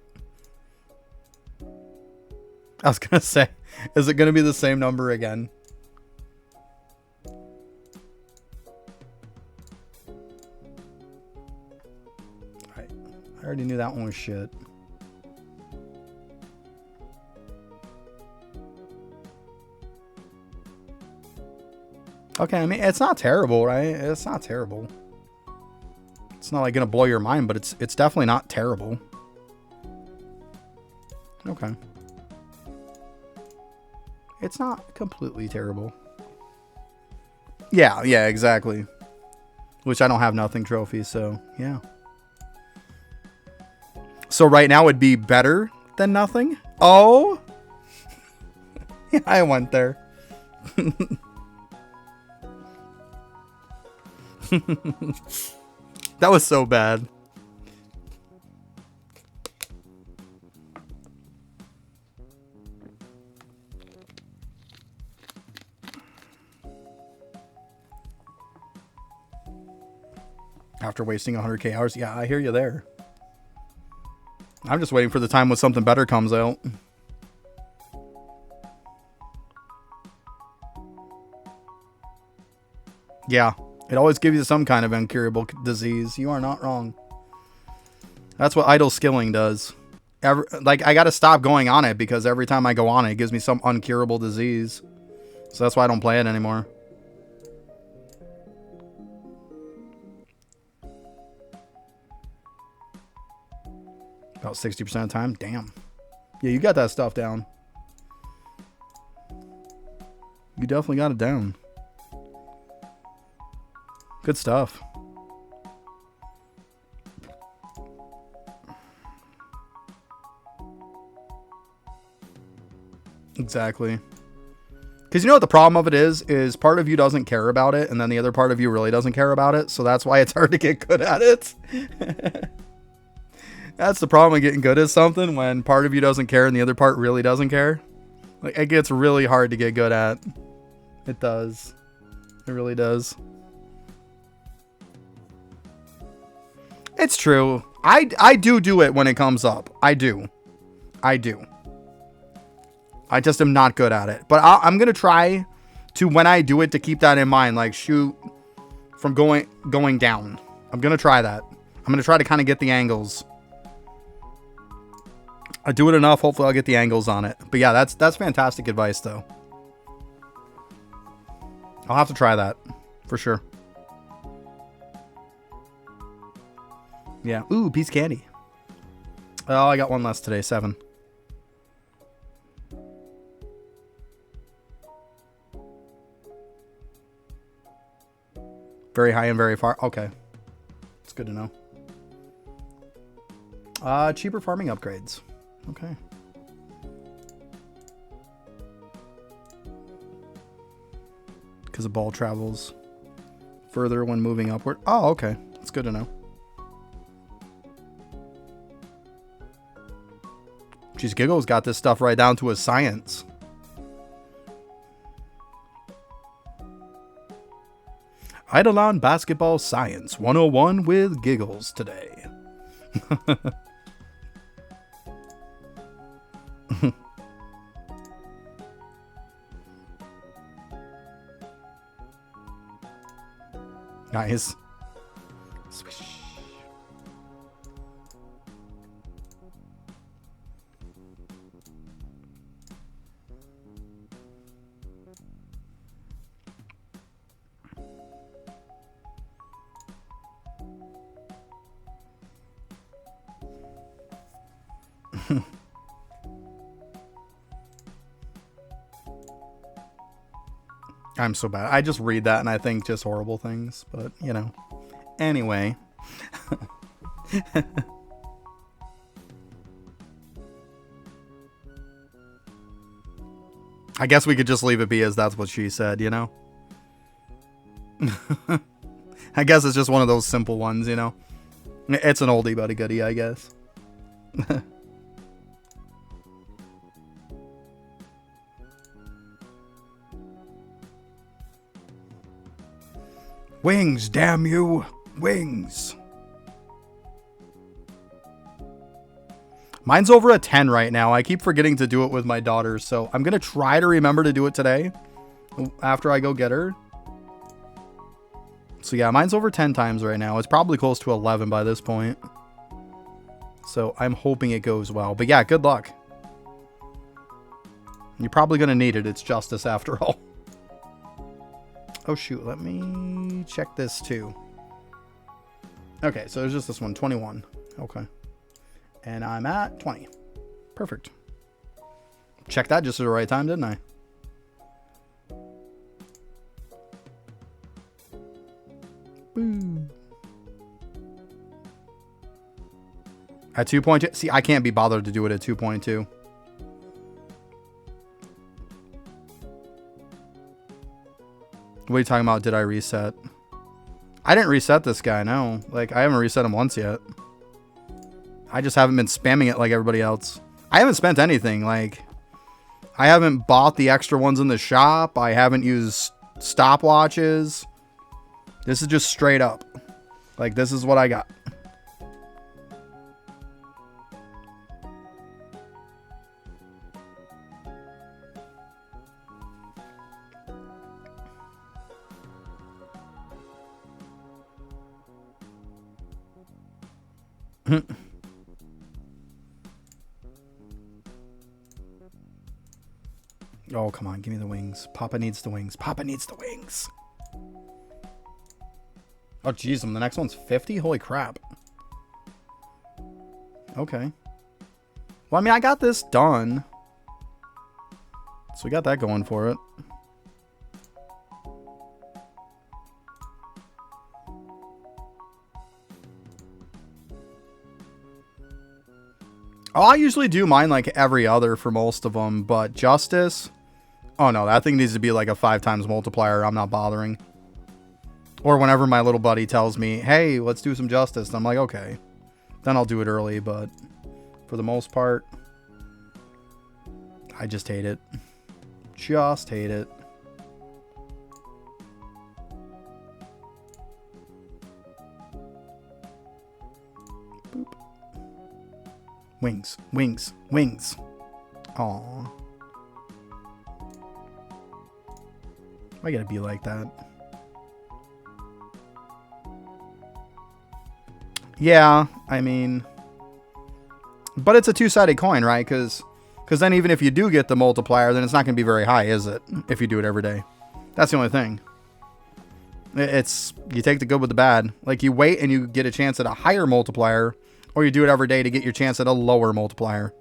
[SPEAKER 1] I was going to say, is it going to be the same number again? Alright. I already knew that one was shit. Okay, I mean, it's not terrible, right? It's not terrible. It's not like gonna blow your mind, but it's definitely not terrible. Okay. It's not completely terrible. Yeah, exactly. Which I don't have nothing trophies, so yeah. So right now it'd be better than nothing? Oh! Yeah, I went there. That was so bad. After wasting 100k hours. Yeah, I hear you there. I'm just waiting for the time when something better comes out. Yeah, it always gives you some kind of incurable disease. You are not wrong. That's what idle skilling does. Like, I got to stop going on it because every time I go on it, it gives me some uncurable disease. So that's why I don't play it anymore. About 60% of the time? Damn. Yeah, you got that stuff down. You definitely got it down. Good stuff. Exactly. Because you know what the problem of it is part of you doesn't care about it, and then the other part of you really doesn't care about it, so that's why it's hard to get good at it. That's the problem with getting good at something, when part of you doesn't care and the other part really doesn't care. Like, it gets really hard to get good at. It does. It really does. It's true. I do it when it comes up. I do. I just am not good at it. But I'm going to try to, when I do it, to keep that in mind. Like, shoot from going down. I'm going to try that. I'm going to try to kind of get the angles. I do it enough, hopefully I'll get the angles on it. But yeah, that's fantastic advice, though. I'll have to try that, for sure. Yeah. Ooh, piece of candy. Oh, I got one less today, 7. Very high and very far. Okay. It's good to know. Cheaper farming upgrades. Okay. Because the ball travels further when moving upward. Oh, okay. That's good to know. Jeez, Giggle's got this stuff right down to a science. Eidolon Basketball Science 101 with Giggles today. Nice. Swish. I'm so bad. I just read that and I think just horrible things, but you know. Anyway. I guess we could just leave it be as that's what she said, you know? I guess it's just one of those simple ones, you know? It's an oldie but a goodie, I guess. Wings, damn you! Wings! Mine's over a 10 right now. I keep forgetting to do it with my daughter, so I'm going to try to remember to do it today after I go get her. So yeah, mine's over 10 times right now. It's probably close to 11 by this point. So I'm hoping it goes well. But yeah, good luck. You're probably going to need it. It's justice after all. Oh shoot, let me check this too. Okay, so there's just this one, 21. Okay. And I'm at 20. Perfect. Checked that just at the right time, didn't I? Boom. At 2.2. See, I can't be bothered to do it at 2.2. What are you talking about? Did I reset? I didn't reset this guy, no. Like, I haven't reset him once yet. I just haven't been spamming it like everybody else. I haven't spent anything. Like, I haven't bought the extra ones in the shop. I haven't used stopwatches. This is just straight up. Like, this is what I got. Oh, come on. Give me the wings. Papa needs the wings. Papa needs the wings. Oh, jeez. The next one's 50? Holy crap. Okay. Well, I mean, I got this done. So we got that going for it. Oh, I usually do mine like every other for most of them, but Justice... Oh no, that thing needs to be like a 5 times multiplier. I'm not bothering. Or whenever my little buddy tells me, hey, let's do some Justice, and I'm like, okay. Then I'll do it early, but for the most part, I just hate it. Just hate it. Boop. Wings, wings, wings. Aww. Why gotta be like that? Yeah, I mean... But it's a two-sided coin, right? Because then even if you do get the multiplier, then it's not going to be very high, is it? If you do it every day. That's the only thing. It's... You take the good with the bad. Like, you wait and you get a chance at a higher multiplier, or you do it every day to get your chance at a lower multiplier.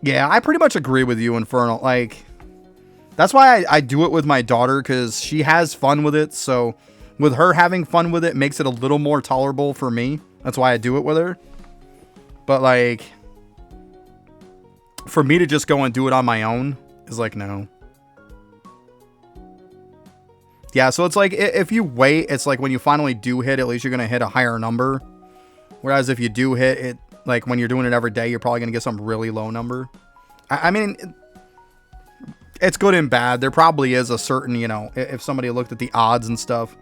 [SPEAKER 1] Yeah, I pretty much agree with you, Infernal. Like, that's why I do it with my daughter, because she has fun with it. So, with her having fun with it makes it a little more tolerable for me. That's why I do it with her. But, like, for me to just go and do it on my own is like, no. Yeah, so it's like, if you wait, it's like when you finally do hit, at least you're going to hit a higher number. Whereas if you do hit it, like when you're doing it every day, you're probably going to get some really low number. I mean, it's good and bad. There probably is a certain, you know, if somebody looked at the odds and stuff,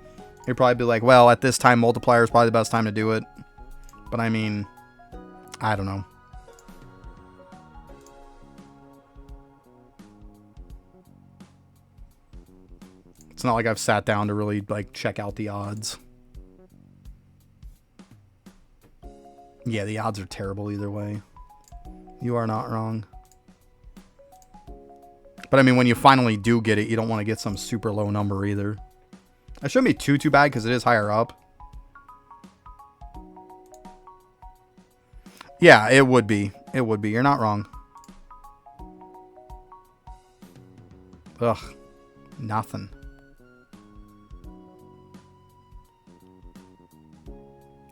[SPEAKER 1] they'd probably be like, well, at this time, multiplier is probably the best time to do it. But I mean, I don't know. It's not like I've sat down to really like check out the odds. Yeah, the odds are terrible either way. You are not wrong. But I mean, when you finally do get it, you don't want to get some super low number either. That shouldn't be too bad because it is higher up. Yeah, it would be. It would be. You're not wrong. Ugh. Nothing.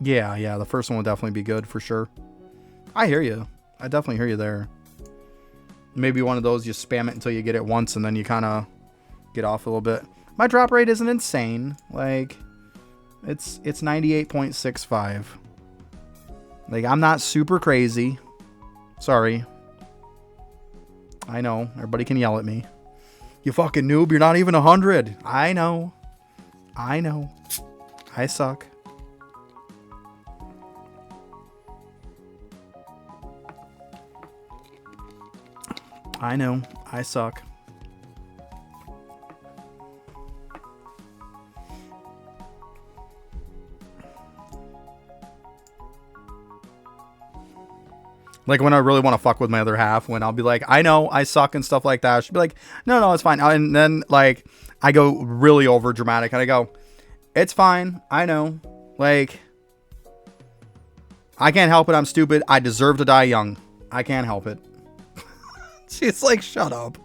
[SPEAKER 1] Yeah, the first one would definitely be good for sure. I hear you. I definitely hear you there. Maybe one of those, you spam it until you get it once and then you kind of get off a little bit. My drop rate isn't insane. Like, it's 98.65. Like, I'm not super crazy. Sorry. I know. Everybody can yell at me. You fucking noob. You're not even 100. I know. I know. I suck. I know. I suck. Like when I really want to fuck with my other half, when I'll be like, I know I suck and stuff like that. She'll be like, no, it's fine. And then like I go really over dramatic and I go, it's fine. I know. Like, I can't help it. I'm stupid. I deserve to die young. I can't help it. She's like, shut up.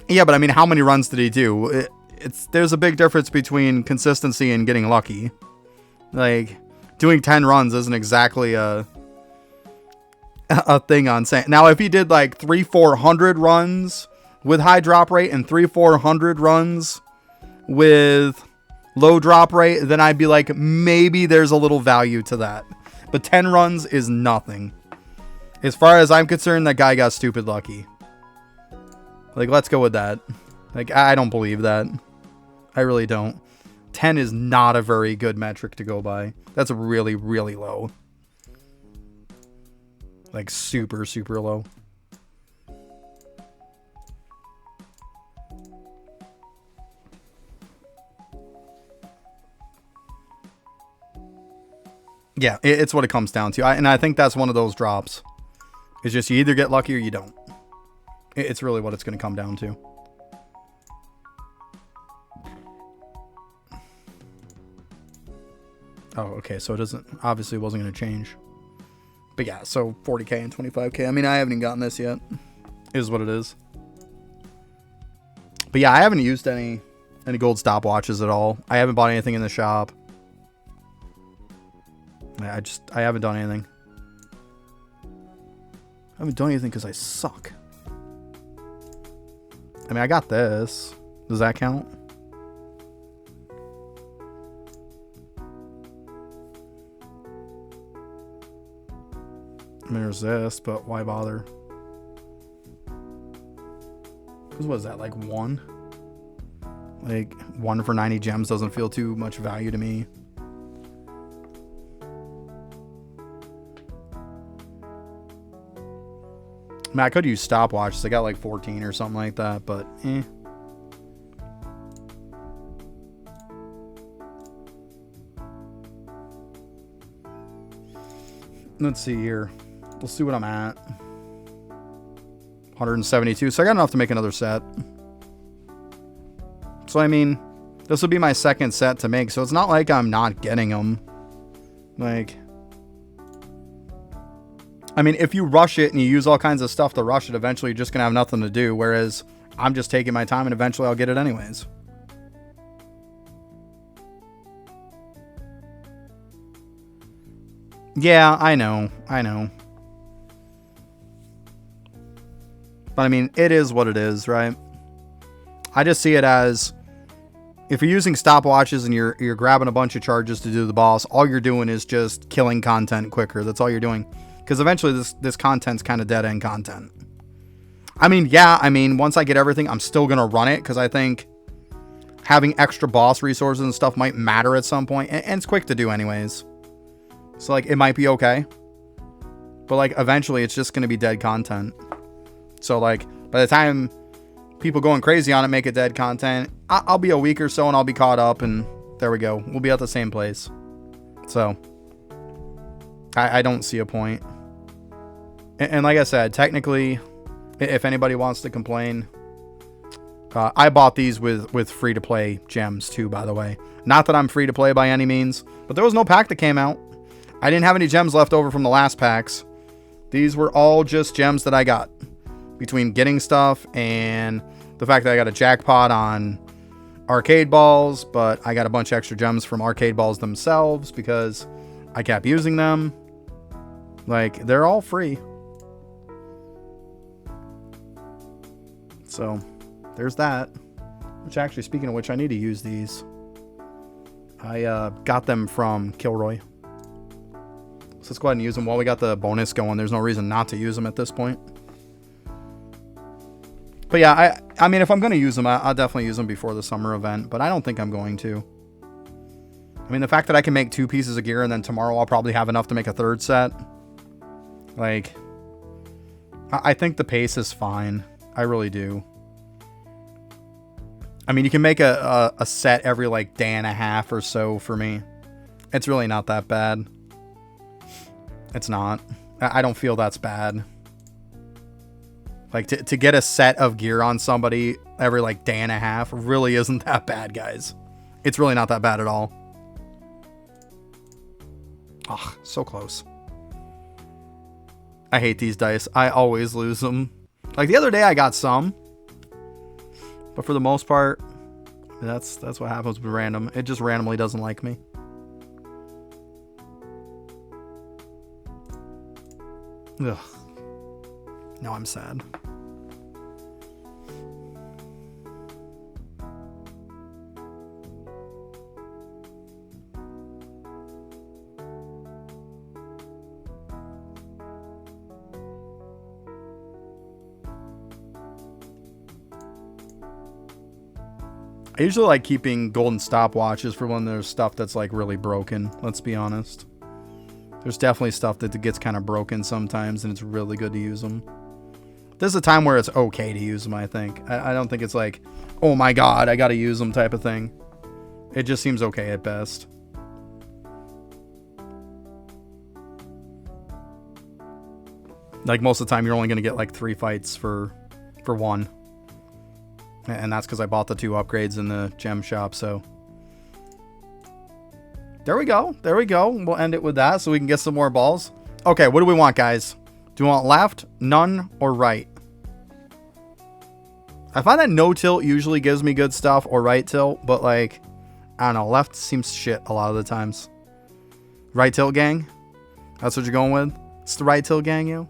[SPEAKER 1] Yeah, but I mean, how many runs did he do? There's a big difference between consistency and getting lucky. Like, doing 10 runs isn't exactly a thing on saying. Now, if he did like 300-400 runs with high drop rate and 300-400 runs with low drop rate, then I'd be like, maybe there's a little value to that. But 10 runs is nothing. As far as I'm concerned, that guy got stupid lucky. Like, let's go with that. Like, I don't believe that. I really don't. 10 is not a very good metric to go by. That's really, really low. Like, super, super low. Yeah, it's what it comes down to. And I think that's one of those drops. It's just you either get lucky or you don't. It's really what it's going to come down to. Oh, okay. So it doesn't, obviously wasn't going to change. But yeah, so 40K and 25K. I mean, I haven't even gotten this yet. It is what it is. But yeah, I haven't used any gold stopwatches at all. I haven't bought anything in the shop. I haven't done anything. I haven't done anything because I suck. I mean, I got this. Does that count? I mean, there's this, but why bother? Because what is that, like 1? Like, 1 for 90 gems doesn't feel too much value to me. I mean, I could use stopwatches. I got like 14 or something like that, but eh. Let's see here. Let's see what I'm at. 172. So I got enough to make another set. So, I mean, this will be my second set to make. So it's not like I'm not getting them. Like, I mean, if you rush it and you use all kinds of stuff to rush it, eventually you're just going to have nothing to do. Whereas I'm just taking my time and eventually I'll get it anyways. Yeah, I know. But I mean, it is what it is, right? I just see it as, if you're using stopwatches and you're grabbing a bunch of charges to do the boss, all you're doing is just killing content quicker. That's all you're doing. Because eventually this content's kind of dead-end content. I mean, yeah, once I get everything, I'm still going to run it. Because I think having extra boss resources and stuff might matter at some point. And it's quick to do anyways. So, like, it might be okay. But, like, eventually it's just going to be dead content. So, like, by the time people going crazy on it make it dead content, I'll be a week or so and I'll be caught up. And there we go. We'll be at the same place. So, I don't see a point. And like I said, technically, if anybody wants to complain, I bought these with free-to-play gems too, by the way. Not that I'm free-to-play by any means, but there was no pack that came out. I didn't have any gems left over from the last packs. These were all just gems that I got. Between getting stuff and the fact that I got a jackpot on arcade balls, but I got a bunch of extra gems from arcade balls themselves because I kept using them. Like, they're all free. So, there's that. Which, actually, speaking of which, I need to use these. I got them from Kilroy. So let's go ahead and use them while we got the bonus going. There's no reason not to use them at this point. But yeah, I mean, if I'm going to use them, I'll definitely use them before the summer event. But I don't think I'm going to. I mean, the fact that I can make 2 pieces of gear and then tomorrow I'll probably have enough to make a 3rd set. Like, I think the pace is fine. I really do. I mean, you can make a set every, like, day and a half or so for me. It's really not that bad. It's not. I don't feel that's bad. Like, to get a set of gear on somebody every, like, day and a half really isn't that bad, guys. It's really not that bad at all. Ugh, so close. I hate these dice. I always lose them. Like, the other day I got some. But for the most part, that's what happens with random. It just randomly doesn't like me. Ugh. Now I'm sad. I usually like keeping golden stopwatches for when there's stuff that's like really broken. Let's be honest. There's definitely stuff that gets kind of broken sometimes, and it's really good to use them. This is a time where it's okay to use them, I think. I don't think it's like, oh my god, I gotta use them type of thing. It just seems okay at best. Like most of the time, you're only gonna get like 3 fights for one. And that's because I bought the 2 upgrades in the gem shop, so. There we go. There we go. We'll end it with that so we can get some more balls. Okay, what do we want, guys? Do we want left, none, or right? I find that no tilt usually gives me good stuff, or right tilt, but like, I don't know, left seems shit a lot of the times. Right tilt gang? That's what you're going with? It's the right tilt gang, you?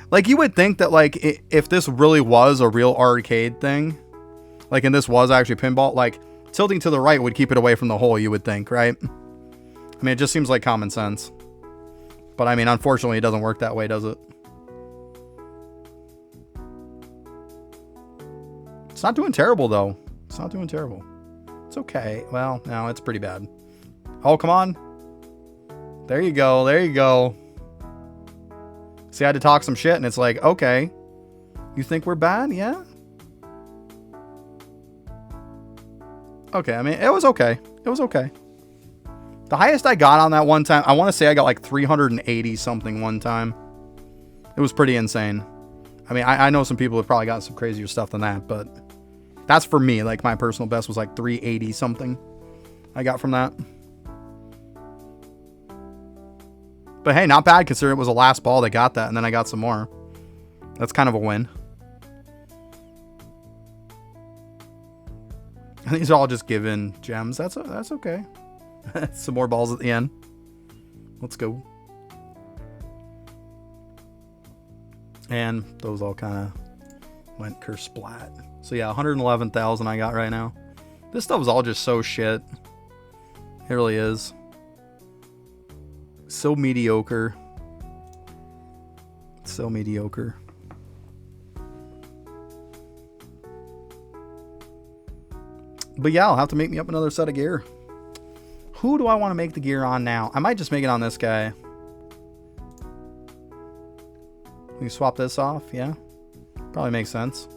[SPEAKER 1] Like, you would think that, like, if this really was a real arcade thing, like, and this was actually pinball, like, tilting to the right would keep it away from the hole, you would think, right? I mean, it just seems like common sense. But, I mean, unfortunately, it doesn't work that way, does it? It's not doing terrible, though. It's not doing terrible. It's okay. Well, no, it's pretty bad. Oh, come on. There you go. There you go. See, I had to talk some shit, and it's like, okay. You think we're bad? Yeah? Okay, I mean, it was okay. It was okay. The highest I got on that one time, I want to say I got like 380 something one time. It was pretty insane. I mean, I know some people have probably got some crazier stuff than that, but that's for me. Like, my personal best was like 380 something I got from that. But hey, not bad considering it was the last ball that got that, and then I got some more. That's kind of a win. And these are all just given gems. That's okay. Some more balls at the end. Let's go. And those all kind of went kersplat. So yeah, 111,000 I got right now. This stuff is all just so shit. It really is. So mediocre. So mediocre. But yeah, I'll have to make me up another set of gear. Who do I want to make the gear on now? I might just make it on this guy. We can swap this off, yeah? Probably makes sense.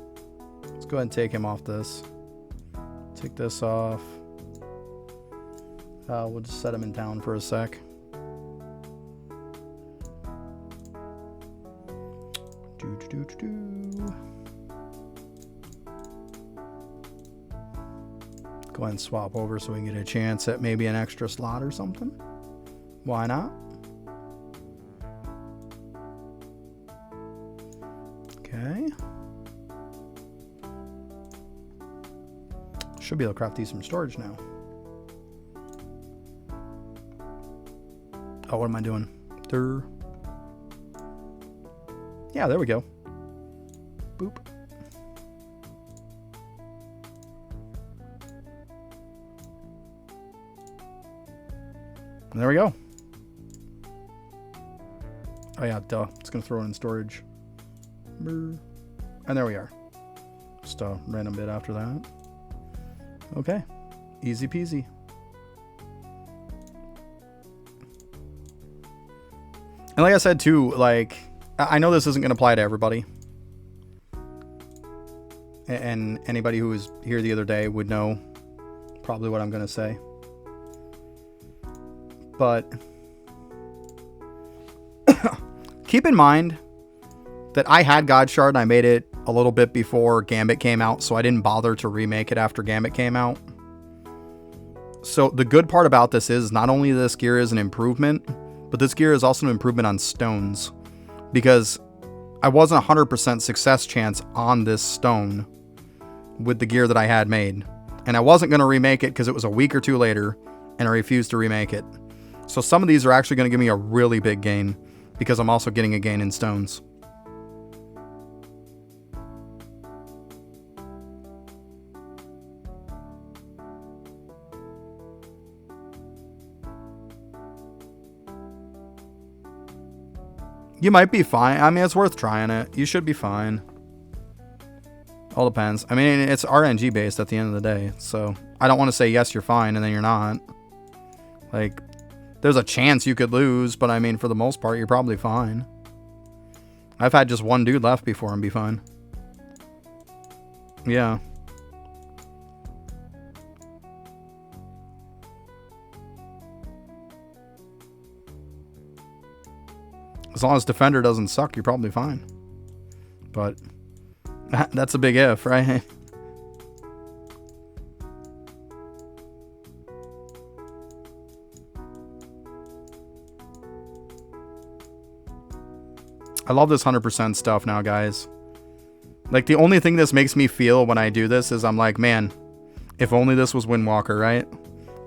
[SPEAKER 1] Let's go ahead and take him off this. Take this off. We'll just set him in town for a sec. Go ahead and swap over so we can get a chance at maybe an extra slot or something. Why not? Okay. Should be able to craft these from storage now. Oh, what am I doing? Yeah, there we go. Boop. And there we go. Oh yeah, duh. It's going to throw it in storage. And there we are. Just a random bit after that. Okay. Easy peasy. And like I said too, like, I know this isn't going to apply to everybody. And anybody who was here the other day would know probably what I'm going to say. But keep in mind that I had God Shard and I made it a little bit before Gambit came out, so I didn't bother to remake it after Gambit came out. So the good part about this is not only this gear is an improvement, but this gear is also an improvement on stones, because I wasn't 100% success chance on this stone with the gear that I had made. And I wasn't going to remake it because it was a week or two later, and I refused to remake it. So some of these are actually going to give me a really big gain because I'm also getting a gain in stones. You might be fine. I mean, it's worth trying it. You should be fine. All depends. I mean, it's RNG based at the end of the day, so I don't want to say yes, you're fine, and then you're not. Like, there's a chance you could lose, but I mean, for the most part, you're probably fine. I've had just one dude left before and be fine. Yeah. As long as defender doesn't suck, you're probably fine. But that's a big if, right? I love this 100% stuff now, guys. Like, the only thing this makes me feel when I do this is I'm like, man, if only this was Windwalker, right?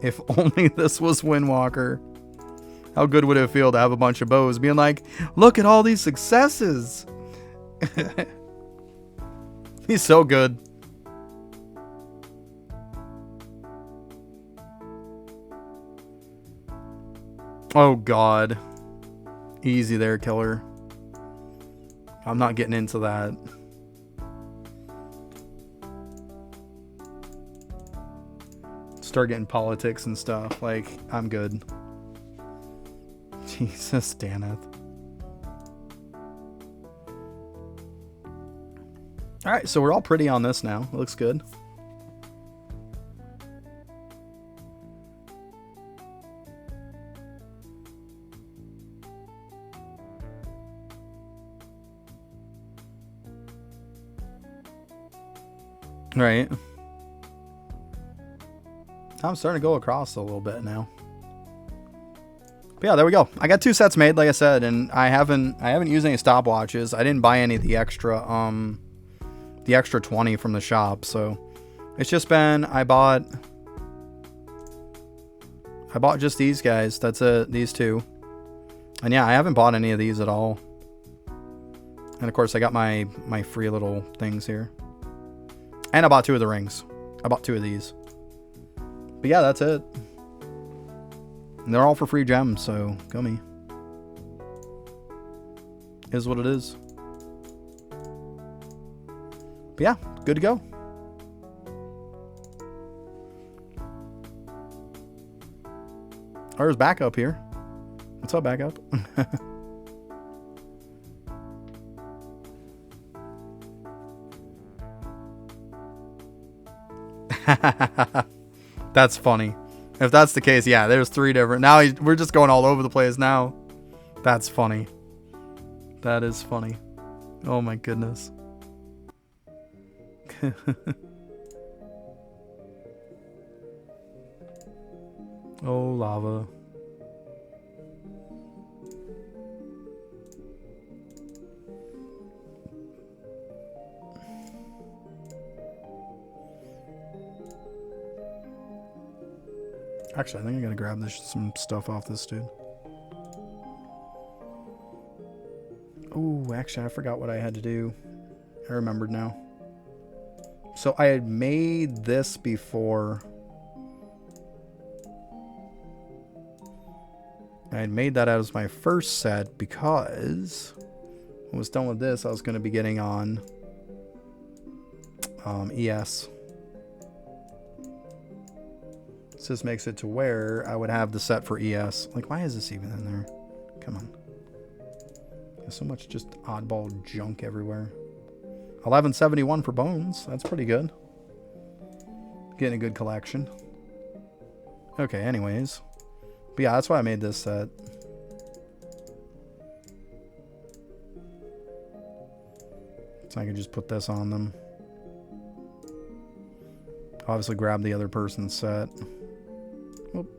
[SPEAKER 1] If only this was Windwalker. How good would it feel to have a bunch of bows being like, look at all these successes. He's so good. Oh, God. Easy there, killer. I'm not getting into that. Start getting politics and stuff. Like, I'm good. Jesus, Daneth. Alright, so we're all pretty on this now. It looks good. Right. I'm starting to go across a little bit now. But yeah, there we go. I got 2 sets made, like I said, and I haven't used any stopwatches. I didn't buy any of the extra 20 from the shop, so it's just been I bought just these guys. That's it, these 2. And yeah, I haven't bought any of these at all. And of course, I got my free little things here. And I bought 2 of the rings. I bought 2 of these. But yeah, that's it. And they're all for free gems, so go me. Is what it is. But yeah, good to go. Oh, there's backup here. What's up, backup? That's funny. If that's the case, yeah, there's 3 different. Now we're just going all over the place now. That's funny. That is funny. Oh my goodness. Oh, lava. Actually, I think I gotta grab some stuff off this dude. Oh, actually, I forgot what I had to do. I remembered now. So I had made this before. I had made that as my first set because when I was done with this, I was going to be getting on ES. So this makes it to where I would have the set for ES. Like, why is this even in there? Come on. There's so much just oddball junk everywhere. 1171 for bones. That's pretty good. Getting a good collection. Okay, anyways. But yeah, that's why I made this set. So I can just put this on them. Obviously grab the other person's set. Whoop.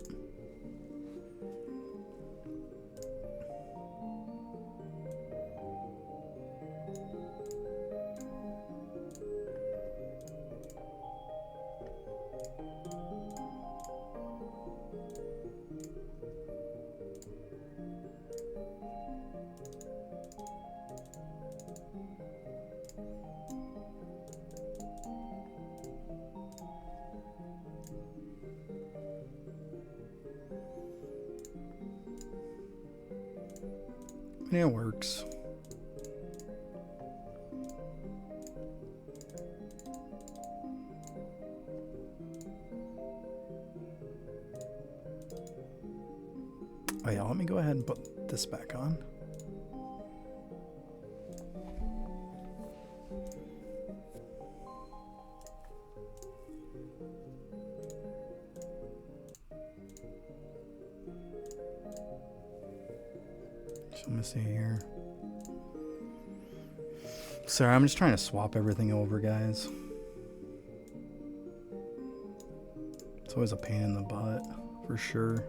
[SPEAKER 1] It works. go ahead and put this back on. So let me see here. Sorry, I'm just trying to swap everything over, guys. It's always a pain in the butt, for sure,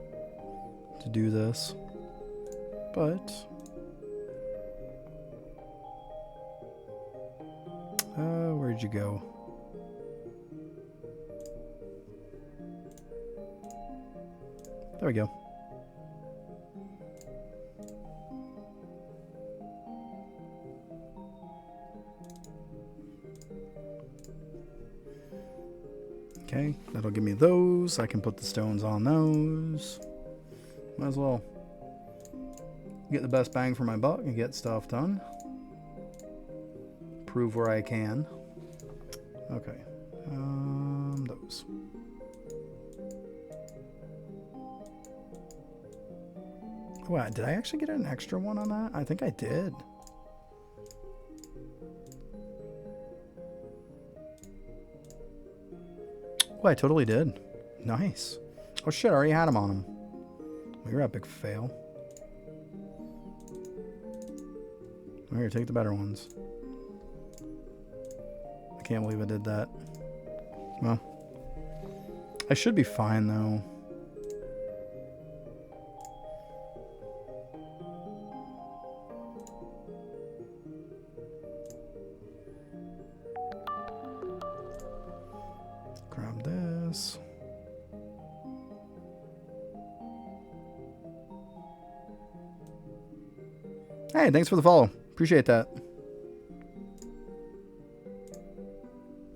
[SPEAKER 1] to do this. But where'd you go? There we go. Okay, that'll give me those. I can put the stones on those. Might as well get the best bang for my buck and get stuff done. Prove where I can. Okay, those. Wow, did I actually get an extra one on that? I think I did. Oh, I totally did. Nice. Oh shit, I already had him on him. Well, you're a big fail. Here, take the better ones. I can't believe I did that. Well, I should be fine though. Grab this. Hey, thanks for the follow. Appreciate that.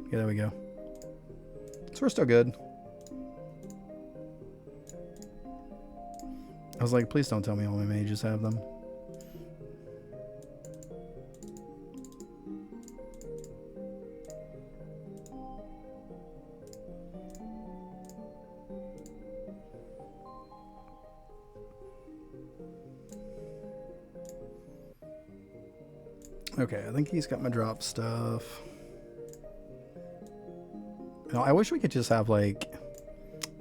[SPEAKER 1] Yeah, there we go. So we're still good. I was like, please don't tell me all my mages have them. Okay, I think he's got my drop stuff. You know, I wish we could just have like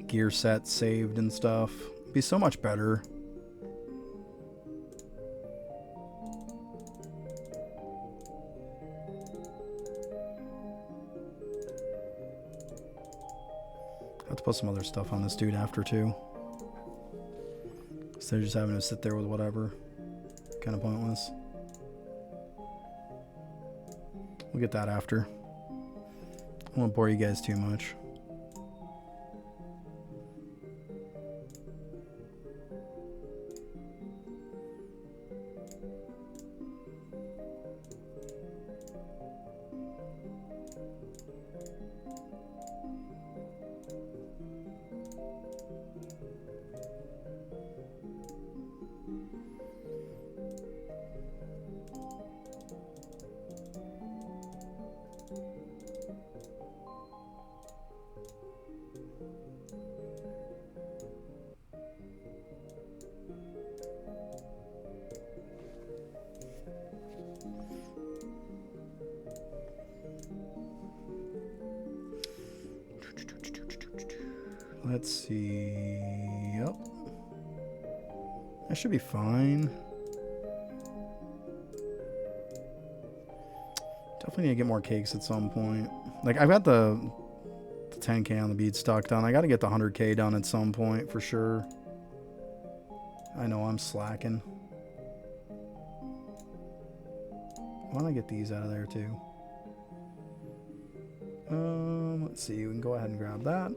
[SPEAKER 1] gear sets saved and stuff. It'd be so much better. I have to put some other stuff on this dude after too. Instead of just having to sit there with whatever. Kind of pointless. We'll get that after. I won't bore you guys too much. Let's see. Yep. That should be fine. Definitely need to get more cakes at some point. Like, I've got the 10k on the bead stock done. I got to get the 100k done at some point for sure. I know I'm slacking. Why don't I get these out of there too? Let's see. We can go ahead and grab that.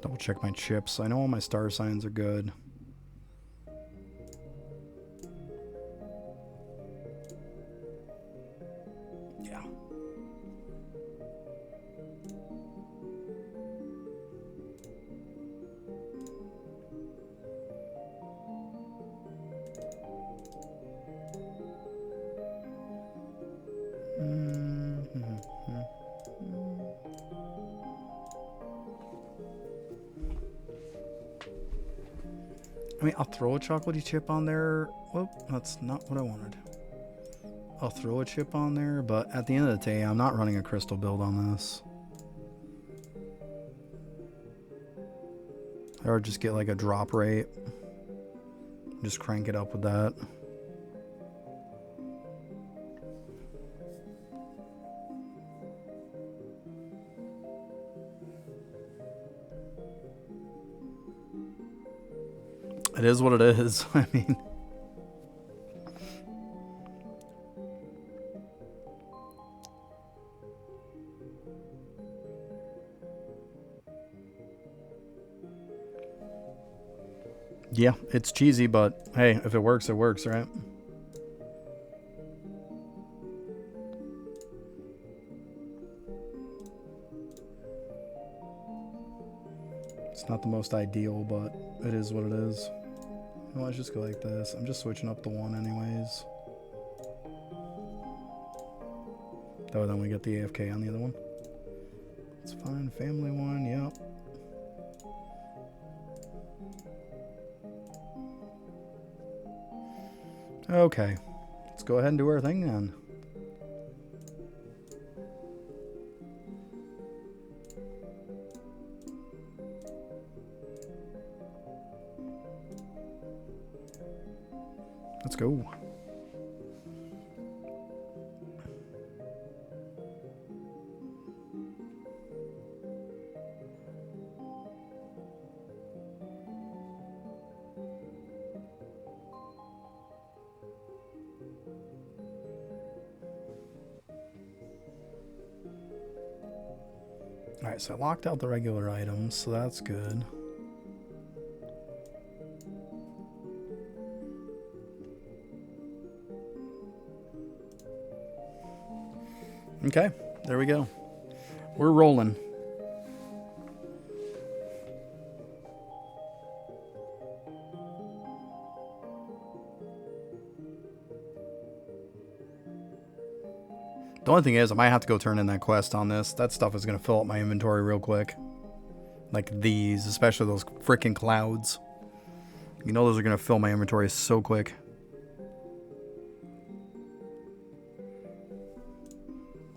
[SPEAKER 1] Double check my chips. I know all my star signs are good. Yeah. I mean, I'll throw a chocolatey chip on there. Whoop, that's not what I wanted. I'll throw a chip on there, but at the end of the day, I'm not running a crystal build on this. Or just get like a drop rate. Just crank it up with that. It is what it is. I mean... Yeah, it's cheesy, but hey, if it works, right? It's not the most ideal, but it is what it is. Well, let's just go like this. I'm just switching up the one anyways. That way then we get the AFK on the other one. It's fine. Family one, yep. Okay. Let's go ahead and do our thing then. Let's go. Alright, so I locked out the regular items, so that's good. Okay, there we go. We're rolling. The only thing is, I might have to go turn in that quest on this. That stuff is going to fill up my inventory real quick. Like these, especially those freaking clouds. You know those are going to fill my inventory so quick.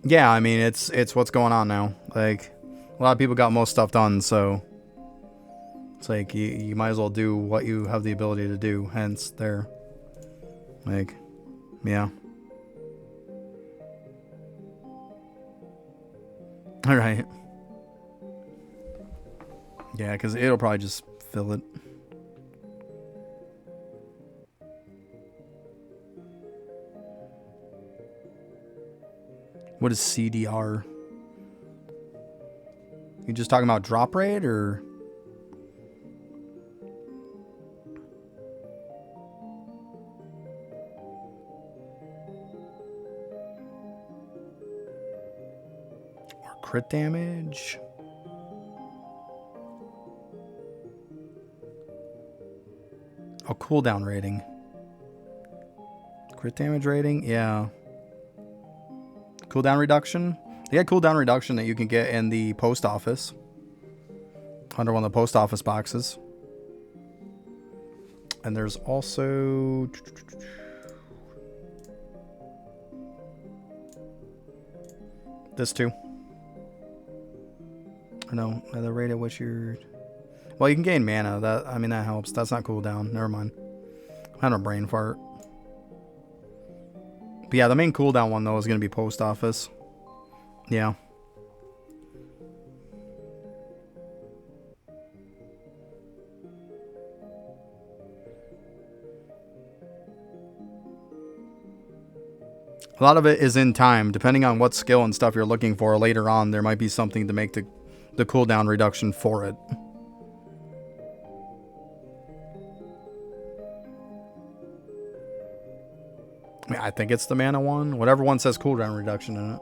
[SPEAKER 1] Yeah, I mean, it's what's going on now. Like, a lot of people got most stuff done, so... It's like, you might as well do what you have the ability to do, hence, there. Like, yeah. Alright. Yeah, because it'll probably just fill it. What is CDR? You just talking about drop rate, or? Or crit damage? Oh, cooldown rating. Crit damage rating? Yeah. Cooldown reduction? They got cooldown reduction that you can get in the post office. Under one of the post office boxes. And there's also... this too. Or no, the rate at which you're... Well, you can gain mana. That, I mean, that helps. That's not cooldown. Never mind. I had a brain fart. But yeah, the main cooldown one, though, is going to be post office. Yeah. A lot of it is in time. Depending on what skill and stuff you're looking for later on, there might be something to make the cooldown reduction for it. I mean, I think it's the mana one. Whatever one says cooldown reduction in it.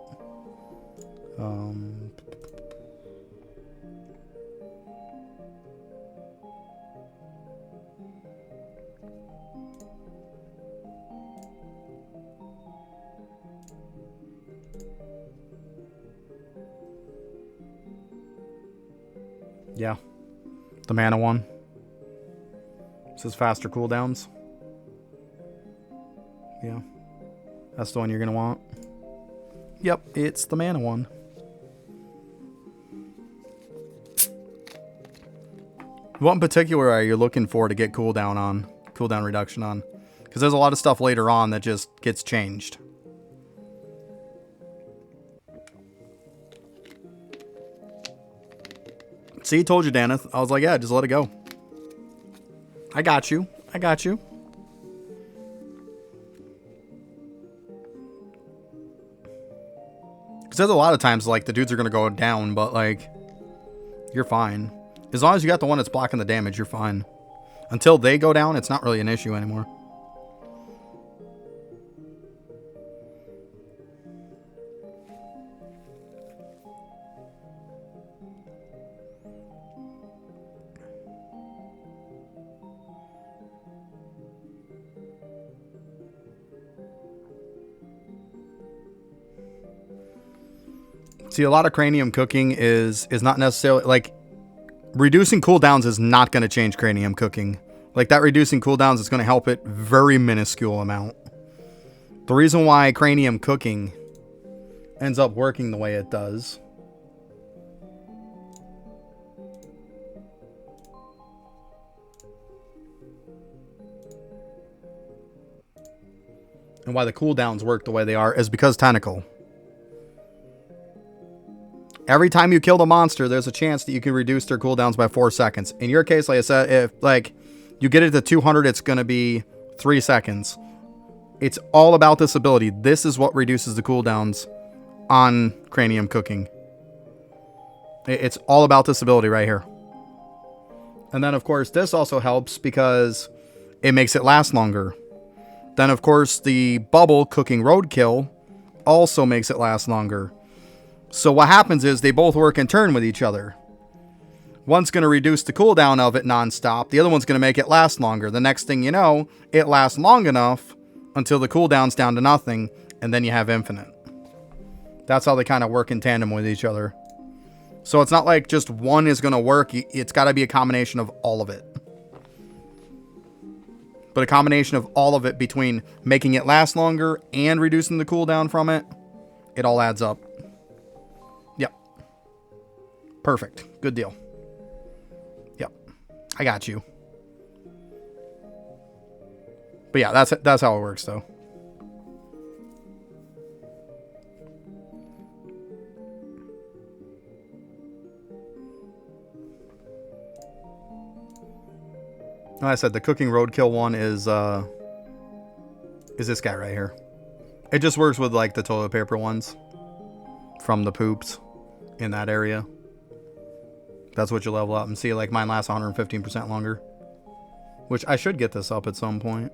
[SPEAKER 1] Yeah. The mana one. Says faster cooldowns. Yeah. That's the one you're going to want. Yep, it's the mana one. What in particular are you looking for to get cooldown reduction on? Because there's a lot of stuff later on that just gets changed. See, told you, Daneth. I was like, yeah, just let it go. I got you. I got you. Because there's a lot of times, like, the dudes are going to go down, but, like, you're fine. As long as you got the one that's blocking the damage, you're fine. Until they go down, it's not really an issue anymore. See, a lot of cranium cooking is not necessarily, like, reducing cooldowns is not going to change cranium cooking. Like, that reducing cooldowns is going to help it very minuscule amount. The reason why cranium cooking ends up working the way it does and why the cooldowns work the way they are is because Tentacle. Every time you kill the monster, there's a chance that you can reduce their cooldowns by 4 seconds. In your case, like I said, if like you get it to 200, it's going to be 3 seconds. It's all about this ability. This is what reduces the cooldowns on cranium cooking. It's all about this ability right here. And then, of course, this also helps because it makes it last longer. Then, of course, the bubble cooking roadkill also makes it last longer. So what happens is they both work in turn with each other. One's going to reduce the cooldown of it nonstop. The other one's going to make it last longer. The next thing you know, it lasts long enough until the cooldown's down to nothing, and then you have infinite. That's how they kind of work in tandem with each other. So it's not like just one is going to work. It's got to be a combination of all of it. But a combination of all of it between making it last longer and reducing the cooldown from it, it all adds up. Yep. Perfect. Good deal. Yep. I got you. But yeah, that's how it works, though. Like I said, the cooking roadkill one is this guy right here. It just works with like the toilet paper ones from the poops in that area. That's what you level up and see. Like mine lasts 115% longer, which I should get this up at some point.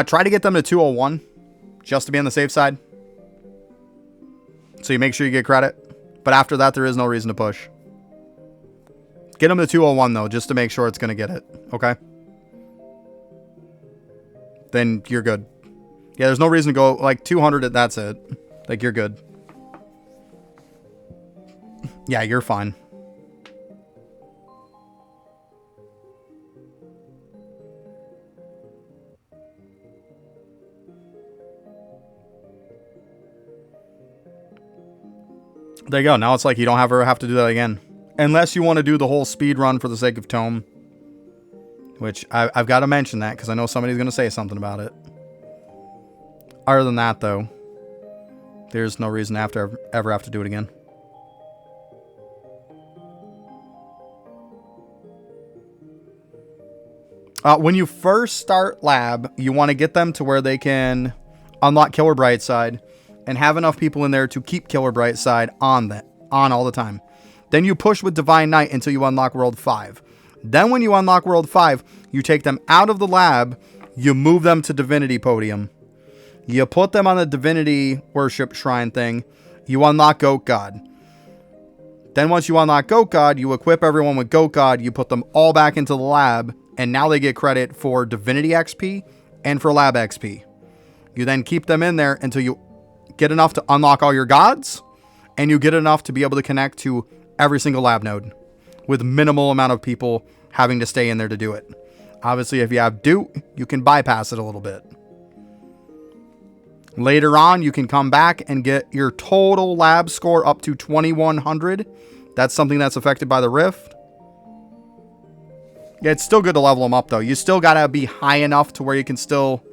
[SPEAKER 1] Try to get them to 201 just to be on the safe side. So you make sure you get credit. But after that, there is no reason to push. Get them to 201, though, just to make sure it's going to get it. Okay? Then you're good. Yeah, there's no reason to go, like, 200, that's it. Like, you're good. Yeah, you're fine. There you go. Now it's like you don't ever have to do that again. Unless you want to do the whole speed run for the sake of tome. Which I've got to mention that because I know somebody's going to say something about it. Other than that, though, there's no reason to ever have to do it again. When you first start lab, you want to get them to where they can unlock Killer Brightside and have enough people in there to keep Killer Brightside on all the time. Then you push with Divine Knight until you unlock World 5. Then when you unlock World 5, you take them out of the lab, you move them to Divinity Podium. You put them on the Divinity Worship Shrine thing, you unlock Goat God. Then once you unlock Goat God, you equip everyone with Goat God, you put them all back into the lab, and now they get credit for Divinity XP and for Lab XP. You then keep them in there until you get enough to unlock all your gods, and you get enough to be able to connect to every single lab node with minimal amount of people having to stay in there to do it. Obviously, if you have Doot, you can bypass it a little bit. Later on, you can come back and get your total lab score up to 2100. That's something that's affected by the Rift. Yeah, it's still good to level them up, though. You still got to be high enough to where you can still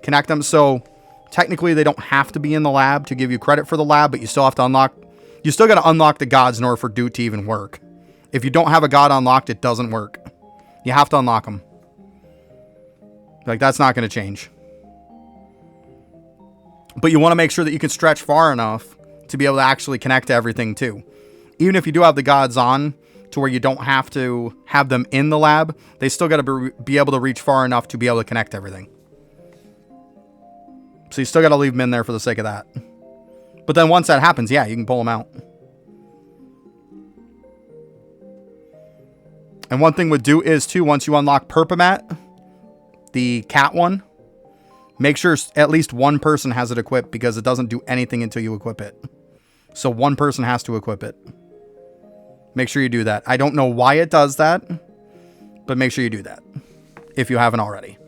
[SPEAKER 1] connect them. So, technically, they don't have to be in the lab to give you credit for the lab, but you still have to unlock... You still got to unlock the gods in order for Doot to even work. If you don't have a god unlocked, it doesn't work. You have to unlock them. Like, that's not going to change. But you want to make sure that you can stretch far enough to be able to actually connect to everything, too. Even if you do have the gods on to where you don't have to have them in the lab, they still got to be able to reach far enough to be able to connect to everything. So you still got to leave them in there for the sake of that. But then once that happens, yeah, you can pull them out. And one thing with Doot is, too, once you unlock Perpamat, the cat one, make sure at least one person has it equipped, because it doesn't do anything until you equip it. So one person has to equip it. Make sure you do that. I don't know why it does that, but make sure you do that if you haven't already.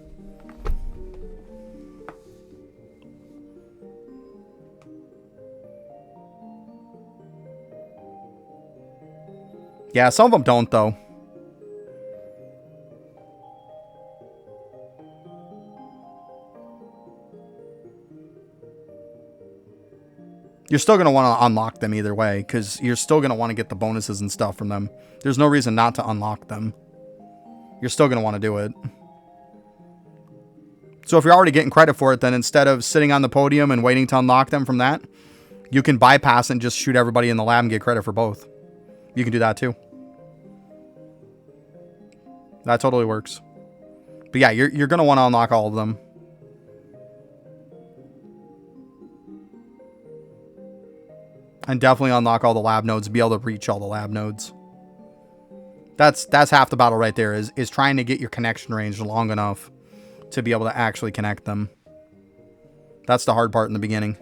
[SPEAKER 1] Yeah, some of them don't, though. You're still going to want to unlock them either way, because you're still going to want to get the bonuses and stuff from them. There's no reason not to unlock them. You're still going to want to do it. So if you're already getting credit for it, then instead of sitting on the podium and waiting to unlock them from that, you can bypass and just shoot everybody in the lab and get credit for both. You can do that too. That totally works. But yeah, you're going to want to unlock all of them. And definitely unlock all the lab nodes, be able to reach all the lab nodes. That's half the battle right there, is trying to get your connection range long enough to be able to actually connect them. That's the hard part in the beginning.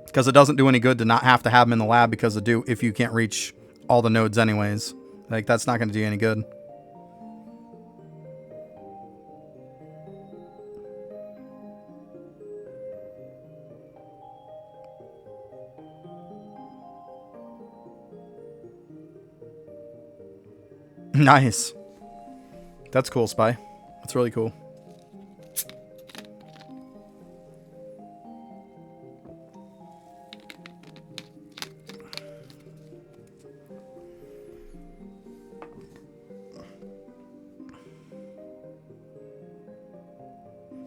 [SPEAKER 1] Because it doesn't do any good to not have to have them in the lab because of Doot if you can't reach all the nodes anyways. Like, that's not going to do you any good. Nice. That's cool, Spy. That's really cool.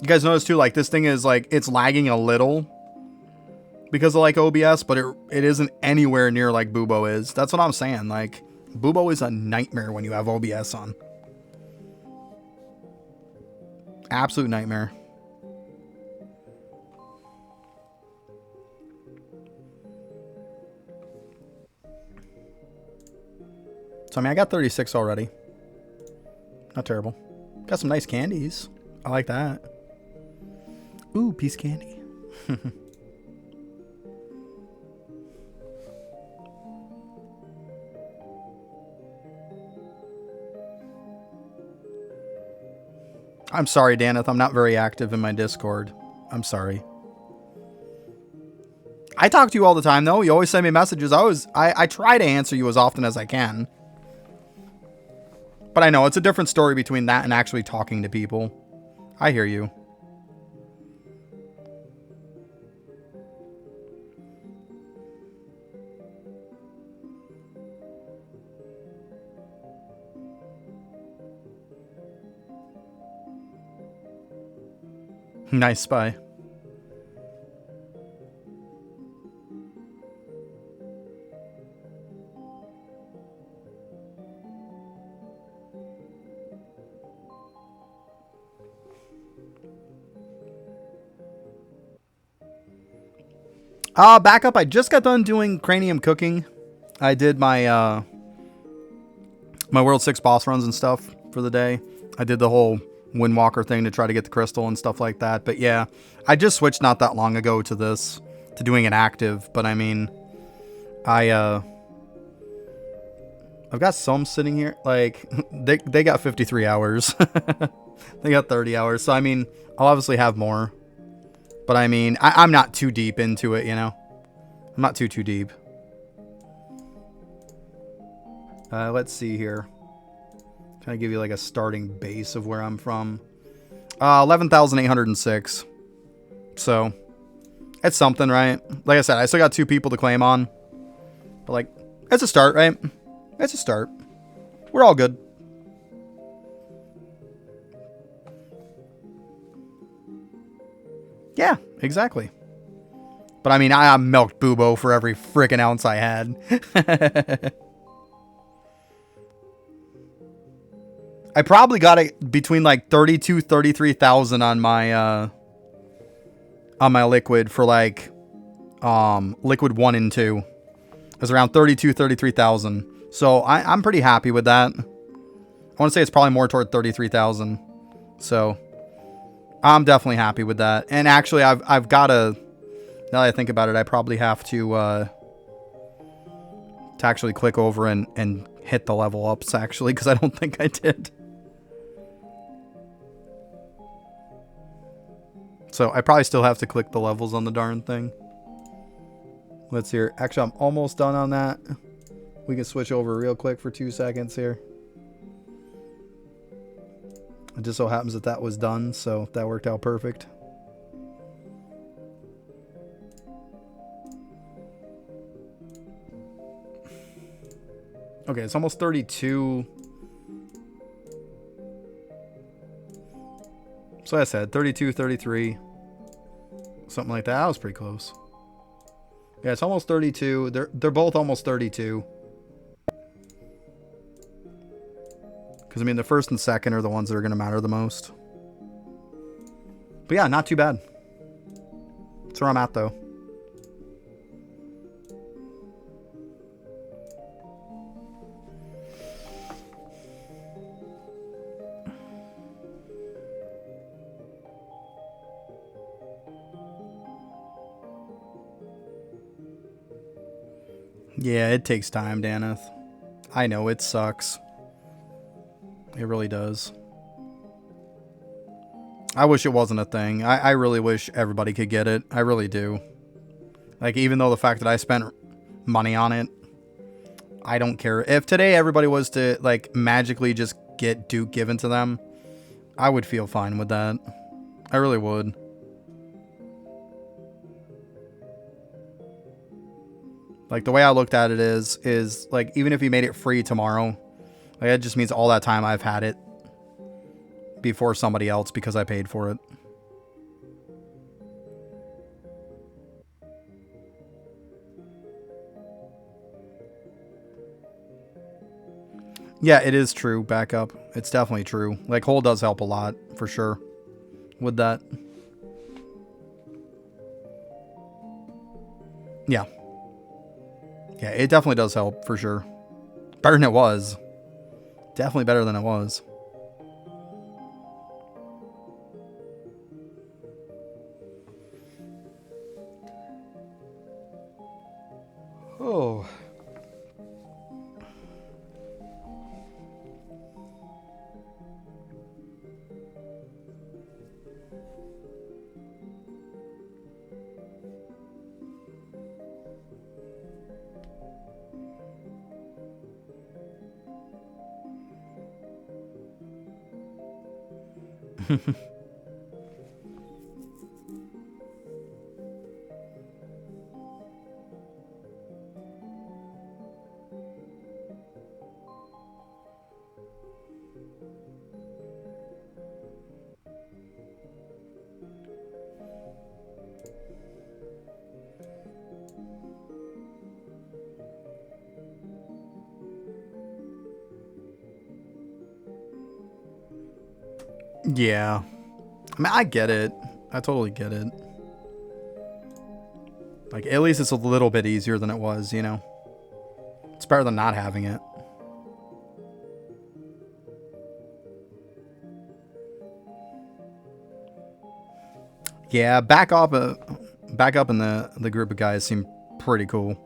[SPEAKER 1] You guys notice too, like, this thing is like, it's lagging a little because of like OBS, but it isn't anywhere near like Bubo is. That's what I'm saying. Like, Bubo is a nightmare when you have OBS on. Absolute nightmare. So, I mean, I got 36 already. Not terrible. Got some nice candies. I like that. Ooh, piece candy. I'm sorry, Daneth. I'm not very active in my Discord. I'm sorry. I talk to you all the time, though. You always send me messages. I try to answer you as often as I can. But I know it's a different story between that and actually talking to people. I hear you. Nice, Spy. Back up. I just got done doing cranium cooking. I did my my World 6 boss runs and stuff for the day. I did the whole Windwalker thing to try to get the crystal and stuff like that. But yeah, I just switched not that long ago to this, to doing an active. But I mean, I've got some sitting here. Like, they got 53 hours. They got 30 hours. So, I mean, I'll obviously have more. But, I mean, I'm not too deep into it, you know? I'm not too deep. Let's see here. Trying to give you, like, a starting base of where I'm from. 11,806. So, it's something, right? Like I said, I still got 2 people to claim on. But, like, it's a start, right? It's a start. We're all good. Yeah, exactly. But I mean, I milked Bubo for every freaking ounce I had. I probably got it between like 32, 33,000 on my liquid for like liquid 1 and 2. It was around 32, 33,000. So I'm pretty happy with that. I want to say it's probably more toward 33,000. So I'm definitely happy with that. And actually, I've got to, now that I think about it, I probably have to actually click over and hit the level ups, actually, because I don't think I did. So I probably still have to click the levels on the darn thing. Let's hear. Actually, I'm almost done on that. We can switch over real quick for 2 seconds here. It just so happens that was done, so that worked out perfect. Okay, it's almost 32. So I said 32, 33. Something like that. That was pretty close. Yeah, it's almost 32. They're both almost 32. Because, I mean, the first and second are the ones that are going to matter the most. But yeah, not too bad. That's where I'm at, though. Yeah, it takes time, Daneth. I know, it sucks. It really does. I wish it wasn't a thing. I really wish everybody could get it. I really do. Like, even though the fact that I spent money on it, I don't care. If today everybody was to, like, magically just get Duke given to them, I would feel fine with that. I really would. Like, the way I looked at it is like, even if you made it free tomorrow, like, it just means all that time I've had it before somebody else because I paid for it. Yeah, it is true, backup. It's definitely true. Like, Hole does help a lot, for sure, with that. Yeah. Yeah, it definitely does help, for sure. Better than it was. Definitely better than it was. Oh. Yeah. I mean, I get it. I totally get it. Like, at least it's a little bit easier than it was, you know? It's better than not having it. Yeah, back up in the group of guys seem pretty cool.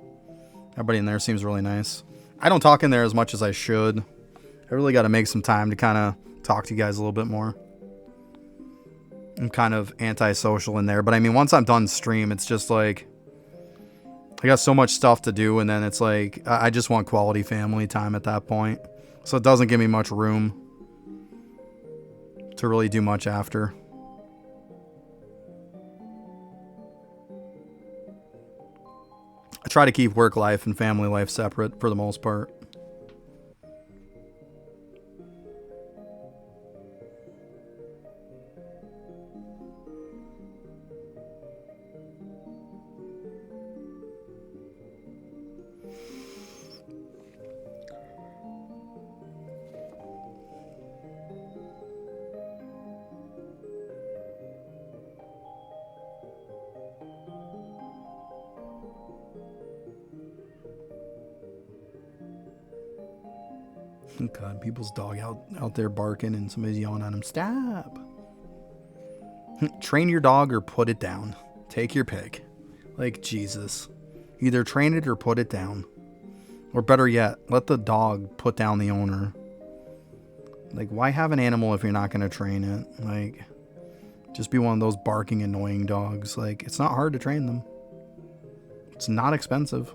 [SPEAKER 1] Everybody in there seems really nice. I don't talk in there as much as I should. I really got to make some time to kind of talk to you guys a little bit more. I'm kind of antisocial in there, but I mean, once I'm done stream, it's just like I got so much stuff to do, and then it's like I just want quality family time at that point. So it doesn't give me much room to really do much after. I try to keep work life and family life separate for the most part. God, people's dog out there barking and somebody's yelling at him. Stop. Train your dog or put it down. Take your pick. Like, Jesus. Either train it or put it down. Or better yet, let the dog put down the owner. Like, why have an animal if you're not going to train it? Like, just be one of those barking, annoying dogs. Like, it's not hard to train them. It's not expensive.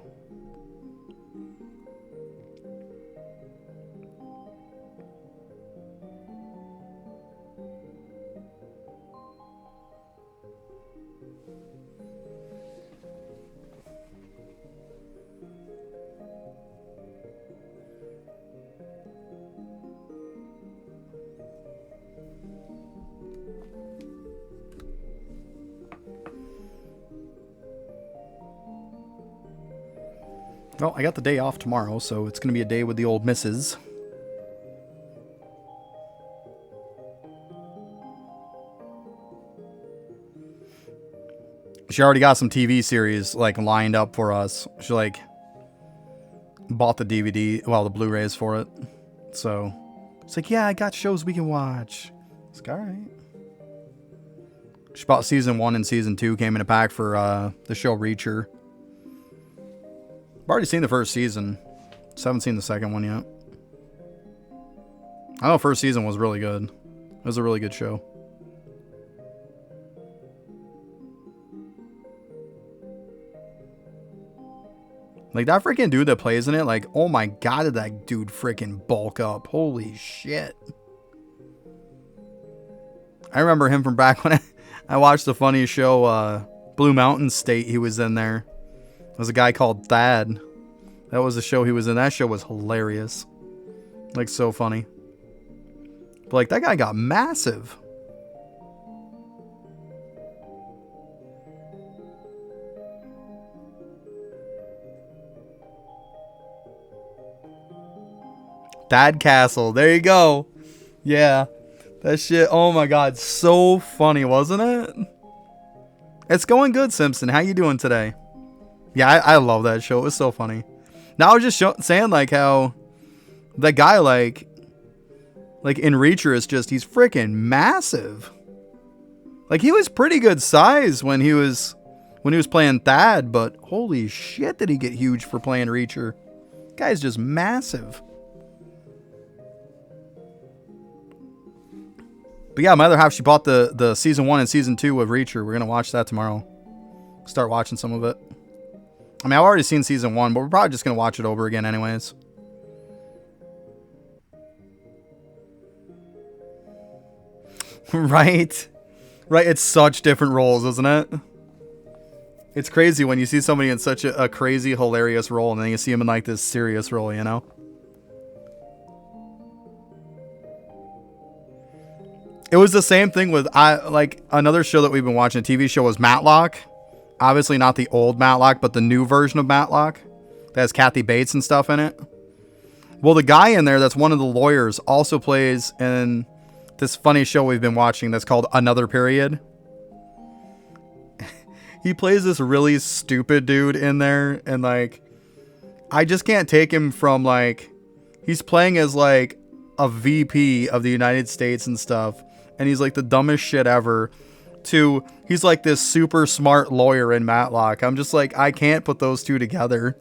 [SPEAKER 1] Well, I got the day off tomorrow, so it's going to be a day with the old missus. She already got some TV series, like, lined up for us. She, like, bought the DVD, well, the Blu-rays for it. So, it's like, yeah, I got shows we can watch. It's like, all right. She bought season 1 and season 2, came in a pack for the show Reacher. I've already seen the first season. Just haven't seen the second one yet. I know the first season was really good. It was a really good show. Like, that freaking dude that plays in it, like, oh my god, did that dude freaking bulk up. Holy shit. I remember him from back when I watched the funny show, Blue Mountain State. He was in there. There was a guy called Thad. That was the show he was in. That show was hilarious. Like, so funny. But, like, that guy got massive. Thad Castle. There you go. Yeah. That shit, oh my god, so funny, wasn't it? It's going good, Simpson. How you doing today? Yeah, I love that show. It was so funny. Now I was just saying, like, how that guy, like in Reacher is just, he's freaking massive. Like, he was pretty good size when he was playing Thad, but holy shit did he get huge for playing Reacher. Guy's just massive. But yeah, my other half, she bought the season 1 and season 2 of Reacher. We're going to watch that tomorrow. Start watching some of it. I mean, I've already seen season 1, but we're probably just going to watch it over again anyways. Right? Right, it's such different roles, isn't it? It's crazy when you see somebody in such a crazy, hilarious role, and then you see him in, like, this serious role, you know? It was the same thing with, like, another show that we've been watching, a TV show, was Matlock. Obviously not the old Matlock, but the new version of Matlock. That has Kathy Bates and stuff in it. Well, the guy in there that's one of the lawyers also plays in this funny show we've been watching that's called Another Period. He plays this really stupid dude in there, and, like, I just can't take him from, like, he's playing as, like, a VP of the United States and stuff, and he's, like, the dumbest shit ever. to he's like this super smart lawyer in Matlock. I'm just like, I can't put those two together.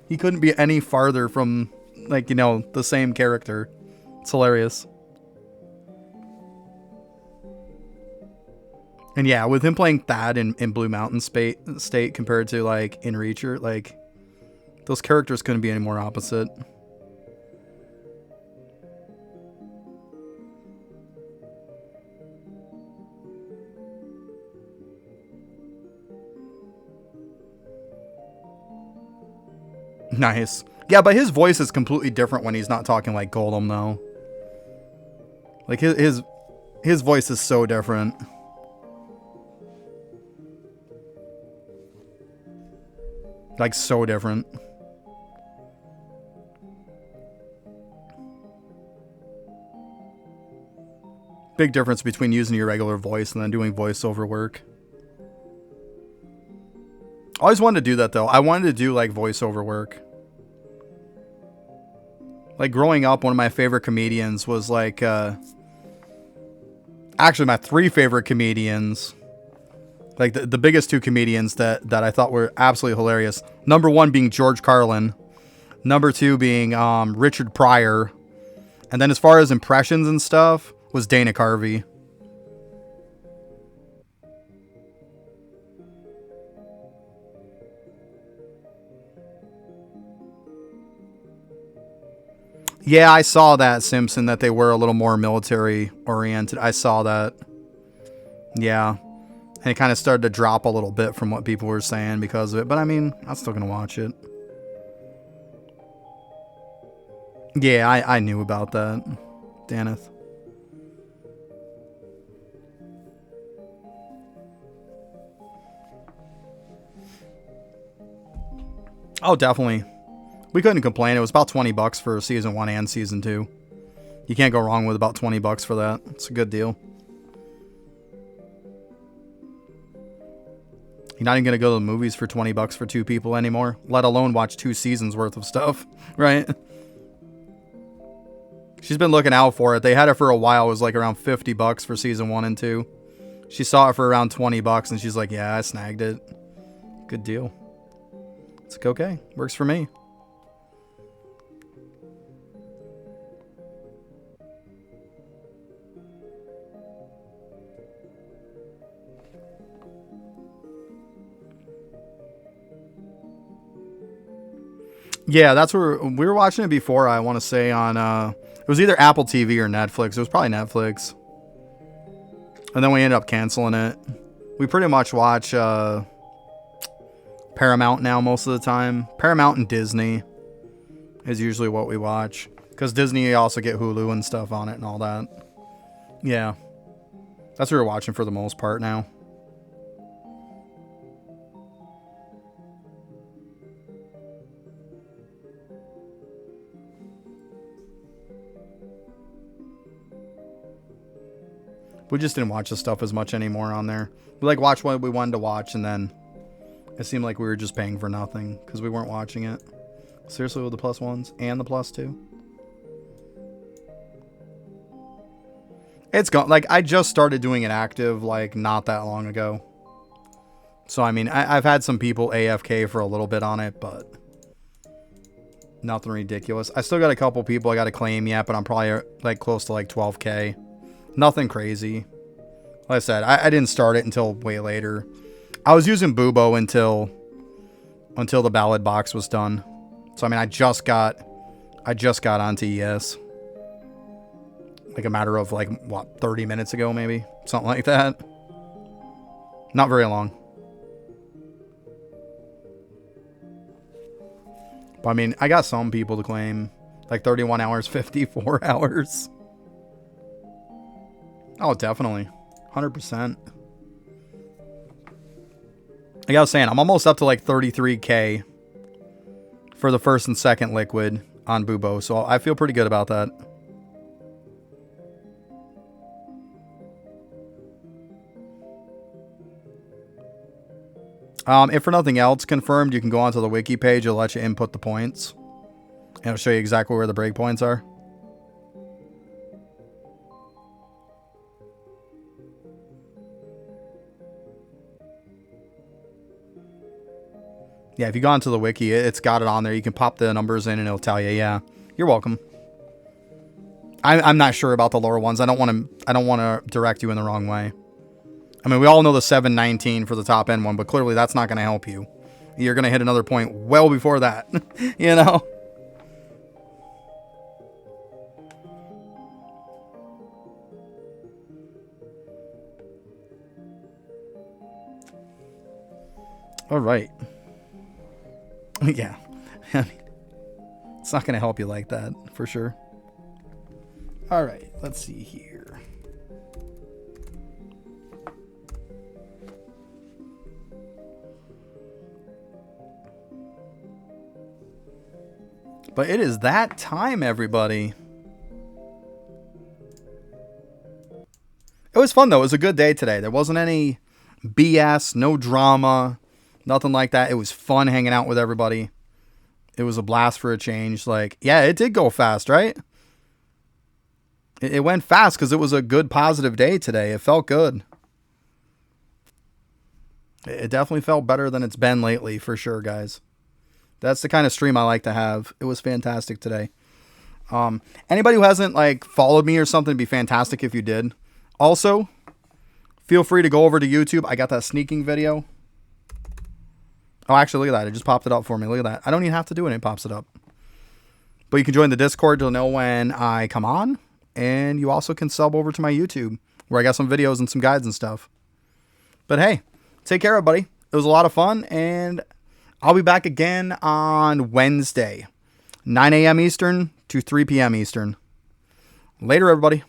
[SPEAKER 1] He couldn't be any farther from, like, you know, the same character. It's hilarious. And yeah, with him playing Thad in Blue Mountain State compared to, like, in Reacher, like, those characters couldn't be any more opposite. Nice. Yeah, but his voice is completely different when he's not talking like Goldum, though. Like, his voice is so different. Like, so different. Big difference between using your regular voice and then doing voiceover work. I always wanted to do that, though. I wanted to do, like, voiceover work. Like, growing up, one of my favorite comedians was, like, actually, my 3 favorite comedians, like, the biggest 2 comedians that I thought were absolutely hilarious. Number 1 being George Carlin. Number 2 being Richard Pryor. And then as far as impressions and stuff, was Dana Carvey. Yeah, I saw that, Simpson, that they were a little more military oriented. I saw that. Yeah. And it kind of started to drop a little bit from what people were saying because of it. But I mean, I'm still going to watch it. Yeah, I knew about that, Daneth. Oh, definitely. We couldn't complain. It was about $20 for season 1 and season 2. You can't go wrong with about $20 for that. It's a good deal. You're not even going to go to the movies for $20 for 2 people anymore, let alone watch 2 seasons worth of stuff, right? She's been looking out for it. They had it for a while. It was like around $50 for season 1 and 2. She saw it for around $20 and she's like, yeah, I snagged it. Good deal. It's like, okay. Works for me. Yeah, that's where we were watching it before. I want to say on it was either Apple TV or Netflix. It was probably Netflix, and then we ended up canceling it. We pretty much watch Paramount now most of the time. Paramount and Disney is usually what we watch because Disney, you also get Hulu and stuff on it and all that. Yeah, that's what we're watching for the most part now. We just didn't watch the stuff as much anymore on there. We like watched what we wanted to watch, and then it seemed like we were just paying for nothing because we weren't watching it. Seriously, with the +1s and the +2. It's gone. Like, I just started doing it active like not that long ago. So I mean, I've had some people AFK for a little bit on it, but nothing ridiculous. I still got a couple people I got to claim yet, but I'm probably like close to like 12K. Nothing crazy. Like I said, I didn't start it until way later. I was using Bubo until the ballad box was done. So I mean, I just got onto ES. Like a matter of like what, 30 minutes ago maybe, something like that. Not very long. But I mean, I got some people to claim like 31 hours, 54 hours. Oh, definitely. 100%. Like I was saying, I'm almost up to like 33K for the first and second liquid on Bubo. So I feel pretty good about that. If for nothing else confirmed, you can go onto the wiki page. It'll let you input the points. And it'll show you exactly where the breakpoints are. Yeah, if you go onto the wiki, it's got it on there. You can pop the numbers in and it'll tell you. Yeah, you're welcome. I'm not sure about the lower ones. I don't want to direct you in the wrong way. I mean, we all know the 719 for the top end one, but clearly that's not going to help you. You're going to hit another point well before that, you know? All right. Yeah. It's not going to help you like that, for sure. All right, let's see here. But it is that time, everybody. It was fun, though. It was a good day today. There wasn't any BS, no drama, nothing like that. It was fun hanging out with everybody. It was a blast for a change. Like, yeah, it did go fast, right? It went fast because it was a good, positive day today. It felt good. It definitely felt better than it's been lately, for sure, guys. That's the kind of stream I like to have. It was fantastic today. Anybody who hasn't like followed me or something, it'd be fantastic if you did. Also, feel free to go over to YouTube. I got that sneaking video. Oh, actually, look at that. It just popped it up for me. Look at that. I don't even have to do it. It pops it up. But you can join the Discord to know when I come on. And you also can sub over to my YouTube, where I got some videos and some guides and stuff. But hey, take care, everybody. It was a lot of fun, and I'll be back again on Wednesday, 9 a.m. Eastern to 3 p.m. Eastern. Later, everybody.